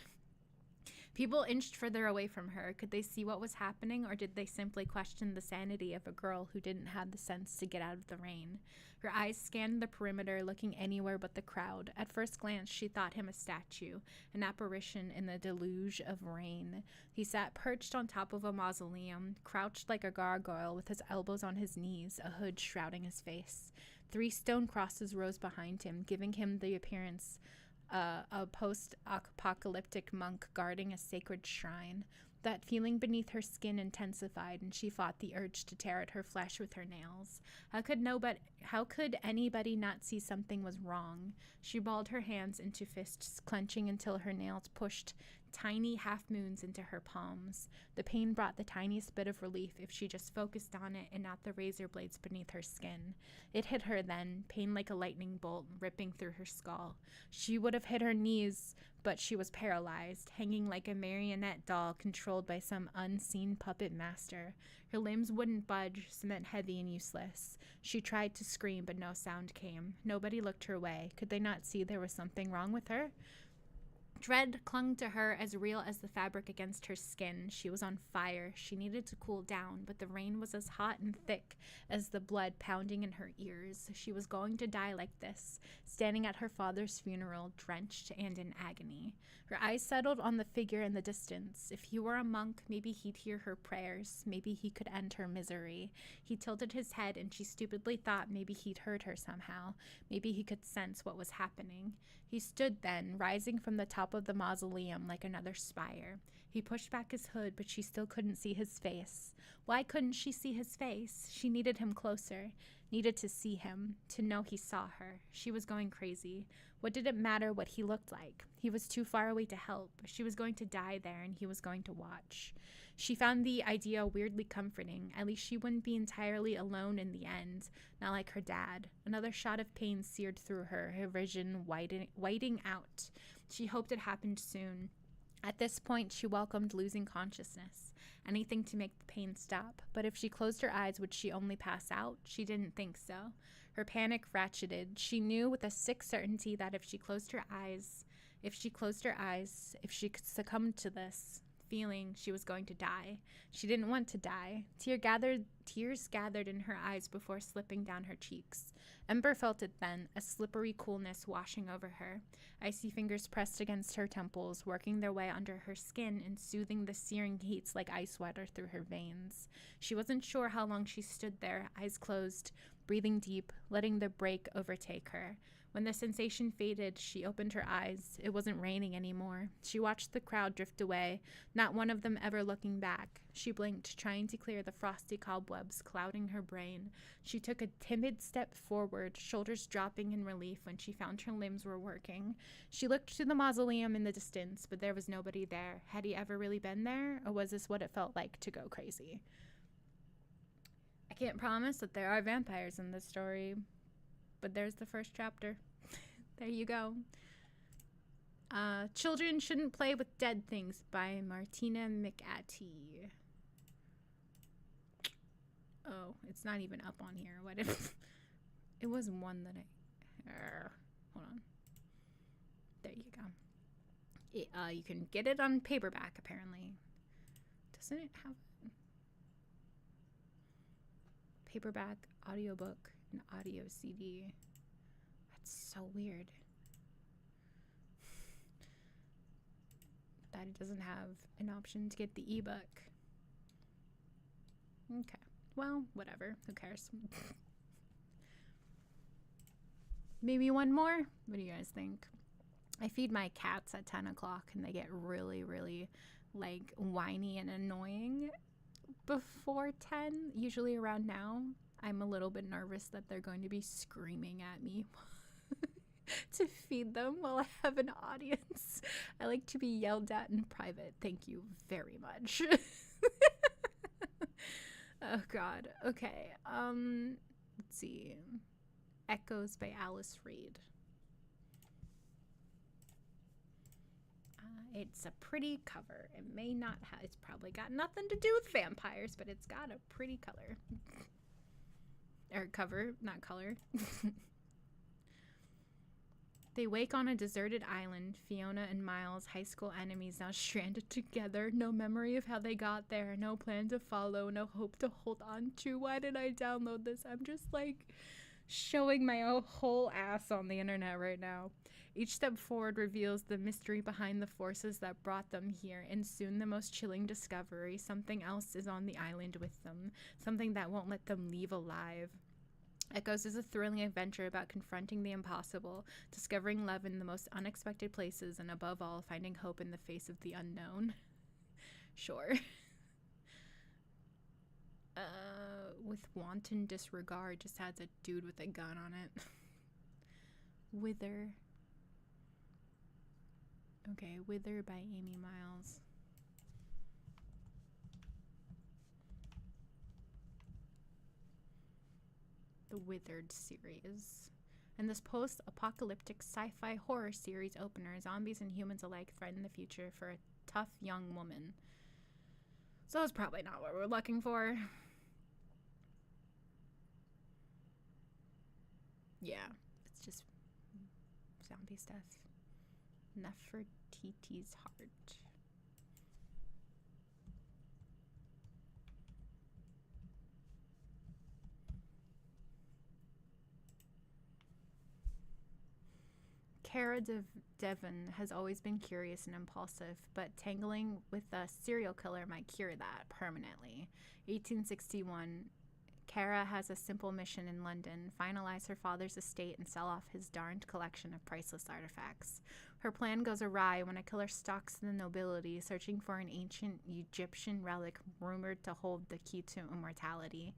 People inched further away from her. Could they see what was happening, or did they simply question the sanity of a girl who didn't have the sense to get out of the rain? Her eyes scanned the perimeter, looking anywhere but the crowd. At first glance, she thought him a statue, an apparition in the deluge of rain. He sat perched on top of a mausoleum, crouched like a gargoyle with his elbows on his knees, a hood shrouding his face. 3 stone crosses rose behind him, giving him the appearance a post-apocalyptic monk guarding a sacred shrine. That feeling beneath her skin intensified, and she fought the urge to tear at her flesh with her nails. How could anybody not see something was wrong? She balled her hands into fists, clenching until her nails pushed tiny half-moons into her palms. The pain brought the tiniest bit of relief if she just focused on it and not the razor blades beneath her skin. It hit her then, pain like a lightning bolt ripping through her skull. She would have hit her knees, but she was paralyzed, hanging like a marionette doll controlled by some unseen puppet master. Her limbs wouldn't budge, cement heavy and useless. She tried to scream, but no sound came. Nobody looked her way. Could they not see there was something wrong with her? Dread clung to her as real as the fabric against her skin. She was on fire. She needed to cool down, but the rain was as hot and thick as the blood pounding in her ears. She was going to die like this, standing at her father's funeral, drenched and in agony. Her eyes settled on the figure in the distance. If he were a monk, maybe he'd hear her prayers. Maybe he could end her misery. He tilted his head, and she stupidly thought maybe he'd heard her somehow. Maybe he could sense what was happening. He stood then, rising from the top of the mausoleum like another spire. He pushed back his hood, but she still couldn't see his face. Why couldn't she see his face? She needed him closer, needed to see him, to know he saw her. She was going crazy. What did it matter what he looked like? He was too far away to help. She was going to die there, and he was going to watch. She found the idea weirdly comforting. At least she wouldn't be entirely alone in the end, not like her dad. Another shot of pain seared through her vision whiting out. She hoped it happened soon. At this point, she welcomed losing consciousness, anything to make the pain stop. But if she closed her eyes, would she only pass out? She didn't think so. Her panic ratcheted. She knew with a sick certainty that if she succumbed to this feeling, she was going to die. She didn't want to die. Tears gathered in her eyes before slipping down her cheeks. Ember felt it then, a slippery coolness washing over her. Icy fingers pressed against her temples, working their way under her skin and soothing the searing heats like ice water through her veins. She wasn't sure how long she stood there, eyes closed, breathing deep, letting the break overtake her. When the sensation faded, she opened her eyes. It wasn't raining anymore. She watched the crowd drift away, not one of them ever looking back. She blinked, trying to clear the frosty cobwebs clouding her brain. She took a timid step forward, shoulders dropping in relief when she found her limbs were working. She looked to the mausoleum in the distance, but there was nobody there. Had he ever really been there, or was this what it felt like to go crazy? I can't promise that there are vampires in this story, but there's the first chapter. There you go. Children Shouldn't Play with Dead Things by Martina McAtee. Oh, it's not even up on here. What if it was one that hold on. There you go. You can get it on paperback, apparently. Doesn't it have paperback, audiobook, and audio CD? That's so weird that it doesn't have an option to get the ebook. Okay, well, whatever, who cares? Maybe one more. What do you guys think? I feed my cats at 10 o'clock and they get really, really like whiny and annoying before 10, usually around now. I'm a little bit nervous that they're going to be screaming at me to feed them while I have an audience. I like to be yelled at in private. Thank you very much. Oh God. Okay. Let's see. Echoes by Alice Reed. It's a pretty cover. It may not have, it's probably got nothing to do with vampires, but it's got a pretty color. Or cover, not color. They wake on a deserted island. Fiona and Miles, high school enemies, now stranded together. No memory of how they got there. No plan to follow. No hope to hold on to. Why did I download this? I'm just like showing my whole ass on the internet right now. Each step forward reveals the mystery behind the forces that brought them here, and soon the most chilling discovery: something else is on the island with them, something that won't let them leave alive. Echoes is a thrilling adventure about confronting the impossible, discovering love in the most unexpected places, and above all, finding hope in the face of the unknown. Sure. With wanton disregard just has a dude with a gun on it. Wither. Okay, Wither by Amy Miles. The Withered series. In this post-apocalyptic sci-fi horror series opener, zombies and humans alike threaten the future for a tough young woman. So it's probably not what we're looking for. Yeah, it's just zombie stuff. Nefertiti's heart. Cara Devon has always been curious and impulsive, but tangling with a serial killer might cure that permanently. 1861, Cara has a simple mission in London: finalize her father's estate and sell off his darned collection of priceless artifacts. Her plan goes awry when a killer stalks the nobility, searching for an ancient Egyptian relic rumored to hold the key to immortality.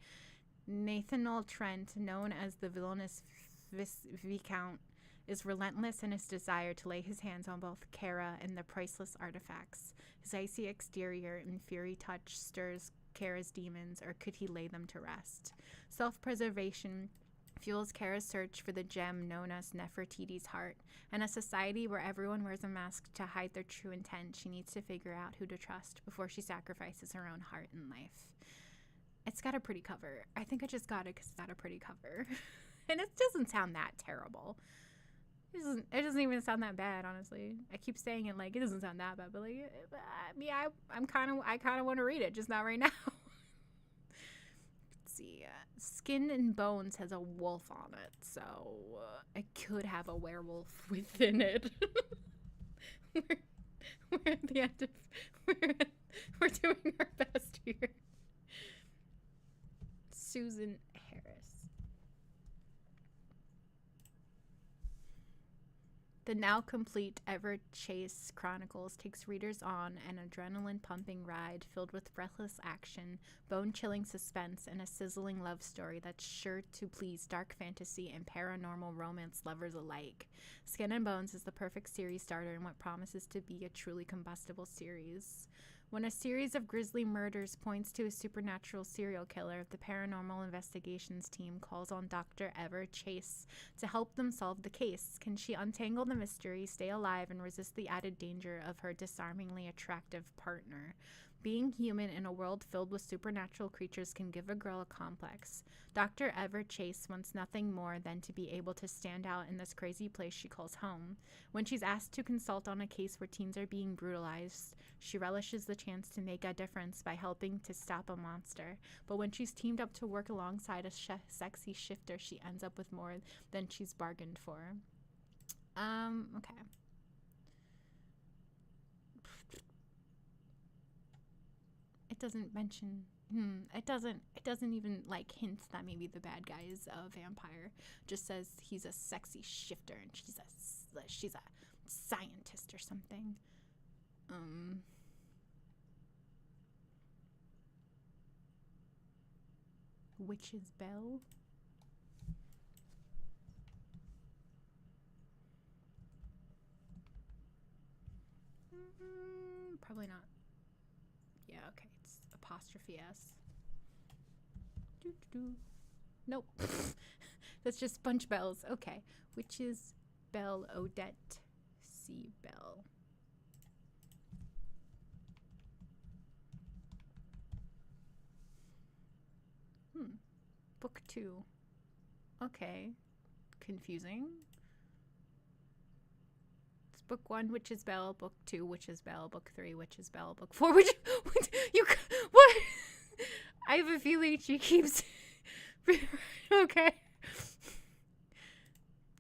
Nathaniel Trent, known as the villainous Viscount, is relentless in his desire to lay his hands on both Cara and the priceless artifacts. His icy exterior and fiery touch stirs Cara's demons, or could he lay them to rest? Self-preservation fuels Cara's search for the gem known as Nefertiti's heart. In a society where everyone wears a mask to hide their true intent, she needs to figure out who to trust before she sacrifices her own heart and life. It's got a pretty cover. I think I just got it because it's got a pretty cover. And it doesn't sound that terrible. It doesn't even sound that bad, honestly. I keep saying it like it doesn't sound that bad, but like, I kind of want to read it, just not right now. Let's see. Skin and Bones has a wolf on it, so it could have a werewolf within it. we're at the end of we're doing our best here. Susan Harris. The now complete Ever Chase Chronicles takes readers on an adrenaline-pumping ride filled with breathless action, bone-chilling suspense, and a sizzling love story that's sure to please dark fantasy and paranormal romance lovers alike. Skin and Bones is the perfect series starter in what promises to be a truly combustible series. When a series of grisly murders points to a supernatural serial killer, the paranormal investigations team calls on Dr. Ever Chase to help them solve the case. Can she untangle the mystery, stay alive, and resist the added danger of her disarmingly attractive partner? Being human in a world filled with supernatural creatures can give a girl a complex. Dr. Ever Chase wants nothing more than to be able to stand out in this crazy place she calls home. When she's asked to consult on a case where teens are being brutalized, she relishes the chance to make a difference by helping to stop a monster. But when she's teamed up to work alongside a sexy shifter, she ends up with more than she's bargained for. Okay. It doesn't mention it doesn't even like hint that maybe the bad guy is a vampire. Just says he's a sexy shifter and she's a scientist or something. Witch's Bell. Probably not. Yeah, okay. It's apostrophe S. Nope. That's just Bunch Bells. Okay. Witch's Bell, Odette C. Bell. Book 2. Okay. Confusing. It's book 1, Witch's Bell. Book 2, Witch's Bell. Book 3, Witch's Bell. Book 4, what? I have a feeling she keeps... Okay.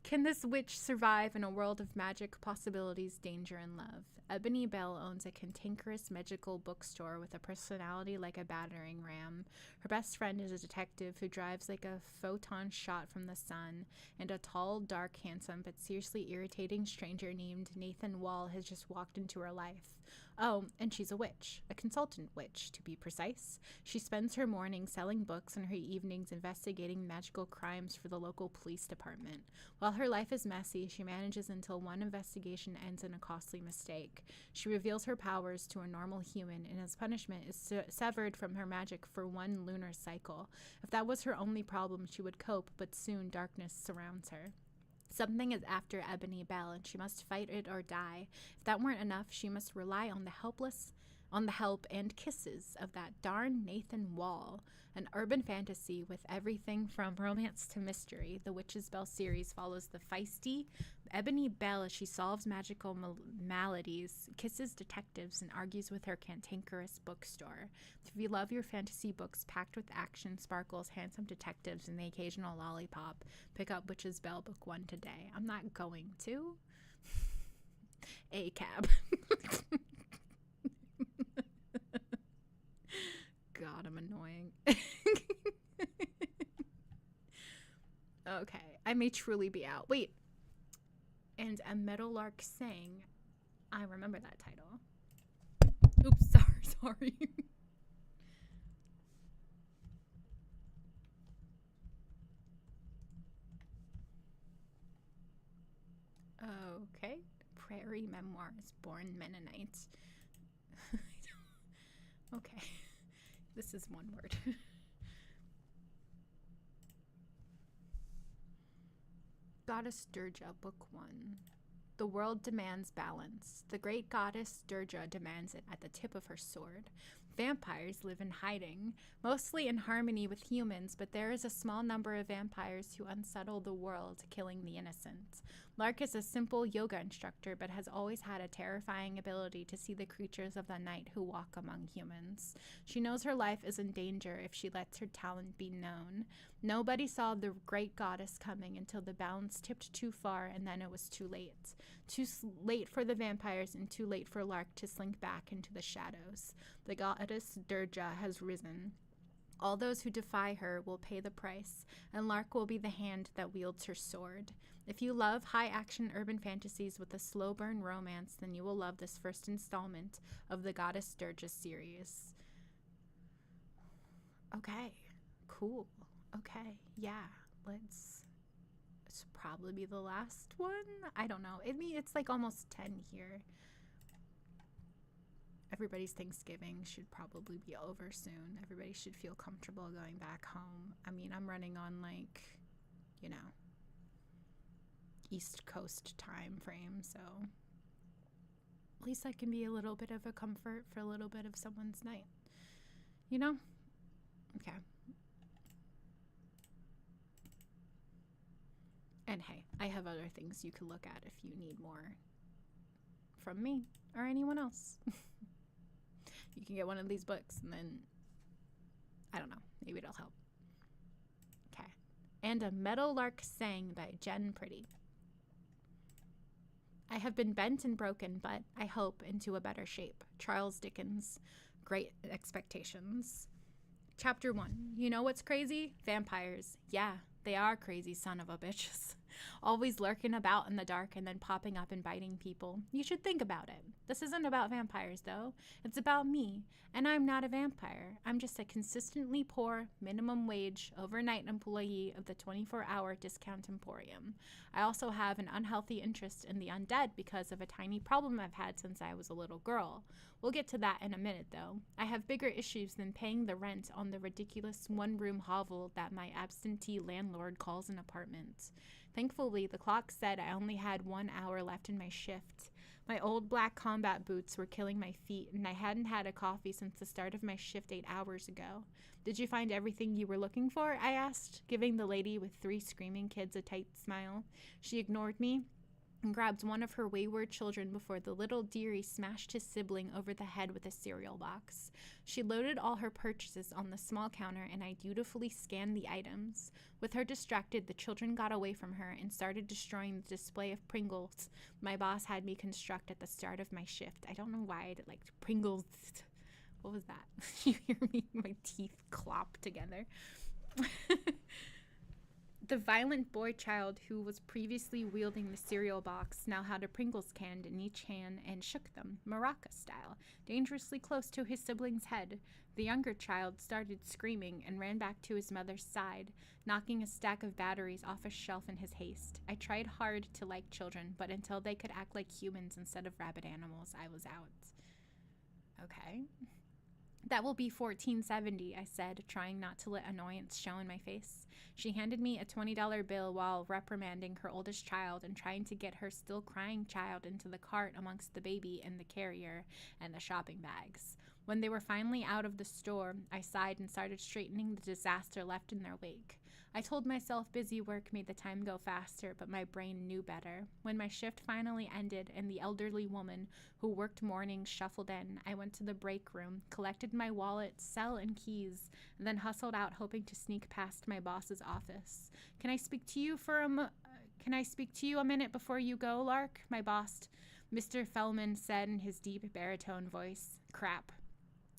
Can this witch survive in a world of magic, possibilities, danger, and love? Ebony Bell owns a cantankerous magical bookstore with a personality like a battering ram. Her best friend is a detective who drives like a photon shot from the sun, and a tall, dark, handsome, but seriously irritating stranger named Nathan Wall has just walked into her life. Oh, and she's a witch, a consultant witch, to be precise. She spends her mornings selling books and her evenings investigating magical crimes for the local police department. While her life is messy, she manages until one investigation ends in a costly mistake. She reveals her powers to a normal human and as punishment is severed from her magic for one lunar cycle. If that was her only problem, she would cope, but soon darkness surrounds her. Something is after Ebony Belle, and she must fight it or die. If that weren't enough, she must rely on the help and kisses of that darn Nathan Wall. An urban fantasy with everything from romance to mystery, the Witch's Bell series follows the feisty Ebony Belle as she solves magical maladies, kisses detectives, and argues with her cantankerous bookstore. If you love your fantasy books packed with action, sparkles, handsome detectives, and the occasional lollipop, pick up Witch's Bell Book 1 today. I'm not going to. A cab. God, I'm annoying. Okay, I may truly be out. Wait. And a Meadowlark sang. I remember that title. Oops, sorry. Okay. Prairie Memoirs, Born Mennonite. Okay. This is one word. Goddess Durga, Book 1. The world demands balance. The great goddess Durga demands it at the tip of her sword. Vampires live in hiding, mostly in harmony with humans, but there is a small number of vampires who unsettle the world, killing the innocent. Lark is a simple yoga instructor, but has always had a terrifying ability to see the creatures of the night who walk among humans. She knows her life is in danger if she lets her talent be known. Nobody saw the great goddess coming until the balance tipped too far, and then it was too late. Too late for the vampires and too late for Lark to slink back into the shadows. The goddess Durga has risen. All those who defy her will pay the price, and Lark will be the hand that wields her sword. If you love high-action urban fantasies with a slow-burn romance, then you will love this first installment of the Goddess Durga series. Okay, cool. Okay, yeah, it's probably be the last one. I don't know. It's like almost 10 here. Everybody's Thanksgiving should probably be over soon. Everybody should feel comfortable going back home. I mean, I'm running on East Coast time frame, so at least I can be a little bit of a comfort for a little bit of someone's night. Okay. And hey, I have other things you can look at if you need more from me or anyone else. You can get one of these books and then, I don't know, maybe it'll help. Okay. And a Meadowlark Sang by Jen Pretty. I have been bent and broken, but I hope into a better shape. Charles Dickens, Great Expectations. Chapter 1. You know what's crazy? Vampires. Yeah, they are crazy son of a bitches. Always lurking about in the dark and then popping up and biting people. You should think about it. This isn't about vampires, though. It's about me. And I'm not a vampire. I'm just a consistently poor, minimum wage, overnight employee of the 24-hour discount emporium. I also have an unhealthy interest in the undead because of a tiny problem I've had since I was a little girl. We'll get to that in a minute, though. I have bigger issues than paying the rent on the ridiculous one-room hovel that my absentee landlord calls an apartment. Thankfully, the clock said I only had 1 hour left in my shift. My old black combat boots were killing my feet, and I hadn't had a coffee since the start of my shift 8 hours ago. Did you find everything you were looking for? I asked, giving the lady with 3 screaming kids a tight smile. She ignored me and grabbed one of her wayward children before the little dearie smashed his sibling over the head with a cereal box. She loaded all her purchases on the small counter, and I dutifully scanned the items. With her distracted, the children got away from her and started destroying the display of Pringles my boss had me construct at the start of my shift. I don't know why I did, Pringles. What was that? You hear me? My teeth clop together. The violent boy child who was previously wielding the cereal box now had a Pringles can in each hand and shook them, maraca style, dangerously close to his sibling's head. The younger child started screaming and ran back to his mother's side, knocking a stack of batteries off a shelf in his haste. I tried hard to like children, but until they could act like humans instead of rabid animals, I was out. Okay. That will be $14.70, I said, trying not to let annoyance show in my face. She handed me a $20 bill while reprimanding her oldest child and trying to get her still crying child into the cart amongst the baby and the carrier and the shopping bags. When they were finally out of the store, I sighed and started straightening the disaster left in their wake. I told myself busy work made the time go faster, but my brain knew better. When my shift finally ended and the elderly woman who worked mornings shuffled in, I went to the break room, collected my wallet, cell, and keys, and then hustled out hoping to sneak past my boss's office. Can I speak to you a minute before you go, Lark? My boss, Mr. Fellman, said in his deep baritone voice. Crap.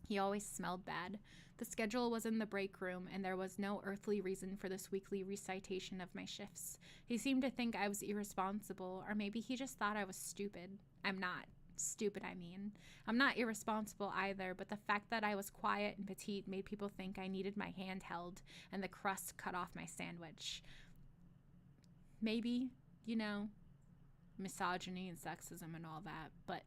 He always smelled bad. The schedule was in the break room, and there was no earthly reason for this weekly recitation of my shifts. He seemed to think I was irresponsible, or maybe he just thought I was stupid. I'm not. Stupid, I mean. I'm not irresponsible either, but the fact that I was quiet and petite made people think I needed my hand held and the crust cut off my sandwich. Maybe, misogyny and sexism and all that, but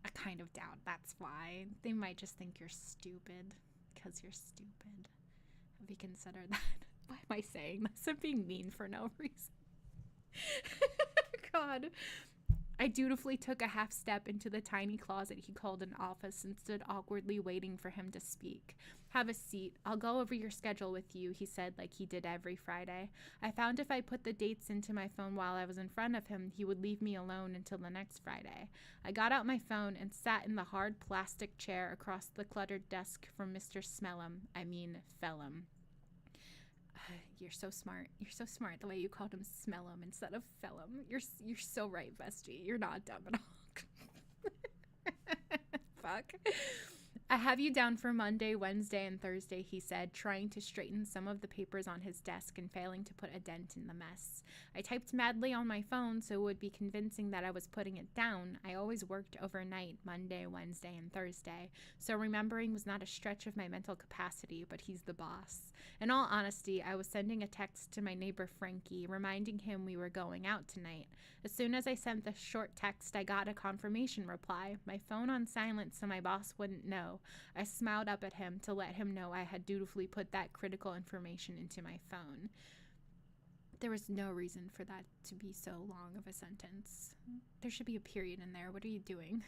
I kind of doubt that's why. They might just think you're stupid because you're stupid. Have you considered that? Why am I saying this? I'm being mean for no reason. God. I dutifully took a half step into the tiny closet he called an office and stood awkwardly waiting for him to speak. Have a seat. I'll go over your schedule with you, he said like he did every Friday. I found if I put the dates into my phone while I was in front of him, he would leave me alone until the next Friday. I got out my phone and sat in the hard plastic chair across the cluttered desk from Mr. Fellum. You're so smart. You're so smart the way you called him Smellum instead of Fellum. You're so right, bestie. You're not dumb at all. Fuck. I have you down for Monday, Wednesday, and Thursday, he said, trying to straighten some of the papers on his desk and failing to put a dent in the mess. I typed madly on my phone so it would be convincing that I was putting it down. I always worked overnight, Monday, Wednesday, and Thursday, so remembering was not a stretch of my mental capacity, but he's the boss. In all honesty, I was sending a text to my neighbor Frankie, reminding him we were going out tonight. As soon as I sent the short text, I got a confirmation reply, my phone on silent so my boss wouldn't know. I smiled up at him to let him know I had dutifully put that critical information into my phone. There was no reason for that to be so long of a sentence. There should be a period in there. What are you doing?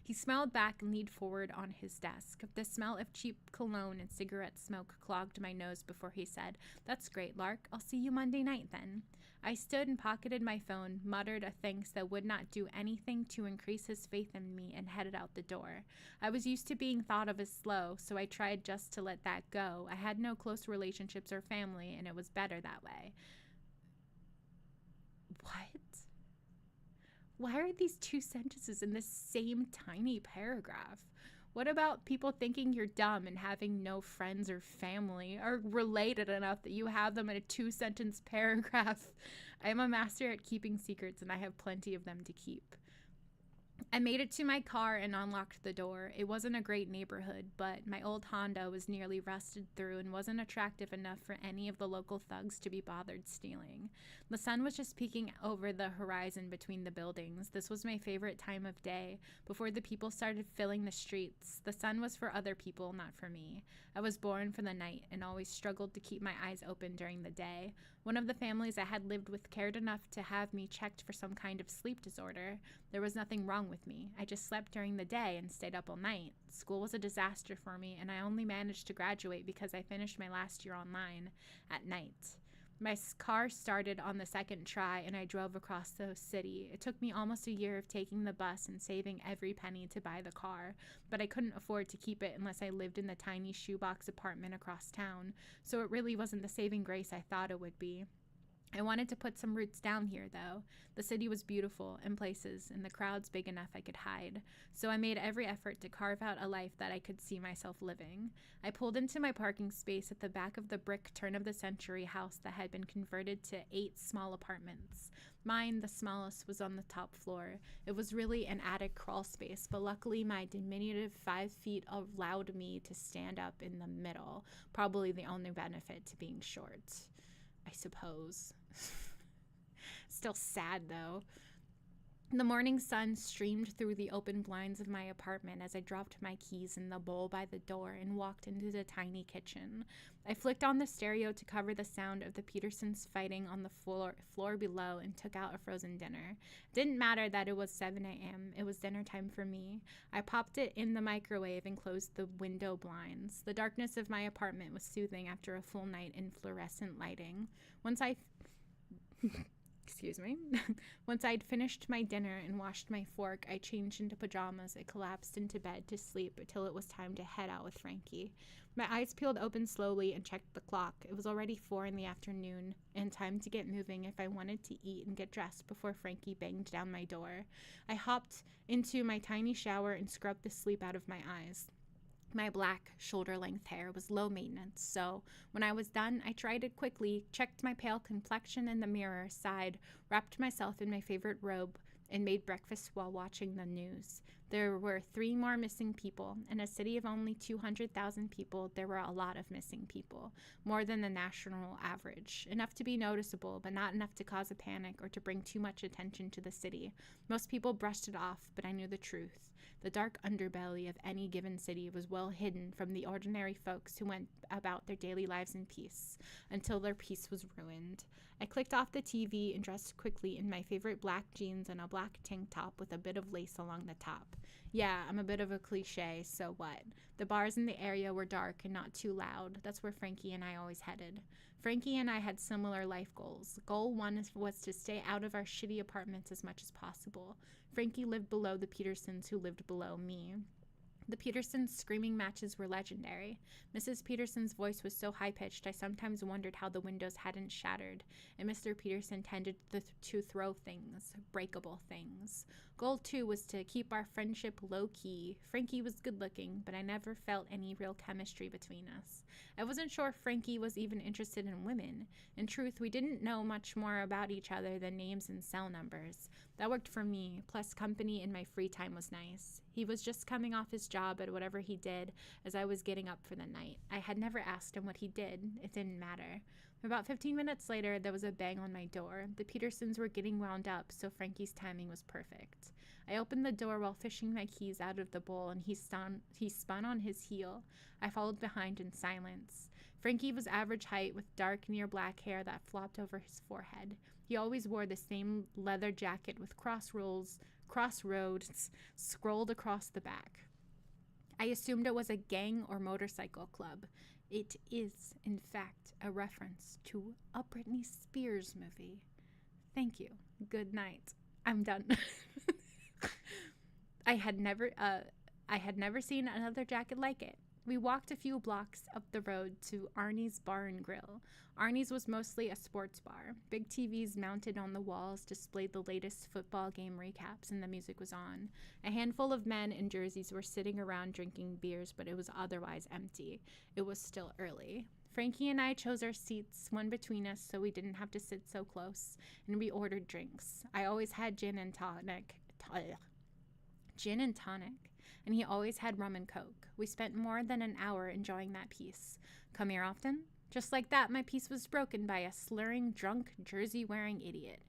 He smiled back and leaned forward on his desk. The smell of cheap cologne and cigarette smoke clogged my nose before he said, "That's great, Lark. I'll see you Monday night then." I stood and pocketed my phone, muttered a thanks that would not do anything to increase his faith in me, and headed out the door. I was used to being thought of as slow, so I tried just to let that go. I had no close relationships or family, and it was better that way. What? Why are these two sentences in this same tiny paragraph? What about people thinking you're dumb and having no friends or family are related enough that you have them in a 2-sentence paragraph? I am a master at keeping secrets, and I have plenty of them to keep. I made it to my car and unlocked the door. It wasn't a great neighborhood, but my old Honda was nearly rusted through and wasn't attractive enough for any of the local thugs to be bothered stealing. The sun was just peeking over the horizon between the buildings. This was my favorite time of day. Before the people started filling the streets, the sun was for other people, not for me. I was born for the night and always struggled to keep my eyes open during the day. One of the families I had lived with cared enough to have me checked for some kind of sleep disorder. There was nothing wrong with me. I just slept during the day and stayed up all night. School was a disaster for me, and I only managed to graduate because I finished my last year online at night. My car started on the second try, and I drove across the city. It took me almost a year of taking the bus and saving every penny to buy the car, but I couldn't afford to keep it unless I lived in the tiny shoebox apartment across town, so it really wasn't the saving grace I thought it would be. I wanted to put some roots down here, though. The city was beautiful in places, and the crowds big enough I could hide. So I made every effort to carve out a life that I could see myself living. I pulled into my parking space at the back of the brick turn-of-the-century house that had been converted to 8 small apartments. Mine, the smallest, was on the top floor. It was really an attic crawl space, but luckily my diminutive 5 feet allowed me to stand up in the middle. Probably the only benefit to being short, I suppose. Still sad, though. The morning sun streamed through the open blinds of my apartment as I dropped my keys in the bowl by the door and walked into the tiny kitchen. I flicked on the stereo to cover the sound of the Petersons fighting on the floor below and took out a frozen dinner. Didn't matter that it was 7 a.m. It was dinner time for me. I popped it in the microwave and closed the window blinds. The darkness of my apartment was soothing after a full night in fluorescent lighting. Excuse me. Once I'd finished my dinner and washed my fork, I changed into pajamas and collapsed into bed to sleep until it was time to head out with Frankie. My eyes peeled open slowly and checked the clock. It was already 4 in the afternoon and time to get moving if I wanted to eat and get dressed before Frankie banged down my door. I hopped into my tiny shower and scrubbed the sleep out of my eyes. My black, shoulder-length hair was low maintenance, so when I was done, I tried it quickly, checked my pale complexion in the mirror, sighed, wrapped myself in my favorite robe, and made breakfast while watching the news. There were 3 more missing people. In a city of only 200,000 people, there were a lot of missing people, more than the national average. Enough to be noticeable, but not enough to cause a panic or to bring too much attention to the city. Most people brushed it off, but I knew the truth. The dark underbelly of any given city was well hidden from the ordinary folks who went about their daily lives in peace, until their peace was ruined. I clicked off the TV and dressed quickly in my favorite black jeans and a black tank top with a bit of lace along the top. Yeah, I'm a bit of a cliche, so what? The bars in the area were dark and not too loud. That's where Frankie and I always headed. Frankie and I had similar life goals. Goal 1 was to stay out of our shitty apartments as much as possible. Frankie lived below the Petersons, who lived below me. The Petersons' screaming matches were legendary. Mrs. Peterson's voice was so high-pitched I sometimes wondered how the windows hadn't shattered, and Mr. Peterson tended to throw things, breakable things. Goal 2 was to keep our friendship low-key. Frankie was good-looking, but I never felt any real chemistry between us. I wasn't sure Frankie was even interested in women. In truth, we didn't know much more about each other than names and cell numbers. That worked for me, plus company in my free time was nice. He was just coming off his job at whatever he did as I was getting up for the night. I had never asked him what he did. It didn't matter. About 15 minutes later, there was a bang on my door. The Petersons were getting wound up, so Frankie's timing was perfect. I opened the door while fishing my keys out of the bowl, and he spun on his heel. I followed behind in silence. Frankie was average height with dark, near-black hair that flopped over his forehead. He always wore the same leather jacket with crossroads scrolled across the back. I assumed it was a gang or motorcycle club. It is, in fact, a reference to a Britney Spears movie. Thank you. Good night. I'm done. I had never seen another jacket like it. We walked a few blocks up the road to Arnie's Bar and Grill. Arnie's was mostly a sports bar. Big TVs mounted on the walls displayed the latest football game recaps, and the music was on. A handful of men in jerseys were sitting around drinking beers, but it was otherwise empty. It was still early. Frankie and I chose our seats, one between us, so we didn't have to sit so close, and we ordered drinks. I always had gin and tonic, and he always had rum and coke. We spent more than an hour enjoying that piece. Come here often? Just like that, my peace was broken by a slurring, drunk, jersey-wearing idiot.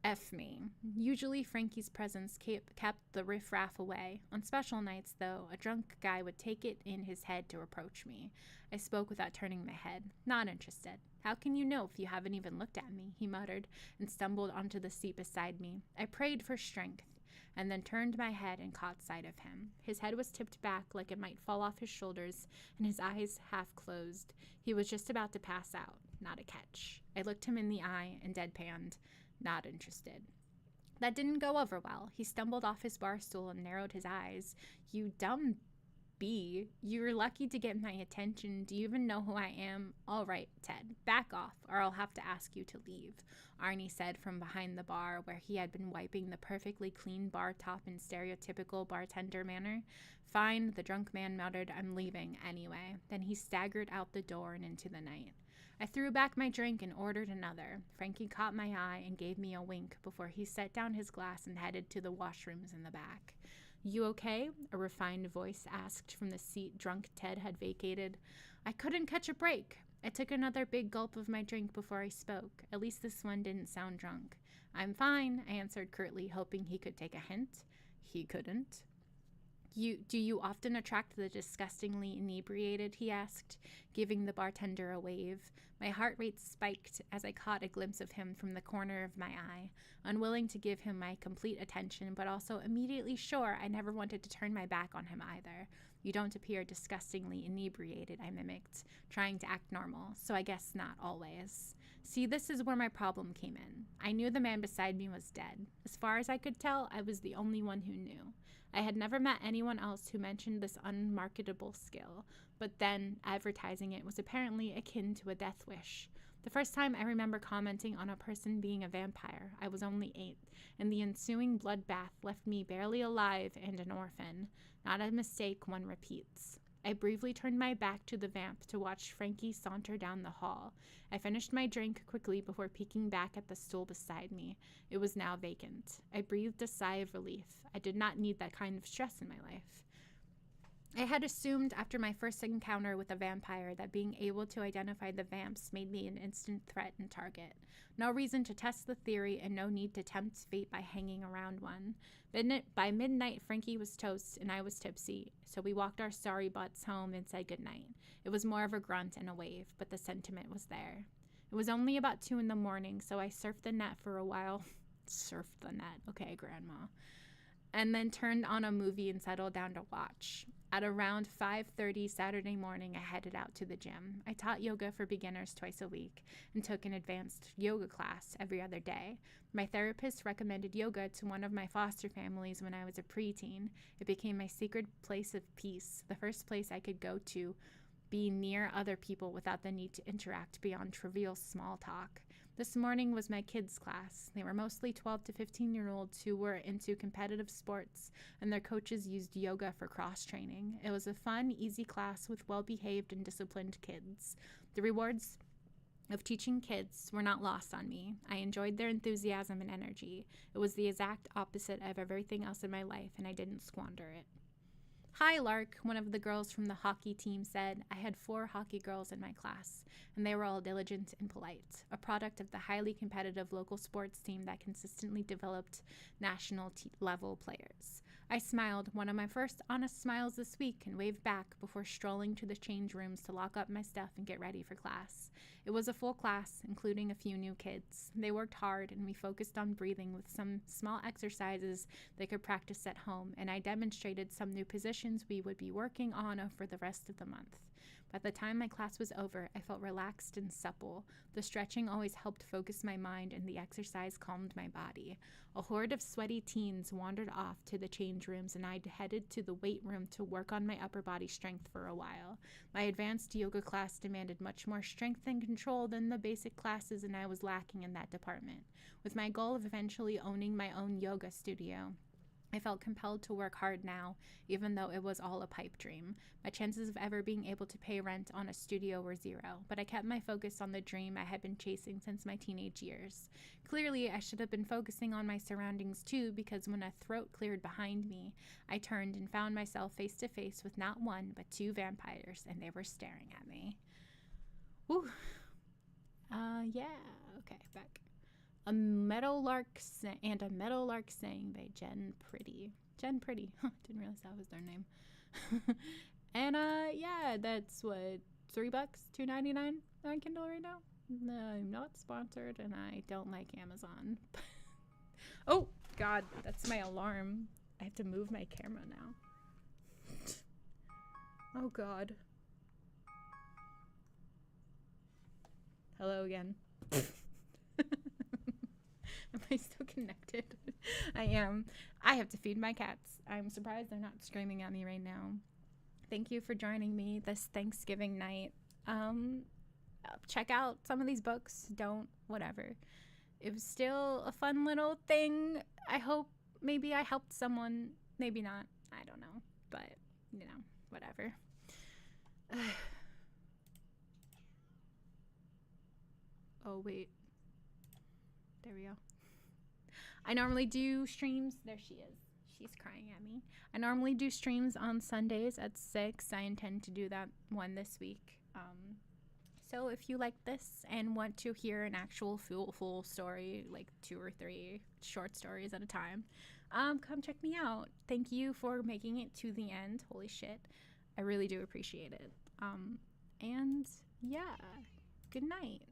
F me. Usually Frankie's presence kept the riffraff away. On special nights, though, a drunk guy would take it in his head to reproach me. I spoke without turning my head. Not interested. How can you know if you haven't even looked at me? He muttered, and stumbled onto the seat beside me. I prayed for strength, and then turned my head and caught sight of him. His head was tipped back like it might fall off his shoulders, and his eyes half closed. He was just about to pass out. Not a catch. I looked him in the eye and deadpanned. Not interested. That didn't go over well. He stumbled off his bar stool and narrowed his eyes. You dumb be? You're lucky to get my attention. Do you even know who I am? All right, Ted, back off, or I'll have to ask you to leave, Arnie said from behind the bar where he had been wiping the perfectly clean bar top in stereotypical bartender manner. Fine, the drunk man muttered, I'm leaving anyway. Then he staggered out the door and into the night. I threw back my drink and ordered another. Frankie caught my eye and gave me a wink before he set down his glass and headed to the washrooms in the back. You okay? A refined voice asked from the seat drunk Ted had vacated. I couldn't catch a break. I took another big gulp of my drink before I spoke. At least this one didn't sound drunk. I'm fine, I answered curtly, hoping he could take a hint. He couldn't. Do you often attract the disgustingly inebriated? He asked, giving the bartender a wave. My heart rate spiked as I caught a glimpse of him from the corner of my eye, unwilling to give him my complete attention, but also immediately sure I never wanted to turn my back on him either. You don't appear disgustingly inebriated, I mimicked, trying to act normal, so I guess not always. See, this is where my problem came in. I knew the man beside me was dead. As far as I could tell, I was the only one who knew. I had never met anyone else who mentioned this unmarketable skill, but then advertising it was apparently akin to a death wish. The first time I remember commenting on a person being a vampire, I was only 8, and the ensuing bloodbath left me barely alive and an orphan. Not a mistake one repeats. I briefly turned my back to the vamp to watch Frankie saunter down the hall. I finished my drink quickly before peeking back at the stool beside me. It was now vacant. I breathed a sigh of relief. I did not need that kind of stress in my life. I had assumed after my first encounter with a vampire that being able to identify the vamps made me an instant threat and target. No reason to test the theory and no need to tempt fate by hanging around one. By midnight, Frankie was toast and I was tipsy, so we walked our sorry butts home and said goodnight. It was more of a grunt and a wave, but the sentiment was there. It was only about 2 a.m, so I surfed the net for a while. Surfed the net, okay, Grandma. And then turned on a movie and settled down to watch. At around 5:30 Saturday morning, I headed out to the gym. I taught yoga for beginners twice a week and took an advanced yoga class every other day. My therapist recommended yoga to one of my foster families when I was a preteen. It became my secret place of peace, the first place I could go to be near other people without the need to interact beyond trivial small talk. This morning was my kids' class. They were mostly 12 to 15-year-olds who were into competitive sports, and their coaches used yoga for cross-training. It was a fun, easy class with well-behaved and disciplined kids. The rewards of teaching kids were not lost on me. I enjoyed their enthusiasm and energy. It was the exact opposite of everything else in my life, and I didn't squander it. Hi, Lark, one of the girls from the hockey team said. I had 4 hockey girls in my class, and they were all diligent and polite, a product of the highly competitive local sports team that consistently developed national-level players. I smiled, one of my first honest smiles this week, and waved back before strolling to the change rooms to lock up my stuff and get ready for class. It was a full class, including a few new kids. They worked hard, and we focused on breathing with some small exercises they could practice at home, and I demonstrated some new positions we would be working on for the rest of the month. By the time my class was over, I felt relaxed and supple. The stretching always helped focus my mind, and the exercise calmed my body. A horde of sweaty teens wandered off to the change rooms, and I headed to the weight room to work on my upper body strength for a while. My advanced yoga class demanded much more strength and control than the basic classes, and I was lacking in that department. With my goal of eventually owning my own yoga studio, I felt compelled to work hard now, even though it was all a pipe dream. My chances of ever being able to pay rent on a studio were 0, but I kept my focus on the dream I had been chasing since my teenage years. Clearly, I should have been focusing on my surroundings too, because when a throat cleared behind me, I turned and found myself face to face with not 1, but 2 vampires, and they were staring at me. Woo. Yeah. Okay, back. A Meadowlark Saying by Jen Pretty. Jen Pretty. Didn't realize that was their name. And yeah, that's what, $3, $2.99 on Kindle right now. I'm not sponsored, and I don't like Amazon. Oh God, that's my alarm. I have to move my camera now. Oh God. Hello again. Am I still connected? I am. I have to feed my cats. I'm surprised they're not screaming at me right now. Thank you for joining me this Thanksgiving night. Check out some of these books. Don't, whatever. It was still a fun little thing. I hope maybe I helped someone. Maybe not. I don't know. But, you know, whatever. Oh, wait. There we go. I normally do streams. There she is. She's crying at me. I normally do streams on Sundays at 6. I intend to do that one this week. So if you like this and want to hear an actual full story, like 2 or 3 short stories at a time, come check me out. Thank you for making it to the end. Holy shit. I really do appreciate it. And yeah, good night.